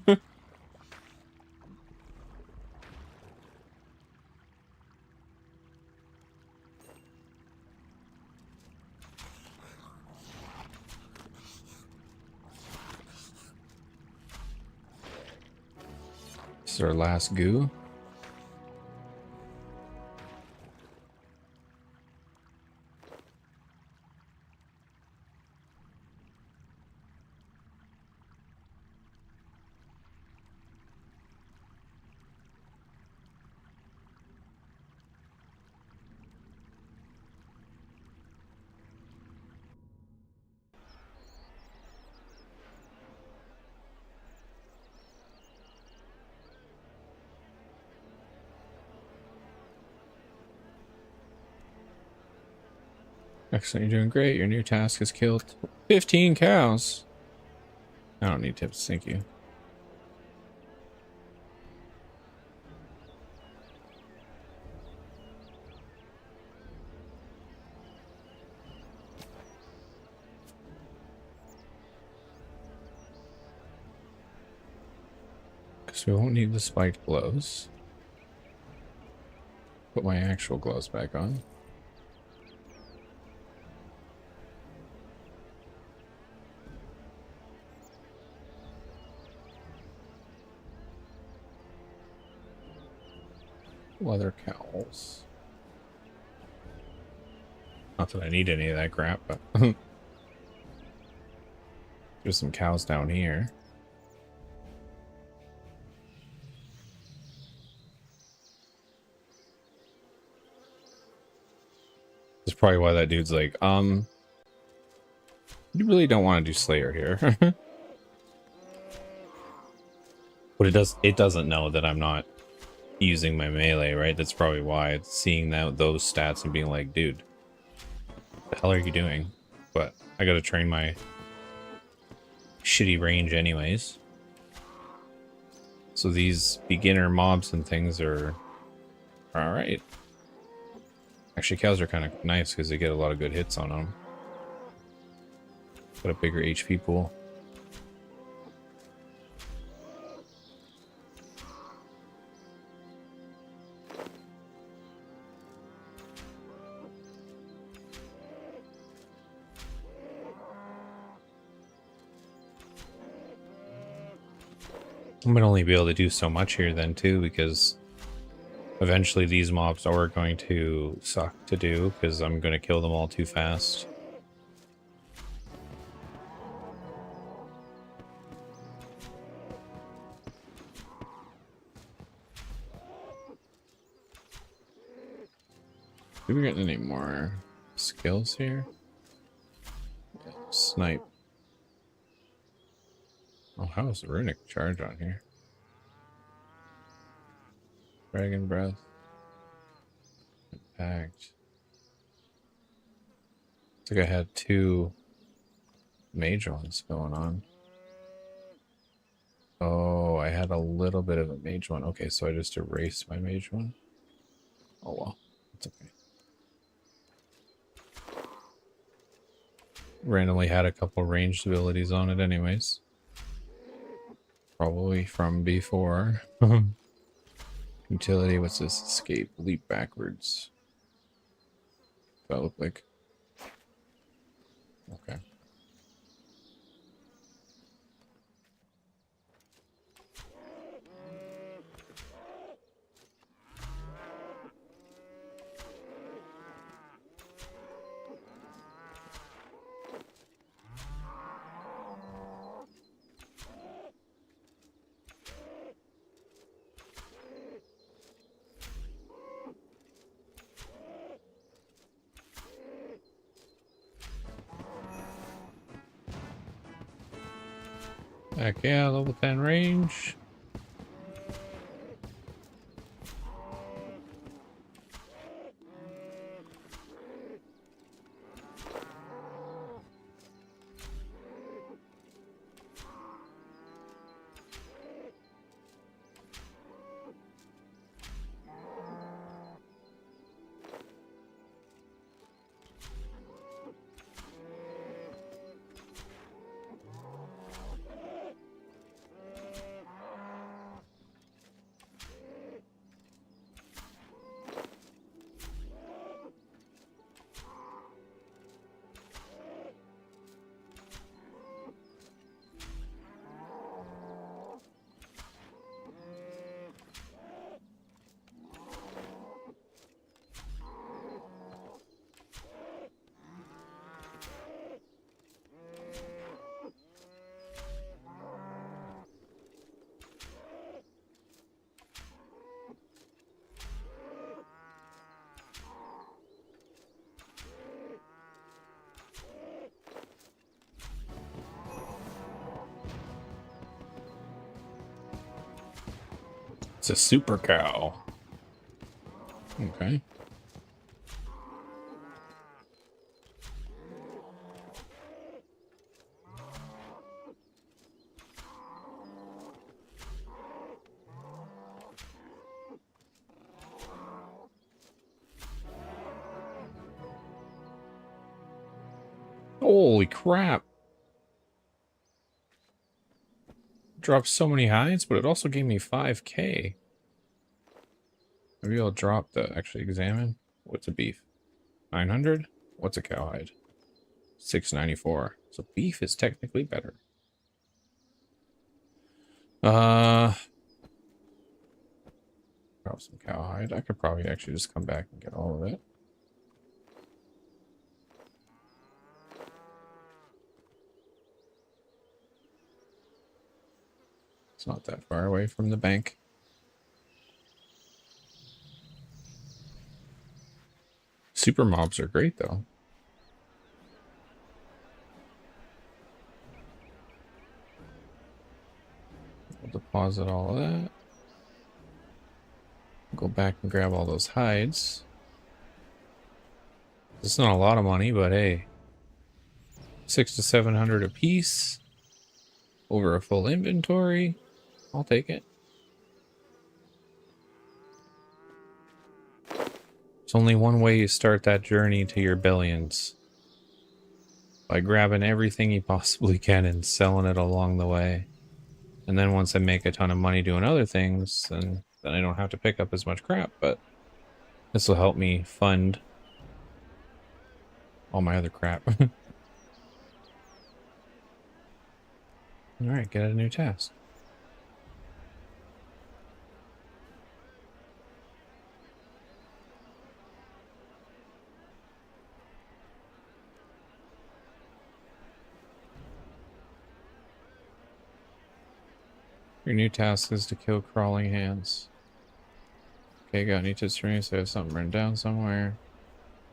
is our last goo. Excellent, you're doing great. Your new task has killed 15 cows. I don't need tips, thank you. Because we won't need the spiked gloves. Put my actual gloves back on. Leather cowls. Not that I need any of that crap, but there's some cows down here. That's probably why that dude's like, you really don't want to do Slayer here. But it doesn't know that I'm not using my melee, right? That's probably why it's seeing those stats and being like, dude, what the hell are you doing? But I gotta train my shitty range anyways. So these beginner mobs and things are alright. Actually, cows are kind of nice because they get a lot of good hits on them. Got a bigger HP pool. I'm gonna only be able to do so much here then too, because eventually these mobs are going to suck to do because I'm gonna kill them all too fast. Are we getting any more skills here? Yeah, snipe. Oh, how is the runic charge on here? Dragon breath. Impact. It's like I had two mage ones going on. Oh, I had a little bit of a mage one. Okay, so I just erased my mage one. Oh well, it's okay. Randomly had a couple ranged abilities on it anyways. Probably from before. Utility, what's this? Escape, leap backwards. That look like? Okay. Heck yeah, level 10 range. It's a super cow. Okay. Holy crap. Dropped so many hides, but it also gave me 5k. Maybe I'll drop the actually examine. What's a beef? 900? What's a cowhide? 694. So beef is technically better. Drop some cowhide. I could probably actually just come back and get all of it. It's not that far away from the bank. Super mobs are great though. We'll deposit all of that. Go back and grab all those hides. It's not a lot of money, but hey, 600 to 700 a piece over a full inventory. I'll take it. It's only one way you start that journey to your billions. By grabbing everything you possibly can and selling it along the way. And then once I make a ton of money doing other things, then I don't have to pick up as much crap, but this will help me fund all my other crap. Alright, get a new task. Your new task is to kill crawling hands. Okay, got any tips for me? So I have something written down somewhere.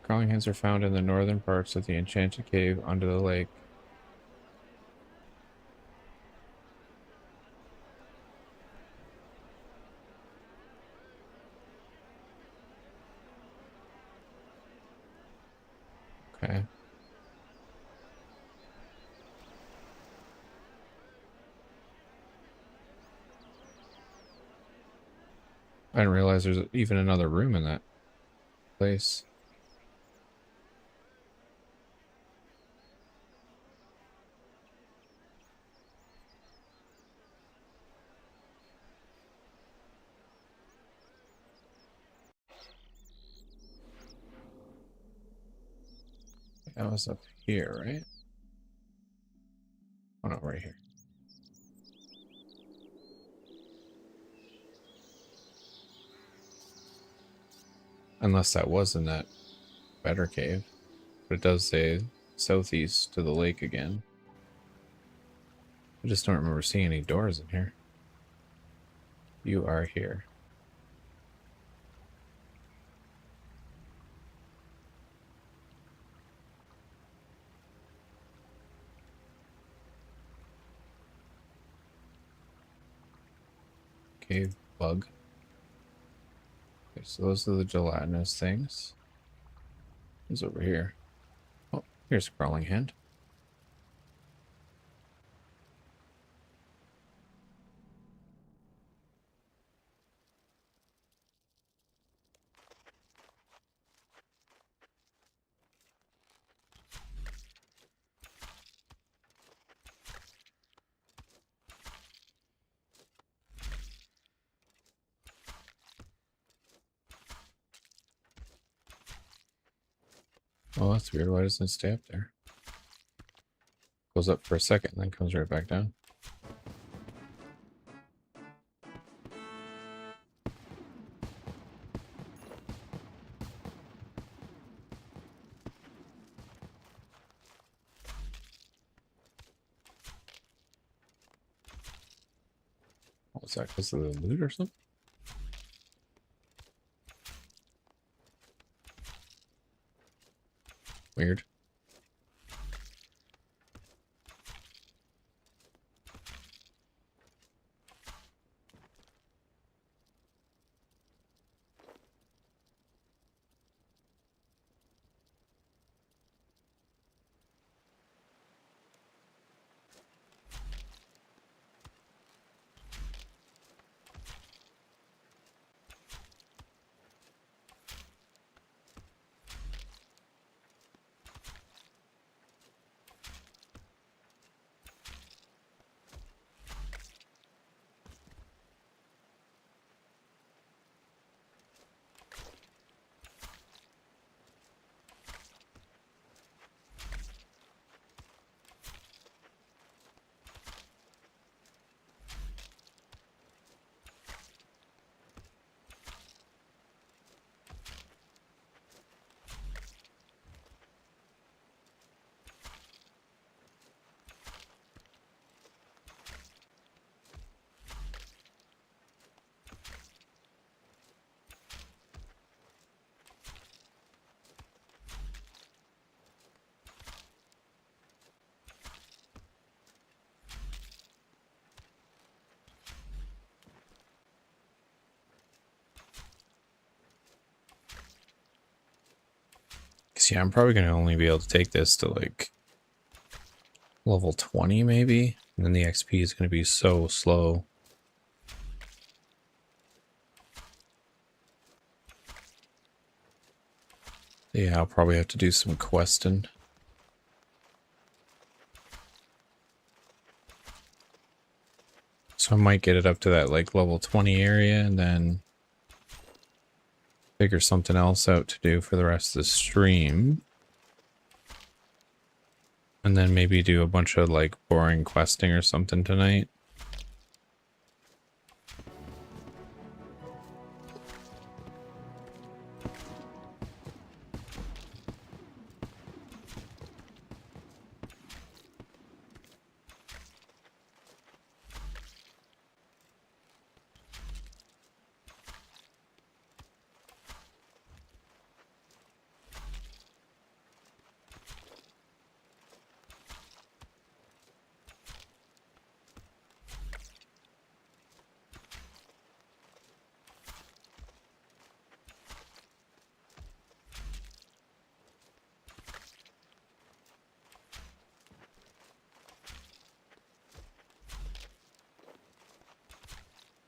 Crawling hands are found in the northern parts of the enchanted cave under the lake. Okay. I didn't realize there's even another room in that place. that was up here, right? Oh no, right here. Unless that was in that better cave. But it does say southeast to the lake again. I just don't remember seeing any doors in here. You are here. Cave bug. Okay, so those are the gelatinous things. Who's over here? Oh, here's Crawling Hand. Oh, that's weird. Why doesn't it stay up there? Goes up for a second and then comes right back down. What's that? Because of the loot or something? Weird. Cause yeah, I'm probably gonna only be able to take this to like level 20 maybe, and then the XP is gonna be so slow. Yeah, I'll probably have to do some questing. So I might get it up to that like level 20 area and then figure something else out to do for the rest of the stream. And then maybe do a bunch of like boring questing or something tonight.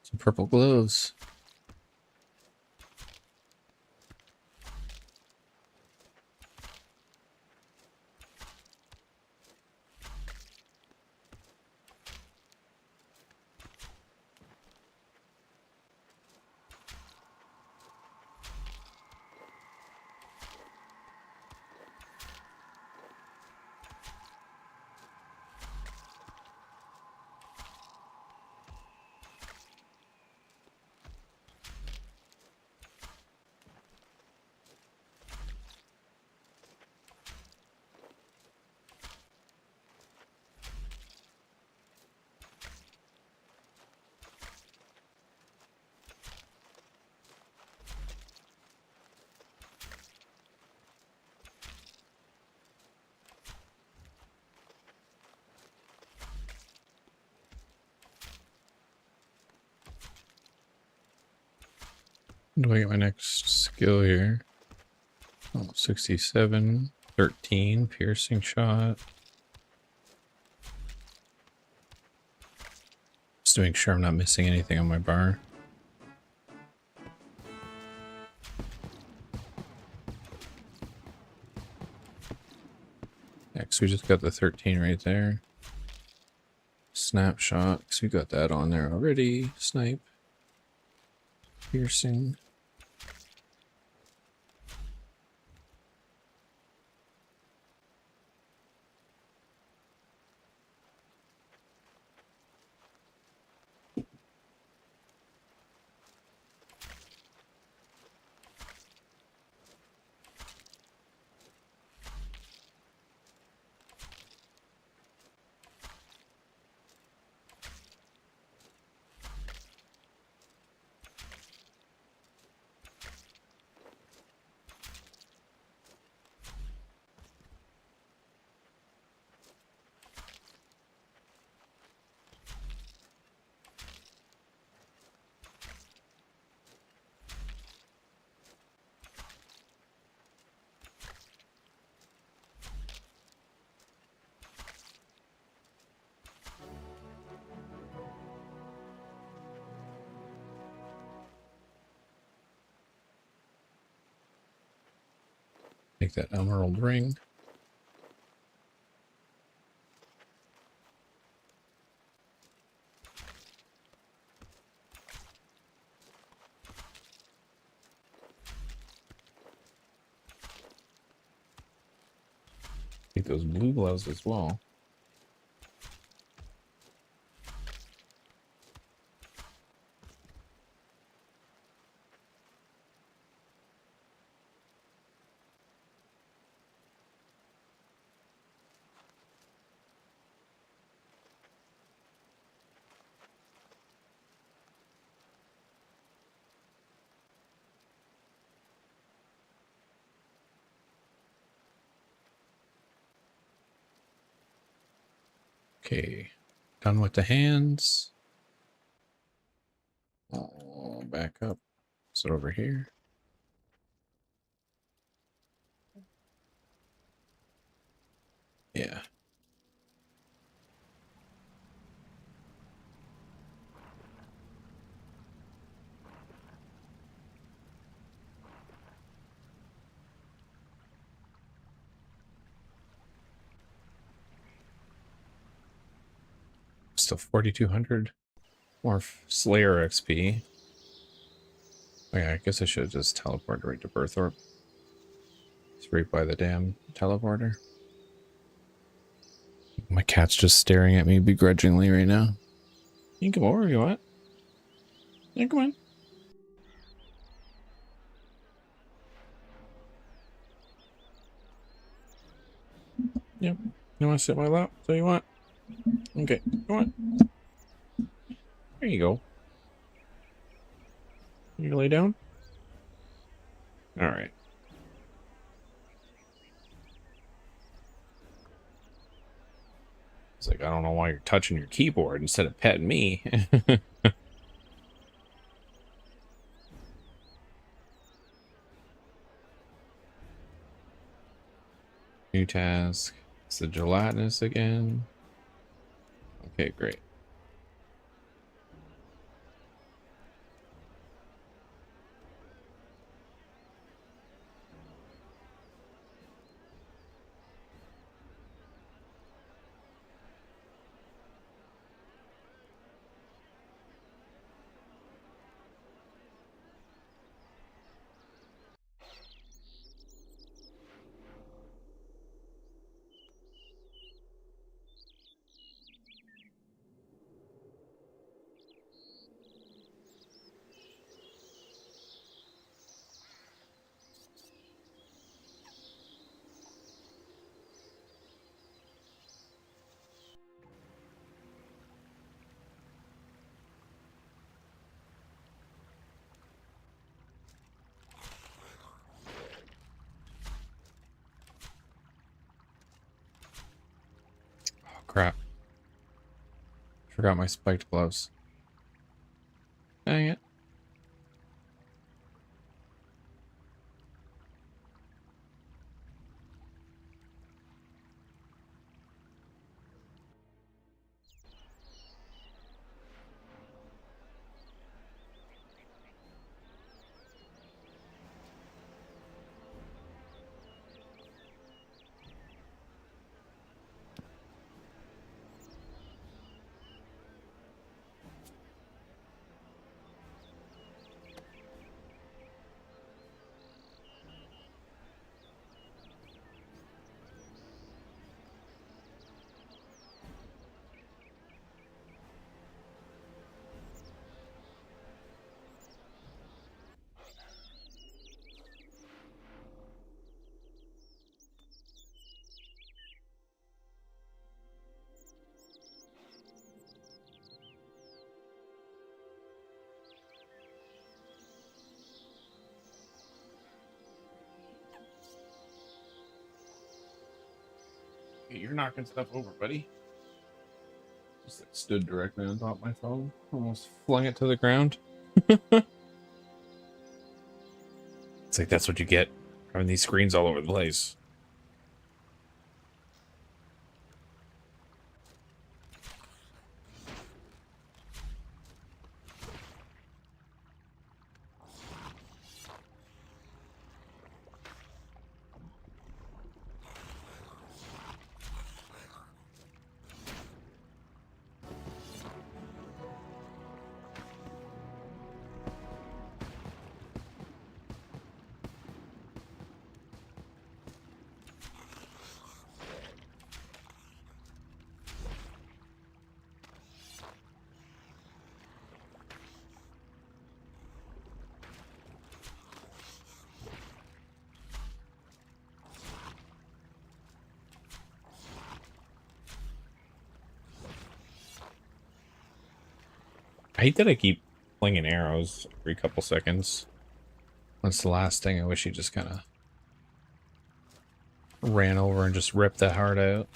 Some purple gloves. Do I get my next skill here? Oh, 67, 13, piercing shot. Just to make sure I'm not missing anything on my bar. Next, we just got the 13 right there. Snapshot, because we got that on there already. Snipe. Piercing. Take that emerald ring. Take those blue gloves as well. Okay, done with the hands. Oh, back up. Sit over here. Yeah. Still 4,200 more Slayer XP. Oh yeah, I guess I should have just teleported right to Berthorpe. It's right by the damn teleporter. My cat's just staring at me begrudgingly right now. You can come over if you want. Yeah, come on. Yep. You want to sit in my lap? So you want? Okay. Come on. There you go. You lay down? All right. It's like, I don't know why you're touching your keyboard instead of petting me. New task. It's the gelatinous again. Okay, great. Oh, crap. Forgot my spiked gloves. Dang it. Hey, you're knocking stuff over, buddy. Just like, stood directly on top of my phone. Almost flung it to the ground. It's like, that's what you get having these screens all over the place. I hate that I keep flinging arrows every couple seconds. That's the last thing. I wish he just kind of ran over and just ripped that heart out.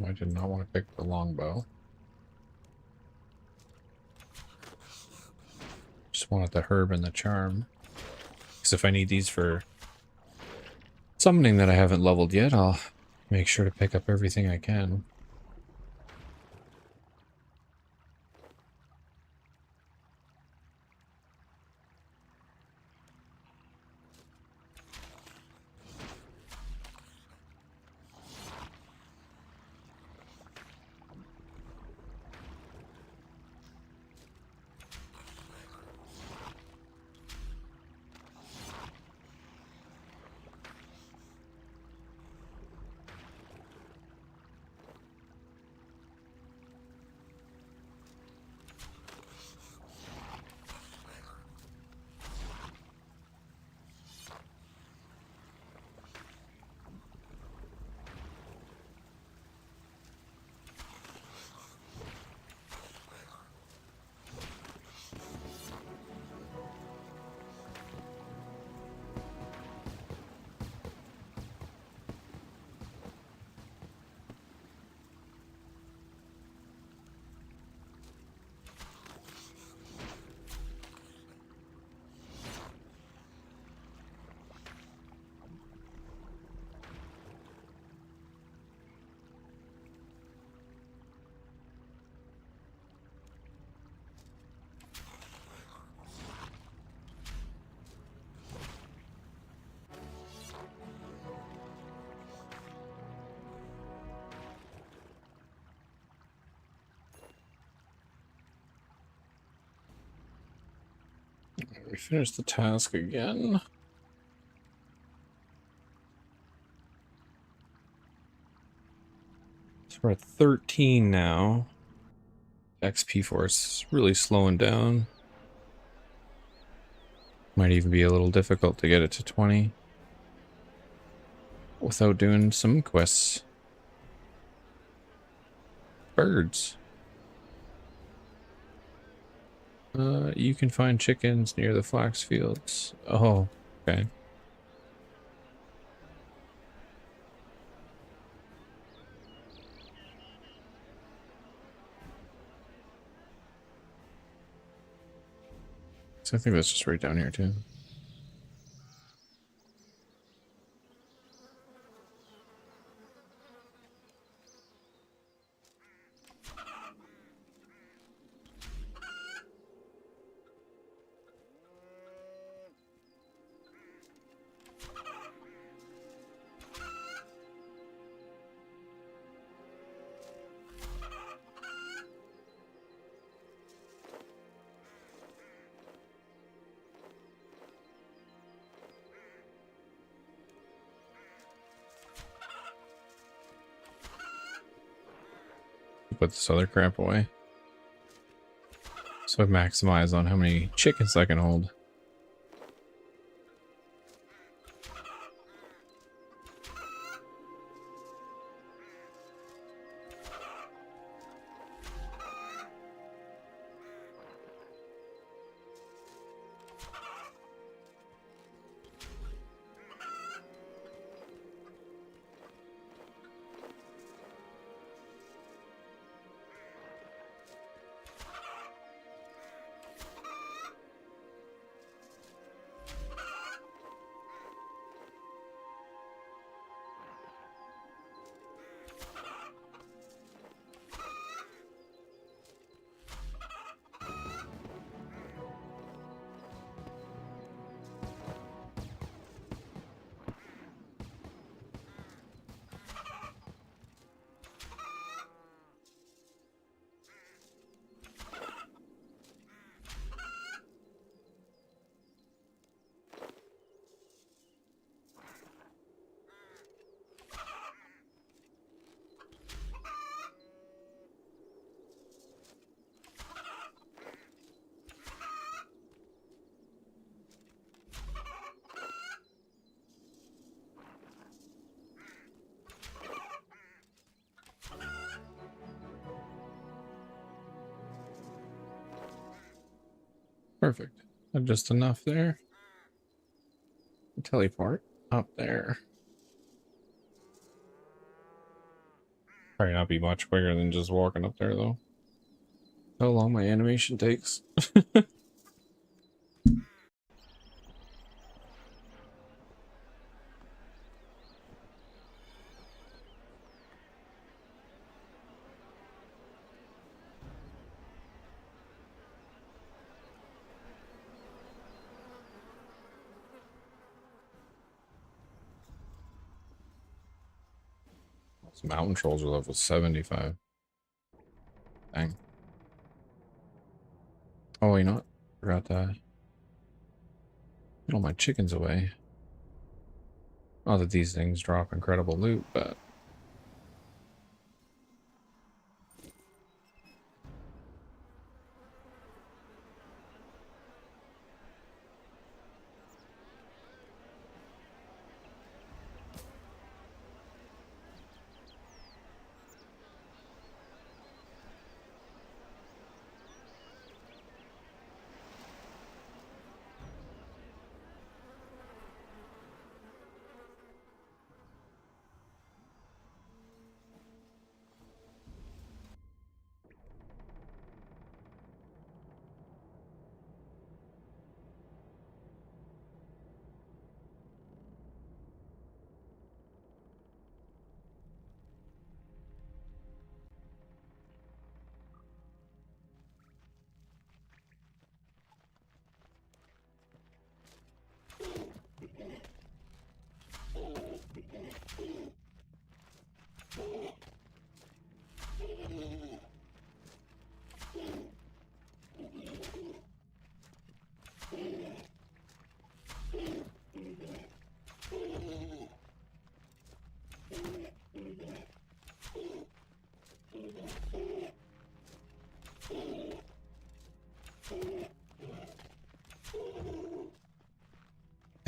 I did not want to pick the longbow. Just wanted the herb and the charm. Because if I need these for summoning that I haven't leveled yet, I'll make sure to pick up everything I can. We finish the task again. So we're at 13 now. XP force really slowing down. Might even be a little difficult to get it to 20 without doing some quests. Birds. You can find chickens near the flax fields. Oh, okay. So I think that's just right down here too. Put this other crap away. So I maximize on how many chickens I can hold. Perfect. Just enough there. Teleport up there. Probably not be much quicker than just walking up there though. How long my animation takes. Those mountain trolls are level 75. Dang. Oh, you know what? Forgot to get all my chickens away. Not that these things drop incredible loot, but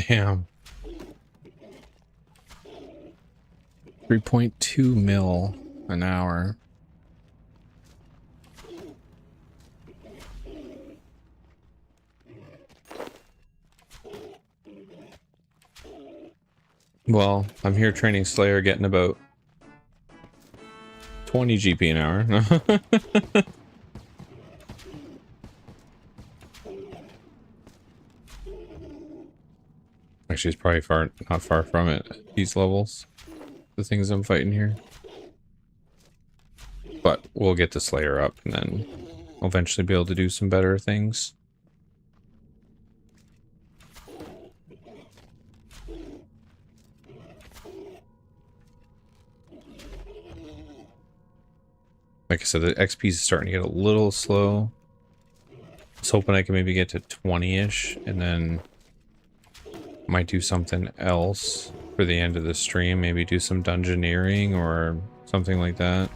damn. 3.2 mil an hour. Well, I'm here training Slayer, getting about 20 GP an hour. Actually, it's probably not far from it at these levels. The things I'm fighting here. But we'll get the Slayer up and then I'll eventually be able to do some better things. Like I said, the XP is starting to get a little slow. I was hoping I could maybe get to 20-ish and then might do something else for the end of the stream. Maybe do some dungeoneering or something like that.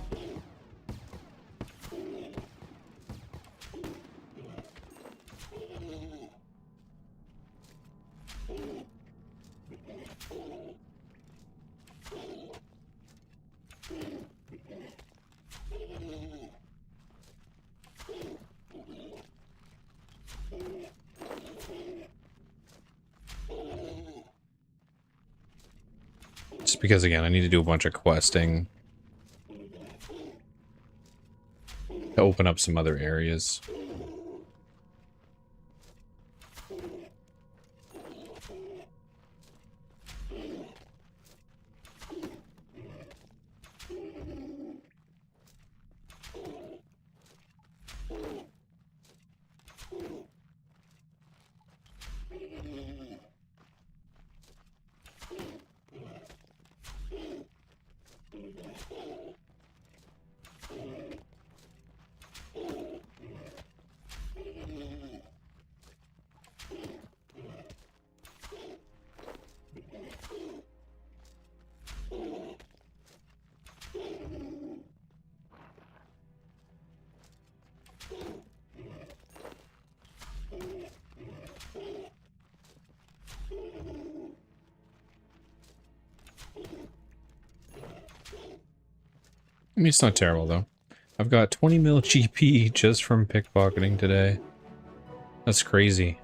Just because, again, I need to do a bunch of questing to open up some other areas. I mean, it's not terrible, though. I've got 20 mil GP just from pickpocketing today. That's crazy.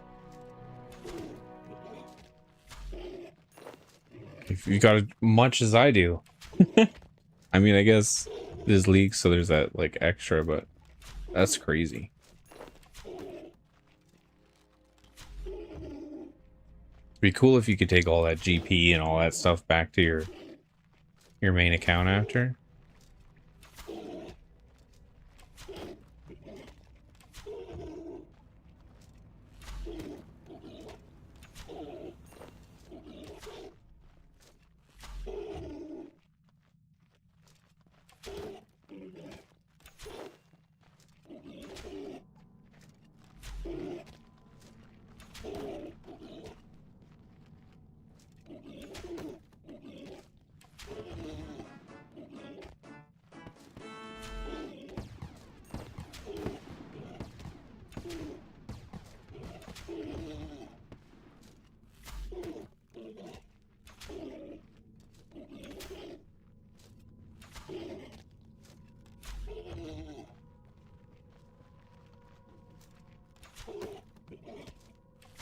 If you got as much as I do. I mean, I guess there's leaks, so there's that, like, extra, but that's crazy. It'd be cool if you could take all that GP and all that stuff back to your main account after.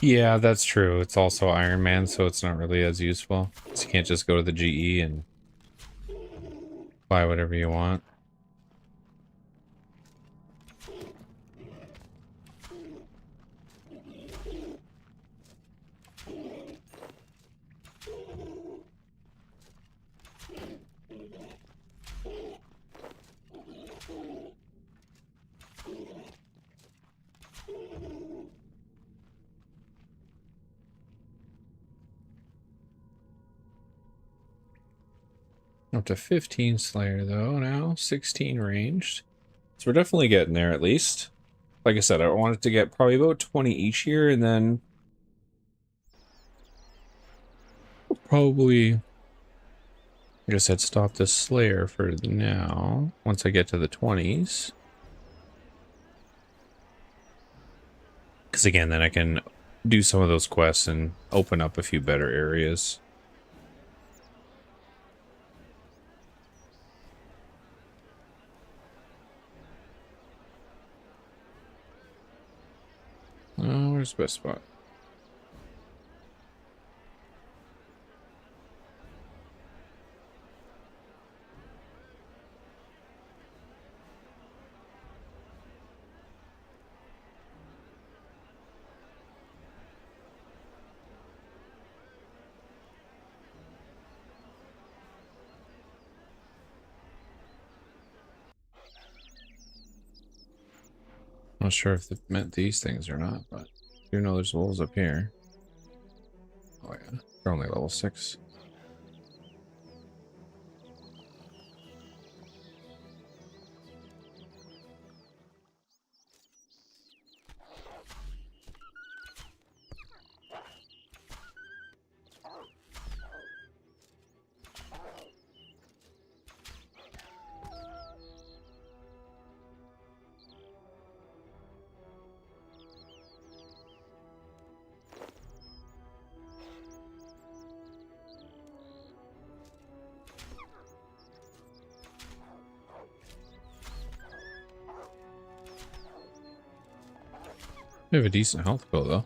Yeah, that's true. It's also Iron Man, so it's not really as useful. So you can't just go to the GE and buy whatever you want. Up to 15 Slayer, though, now. 16 ranged. So we're definitely getting there, at least. Like I said, I wanted to get probably about 20 each here, and then probably, like I said, stop the Slayer for now, once I get to the 20s. Because again, then I can do some of those quests and open up a few better areas. Oh, where's the best spot? Not sure if it meant these things or not, but you know there's wolves up here. Oh yeah, they're only level 6. They have a decent health bill though.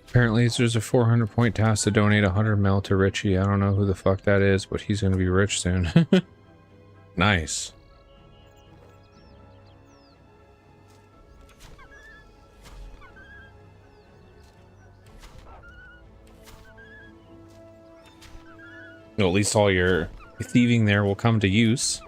Apparently there's a 400 point task to donate 100 mil to Richie. I don't know who the fuck that is, but he's gonna be rich soon. Nice. Well, at least all your thieving there will come to use.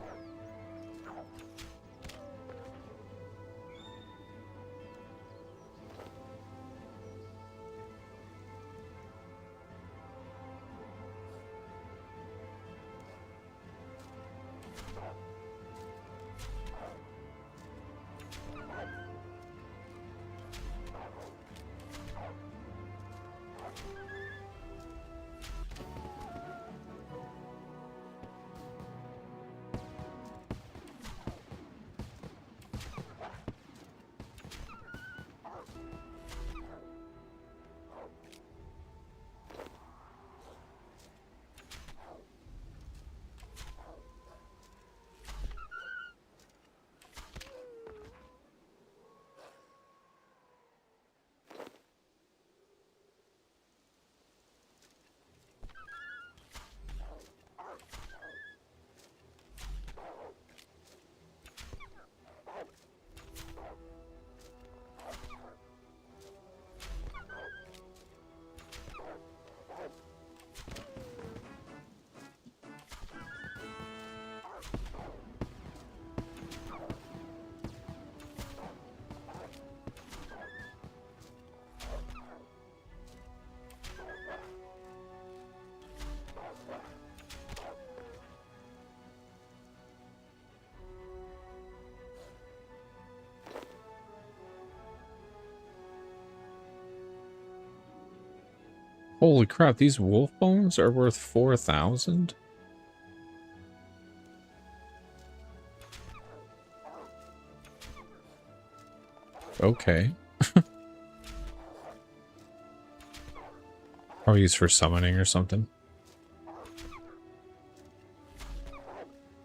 Holy crap, these wolf bones are worth 4,000? Okay. Probably used for summoning or something.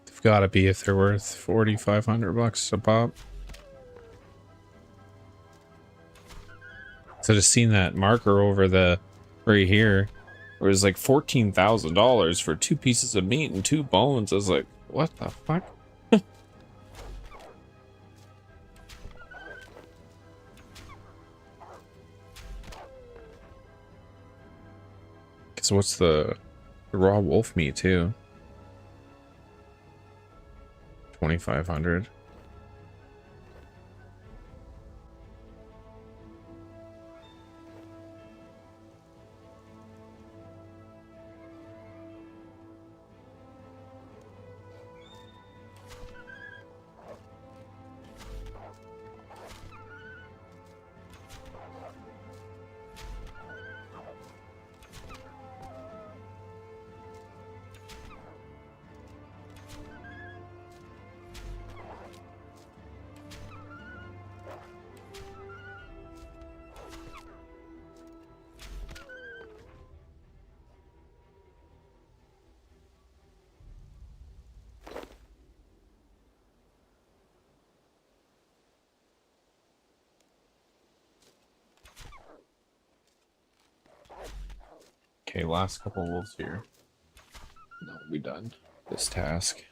They've got to be if they're worth 4,500 bucks a pop. So just seen that marker over the right here. It was like $14,000 for 2 pieces of meat and 2 bones. I was like, what the fuck? So what's the raw wolf meat too? 2,500. Okay, last couple wolves here. That will be done. This task.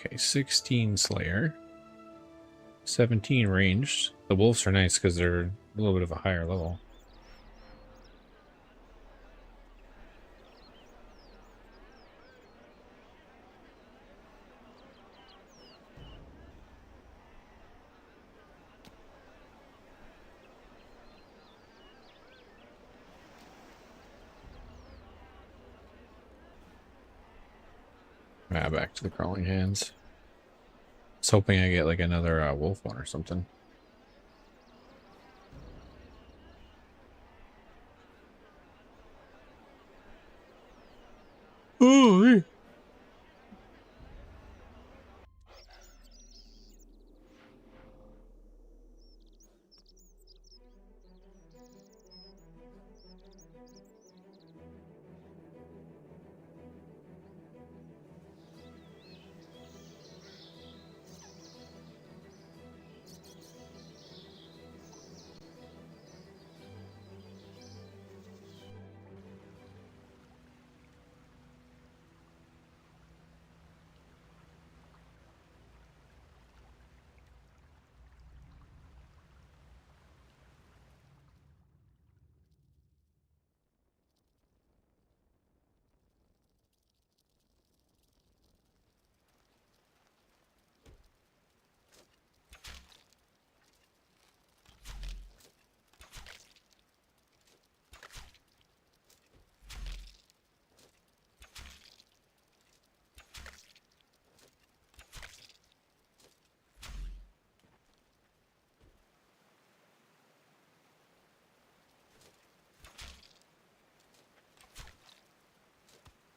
Okay, 16 Slayer. 17 ranged. The wolves are nice because they're a little bit of a higher level. Ah, back to the crawling hands. I was hoping I get like another wolf one or something. Oh,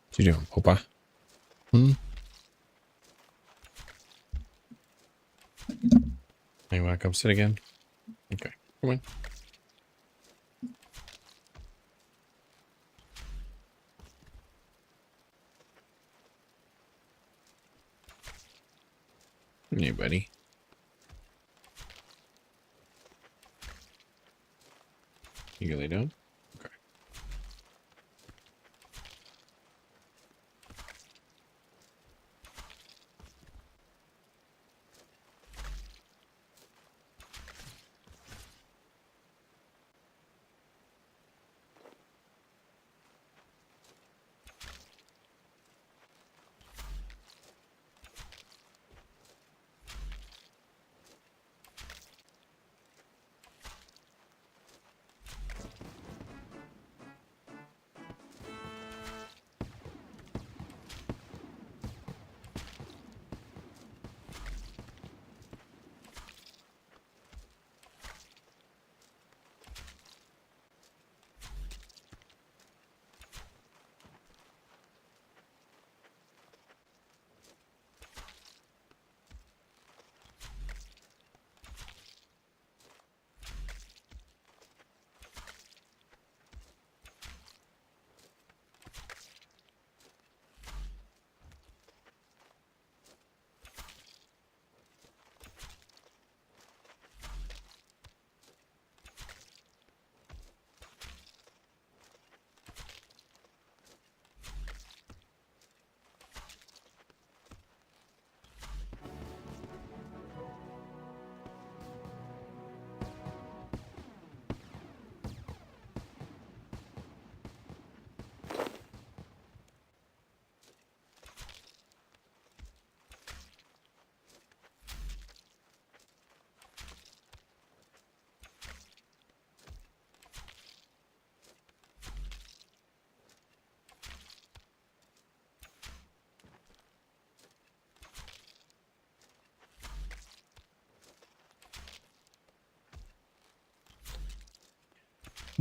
what you doing, Popa? Hmm? You want to come sit again? Okay, come on. Hey, buddy. You can lay down? Okay.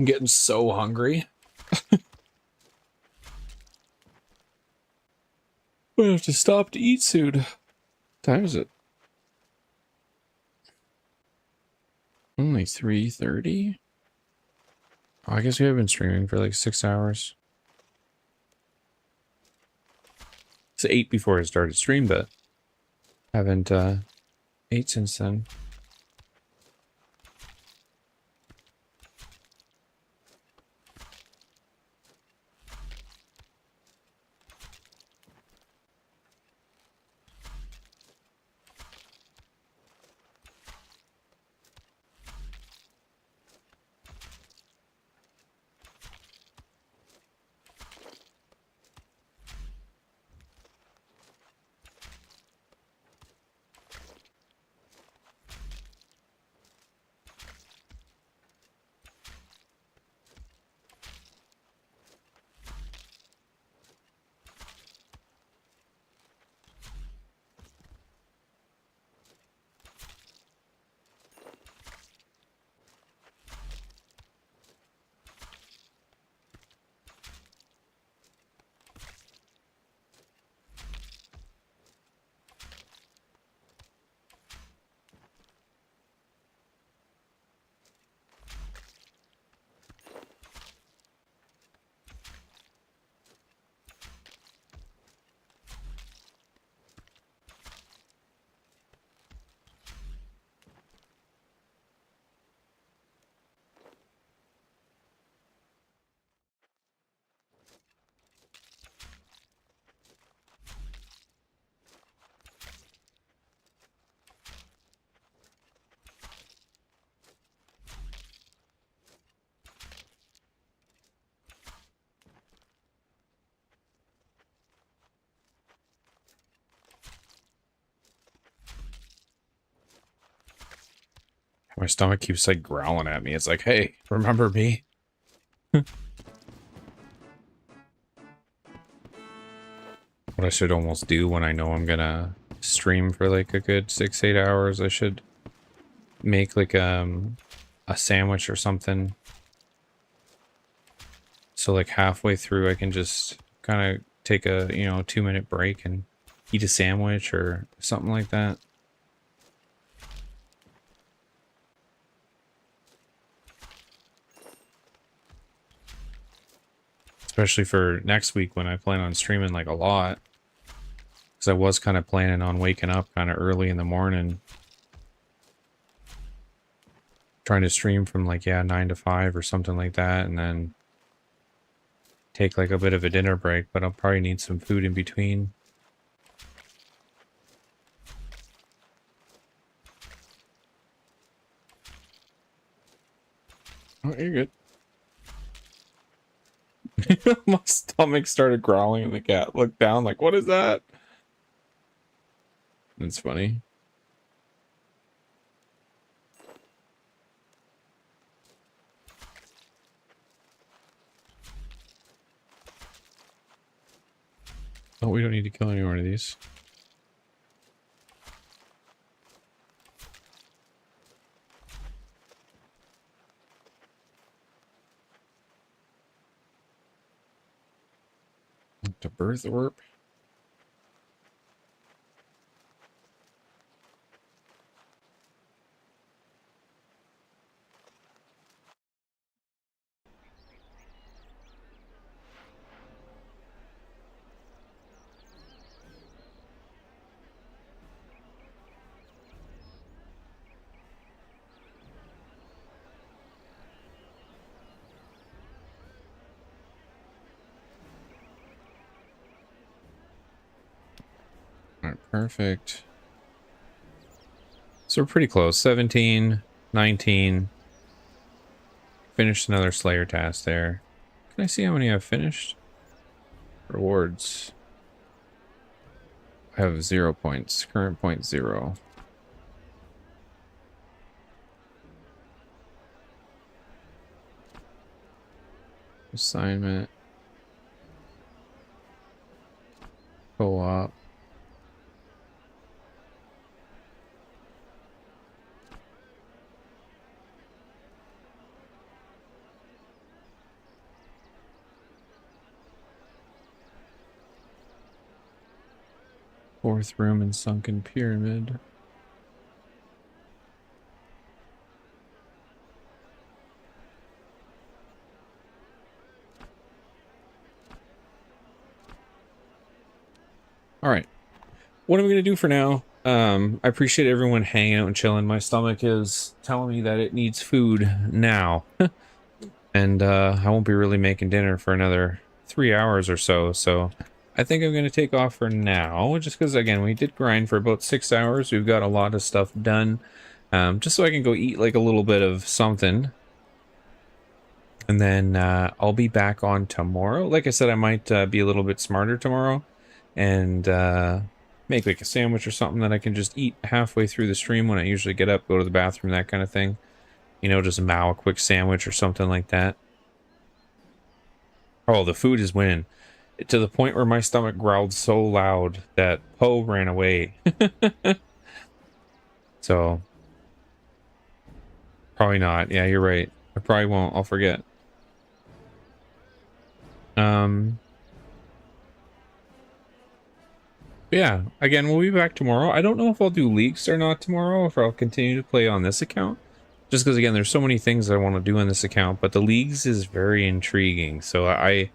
I'm getting so hungry. We have to stop to eat soon. What time is it? Only 3:30? Oh, I guess we have been streaming for like 6 hours. It's 8 before I started stream, but haven't ate since then. My stomach keeps like growling at me. It's like, hey, remember me? What I should almost do when I know I'm gonna stream for like a good 6-8 hours, I should make like a sandwich or something. So like halfway through I can just kind of take a, 2-minute break and eat a sandwich or something like that. Especially for next week when I plan on streaming like a lot. Because I was kind of planning on waking up kind of early in the morning. Trying to stream from like, 9 to 5 or something like that. And then take like a bit of a dinner break. But I'll probably need some food in between. Oh, you're good. My stomach started growling and the cat looked down like, what is that? It's funny. Oh, we don't need to kill any more of these. To birth orb. All right, perfect. So we're pretty close. 17, 19. Finished another Slayer task there. Can I see how many I've finished? Rewards. I have 0 points. Current point 0. Assignment. Co-op. Fourth room in sunken pyramid. All right. What am I going to do for now? I appreciate everyone hanging out and chilling. My stomach is telling me that it needs food now. And I won't be really making dinner for another 3 hours or so. So I think I'm going to take off for now, just because, again, we did grind for about 6 hours. We've got a lot of stuff done, just so I can go eat like a little bit of something. And then I'll be back on tomorrow. Like I said, I might be a little bit smarter tomorrow and make like a sandwich or something that I can just eat halfway through the stream when I usually get up, go to the bathroom, that kind of thing. You know, just mow a quick sandwich or something like that. Oh, the food is winning. To the point where my stomach growled so loud that Poe ran away. So, probably not. Yeah, you're right. I probably won't. I'll forget. Um, yeah, again, we'll be back tomorrow. I don't know if I'll do leaks or not tomorrow, if I'll continue to play on this account. Just because, again, there's so many things I want to do on this account, but the leagues is very intriguing. So I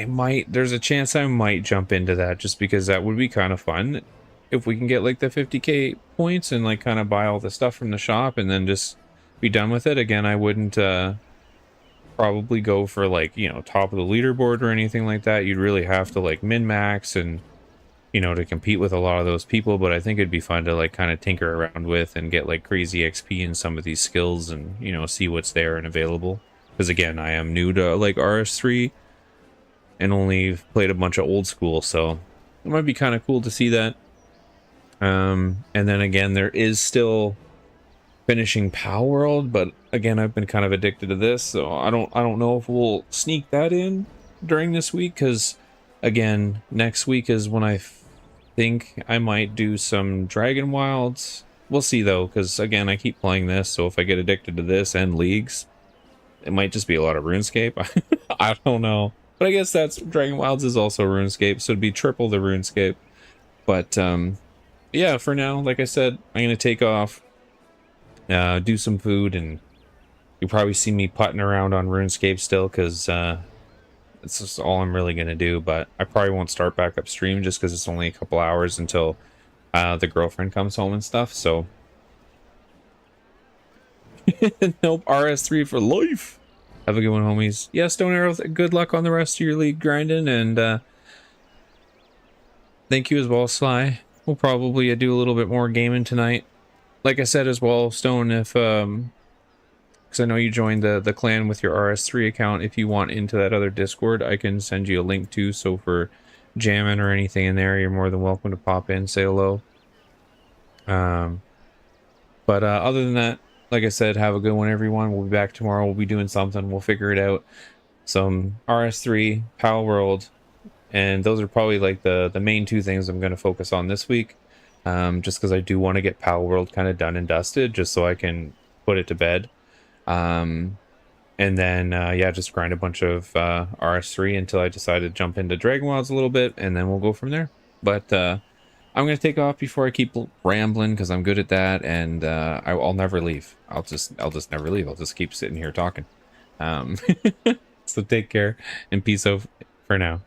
might, there's a chance I might jump into that just because that would be kind of fun. If we can get like the 50k points and like kind of buy all the stuff from the shop and then just be done with it. Again, I wouldn't probably go for like, you know, top of the leaderboard or anything like that. You'd really have to like min-max and, you know, to compete with a lot of those people. But I think it'd be fun to like kind of tinker around with and get like crazy XP in some of these skills and, you know, see what's there and available. Because again, I am new to like RS3 and only played a bunch of old school, so it might be kind of cool to see that. And then again, there is still finishing Power World, but again, I've been kind of addicted to this, so I don't know if we'll sneak that in during this week, because again, next week is when I think I might do some Dragon Wilds. We'll see though, because again, I keep playing this, so if I get addicted to this and leagues, it might just be a lot of RuneScape. I don't know. But I guess that's Dragon Wilds is also RuneScape, so it'd be triple the RuneScape. But yeah, for now, like I said, I'm gonna take off, do some food, and you'll probably see me putting around on RuneScape still, because it's just all I'm really gonna do. But I probably won't start back up stream just because it's only a couple hours until the girlfriend comes home and stuff. So nope, RS3 for life. Have a good one, homies. Yeah, Stone Arrow, good luck on the rest of your league grinding, and thank you as well, Sly. We'll probably do a little bit more gaming tonight. Like I said as well, Stone, if because I know you joined the clan with your RS3 account, if you want into that other Discord, I can send you a link too. So for jamming or anything in there, you're more than welcome to pop in, say hello. But other than that, like I said, have a good one, everyone. We'll be back tomorrow. We'll be doing something. We'll figure it out. Some RS3, Pal World, and those are probably like the main two things I'm going to focus on this week. Just because I do want to get Pal World kind of done and dusted, just so I can put it to bed. And then yeah, just grind a bunch of RS3 until I decide to jump into Dragon Wilds a little bit, and then we'll go from there. But I'm gonna take off before I keep rambling, because I'm good at that, and I'll never leave. I'll just never leave. I'll just keep sitting here talking. So take care and peace out for now.